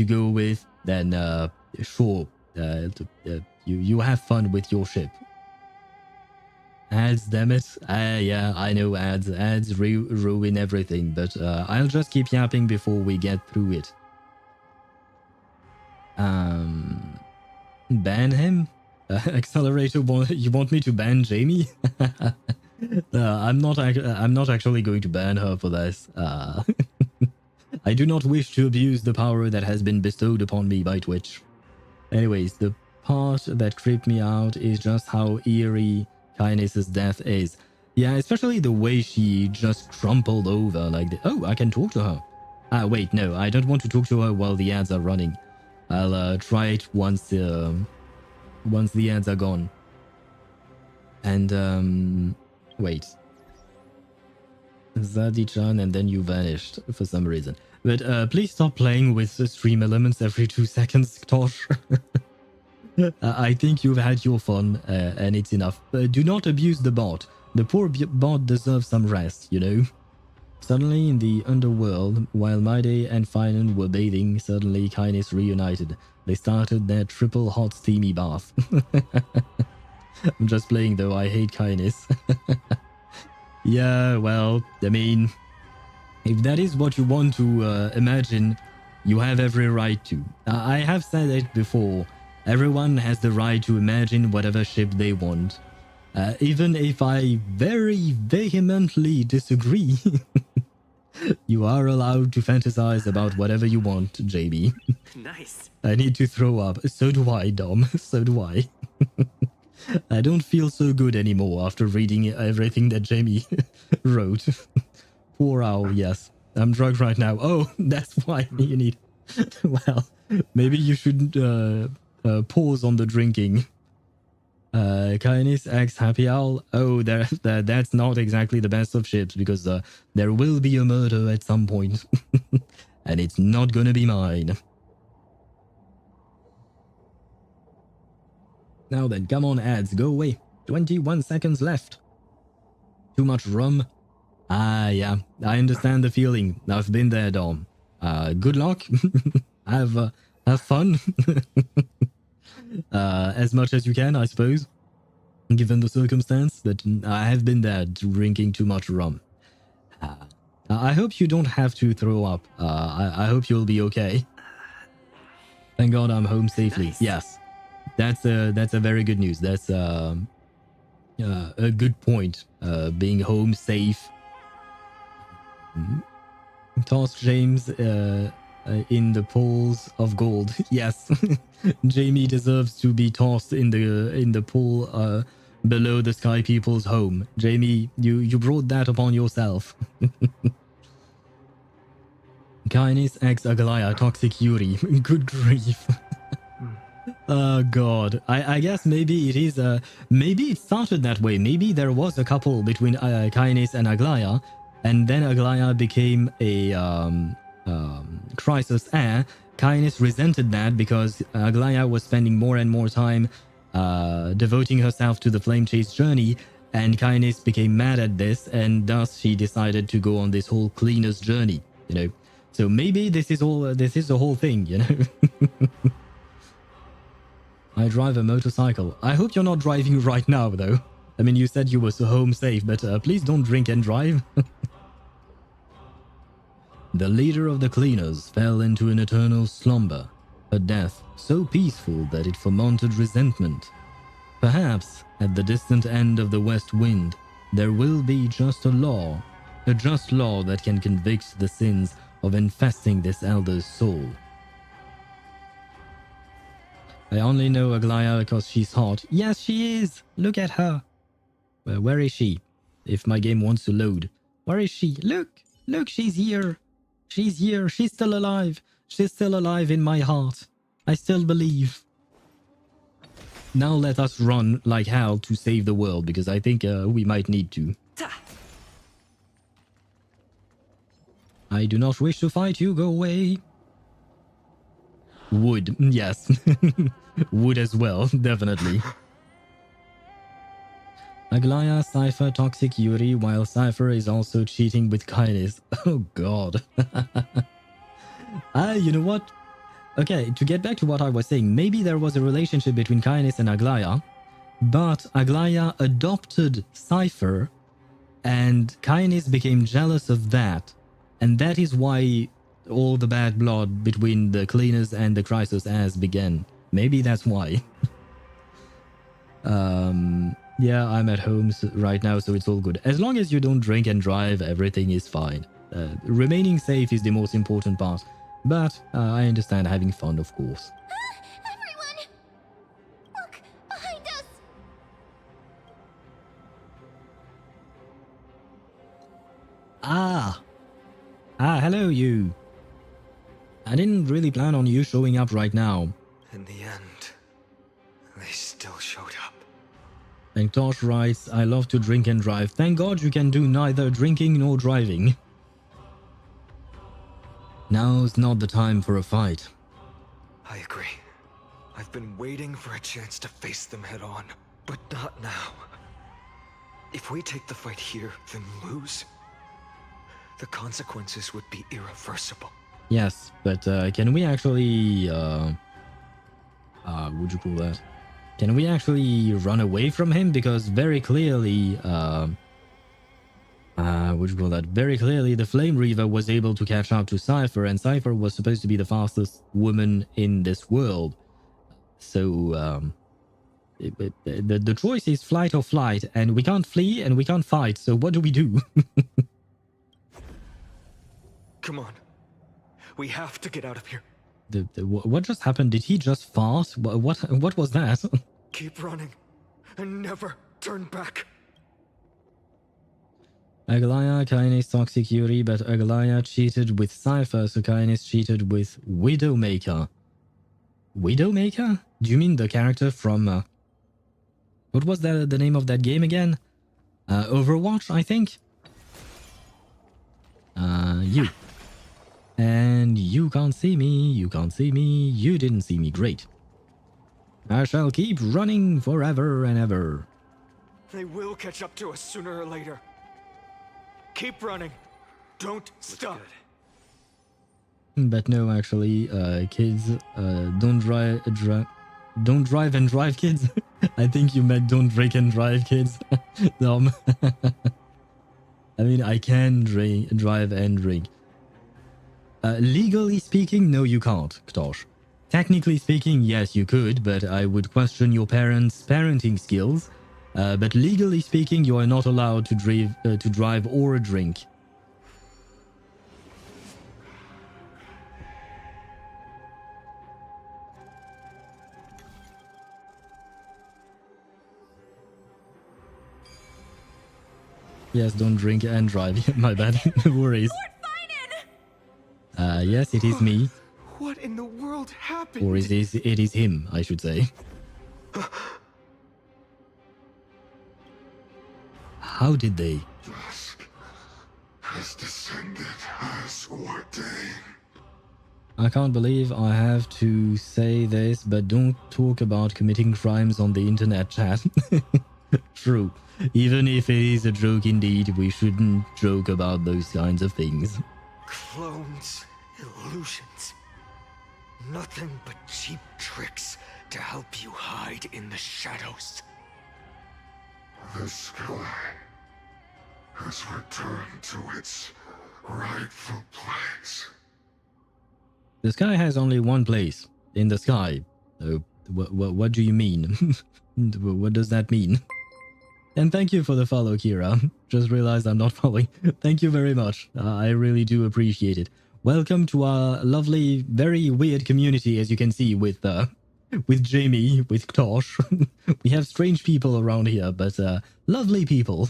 go with, then, sure. You have fun with your ship. Ads, damn it. Yeah, I know ads. Ads ruin everything, but I'll just keep yapping before we get through it. Ban him? Accelerator, you want me to ban Jamie? I'm not actually going to ban her for this. I do not wish to abuse the power that has been bestowed upon me by Twitch. Anyways, the part that creeped me out is just how eerie Kynes' death is. Yeah, especially the way she just crumpled over like oh, I can talk to her. Wait, no, I don't want to talk to her while the ads are running. I'll try it once the ads are gone. And, wait. Zadi-chan, and then you vanished for some reason. But please stop playing with the stream elements every 2 seconds, Tosh. I think you've had your fun, and it's enough. Do not abuse the bot. The poor bot deserves some rest, you know? Suddenly in the underworld, while Maide and Finan were bathing, suddenly Kynes reunited. They started their triple hot steamy bath. I'm just playing though, I hate Kynes. Yeah, well, I mean, if that is what you want to imagine, you have every right to. I have said it before. Everyone has the right to imagine whatever ship they want. Even if I very vehemently disagree, you are allowed to fantasize about whatever you want, JB. Nice. I need to throw up. So do I, Dom. So do I. I don't feel so good anymore after reading everything that Jamie wrote. Poor owl, yes. I'm drugged right now. Oh, that's why you need... Well, maybe you should pause on the drinking. Kynes X Happy Owl. Oh, that's not exactly the best of ships, because there will be a murder at some point. And it's not gonna be mine. Now then, come on ads, go away. 21 seconds left. Too much rum? Yeah, I understand the feeling. I've been there, Dom. Good luck. Have fun. As much as you can, I suppose. Given the circumstance that I have been there drinking too much rum. I hope you don't have to throw up. I hope you'll be okay. Thank God I'm home safely. Nice. Yes. That's a very good news. That's a good point. Being home safe. Toss James in the pools of gold. Yes, Jamie deserves to be tossed in the pool below the Sky People's home. Jamie, you brought that upon yourself. Kynes X Agalaya Toxic Yuri. Good grief. Oh god, I guess maybe it is maybe it started that way. Maybe there was a couple between Kynes and Aglaya, and then Aglaya became a crisis heir. Kynes resented that because Aglaya was spending more and more time devoting herself to the Flame Chase journey, And Kainis became mad at this, and thus she decided to go on this whole cleaner's journey, you know. So maybe this is the whole thing, you know. I drive a motorcycle. I hope you're not driving right now, though. I mean, you said you were home safe, but please don't drink and drive. The leader of the cleaners fell into an eternal slumber, a death so peaceful that it fomented resentment. Perhaps, at the distant end of the west wind, there will be just a just law that can convict the sins of infesting this elder's soul. I only know Aglaya because she's hot. Yes, she is! Look at her! Well, where is she? If my game wants to load. Where is she? Look! Look, she's here! She's here! She's still alive! She's still alive in my heart. I still believe. Now let us run like hell to save the world, because I think we might need to. I do not wish to fight you, go away. Wood, yes. Wood as well, definitely. Aglaya, Cipher, Toxic Yuri, while Cipher is also cheating with Kainis. Oh god. You know what? Okay, to get back to what I was saying, maybe there was a relationship between Kainis and Aglaya, but Aglaya adopted Cipher, and Kainis became jealous of that, and that is why all the bad blood between the cleaners and the Chrysos as began. Maybe that's why. Yeah, I'm at home right now, so it's all good. As long as you don't drink and drive, everything is fine. Remaining safe is the most important part, but I understand having fun, of course. Everyone! Look! Behind us! Hello, you. I didn't really plan on you showing up right now. In the end, they still showed up. And Tosh writes, I love to drink and drive. Thank God you can do neither drinking nor driving. Now's not the time for a fight. I agree. I've been waiting for a chance to face them head on, but not now. If we take the fight here, then lose, the consequences would be irreversible. Yes, but can we actually, would you call that? Can we actually run away from him? Because very clearly, would you call that? Very clearly, the Flame Reaver was able to catch up to Cipher, and Cipher was supposed to be the fastest woman in this world. So, the choice is flight or flight, and we can't flee and we can't fight, so what do we do? Come on. We have to get out of here. What just happened? Did he just fart? What was that? Keep running and never turn back. Aglaya, Kainis, Toxic Yuri, but Aglaya cheated with Cipher, so Kainis cheated with Widowmaker. Widowmaker? Do you mean the character from... what was the name of that game again? Overwatch, I think? You. And you can't see me, you can't see me, you didn't see me, great. I shall keep running forever and ever. They will catch up to us sooner or later. Keep running. Don't stop. But no, actually, kids, don't drive and drive, kids. I think you meant don't drink and drive, kids. Dumb. I mean, I can drive and drink. Legally speaking, no, you can't, Ktosh. Technically speaking, yes, you could, but I would question your parents' parenting skills. But legally speaking, you are not allowed to drive or drink. Yes, don't drink and drive. My bad. No worries. Yes, it is me. What in the world happened? Or it is him, I should say. How did they? Dusk has descended as ordained. I can't believe I have to say this, but don't talk about committing crimes on the internet, chat. True. Even if it is a joke indeed, we shouldn't joke about those kinds of things. Clones, illusions. Nothing but cheap tricks to help you hide in the shadows. The sky has returned to its rightful place. The sky has only one place. In the sky. What do you mean? What does that mean? And thank you for the follow, Kira. Just realized I'm not following. Thank you very much. I really do appreciate it. Welcome to our lovely, very weird community, as you can see, with Jamie, with Tosh. We have strange people around here, but lovely people.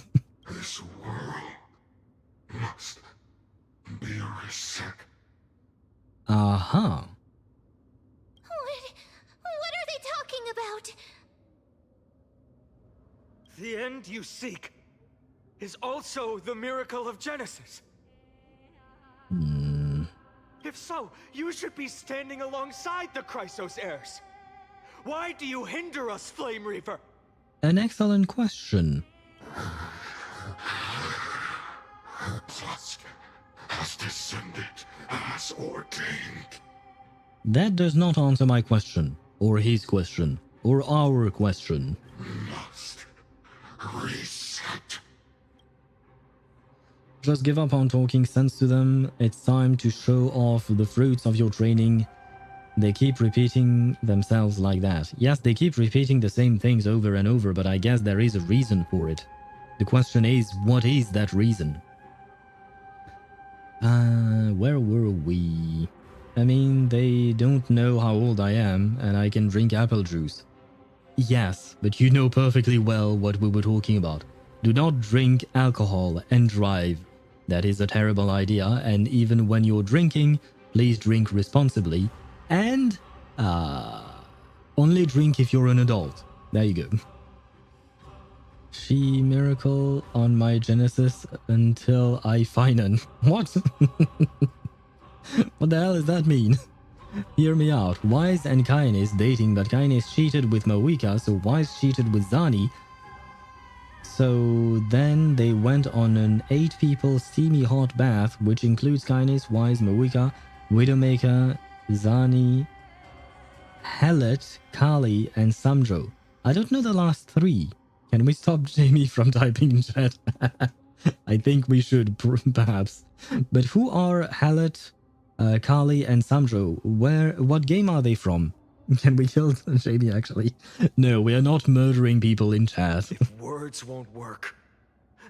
This world must be reset. Uh-huh. What are they talking about? The end you seek is also the miracle of Genesis. If so, you should be standing alongside the Chrysos heirs. Why do you hinder us, Flame Reaver? An excellent question. The tusk has descended as ordained. That does not answer my question, or his question, or our question. Must reset. Just give up on talking sense to them. It's time to show off the fruits of your training. They keep repeating themselves like that. Yes, they keep repeating the same things over and over, but I guess there is a reason for it. The question is, what is that reason? Where were we? I mean, they don't know how old I am, and I can drink apple juice. Yes, but you know perfectly well what we were talking about. Do not drink alcohol and drive. That is a terrible idea, and even when you're drinking, please drink responsibly. And, only drink if you're an adult. There you go. She miracle on my Genesis until I find. What? What the hell does that mean? Hear me out. Wise and Kainis dating, but Kainis cheated with Moika, so Wise cheated with Zani. So then they went on an 8-people steamy hot bath, which includes Kainis, Wise, Moika, Widowmaker, Zani, Hellet, Kali, and Samjo. I don't know the last 3. Can we stop Jamie from typing in chat? I think we should, perhaps. But who are Hellet, Kali, and Samjo? What game are they from? Can we kill Jamie, actually? No, we are not murdering people in chat. If words won't work,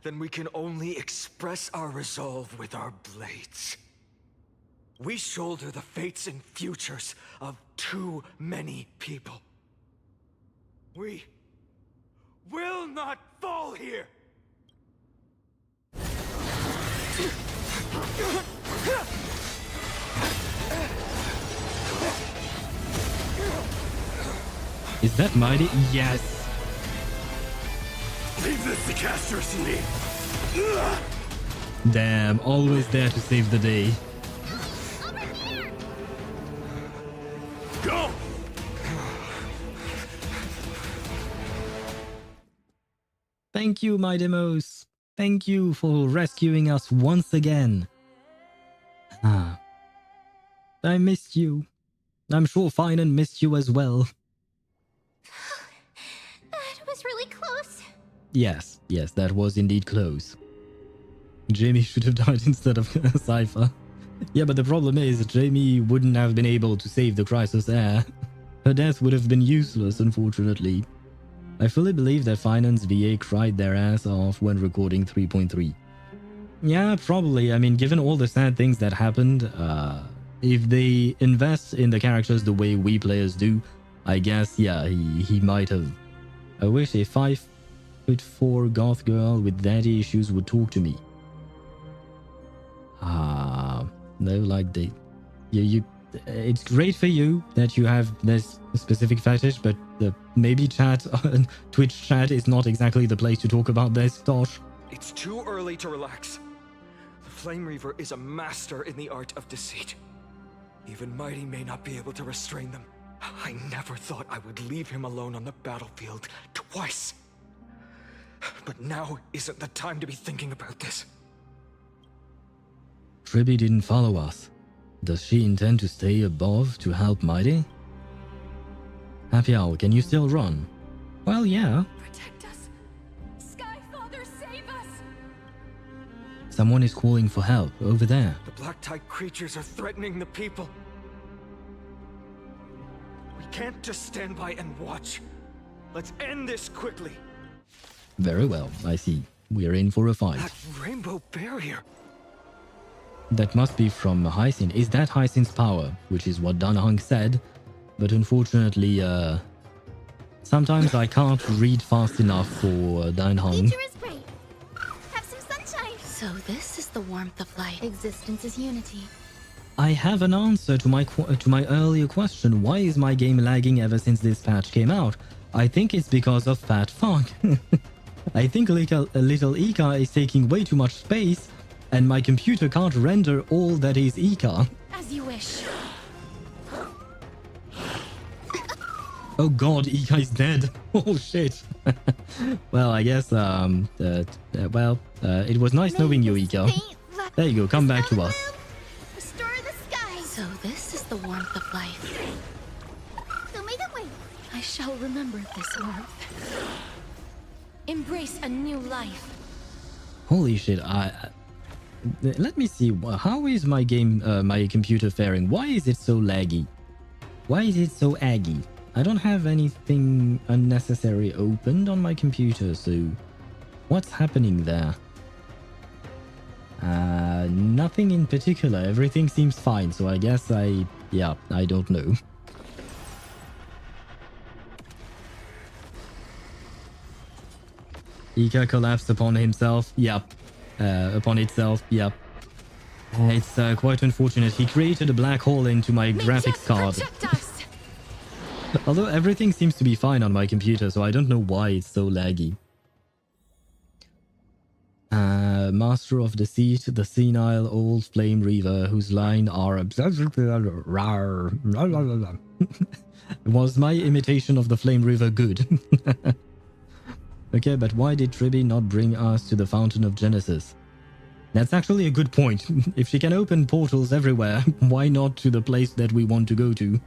then we can only express our resolve with our blades. We shoulder the fates and futures of too many people. We will not fall here! Is that mighty? Yes! Leave this to Castros and me! Damn, always there to save the day. Go! Thank you, my demos. Thank you for rescuing us once again. I missed you. I'm sure Finan missed you as well. That was really close. Yes, that was indeed close. Jamie should have died instead of Cipher. Yeah, but the problem is Jamie wouldn't have been able to save the Chrysos heir. Her death would have been useless, unfortunately. I fully believe that Finance VA cried their ass off when recording 3.3. Yeah, probably. I mean, given all the sad things that happened, if they invest in the characters the way we players do, I guess, yeah, he might have. I wish a 5'4" goth girl with daddy issues would talk to me. No, like it's great for you that you have this specific fetish, but maybe Twitch chat is not exactly the place to talk about this, Tosh. It's too early to relax. The Flame Reaver is a master in the art of deceit. Even Mighty may not be able to restrain them. I never thought I would leave him alone on the battlefield twice. But now isn't the time to be thinking about this. Tribby didn't follow us. Does she intend to stay above to help Mighty? Happy Owl, can you still run? Well, yeah. Protect us. Sky Father, save us. Someone is calling for help over there. The black tide creatures are threatening the people. We can't just stand by and watch. Let's end this quickly. Very well, I see. We are in for a fight. That rainbow barrier. That must be from Hyacine. Is that Hyacine's power? Which is what Danhong said. But unfortunately, sometimes I can't read fast enough for Danhong. Nature is great. Have some sunshine. So this is the warmth of light. Existence is unity. I have an answer to my earlier question. Why is my game lagging ever since this patch came out? I think it's because of fat fuck. I think little Ika is taking way too much space, and my computer can't render all that is Ika. As you wish. Oh god, Ika is dead. Oh shit. Well, I guess, it was nice knowing you, Ika. There you go, come back to us. Restore the sky. So this is the warmth of life. So may the way. I shall remember this warmth. Embrace a new life. Holy shit, let me see, how is my game, my computer faring? Why is it so laggy? Why is it so aggy? I don't have anything unnecessary opened on my computer, so what's happening there? Nothing in particular. Everything seems fine, so I guess I don't know. Ika collapsed upon himself. Yep. Upon itself. Yep. It's quite unfortunate. He created a black hole into my graphics card. Although everything seems to be fine on my computer, so I don't know why it's so laggy. Master of Deceit, the senile old flame reaver whose line are was my imitation of the flame reaver good? Okay, but why did Tribby not bring us to the Fountain of Genesis? That's actually a good point. If she can open portals everywhere, why not to the place that we want to go to?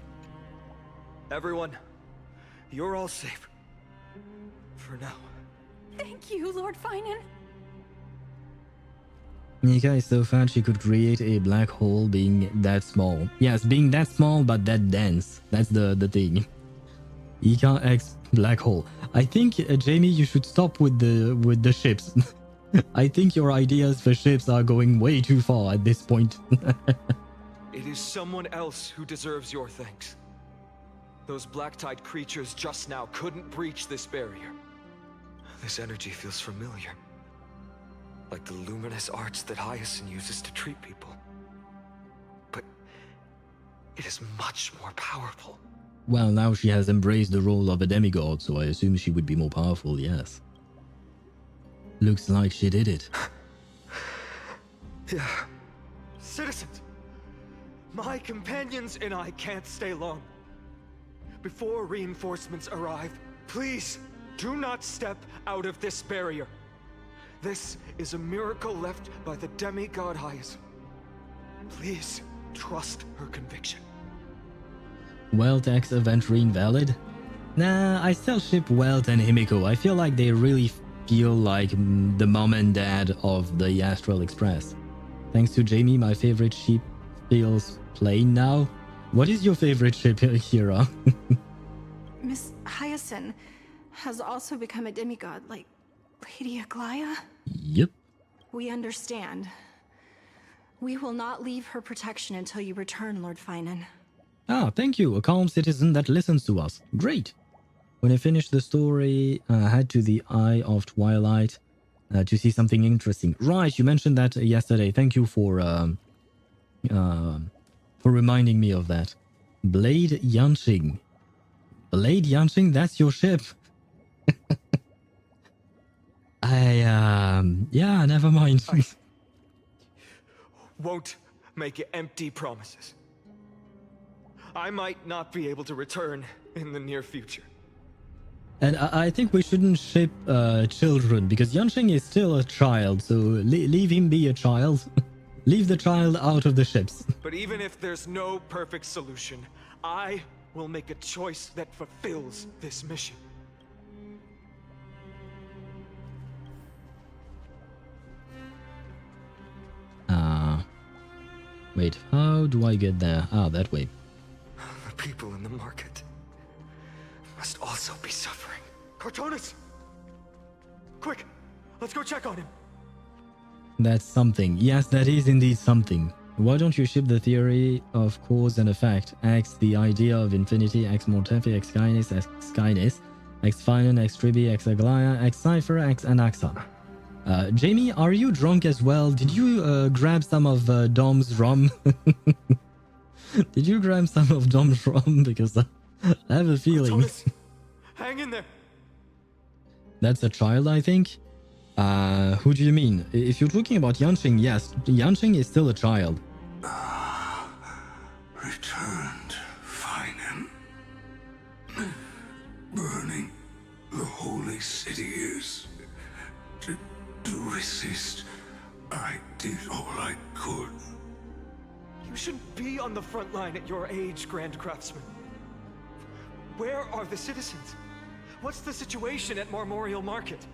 Everyone, you're all safe. For now. Thank you, Lord Finan. Nika is so fat she could create a black hole being that small. Yes, being that small but that dense. That's the thing. Ika X black hole. I think, Jamie, you should stop with the ships. I think your ideas for ships are going way too far at this point. It is someone else who deserves your thanks. Those black tide creatures just now couldn't breach this barrier. This energy feels familiar. Like the luminous arts that Hyacine uses to treat people. But it is much more powerful. Well, now she has embraced the role of a demigod, so I assume she would be more powerful, yes. Looks like she did it. Yeah. Citizens! My companions and I can't stay long. Before reinforcements arrive, please do not step out of this barrier. This is a miracle left by the demigod Hyacine. Please trust her conviction. Welt X Aventry invalid? Nah, I still ship Welt and Himiko. I feel like they really feel like the mom and dad of the Astral Express. Thanks to Jamie, my favorite ship feels plain now. What is your favorite ship, Hira? Miss Hyacine has also become a demigod, like Lady Aglaya? Yep. We understand. We will not leave her protection until you return, Lord Finan. Ah, thank you. A calm citizen that listens to us. Great. When I finished the story, I head to the Eye of Twilight to see something interesting. Right, you mentioned that yesterday. Thank you for reminding me of that. Blade Yanqing. Blade Yanqing, that's your ship. Yeah, never mind. I won't make empty promises. I might not be able to return in the near future. And I think we shouldn't ship children, because Yanqing is still a child, so leave him be a child. Leave the child out of the ships. But even if there's no perfect solution, I will make a choice that fulfills this mission. Wait, how do I get there? Ah, that way. The people in the market must also be suffering. Cartonis! Quick, let's go check on him. That's something. Yes, that is indeed something. Why don't you ship the theory of cause and effect? X, the idea of infinity, X Mortefi, X Skynis, X Skynis, X Finan, X Tribi, X Aglaya, X Cipher, X Anaxa. Jamie, are you drunk as well? Did you grab some of Dom's rum? Did you grab some of Dom's rum? Because I have a feeling. Hang in there. That's a child, I think. Who do you mean? If you're talking about Yanqing, yes, Yanqing is still a child. Returned, Finan. Burning the holy city is. To resist, I did all I could. You shouldn't be on the front line at your age, Grand Craftsman. Where are the citizens? What's the situation at Marmorial Market?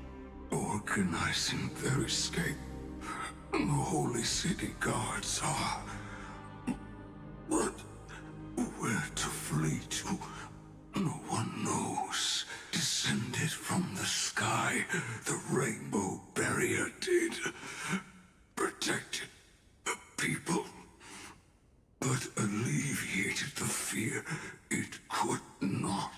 Organizing their escape. The holy city guards are. But where to flee to, no one knows. Descended from the sky, the rainbow barrier did. Protected the people, but alleviated the fear it could not.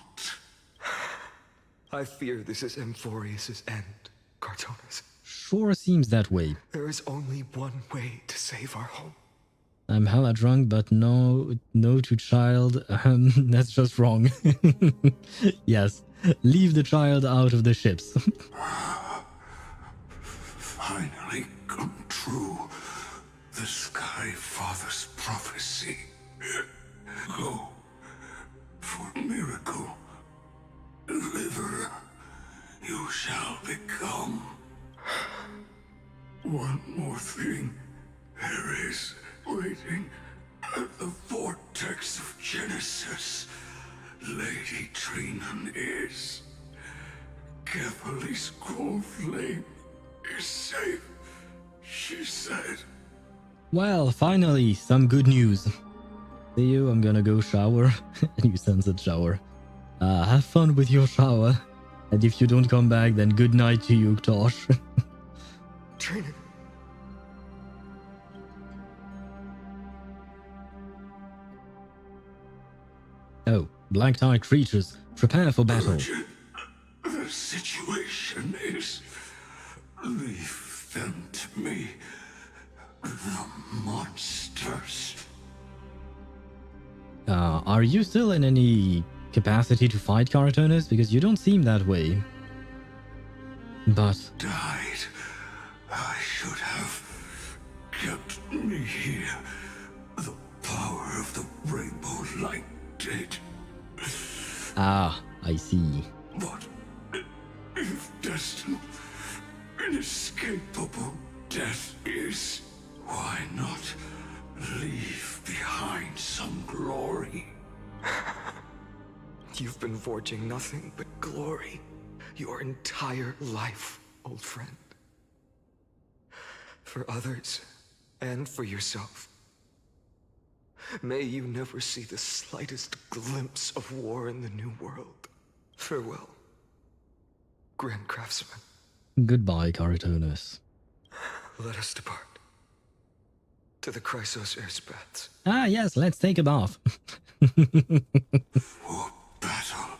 I fear this is Amphoreus' end, Cartonis. Sure seems that way. There is only one way to save our home. I'm hella drunk, but no to child. That's just wrong. Yes, leave the child out of the ships. Finally come true. The Sky Father's prophecy. Go for miracle. Deliverer, you shall become. One more thing. There is waiting at the vortex of Genesis. Lady Trinan is. Kefali's gold flame is safe, she said. Well, finally, some good news. See you, I'm gonna go shower. And you sunset shower. Have fun with your shower. And if you don't come back, then good night to you, Tosh. Trinan. Oh, black-eyed creatures, prepare for battle. Urgent. The situation is... Leave them to me. The monsters. Are you still in any capacity to fight Cartonis? Because you don't seem that way. But... Died. I should have kept me here. The power of the rainbow light did. Ah, I see. But if destined, inescapable death is, why not leave behind some glory? You've been forging nothing but glory your entire life, old friend. For others, and for yourself. May you never see the slightest glimpse of war in the New World. Farewell, Grand Craftsman. Goodbye, Cartonis. Let us depart. To the Chrysos Airspaths. Ah, yes, let's take a bath. For battle,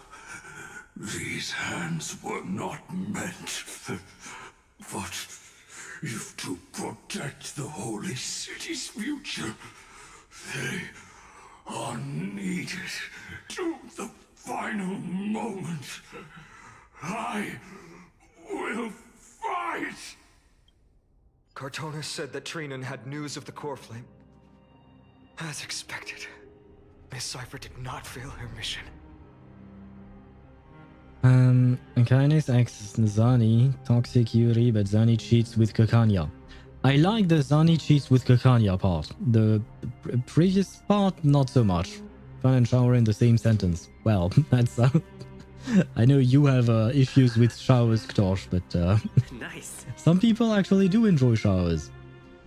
these hands were not meant. But if to protect the holy city's future, they are needed to the final moment. I will fight! Cartonis said that Trinan had news of the core flame. As expected, Miss Cipher did not fail her mission. Kindness X Zani, toxic Yuri, but Zani cheats with Kakanya. I like the Zani cheats with Kakanya part. The previous part, not so much. Fun and shower in the same sentence. Well, that's... I know you have issues with showers, Ktosh, but... Nice. Some people actually do enjoy showers.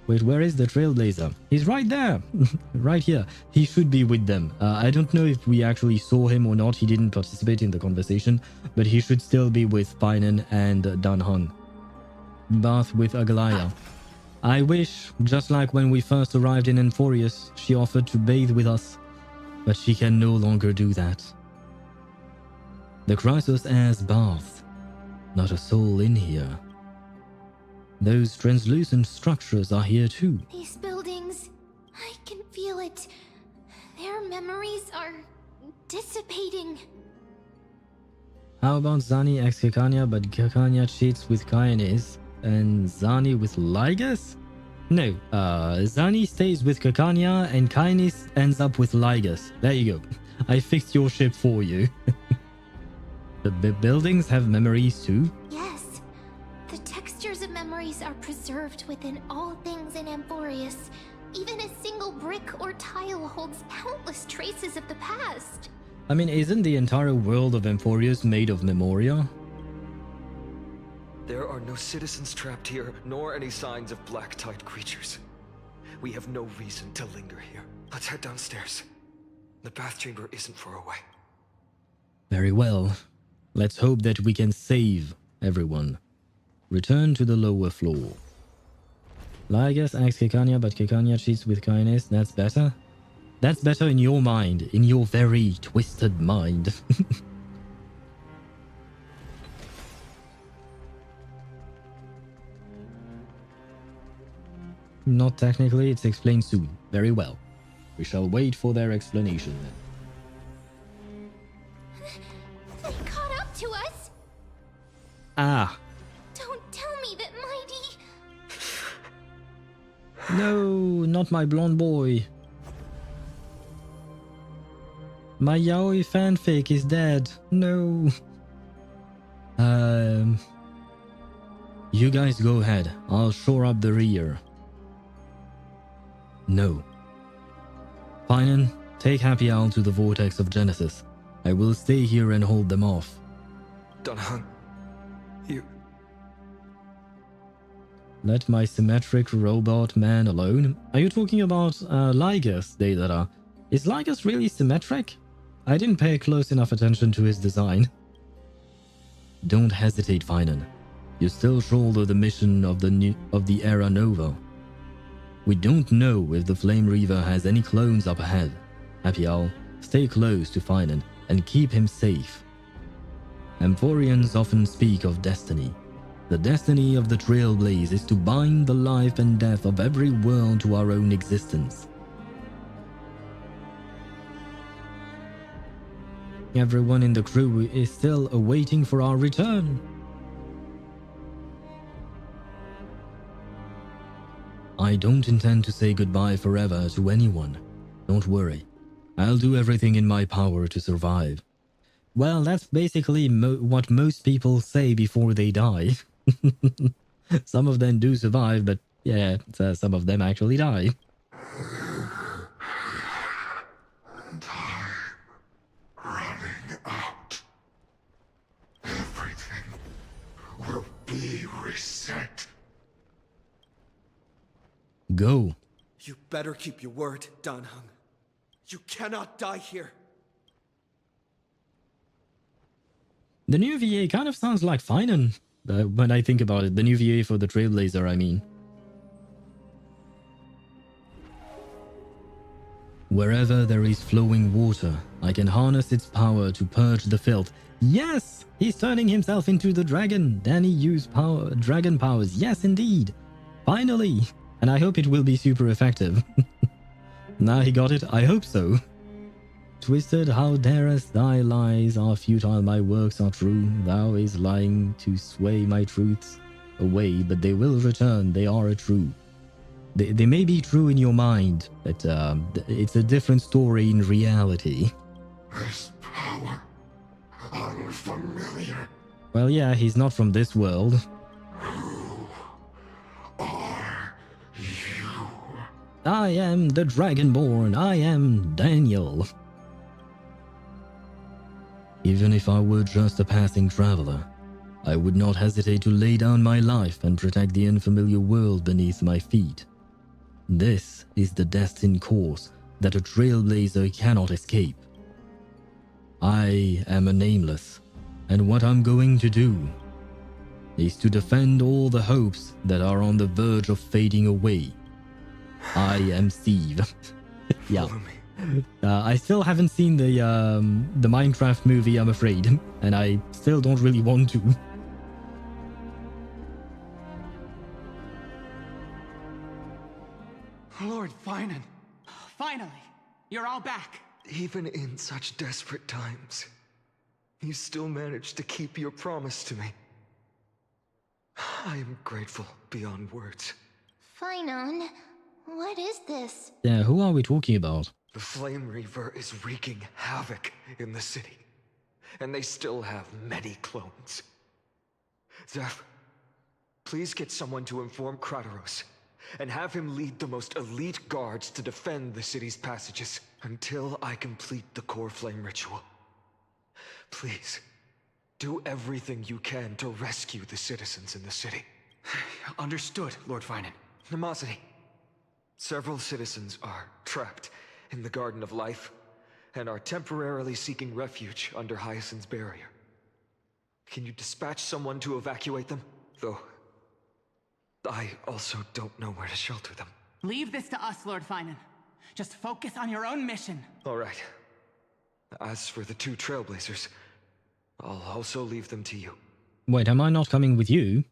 Wait, where is the Trailblazer? He's right there! Right here. He should be with them. I don't know if we actually saw him or not. He didn't participate in the conversation, but he should still be with Painan and Danhung. Bath with Agalaya. I wish, just like when we first arrived in Amphoreus, she offered to bathe with us, but she can no longer do that. The Chrysos Air's bath. Not a soul in here. Those translucent structures are here too. These buildings, I can feel it. Their memories are dissipating. How about Zani x Kakanya, but Kakanya cheats with Kainis, and Zani with Lygus? No, Zani stays with Kakanya, and Kainis ends up with Lygus. There you go. I fixed your ship for you. The buildings have memories too? Yes. The textures of memories are preserved within all things in Amphoreus. Even a single brick or tile holds countless traces of the past. I mean, isn't the entire world of Amphoreus made of memoria? There are no citizens trapped here, nor any signs of black tide creatures. We have no reason to linger here. Let's head downstairs. The bath chamber isn't far away. Very well. Let's hope that we can save everyone. Return to the lower floor. Lygus asks Kekanya, but Kekanya cheats with kindness. That's better? That's better in your mind. In your very twisted mind. Not technically, it's explained soon. Very well. We shall wait for their explanation then. They caught up to us! Ah. Don't tell me that Mighty... No, not my blonde boy. My yaoi fanfic is dead. No. You guys go ahead. I'll shore up the rear. No. Painan, take Happy Owl to the vortex of Genesis. I will stay here and hold them off. Danhung, you... Let my symmetric robot man alone? Are you talking about Lygus, Deidara? Is Lygus really symmetric? I didn't pay close enough attention to his design. Don't hesitate, Painan. You still shoulder the mission of the Era Nova. We don't know if the Flame Reaver has any clones up ahead. Happy Owl, stay close to Painan and keep him safe. Amphoreans often speak of destiny. The destiny of the Trailblaze is to bind the life and death of every world to our own existence. Everyone in the crew is still awaiting for our return. I don't intend to say goodbye forever to anyone. Don't worry. I'll do everything in my power to survive. Well, that's basically what most people say before they die. Some of them do survive, but yeah, some of them actually die. Running out. Everything will be reset. Go. You better keep your word, Danhung. You cannot die here. The new VA kind of sounds like Painan. When I think about it, the new VA for the Trailblazer, I mean. Wherever there is flowing water, I can harness its power to purge the filth. Yes! He's turning himself into the dragon. Danny used dragon powers. Yes, indeed. Finally! And I hope it will be super effective. Now he got it? I hope so. Twisted, how darest thy lies are futile, my works are true. Thou is lying to sway my truths away, but they will return, they are true. They may be true in your mind, but it's a different story in reality. This power, unleashed familiar. Well, yeah, he's not from this world. Who are you? I am the Dragonborn. I am Daniel. Even if I were just a passing traveler, I would not hesitate to lay down my life and protect the unfamiliar world beneath my feet. This is the destined course that a Trailblazer cannot escape. I am a nameless, and what I'm going to do is to defend all the hopes that are on the verge of fading away. I am Steve. Yeah. I still haven't seen the Minecraft movie, I'm afraid, and I still don't really want to. Lord Finan, finally, you're all back. Even in such desperate times, you still managed to keep your promise to me. I am grateful beyond words. Finan, what is this? Yeah, who are we talking about? The Flame Reaver is wreaking havoc in the city, and they still have many clones. Zeph, please get someone to inform Kratos, and have him lead the most elite guards to defend the city's passages until I complete the core flame ritual. Please, do everything you can to rescue the citizens in the city. Understood, Lord Finan. Nemosity, several citizens are trapped in the Garden of Life and are temporarily seeking refuge under Hyacine's barrier. Can you dispatch someone to evacuate them? Though I also don't know where to shelter them. Leave this to us, Lord Finan. Just focus on your own mission. All right. As for the two Trailblazers, I'll also leave them to you. Wait, am I not coming with you?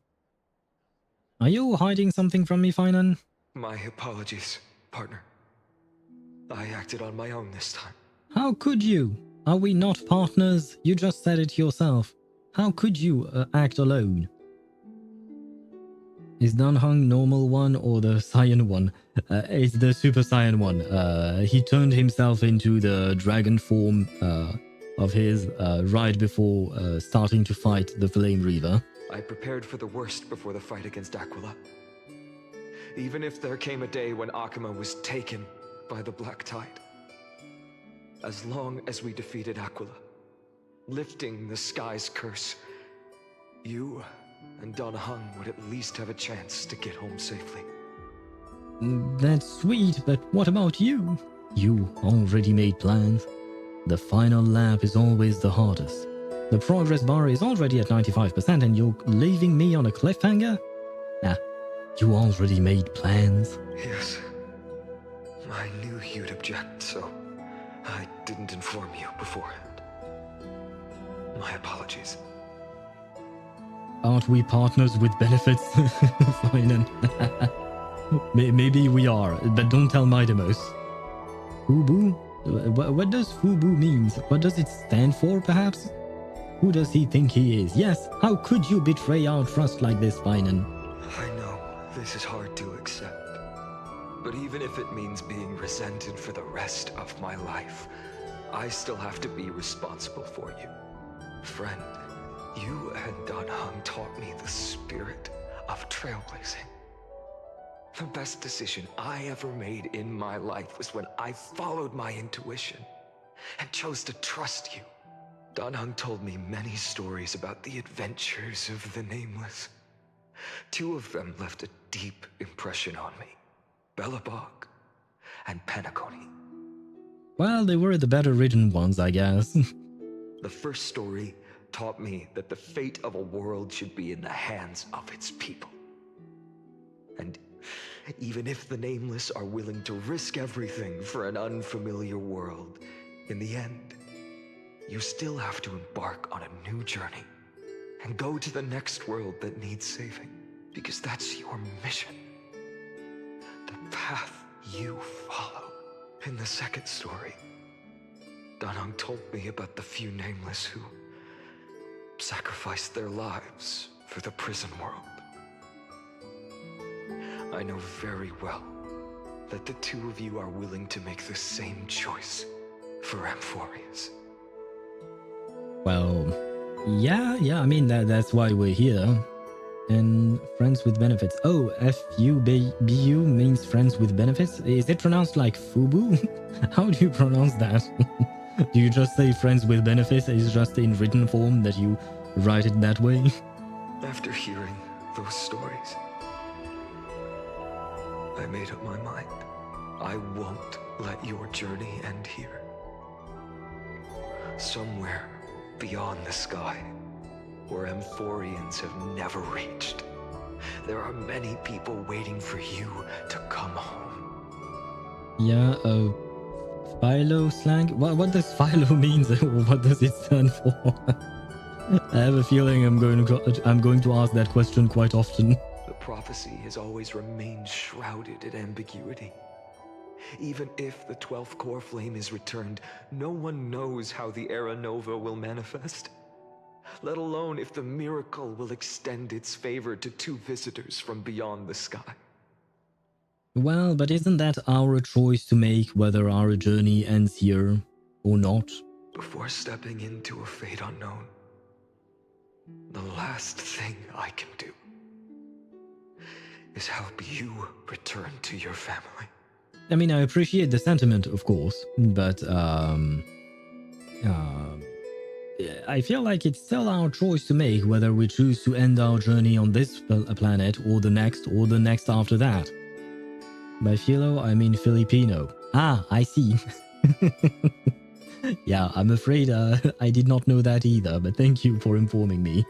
Are you hiding something from me, Finan? My apologies, partner. I acted on my own this time. How could you? Are we not partners? You just said it yourself. How could you act alone? Is Danhung normal one or the Saiyan one? It's the Super Saiyan one. He turned himself into the dragon form of his right before starting to fight the Flame Reaver. I prepared for the worst before the fight against Aquila. Even if there came a day when Akuma was taken by the Black Tide. As long as we defeated Aquila, lifting the sky's curse, you and Danhung would at least have a chance to get home safely. That's sweet, but what about you? You already made plans. The final lap is always the hardest. The progress bar is already at 95% and you're leaving me on a cliffhanger? Nah, you already made plans. Yes. I knew you'd object, so I didn't inform you beforehand. My apologies. Aren't we partners with benefits? Fine. Maybe we are, but don't tell Midemos. Fubu? What does Fubu mean? What does it stand for, perhaps? Who does he think he is? Yes, how could you betray our trust like this, Finan? I know this is hard to accept. But even if it means being resented for the rest of my life, I still have to be responsible for you. Friend, you and Danhung taught me the spirit of trailblazing. The best decision I ever made in my life was when I followed my intuition and chose to trust you. Danhung told me many stories about the adventures of the Nameless. Two of them left a deep impression on me. Belobog and Penacony. Well, they were the better written ones, I guess. The first story taught me that the fate of a world should be in the hands of its people. And even if the Nameless are willing to risk everything for an unfamiliar world, in the end, you still have to embark on a new journey and go to the next world that needs saving, because that's your mission. The path you follow. In the second story, Danhung told me about the few Nameless who sacrificed their lives for the prison world. I know very well that the two of you are willing to make the same choice for Amphoreus. Well, Yeah, I mean, that's why we're here. And friends with benefits. Oh, FUBU means friends with benefits? Is it pronounced like FUBU? How do you pronounce that? Do you just say friends with benefits? Is it just in written form that you write it that way? After hearing those stories, I made up my mind. I won't let your journey end here. Somewhere beyond the sky, where Amphoreans have never reached, there are many people waiting for you to come home. Yeah, Philo slang? What does Philo means? What does it stand for? I have a feeling I'm going to ask that question quite often. The prophecy has always remained shrouded in ambiguity. Even if the 12th core flame is returned, no one knows how the Era Nova will manifest. Let alone if the miracle will extend its favor to 2 visitors from beyond the sky. Well, but isn't that our choice to make whether our journey ends here or not? Before stepping into a fate unknown, the last thing I can do is help you return to your family. I mean, I appreciate the sentiment, of course, but I feel like it's still our choice to make whether we choose to end our journey on this planet or the next after that. By Philo, I mean Filipino. Ah, I see. Yeah, I'm afraid I did not know that either, but thank you for informing me.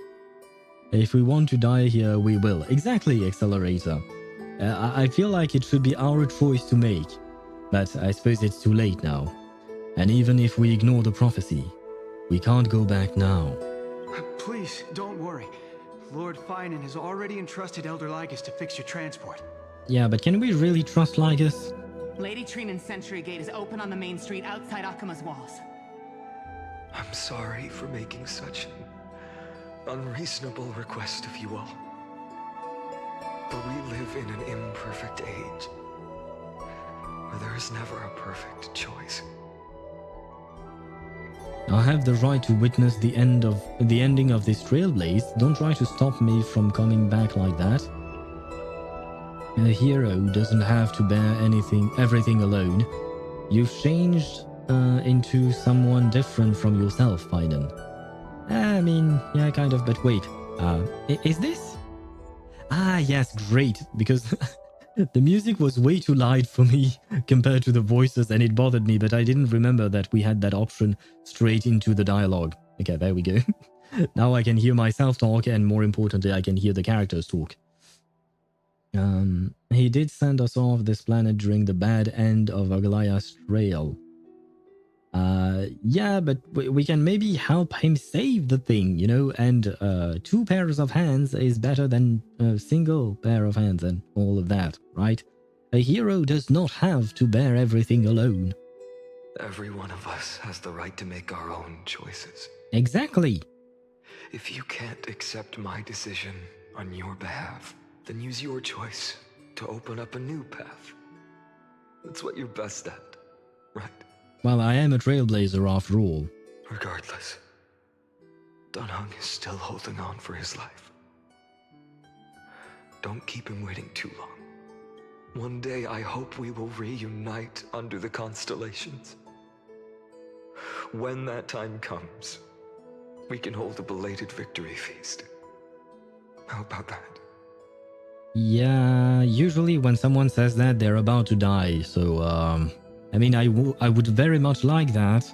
If we want to die here, we will. Exactly, Accelerator. I feel like it should be our choice to make, but I suppose it's too late now. And even if we ignore the prophecy, we can't go back now. Please, don't worry. Lord Finan has already entrusted Elder Lygus to fix your transport. Yeah, but can we really trust Lygus? Lady Trinan's Sentry Gate is open on the main street outside Akima's walls. I'm sorry for making such an unreasonable request of you all. But we live in an imperfect age, where there is never a perfect choice. I have the right to witness the ending of this Trailblaze. Don't try to stop me from coming back like that. A hero doesn't have to bear everything alone. You've changed into someone different from yourself, Finan. I mean, yeah, kind of, but wait. Is this? Ah, yes, great, because the music was way too light for me compared to the voices, and it bothered me, but I didn't remember that we had that option straight into the dialogue. Okay, there we go. Now I can hear myself talk, and more importantly, I can hear the characters talk. He did send us off this planet during the bad end of Aglaya's Rail. Yeah, but we can maybe help him save the thing, you know, and 2 pairs of hands is better than a single pair of hands and all of that, right? A hero does not have to bear everything alone. Every one of us has the right to make our own choices. Exactly. If you can't accept my decision on your behalf, then use your choice to open up a new path. That's what you're best at, right? Well, I am a Trailblazer after all. Regardless, Dunhung is still holding on for his life. Don't keep him waiting too long. One day I hope we will reunite under the constellations. When that time comes, we can hold a belated victory feast. How about that? Yeah, usually when someone says that, they're about to die, so, I mean, I would very much like that.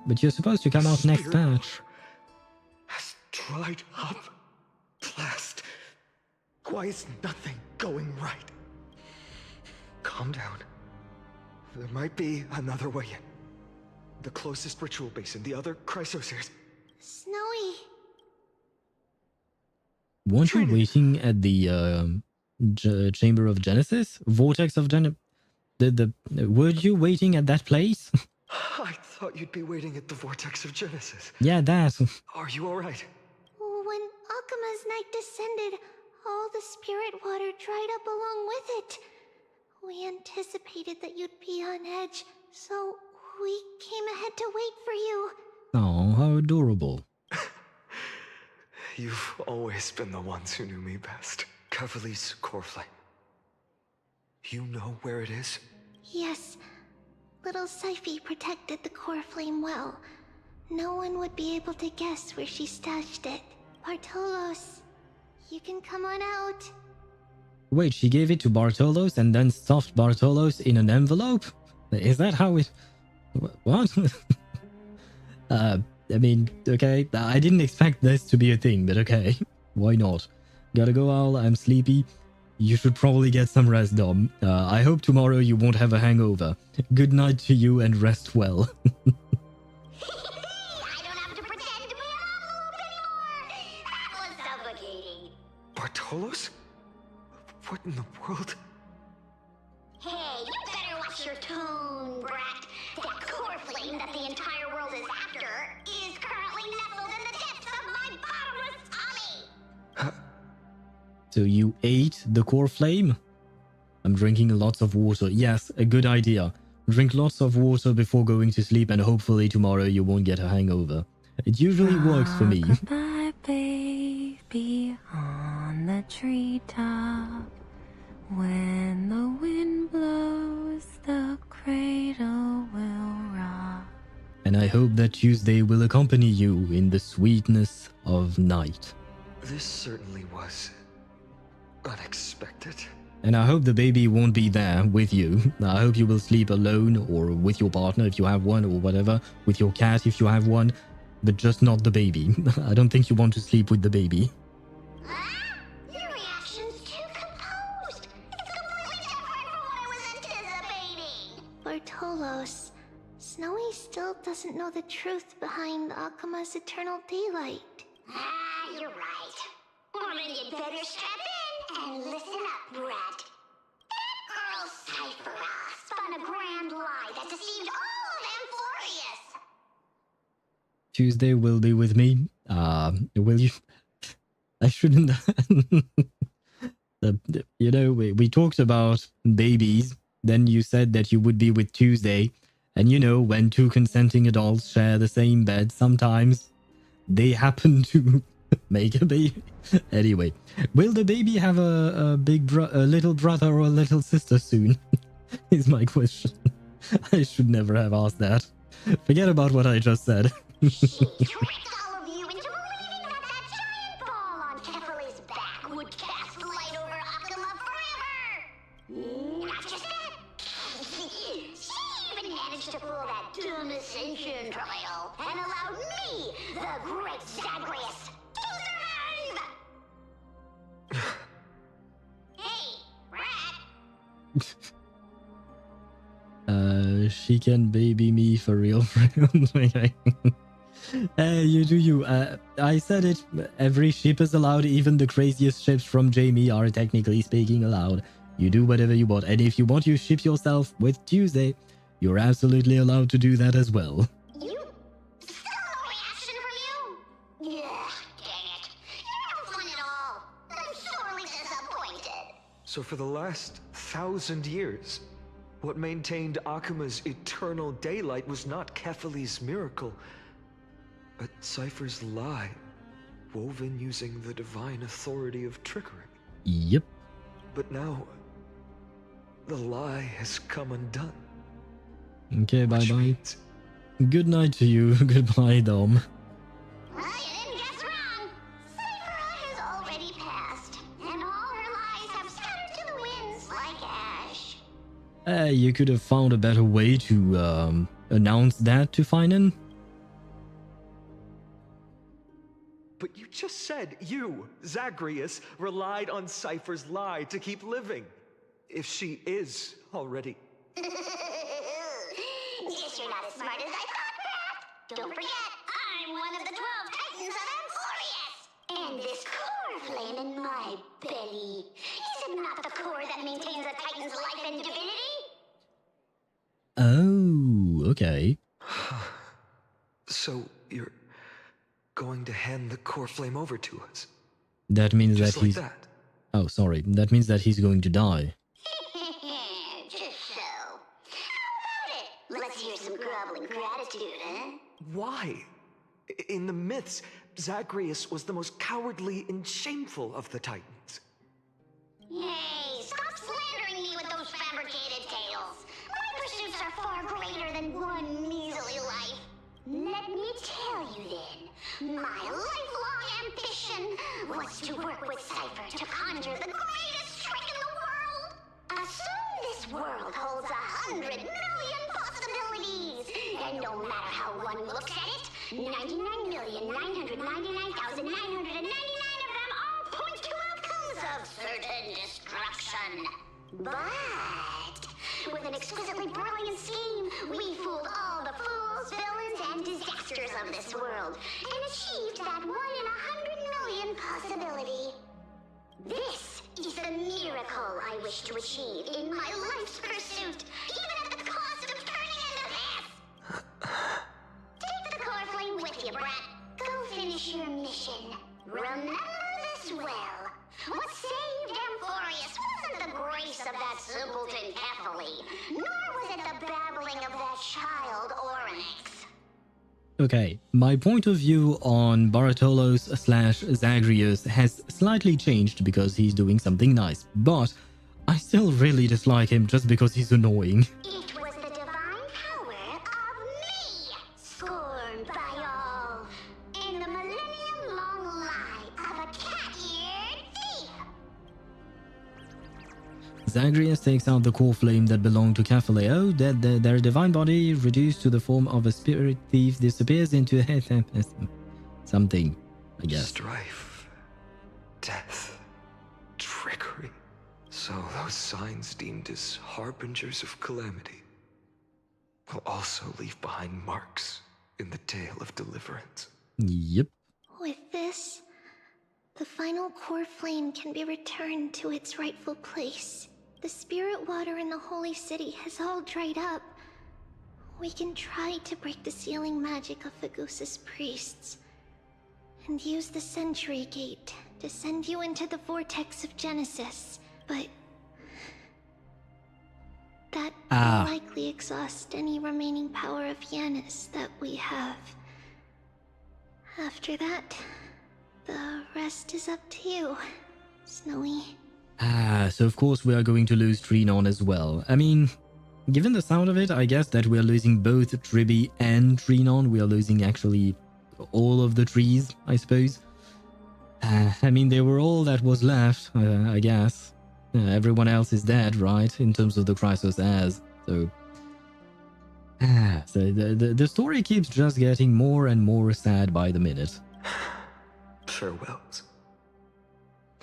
But you're supposed to come out next patch. Has dried up. Blast. Why is nothing going right? Calm down. There might be another way in. The closest ritual basin, the other chrysosers. Snowy. Weren't you waiting at the Chamber of Genesis? Vortex of Genesis? Were you waiting at that place? I thought you'd be waiting at the Vortex of Genesis. Yeah, that. Are you alright? When Akima's night descended, all the spirit water dried up along with it. We anticipated that you'd be on edge, so we came ahead to wait for you. Oh, how adorable. You've always been the ones who knew me best. Kefali's core flame. You know where it is? Yes. Little Cipher protected the core flame well. No one would be able to guess where she stashed it. Bartolos, you can come on out. Wait, she gave it to Bartolos and then stuffed Bartolos in an envelope? Is that how it... What? I mean, okay, I didn't expect this to be a thing, but okay. Why not? Gotta go, Owl, I'm sleepy. You should probably get some rest, Dom. I hope tomorrow you won't have a hangover. Good night to you and rest well. Bartolos? What in the world? Hey, you better watch your tone, brat. That core flame that the entire world is after is currently nestled in the depths of my bottomless tummy. So you ate the core flame? I'm drinking lots of water. Yes, a good idea. Drink lots of water before going to sleep and hopefully tomorrow you won't get a hangover. It usually works for me. My baby on the treetop. When the wind blows, the cradle will rock. And I hope that Tuesday will accompany you in the sweetness of night. This certainly was unexpected. And I hope the baby won't be there with you. I hope you will sleep alone or with your partner if you have one or whatever, with your cat if you have one, but just not the baby. I don't think you want to sleep with the baby. Your reaction's too composed. It's completely different from what I was anticipating. Bartolos, Snowy still doesn't know the truth behind Akuma's eternal daylight. You're right. Well, then you'd better strap in and listen up, brat. That girl Cipher spun a grand lie that deceived all of Amphoreus. Tuesday will be with me. Will you? I shouldn't. You know, we talked about babies. Then you said that you would be with Tuesday. And you know, when two consenting adults share the same bed, sometimes they happen to make a baby. Anyway, will the baby have a little brother or a little sister soon? Is my question. I should never have asked that. Forget about what I just said. She tricked all of you into believing that giant ball on Kefali's back would cast light over Akuma forever! Not just that, she even managed to pull that dumb ascension trial and allowed me, the great Zagreus, to survive! Hey, rat! She can baby me for real. You do you. I said it. Every ship is allowed. Even the craziest ships from Jamie are technically speaking allowed. You do whatever you want. And if you want to ship yourself with Tuesday, you're absolutely allowed to do that as well. You? Still no reaction from you? Yeah, dang it. You're no fun at all. I'm sorely disappointed. So for the last 1,000 years, what maintained Akuma's eternal daylight was not Kefali's miracle, but Cipher's lie, woven using the divine authority of trickery. Yep. But now, the lie has come undone. Okay, bye-bye. Good night to you. Goodbye, Dom. Well, you didn't guess wrong. Cipher has already passed, and all her lies have scattered to the winds like ash. You could have found a better way to announce that to Finan. But you just said you, Zagreus, relied on Cipher's lie to keep living. If she is already... Guess you're not as smart as I thought, Pat. Don't forget, I'm one of the 12 Titans of Amphoreus. And this core flame in my belly, is it not the core that maintains a Titan's life and divinity? Oh, okay. So, you're going to hand the core flame over to us? That means Just that like he's... that. Oh, sorry. That means that he's going to die. Let's hear some groveling gratitude, huh? Why? In the myths, Zagreus was the most cowardly and shameful of the Titans. Hey, stop slandering me with those fabricated tales. My pursuits are far greater than one measly life. Let me tell you then, my lifelong ambition was to work with Cipher to conjure the greatest trick in the world. Assume this world holds 100 million possibilities, and no matter how one looks at it, 99,999,999 of them all point to outcomes of certain destruction. But with an exquisitely brilliant scheme, we fooled all the fools, villains, and disasters of this world, and achieved that 1 in 100 million possibility. This is the miracle I wish to achieve in my life's pursuit, even at the cost of turning into this! Take the core flame with you, brat. Go finish your mission. Remember this well. What saved Amphoreus wasn't the grace of that simpleton Kephale, nor was it the babbling of that child Oryx. Okay, my point of view on Baratolos/Zagreus has slightly changed because he's doing something nice, but I still really dislike him just because he's annoying. It was the divine power of me, scorned by all, in the millennium-long lie of a cat-eared thief. Zagreus takes out the core flame that belonged to Kephale. Oh, their divine body, reduced to the form of a spirit thief, disappears into something, I guess. Strife, death, trickery. So those signs deemed as harbingers of calamity will also leave behind marks in the tale of deliverance. Yep. With this, the final core flame can be returned to its rightful place. The spirit water in the holy city has all dried up. We can try to break the sealing magic of Fagusa's priests, and use the Century Gate to send you into the vortex of Genesis, but that will likely exhaust any remaining power of Yanis that we have. After that, the rest is up to you, Snowy. So of course we are going to lose Trinon as well. I mean, given the sound of it, I guess that we are losing both Tribby and Trinon. We are losing actually all of the trees, I suppose. I mean, they were all that was left, I guess. Everyone else is dead, right? In terms of the Chrysos heirs. So, so the story keeps just getting more and more sad by the minute. Farewells.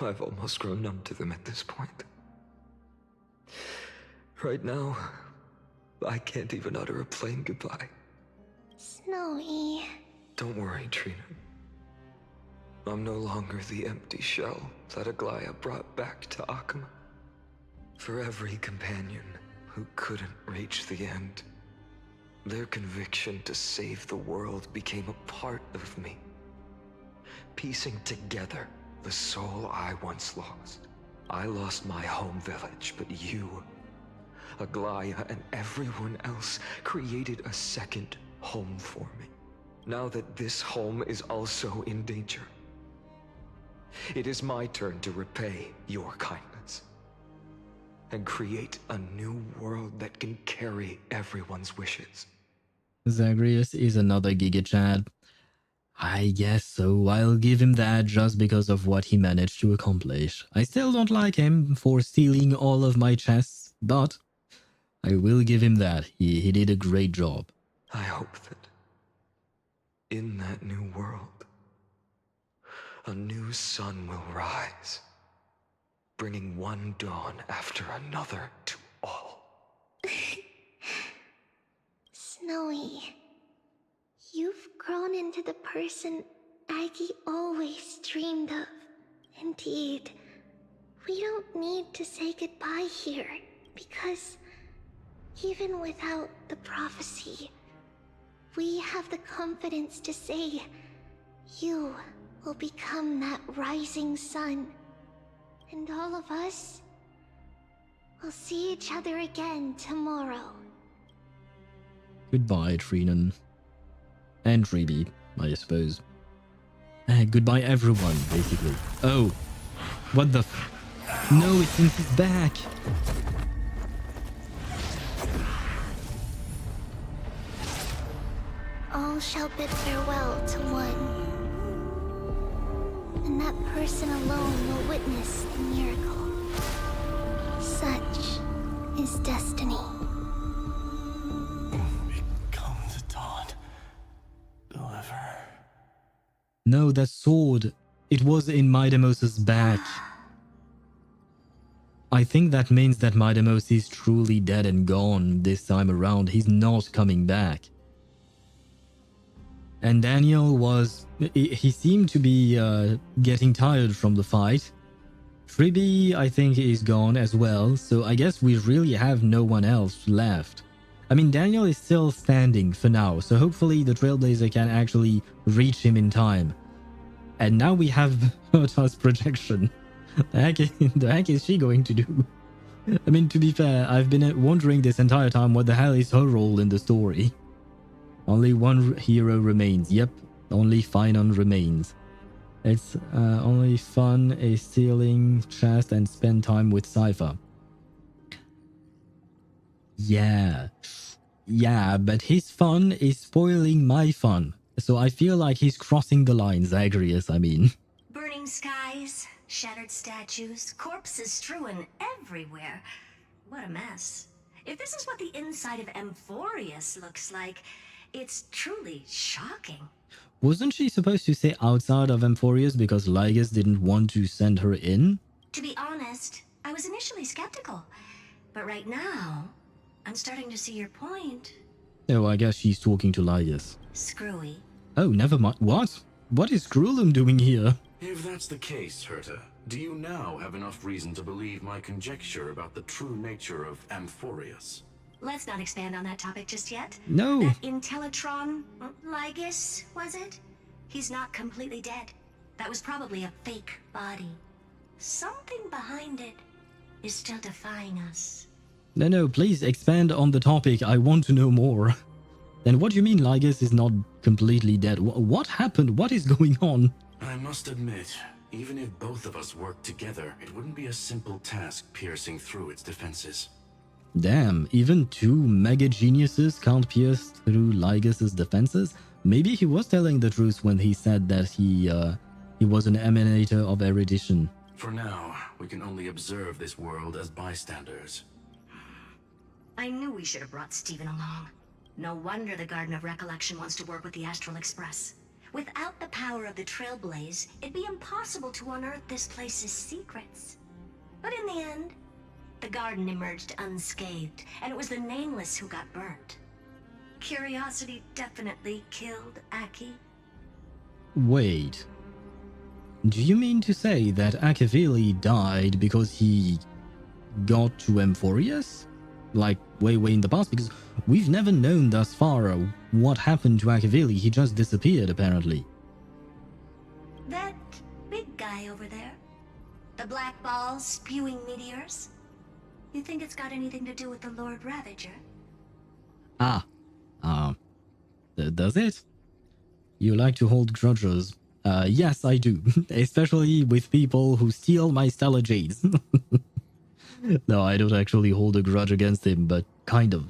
I've almost grown numb to them at this point. Right now, I can't even utter a plain goodbye. Snowy. Don't worry, Trina. I'm no longer the empty shell that Aglaya brought back to Akama. For every companion who couldn't reach the end, their conviction to save the world became a part of me, piecing together the soul I once lost. I lost my home village, but you, Aglaya, and everyone else created a second home for me. Now that this home is also in danger, it is my turn to repay your kindness and create a new world that can carry everyone's wishes. Zagreus is another Giga Chad. I guess so. I'll give him that just because of what he managed to accomplish. I still don't like him for stealing all of my chests, but I will give him that. He did a great job. I hope that in that new world, a new sun will rise, bringing one dawn after another to all. Snowy, you've grown into the person Aggie always dreamed of. Indeed, we don't need to say goodbye here, because even without the prophecy, we have the confidence to say you will become that rising sun. And all of us will see each other again tomorrow. Goodbye, Trinan. And Treeby, I suppose. Goodbye, everyone, basically. Oh, what the No, it's in his back. All shall bid farewell to one. And that person alone will witness the miracle. Such is destiny. Become the dawn. Deliver. No, that sword. It was in Midamos's back. I think that means that Midamos is truly dead and gone this time around. He's not coming back. And Daniel was... He seemed to be getting tired from the fight. Triby, I think, is gone as well. So I guess we really have no one else left. I mean, Daniel is still standing for now. So hopefully the Trailblazer can actually reach him in time. And now we have Herta's projection. The heck is she going to do? I mean, to be fair, I've been wondering this entire time what the hell is her role in the story. Only one hero remains. Yep, only Finon remains. It's only fun is stealing chest and spend time with Cipher. Yeah, but his fun is spoiling my fun. So I feel like he's crossing the line, Zagreus, I mean. Burning skies, shattered statues, corpses strewn everywhere. What a mess. If this is what the inside of Amphoreus looks like, it's truly shocking. Wasn't she supposed to say outside of Amphoreus because Lygus didn't want to send her in? To be honest, I was initially skeptical. But right now, I'm starting to see your point. Oh, I guess she's talking to Lygus. Screwy. Oh, never mind. What? What is Grulum doing here? If that's the case, Herta, do you now have enough reason to believe my conjecture about the true nature of Amphoreus? Let's not expand on that topic just yet. No. That Intellitron, Lygus, was it? He's not completely dead. That was probably a fake body. Something behind it is still defying us. No, please expand on the topic. I want to know more. Then what do you mean Lygus is not completely dead? What happened? What is going on? I must admit, even if both of us worked together, it wouldn't be a simple task piercing through its defenses. Damn, even two mega geniuses can't pierce through Lygus's defenses? Maybe he was telling the truth when he said that he was an emanator of erudition. For now, we can only observe this world as bystanders. I knew we should have brought Stephen along. No wonder the Garden of Recollection wants to work with the Astral Express. Without the power of the Trailblaze, it'd be impossible to unearth this place's secrets. But in the end, the garden emerged unscathed, and it was the Nameless who got burnt. Curiosity definitely killed Aki. Wait. Do you mean to say that Akavili died because he got to Amphoreus? Like, way in the past? Because we've never known thus far what happened to Akavili. He just disappeared, apparently. That big guy over there, the black ball spewing meteors, you think it's got anything to do with the Lord Ravager? Does it? You like to hold grudges. Yes, I do. Especially with people who steal my Stellar Jades. No, I don't actually hold a grudge against him, but kind of.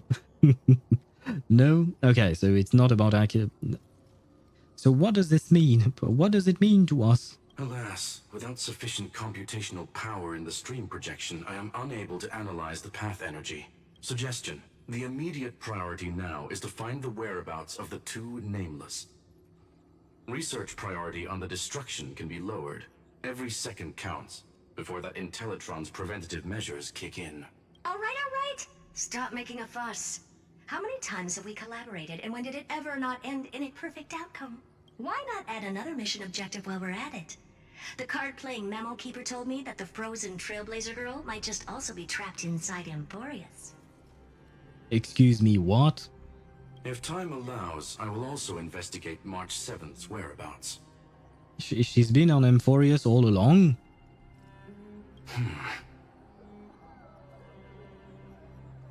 No? Okay, so it's not about Aki. So what does this mean? What does it mean to us? Alas, without sufficient computational power in the stream projection, I am unable to analyze the path energy. Suggestion. The immediate priority now is to find the whereabouts of the two Nameless. Research priority on the destruction can be lowered. Every second counts, before that Intellitron's preventative measures kick in. All right. Stop making a fuss. How many times have we collaborated, and when did it ever not end in a perfect outcome? Why not add another mission objective while we're at it? The card-playing memo keeper told me that the frozen Trailblazer girl might just also be trapped inside Amphoreus. Excuse me, what? If time allows, I will also investigate March 7th's whereabouts. She's been on Amphoreus all along?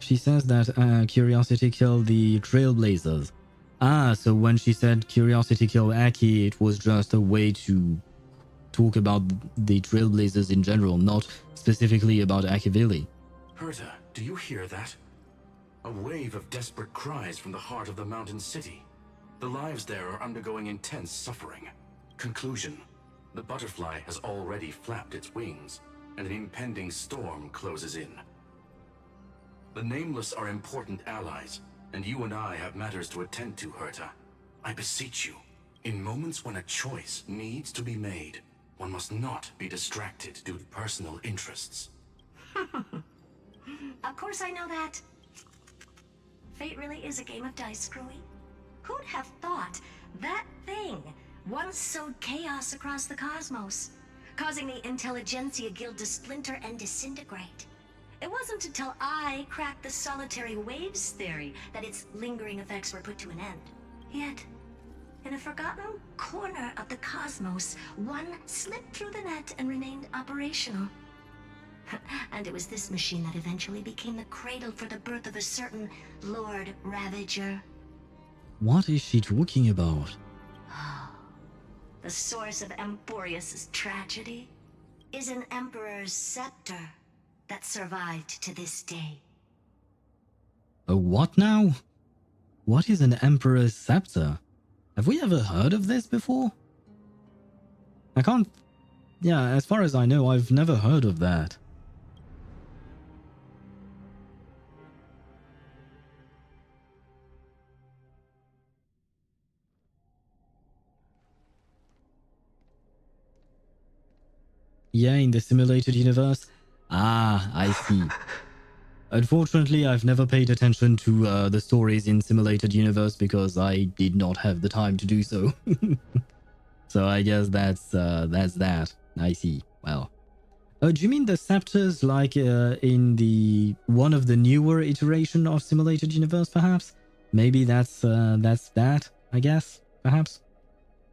She says that Curiosity killed the Trailblazers. Ah, so when she said Curiosity killed Aki, it was just a way to talk about the Trailblazers in general, not specifically about Akivili. Herta, do you hear that? A wave of desperate cries from the heart of the mountain city. The lives there are undergoing intense suffering. Conclusion: the butterfly has already flapped its wings, and an impending storm closes in. The Nameless are important allies, and you and I have matters to attend to, Herta. I beseech you, in moments when a choice needs to be made, one must not be distracted due to personal interests. Of course I know that. Fate really is a game of dice, Screwy. Who'd have thought that thing once sowed chaos across the cosmos, causing the Intelligentsia Guild to splinter and disintegrate? It wasn't until I cracked the solitary waves theory that its lingering effects were put to an end. Yet, in a forgotten corner of the cosmos, one slipped through the net and remained operational. And it was this machine that eventually became the cradle for the birth of a certain Lord Ravager. What is she talking about? The source of Amphoreus' tragedy is an Emperor's scepter that survived to this day. A what now? What is an Emperor's scepter? Have we ever heard of this before? I can't... Yeah, as far as I know, I've never heard of that. Yeah, in the simulated universe? Ah, I see. Unfortunately, I've never paid attention to the stories in simulated universe because I did not have the time to do so. So I guess that's that. I see. Well, do you mean the scepters like in the one of the newer iteration of simulated universe? Perhaps. Maybe that's that. I guess. Perhaps.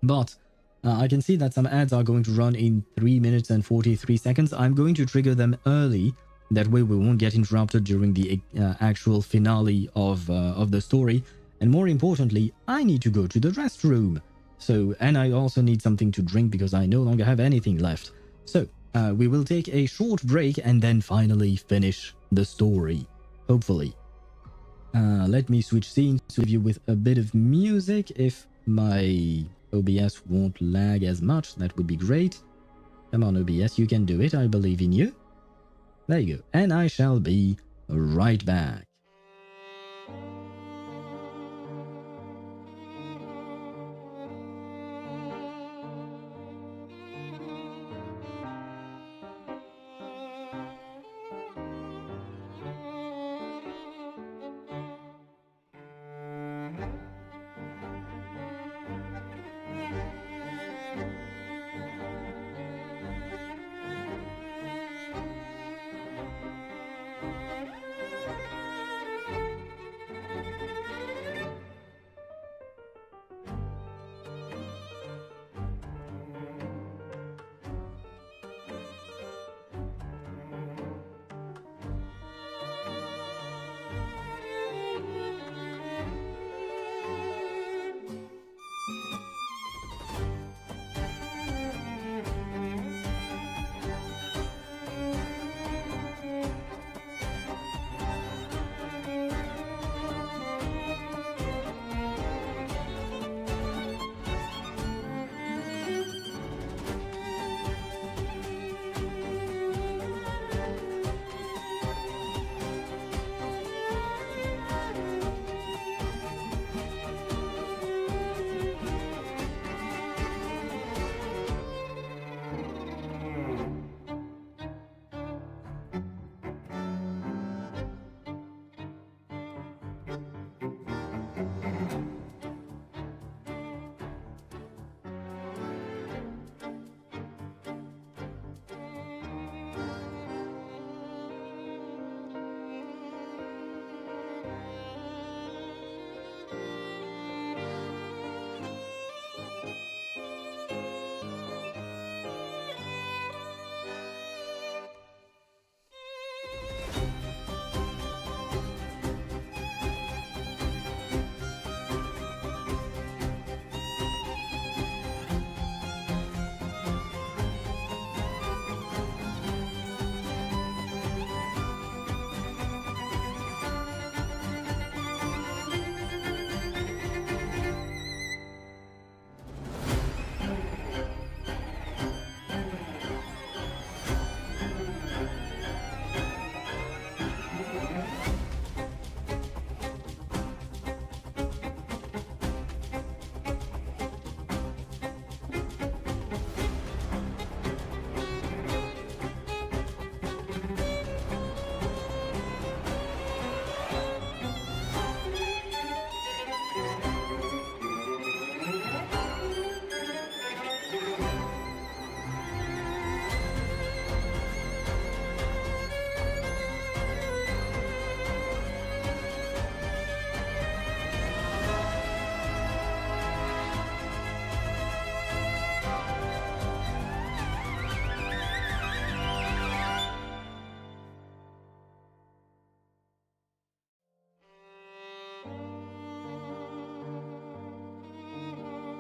But I can see that some ads are going to run in 3 minutes and 43 seconds. I'm going to trigger them early. That way we won't get interrupted during the actual finale of the story. And more importantly, I need to go to the restroom. So, and I also need something to drink because I no longer have anything left. So, we will take a short break and then finally finish the story. Hopefully. Let me switch scenes to leave you with a bit of music. If my OBS won't lag as much, that would be great. Come on, OBS, you can do it. I believe in you. There you go. And I shall be right back.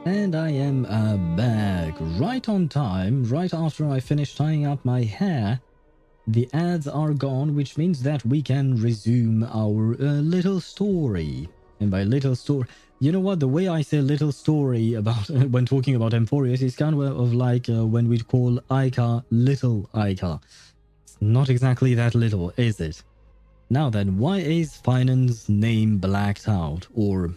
And I am back right on time, right after I finished tying up my hair. The ads are gone, which means that we can resume our little story. And by little story, you know what? The way I say little story about when talking about Amphoreus is kind of like when we call Ica little Ica. It's not exactly that little, is it? Now then, why is Finan's name blacked out? Or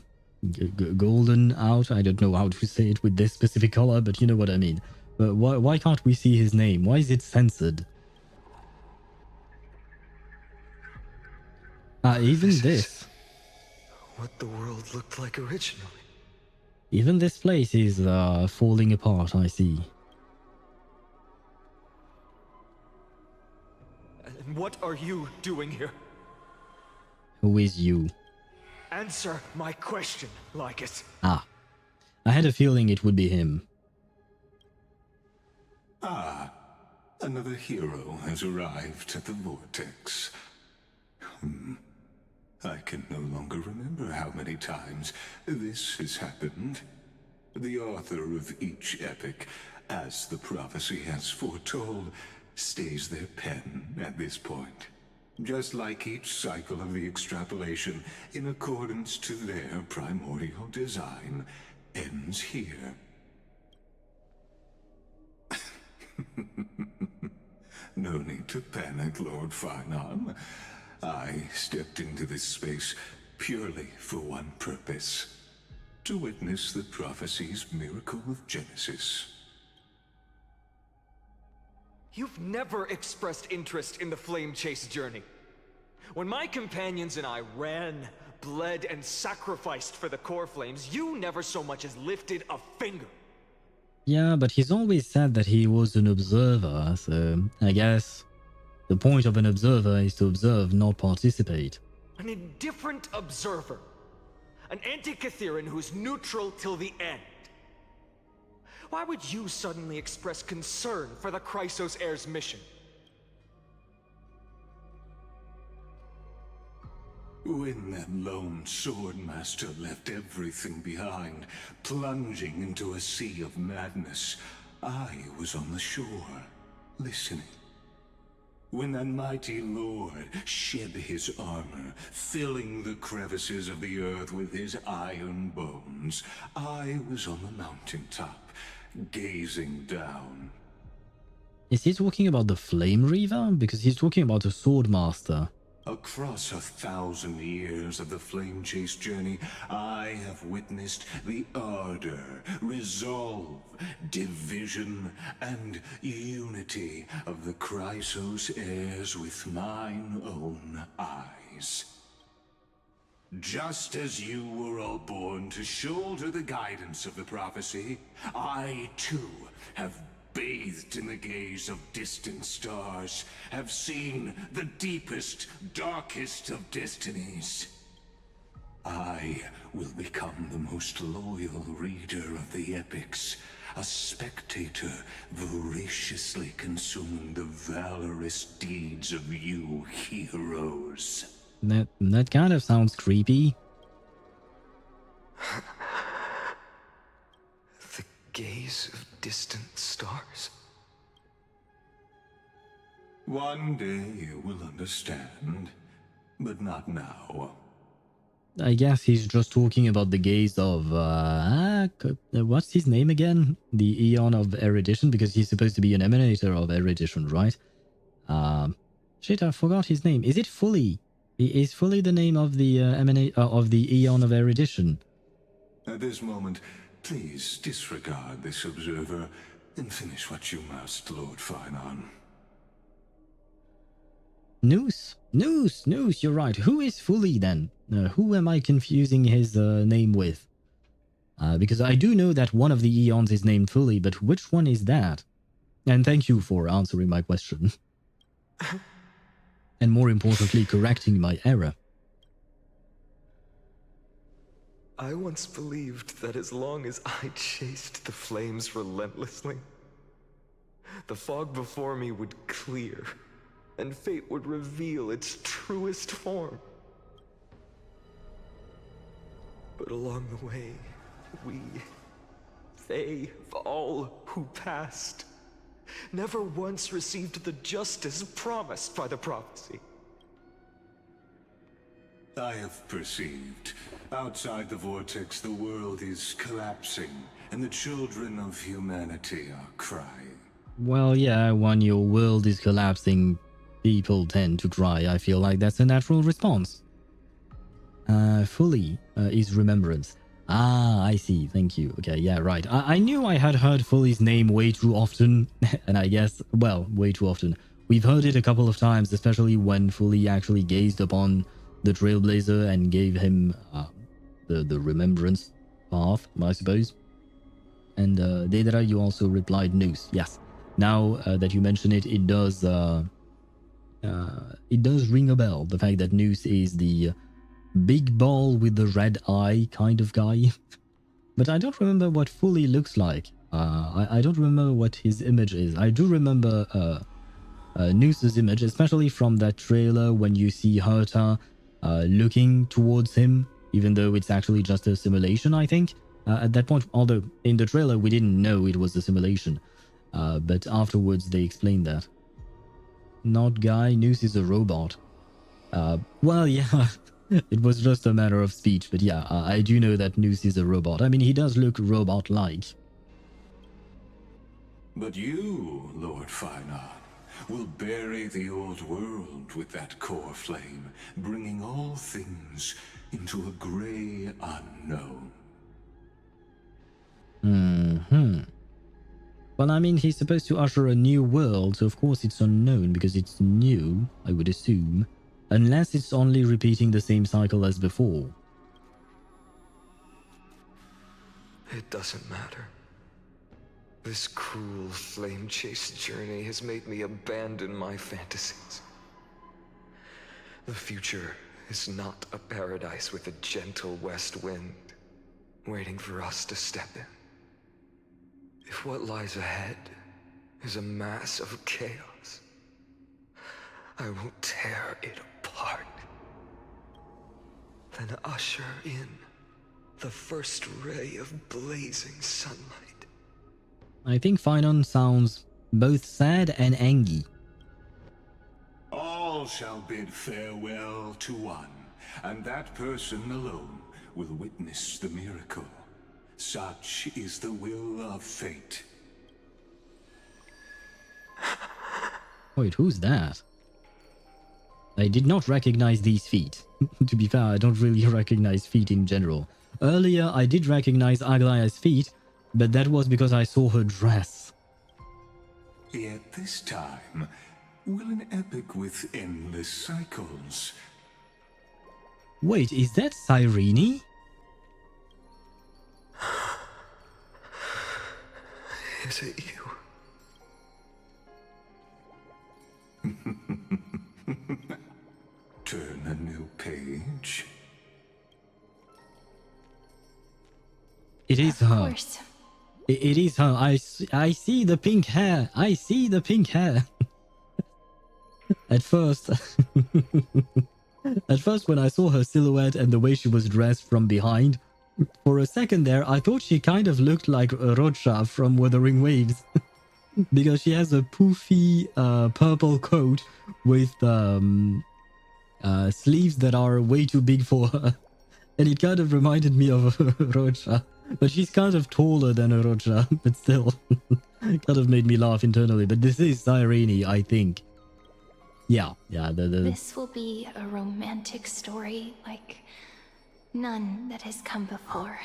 golden out? I don't know how to say it with this specific color, but you know what I mean. But why can't we see his name? Why is it censored? Even this. What the world looked like originally. Even this place is falling apart, I see. And what are you doing here? Who is you? Answer my question, Lycus. Ah. I had a feeling it would be him. Ah. Another hero has arrived at the vortex. I can no longer remember how many times this has happened. The author of each epic, as the prophecy has foretold, stays their pen at this point. Just like each cycle of the extrapolation, in accordance to their primordial design, ends here. No need to panic, Lord Farnon. I stepped into this space purely for one purpose. To witness the prophecy's miracle of Genesis. You've never expressed interest in the Flame Chase journey. When my companions and I ran, bled, and sacrificed for the core flames, you never so much as lifted a finger. Yeah, but he's always said that he was an observer, so I guess the point of an observer is to observe, not participate. An indifferent observer. An anti-Catheran who's neutral till the end. Why would you suddenly express concern for the Chrysos Heir's mission? When that lone swordmaster left everything behind, plunging into a sea of madness, I was on the shore, listening. When that mighty lord shed his armor, filling the crevices of the earth with his iron bones, I was on the mountaintop, gazing down. Is he talking about the Flame Reaver? Because he's talking about a Swordmaster. Across 1,000 years of the Flame Chase journey, I have witnessed the ardor, resolve, division, and unity of the Chrysos heirs with mine own eyes. Just as you were all born to shoulder the guidance of the prophecy, I too have bathed in the gaze of distant stars, have seen the deepest, darkest of destinies. I will become the most loyal reader of the epics, a spectator voraciously consuming the valorous deeds of you heroes. That kind of sounds creepy. The gaze of distant stars. One day you will understand, but not now. I guess he's just talking about the gaze of, what's his name again? The Eon of Erudition, because he's supposed to be an emanator of Erudition, right? Shit, I forgot his name. Is it Fully? Is Fully the name of the of the Eon of Erudition? At this moment, please disregard this observer and finish what you must, Lord Farnon. Noose, you're right. Who is Fully then? Who am I confusing his name with? Because I do know that one of the Eons is named Fully, but which one is that? And thank you for answering my question. And more importantly, correcting my error. I once believed that as long as I chased the flames relentlessly, the fog before me would clear, and fate would reveal its truest form. But along the way, we They of all who passed never once received the justice promised by the prophecy. I have perceived. Outside the vortex, the world is collapsing, and the children of humanity are crying. Well, yeah, when your world is collapsing, people tend to cry. I feel like that's a natural response. Fully is remembrance. Ah, I see. Thank you. Okay, yeah, right. I knew I had heard Fully's name way too often, and I guess, well, way too often. We've heard it a couple of times, especially when Fully actually gazed upon the Trailblazer and gave him the remembrance path, I suppose. And Dedra, you also replied Noose. Yes. Now that you mention it, it does ring a bell. The fact that Noose is the big ball with the red eye kind of guy. But I don't remember what Fully looks like. I don't remember what his image is. I do remember Noose's image, especially from that trailer when you see Herta looking towards him, even though it's actually just a simulation, I think. At that point, although in the trailer we didn't know it was a simulation. But afterwards they explained that. Not guy, Noose is a robot. Well, yeah, it was just a matter of speech, but yeah, I do know that Noose is a robot. I mean, he does look robot-like. But you, Lord Finar, will bury the old world with that core flame, bringing all things into a grey unknown. Well, I mean, he's supposed to usher a new world, so of course it's unknown because it's new, I would assume. Unless it's only repeating the same cycle as before. It doesn't matter. This cruel flame-chased journey has made me abandon my fantasies. The future is not a paradise with a gentle west wind waiting for us to step in. If what lies ahead is a mass of chaos, I will tear it apart. Then usher in the first ray of blazing sunlight. I think Finon sounds both sad and angry. All shall bid farewell to one, and that person alone will witness the miracle. Such is the will of fate. Wait, who's that? I did not recognize these feet. To be fair, I don't really recognize feet in general. Earlier, I did recognize Aglaya's feet, but that was because I saw her dress. Yet this time, will an epic with endless cycles. Wait, is that Cyrene? Is it you? Turn a new page. It is her. Of course. It is her. I see the pink hair. I see the pink hair. At first, when I saw her silhouette and the way she was dressed from behind, for a second there, I thought she kind of looked like Rocha from Wuthering Waves. Because she has a poofy purple coat with sleeves that are way too big for her. And it kind of reminded me of Rocha. But she's kind of taller than Rocha, but still. Kind of made me laugh internally. But this is Cyrene, I think. Yeah. This will be a romantic story like none that has come before.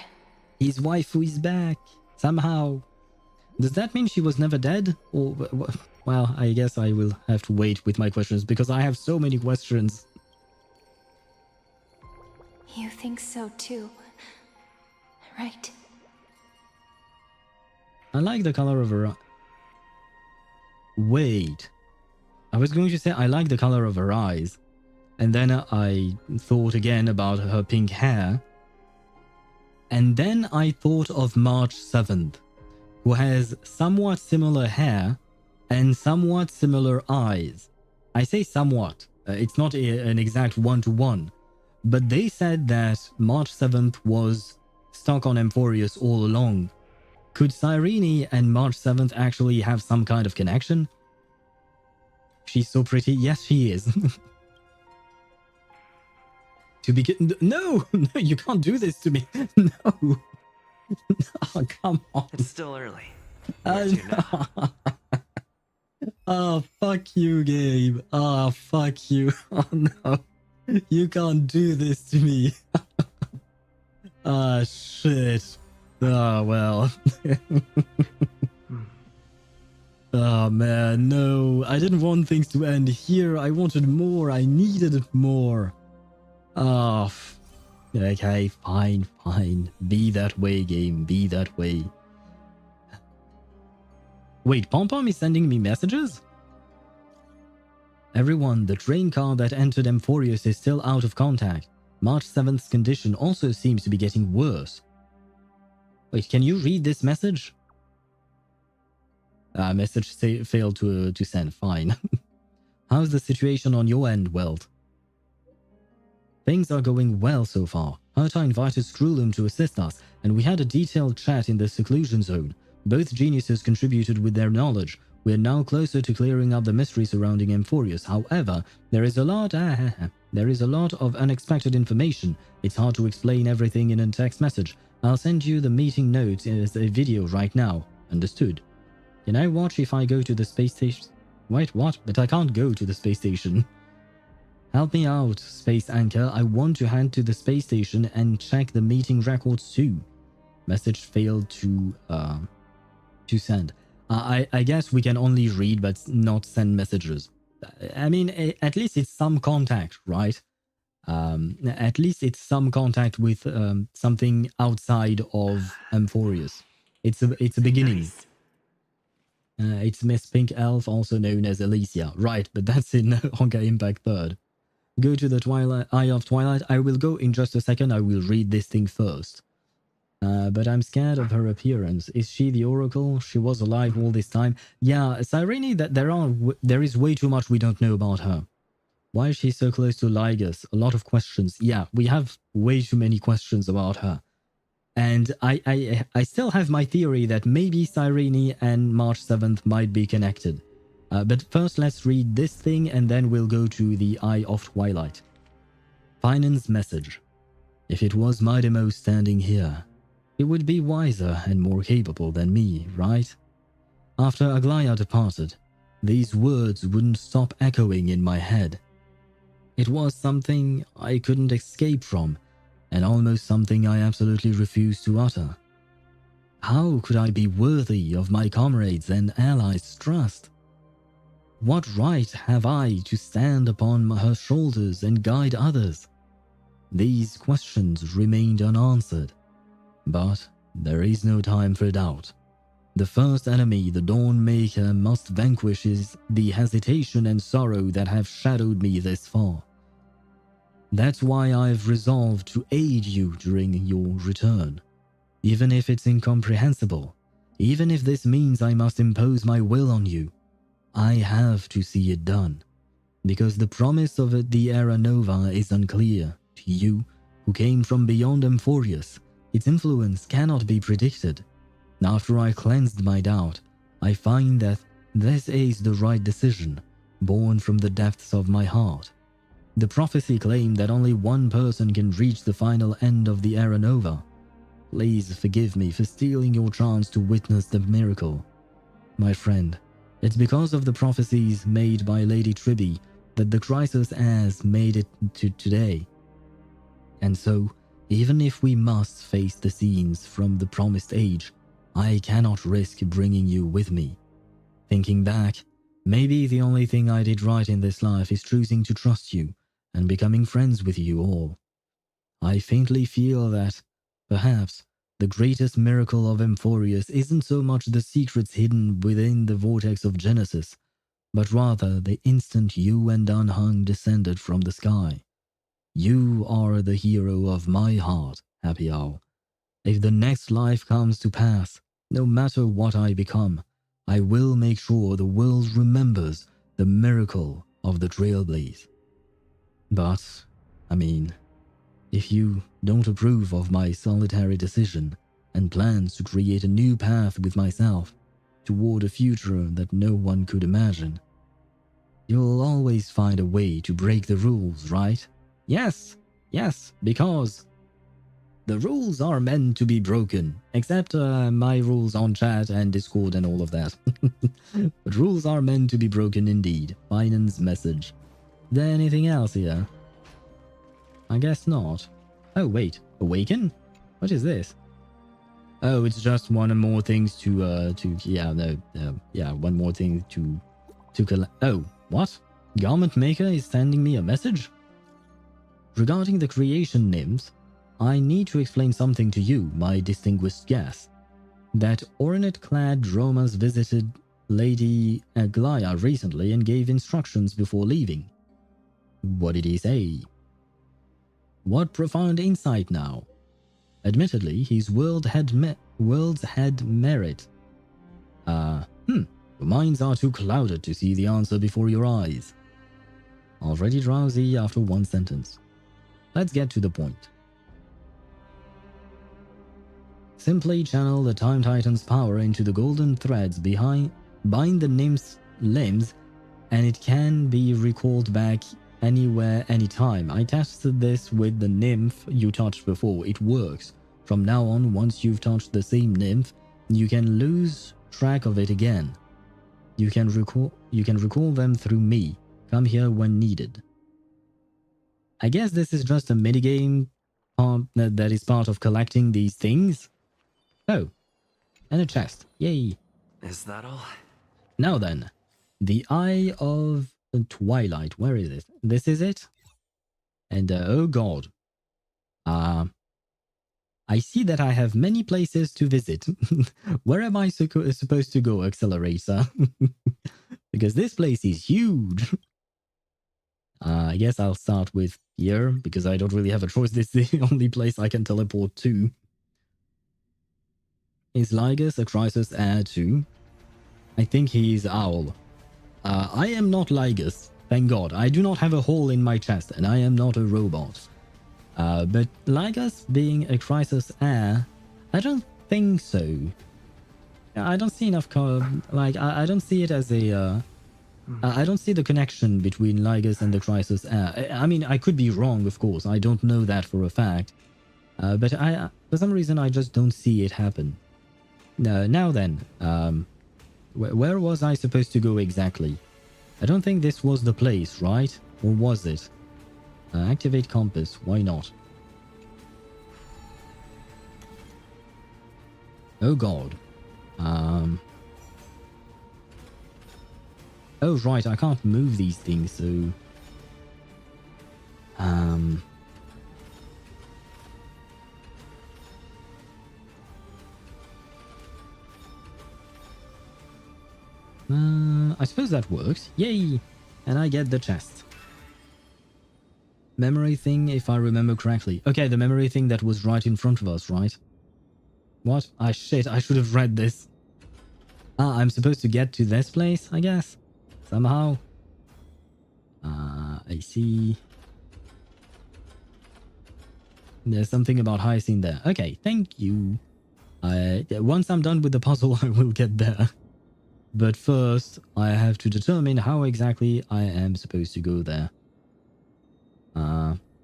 His waifu is back, somehow. Does that mean she was never dead? Or, well, I guess I will have to wait with my questions because I have so many questions. You think so too, right? I like the color of her... Wait. I was going to say I like the color of her eyes. And then I thought again about her pink hair. And then I thought of March 7th, who has somewhat similar hair and somewhat similar eyes. I say somewhat. It's not an exact one-to-one. But they said that March 7th was stuck on Amphoreus all along, Could Cyrene and March 7th actually have some kind of connection? She's so pretty. Yes, she is. To begin... No! No, you can't do this to me. No. Oh, come on. It's still early. Oh, fuck you, Gabe. Oh, fuck you. Oh, no. You can't do this to me. Ah, shit. Oh, well. Oh, man, no. I didn't want things to end here. I wanted more. I needed more. Oh, okay, fine, fine. Be that way, game. Be that way. Wait, Pom-Pom is sending me messages? Everyone, the train car that entered Amphoreus is still out of contact. March 7th's condition also seems to be getting worse. Wait, can you read this message? Message failed to send. Fine. How's the situation on your end, Weld? Things are going well so far. Herta invited Screwloom to assist us, and we had a detailed chat in the seclusion zone. Both geniuses contributed with their knowledge. We are now closer to clearing up the mystery surrounding Amphoreus. However, there is a lot of unexpected information. It's hard to explain everything in a text message. I'll send you the meeting notes as a video right now. Understood. Can I watch if I go to the space station? Wait, what? But I can't go to the space station. Help me out, Space Anchor. I want to head to the space station and check the meeting records too. Message failed to send. I guess we can only read but not send messages. I mean, at least it's some contact, right? At least it's some contact with something outside of Amphoreus. It's a beginning. Nice. It's Miss Pink Elf, also known as Alicia. Right, but that's in Honkai Impact 3rd. Go to the Eye of Twilight. I will go in just a second. I will read this thing first. But I'm scared of her appearance. Is she the Oracle? She was alive all this time. Yeah, Cyrene, there is way too much we don't know about her. Why is she so close to Lygus? A lot of questions. Yeah, we have way too many questions about her. And I still have my theory that maybe Cyrene and March 7th might be connected. But first let's read this thing and then we'll go to the Eye of Twilight. Finance message. If it was Midemo standing here, he would be wiser and more capable than me, right? After Aglaya departed, these words wouldn't stop echoing in my head. It was something I couldn't escape from, and almost something I absolutely refused to utter. How could I be worthy of my comrades' and allies' trust? What right have I to stand upon her shoulders and guide others? These questions remained unanswered. But there is no time for doubt. The first enemy the Dawnmaker must vanquish is the hesitation and sorrow that have shadowed me this far. That's why I've resolved to aid you during your return. Even if it's incomprehensible, even if this means I must impose my will on you, I have to see it done. Because the promise of the Era Nova is unclear to you who came from beyond Amphoreus. Its influence cannot be predicted. After I cleansed my doubt, I find that this is the right decision, born from the depths of my heart. The prophecy claimed that only one person can reach the final end of the Era Nova. Please forgive me for stealing your chance to witness the miracle. My friend, it's because of the prophecies made by Lady Tribby that the Crisis has made it to today. And so, even if we must face the scenes from the promised age, I cannot risk bringing you with me. Thinking back, maybe the only thing I did right in this life is choosing to trust you and becoming friends with you all. I faintly feel that, perhaps, the greatest miracle of Amphoreus isn't so much the secrets hidden within the vortex of Genesis, but rather the instant you and Unhung descended from the sky. You are the hero of my heart, Happy Owl. If the next life comes to pass, no matter what I become, I will make sure the world remembers the miracle of the Trailblaze. But, I mean, if you don't approve of my solitary decision and plans to create a new path with myself toward a future that no one could imagine. You'll always find a way to break the rules, right? Yes, because the rules are meant to be broken, except my rules on chat and Discord and all of that. But rules are meant to be broken indeed. Finance message. Is there anything else here? I guess not. Oh wait, awaken? What is this? Oh, it's just one more things to one more thing to collect. Oh, what? Garment Maker is sending me a message? Regarding the creation nymphs, I need to explain something to you, my distinguished guest. That ornate-clad Dromas visited Lady Aglaya recently and gave instructions before leaving. What did he say? What profound insight now. Admittedly, his world's had merit. Your minds are too clouded to see the answer before your eyes. Already drowsy after one sentence. Let's get to the point. Simply channel the Time Titan's power into the golden threads bind the nymph's limbs, and it can be recalled back anywhere, anytime. I tested this with the nymph you touched before. It works. From now on, once you've touched the same nymph, you can lose track of it again. You can recall them through me. Come here when needed. I guess this is just a minigame that is part of collecting these things. Oh, and a chest. Yay. Is that all? Now then, the Eye of Twilight. Where is it? This is it? And oh god. I see that I have many places to visit. Where am I supposed to go, Accelerator? Because this place is huge. I guess I'll start with here, because I don't really have a choice. This is the only place I can teleport to. Is Lygus a Crisis heir too? I think he's Owl. I am not Lygus, thank god. I do not have a hole in my chest, and I am not a robot. But Lygus being a Crisis heir, I don't think so. I don't see enough, I don't see it as a, I don't see the connection between Lygus and the Crisis heir. I mean, I could be wrong, of course. I don't know that for a fact. But for some reason, I just don't see it happen. Now then, where was I supposed to go exactly? I don't think this was the place, right? Or was it? Activate compass, why not? Oh god. Oh right, I can't move these things, so... I suppose that works. Yay! And I get the chest. Memory thing, if I remember correctly. Okay, the memory thing that was right in front of us, right? What? Ah, shit, I should have read this. Ah, I'm supposed to get to this place, I guess? Somehow? I see. There's something about Hyacine there. Okay, thank you. Once I'm done with the puzzle, I will get there. But first, I have to determine how exactly I am supposed to go there.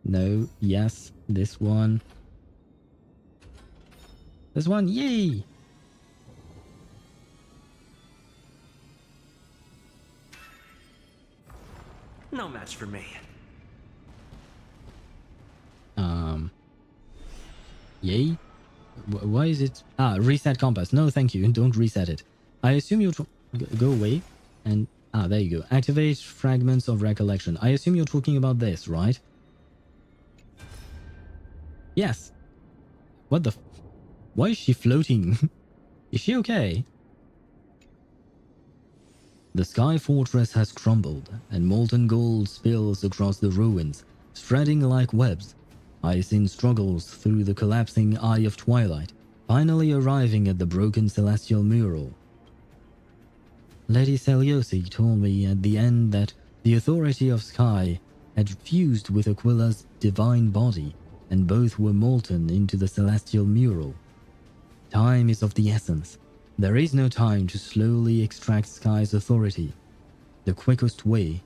No, yes, this one. This one, yay! No match for me. Yay? Why is it? Ah, reset compass. No, thank you. Don't reset it. I assume you go away and there you go. Activate fragments of recollection. I assume you're talking about this, right? Yes. What the? Why is she floating? Is she okay? The Sky Fortress has crumbled, and molten gold spills across the ruins, spreading like webs. Hyacine struggles through the collapsing Eye of Twilight, finally arriving at the broken celestial mural. Lady Seliosi told me at the end that the authority of Sky had fused with Aquila's divine body, and both were molten into the celestial mural. Time is of the essence. There is no time to slowly extract Sky's authority. The quickest way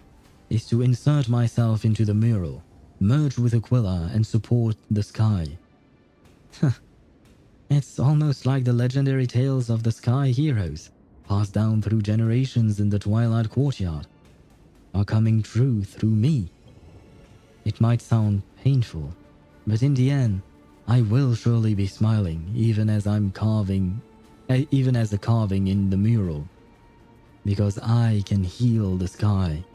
is to insert myself into the mural, merge with Aquila, and support the Sky. It's almost like the legendary tales of the Sky heroes, passed down through generations in the Twilight Courtyard, are coming true through me. It might sound painful, but in the end, I will surely be smiling even as the carving in the mural, because I can heal the Sky.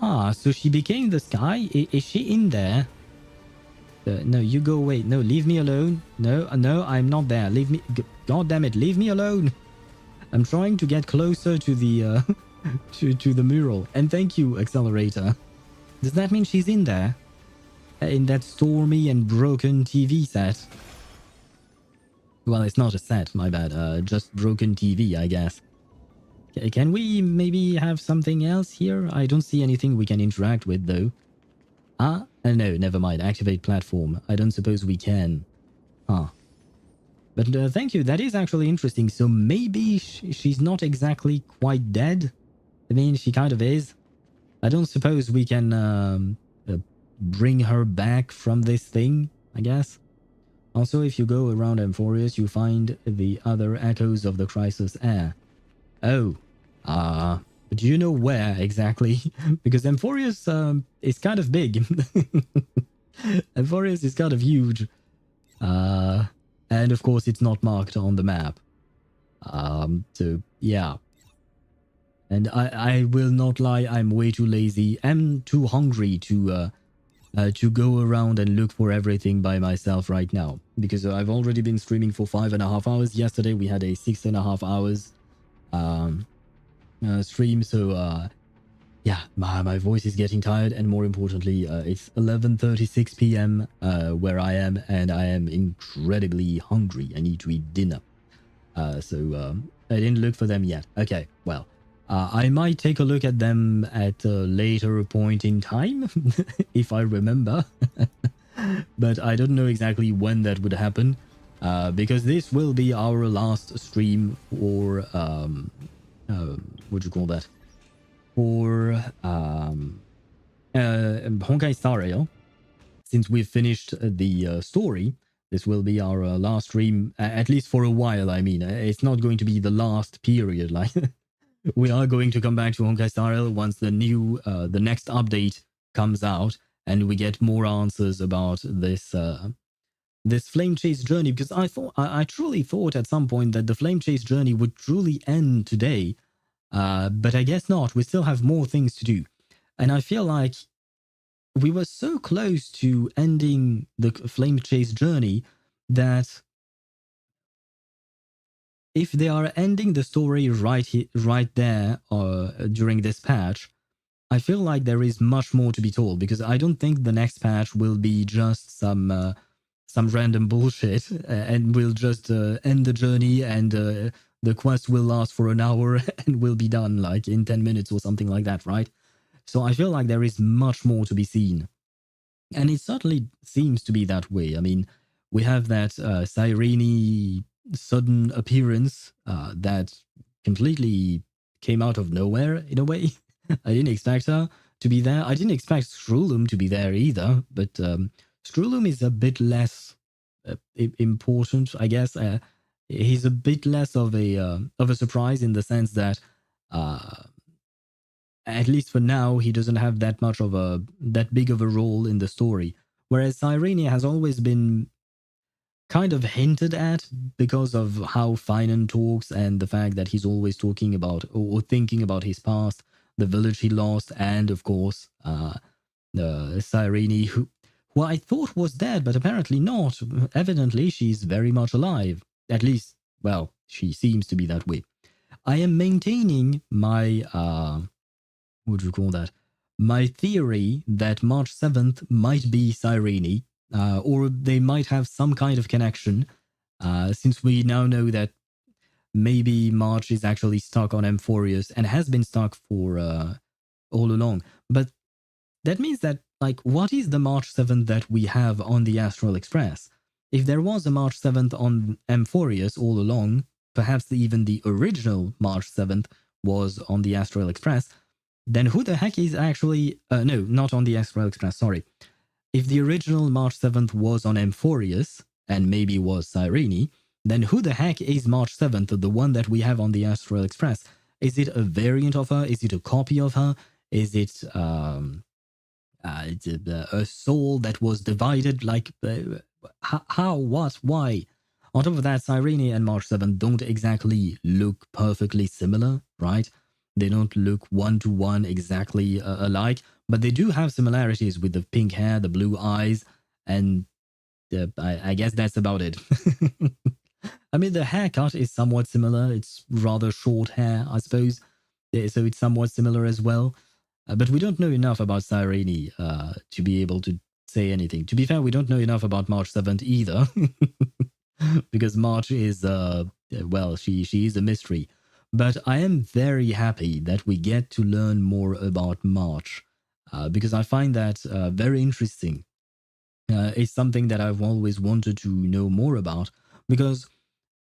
Ah, so she became the Sky? Is she in there? No, you go away. No, leave me alone. No, I'm not there. Leave me. God damn it, leave me alone. I'm trying to get closer to the to the mural. And thank you, Accelerator. Does that mean she's in there? In that stormy and broken TV set? Well, it's not a set, my bad. Just broken TV, I guess. Can we maybe have something else here? I don't see anything we can interact with, though. Ah? No, never mind. Activate platform. I don't suppose we can. Huh. But thank you. That is actually interesting. So maybe she's not exactly quite dead? I mean, she kind of is. I don't suppose we can bring her back from this thing, I guess. Also, if you go around Amphoreus, you find the other echoes of the Crisis Air. Oh. But do you know where exactly? Because Amphoreus is kind of big. Amphoreus is kind of huge. And of course it's not marked on the map. So yeah. And I will not lie, I'm way too lazy. I'm too hungry to go around and look for everything by myself right now. Because I've already been streaming for 5.5 hours. Yesterday we had a 6.5 hours stream, so yeah, my voice is getting tired, and more importantly, it's 11:36 p.m. Where I am, and I am incredibly hungry. I need to eat dinner. So I didn't look for them yet. Okay, well, I might take a look at them at a later point in time, if I remember. But I don't know exactly when that would happen, because this will be our last stream for what do you call that? For Honkai Star Rail. Since we've finished the story, this will be our last stream, at least for a while. I mean, it's not going to be the last period. Like, we are going to come back to Honkai Star Rail once the next update comes out, and we get more answers about this this flame chase journey. Because I truly thought at some point that the flame chase journey would truly end today. But I guess not. We still have more things to do. And I feel like we were so close to ending the flame chase journey that if they are ending the story right there during this patch, I feel like there is much more to be told, because I don't think the next patch will be just some random bullshit and we'll just end the journey and the quest will last for an hour and will be done like in 10 minutes or something like that, right? So I feel like there is much more to be seen. And it certainly seems to be that way. I mean, we have that Cyrene sudden appearance that completely came out of nowhere in a way. I didn't expect her to be there. I didn't expect Skrulum to be there either, but Skrulum is a bit less important, I guess. He's a bit less of a surprise in the sense that, at least for now, he doesn't have that big of a role in the story. Whereas Cyrene has always been kind of hinted at because of how Finan talks and the fact that he's always talking about or thinking about his past, the village he lost, and of course, Cyrene, who I thought was dead, but apparently not. Evidently, she's very much alive. At least, well, she seems to be that way. I am maintaining my, what do you call that? My theory that March 7th might be Cyrene, or they might have some kind of connection, since we now know that maybe March is actually stuck on Amphoreus and has been stuck for all along. But that means that, like, what is the March 7th that we have on the Astral Express? if there was a March 7th on Amphoreus all along, perhaps even the original March 7th was on the Astral Express, then who the heck is actually... no, not on the Astral Express, sorry. If the original March 7th was on Amphoreus, and maybe was Cyrene, then who the heck is March 7th, the one that we have on the Astral Express? Is it a variant of her? Is it a copy of her? Is it a soul that was divided? Like, how, what, why? On top of that, Cyrene and March 7th don't exactly look perfectly similar, right? They don't look one-to-one exactly alike, but they do have similarities with the pink hair, the blue eyes, and I guess that's about it. I mean, the haircut is somewhat similar. It's rather short hair, I suppose, so it's somewhat similar as well. But we don't know enough about Cyrene to be able to say anything. To be fair, we don't know enough about March 7th either, because March is, well, she is a mystery. But I am very happy that we get to learn more about March, because I find that very interesting. It's something that I've always wanted to know more about, because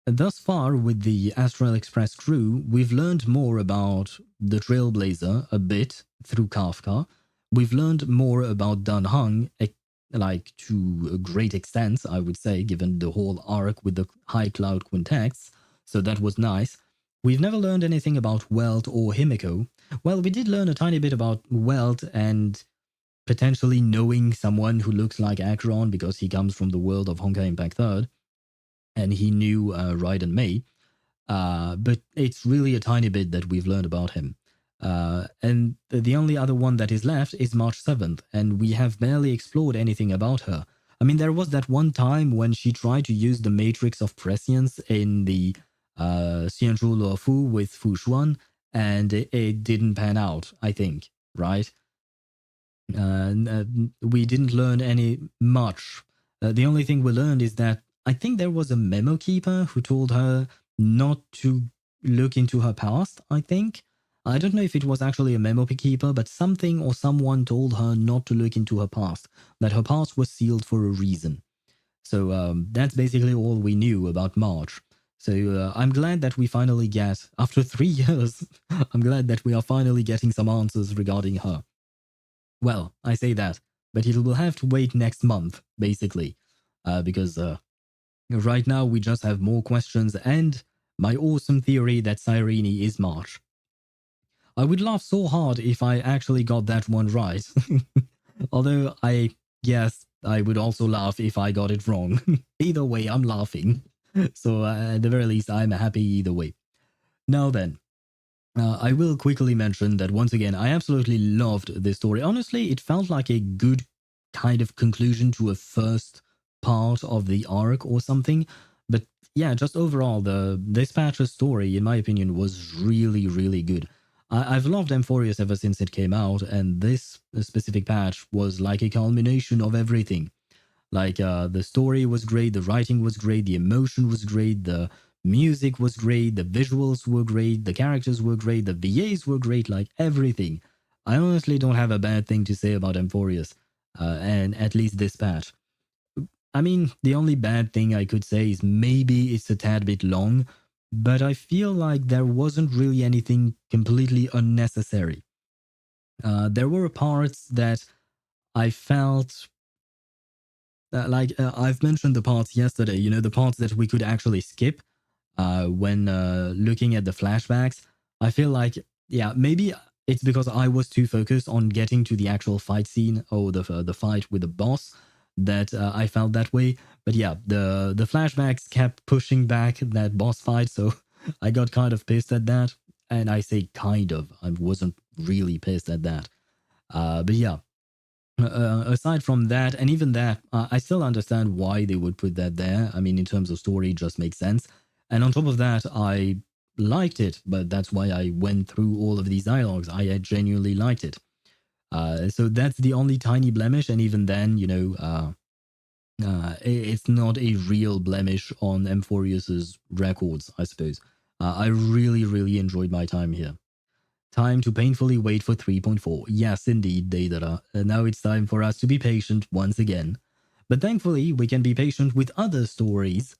thus far with the Astral Express crew, we've learned more about the Trailblazer a bit through Kafka. We've learned more about Dan Heng, like to a great extent, I would say, given the whole arc with the High Cloud Quintets, so that was nice. We've never learned anything about Welt or Himiko. Well, we did learn a tiny bit about Welt and potentially knowing someone who looks like Acheron because he comes from the world of Honkai Impact 3rd, and he knew Raiden Mei. But it's really a tiny bit that we've learned about him. And the only other one that is left is March 7th, and we have barely explored anything about her. I mean, there was that one time when she tried to use the Matrix of Prescience in the Xianzhu Luofu with Fu Xuan, and it didn't pan out, I think, right? We didn't learn any much. The only thing we learned is that I think there was a memo keeper who told her not to look into her past, I think. I don't know if it was actually a memo keeper, but something or someone told her not to look into her past, that her past was sealed for a reason. So that's basically all we knew about March. So I'm glad that we finally get, after 3 years, I'm glad that we are finally getting some answers regarding her. Well, I say that, but it will have to wait next month, basically, because right now we just have more questions and my awesome theory that Cyrene is March. I would laugh so hard if I actually got that one right. Although I guess I would also laugh if I got it wrong. Either way, I'm laughing. So at the very least, I'm happy either way. Now then, I will quickly mention that once again, I absolutely loved this story. Honestly, it felt like a good kind of conclusion to a first part of the arc or something. But yeah, just overall, this patch's story, in my opinion, was really, really good. I've loved Amphoreus ever since it came out, and this specific patch was like a culmination of everything. Like, the story was great, the writing was great, the emotion was great, the music was great, the visuals were great, the characters were great, the VAs were great, like everything. I honestly don't have a bad thing to say about Amphoreus, and at least this patch. I mean, the only bad thing I could say is maybe it's a tad bit long, but I feel like there wasn't really anything completely unnecessary. There were parts that I felt... I've mentioned the parts yesterday, you know, the parts that we could actually skip when looking at the flashbacks. I feel like, yeah, maybe it's because I was too focused on getting to the actual fight scene or the fight with the boss that I felt that way. But yeah, the flashbacks kept pushing back that boss fight, so I got kind of pissed at that. And I say kind of, I wasn't really pissed at that. But yeah. Aside from that, and even that, I still understand why they would put that there. I mean, in terms of story, it just makes sense. And on top of that, I liked it, but that's why I went through all of these dialogues. I genuinely liked it. So that's the only tiny blemish, and even then, you know, it's not a real blemish on Amphoreus's records, I suppose. I really, really enjoyed my time here. Time to painfully wait for 3.4. Yes, indeed, Deidara. Now it's time for us to be patient once again. But thankfully, we can be patient with other stories,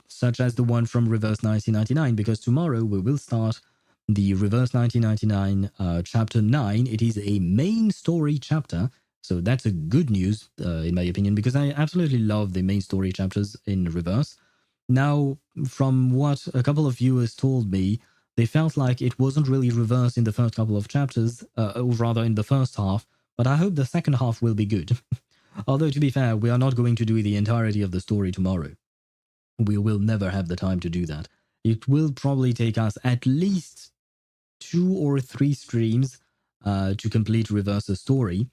such as the one from Reverse 1999, because tomorrow we will start the Reverse 1999 Chapter 9. It is a main story chapter, so that's a good news, in my opinion, because I absolutely love the main story chapters in Reverse. Now, from what a couple of viewers told me, they felt like it wasn't really Reverse in the first couple of chapters, or rather in the first half, but I hope the second half will be good. Although, to be fair, we are not going to do the entirety of the story tomorrow. We will never have the time to do that. It will probably take us at least 2 or 3 streams to complete Reverse's story,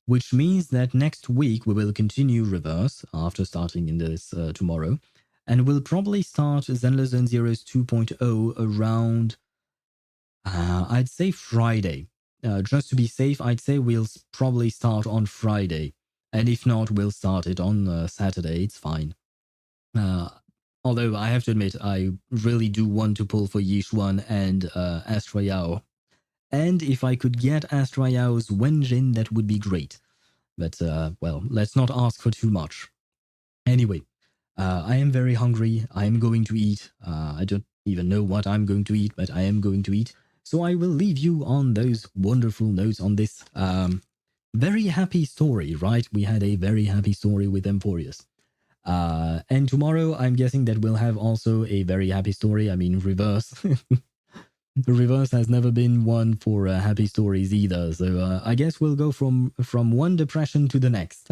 which means that next week we will continue Reverse after starting in this tomorrow, and we'll probably start Zenless Zone Zeroes 2.0 around, I'd say Friday. Just to be safe, I'd say we'll probably start on Friday. And if not, we'll start it on Saturday. It's fine. Although I have to admit, I really do want to pull for Yishuan and Astra Yao. And if I could get Astra Yao's Wenjin, that would be great. But, well, let's not ask for too much. Anyway, I am very hungry. I am going to eat. I don't even know what I'm going to eat, but I am going to eat. So I will leave you on those wonderful notes on this very happy story, right? We had a very happy story with Amphoreus. And tomorrow, I'm guessing that we'll have also a very happy story. I mean, Reverse. Reverse has never been one for happy stories either. So I guess we'll go from one depression to the next.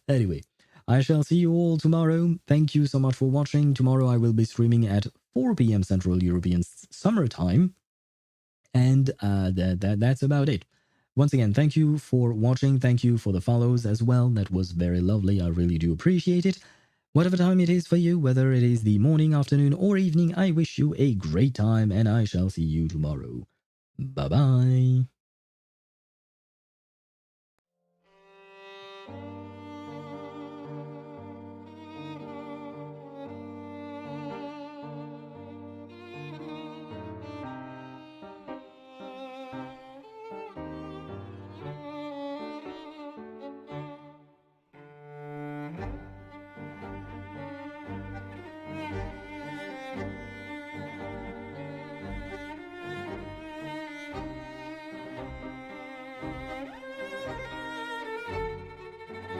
Anyway, I shall see you all tomorrow. Thank you so much for watching. Tomorrow I will be streaming at 4 p.m. Central European Summer Time. And that's about it. Once again, thank you for watching. Thank you for the follows as well. That was very lovely. I really do appreciate it. Whatever time it is for you, whether it is the morning, afternoon, or evening, I wish you a great time, and I shall see you tomorrow. Bye-bye.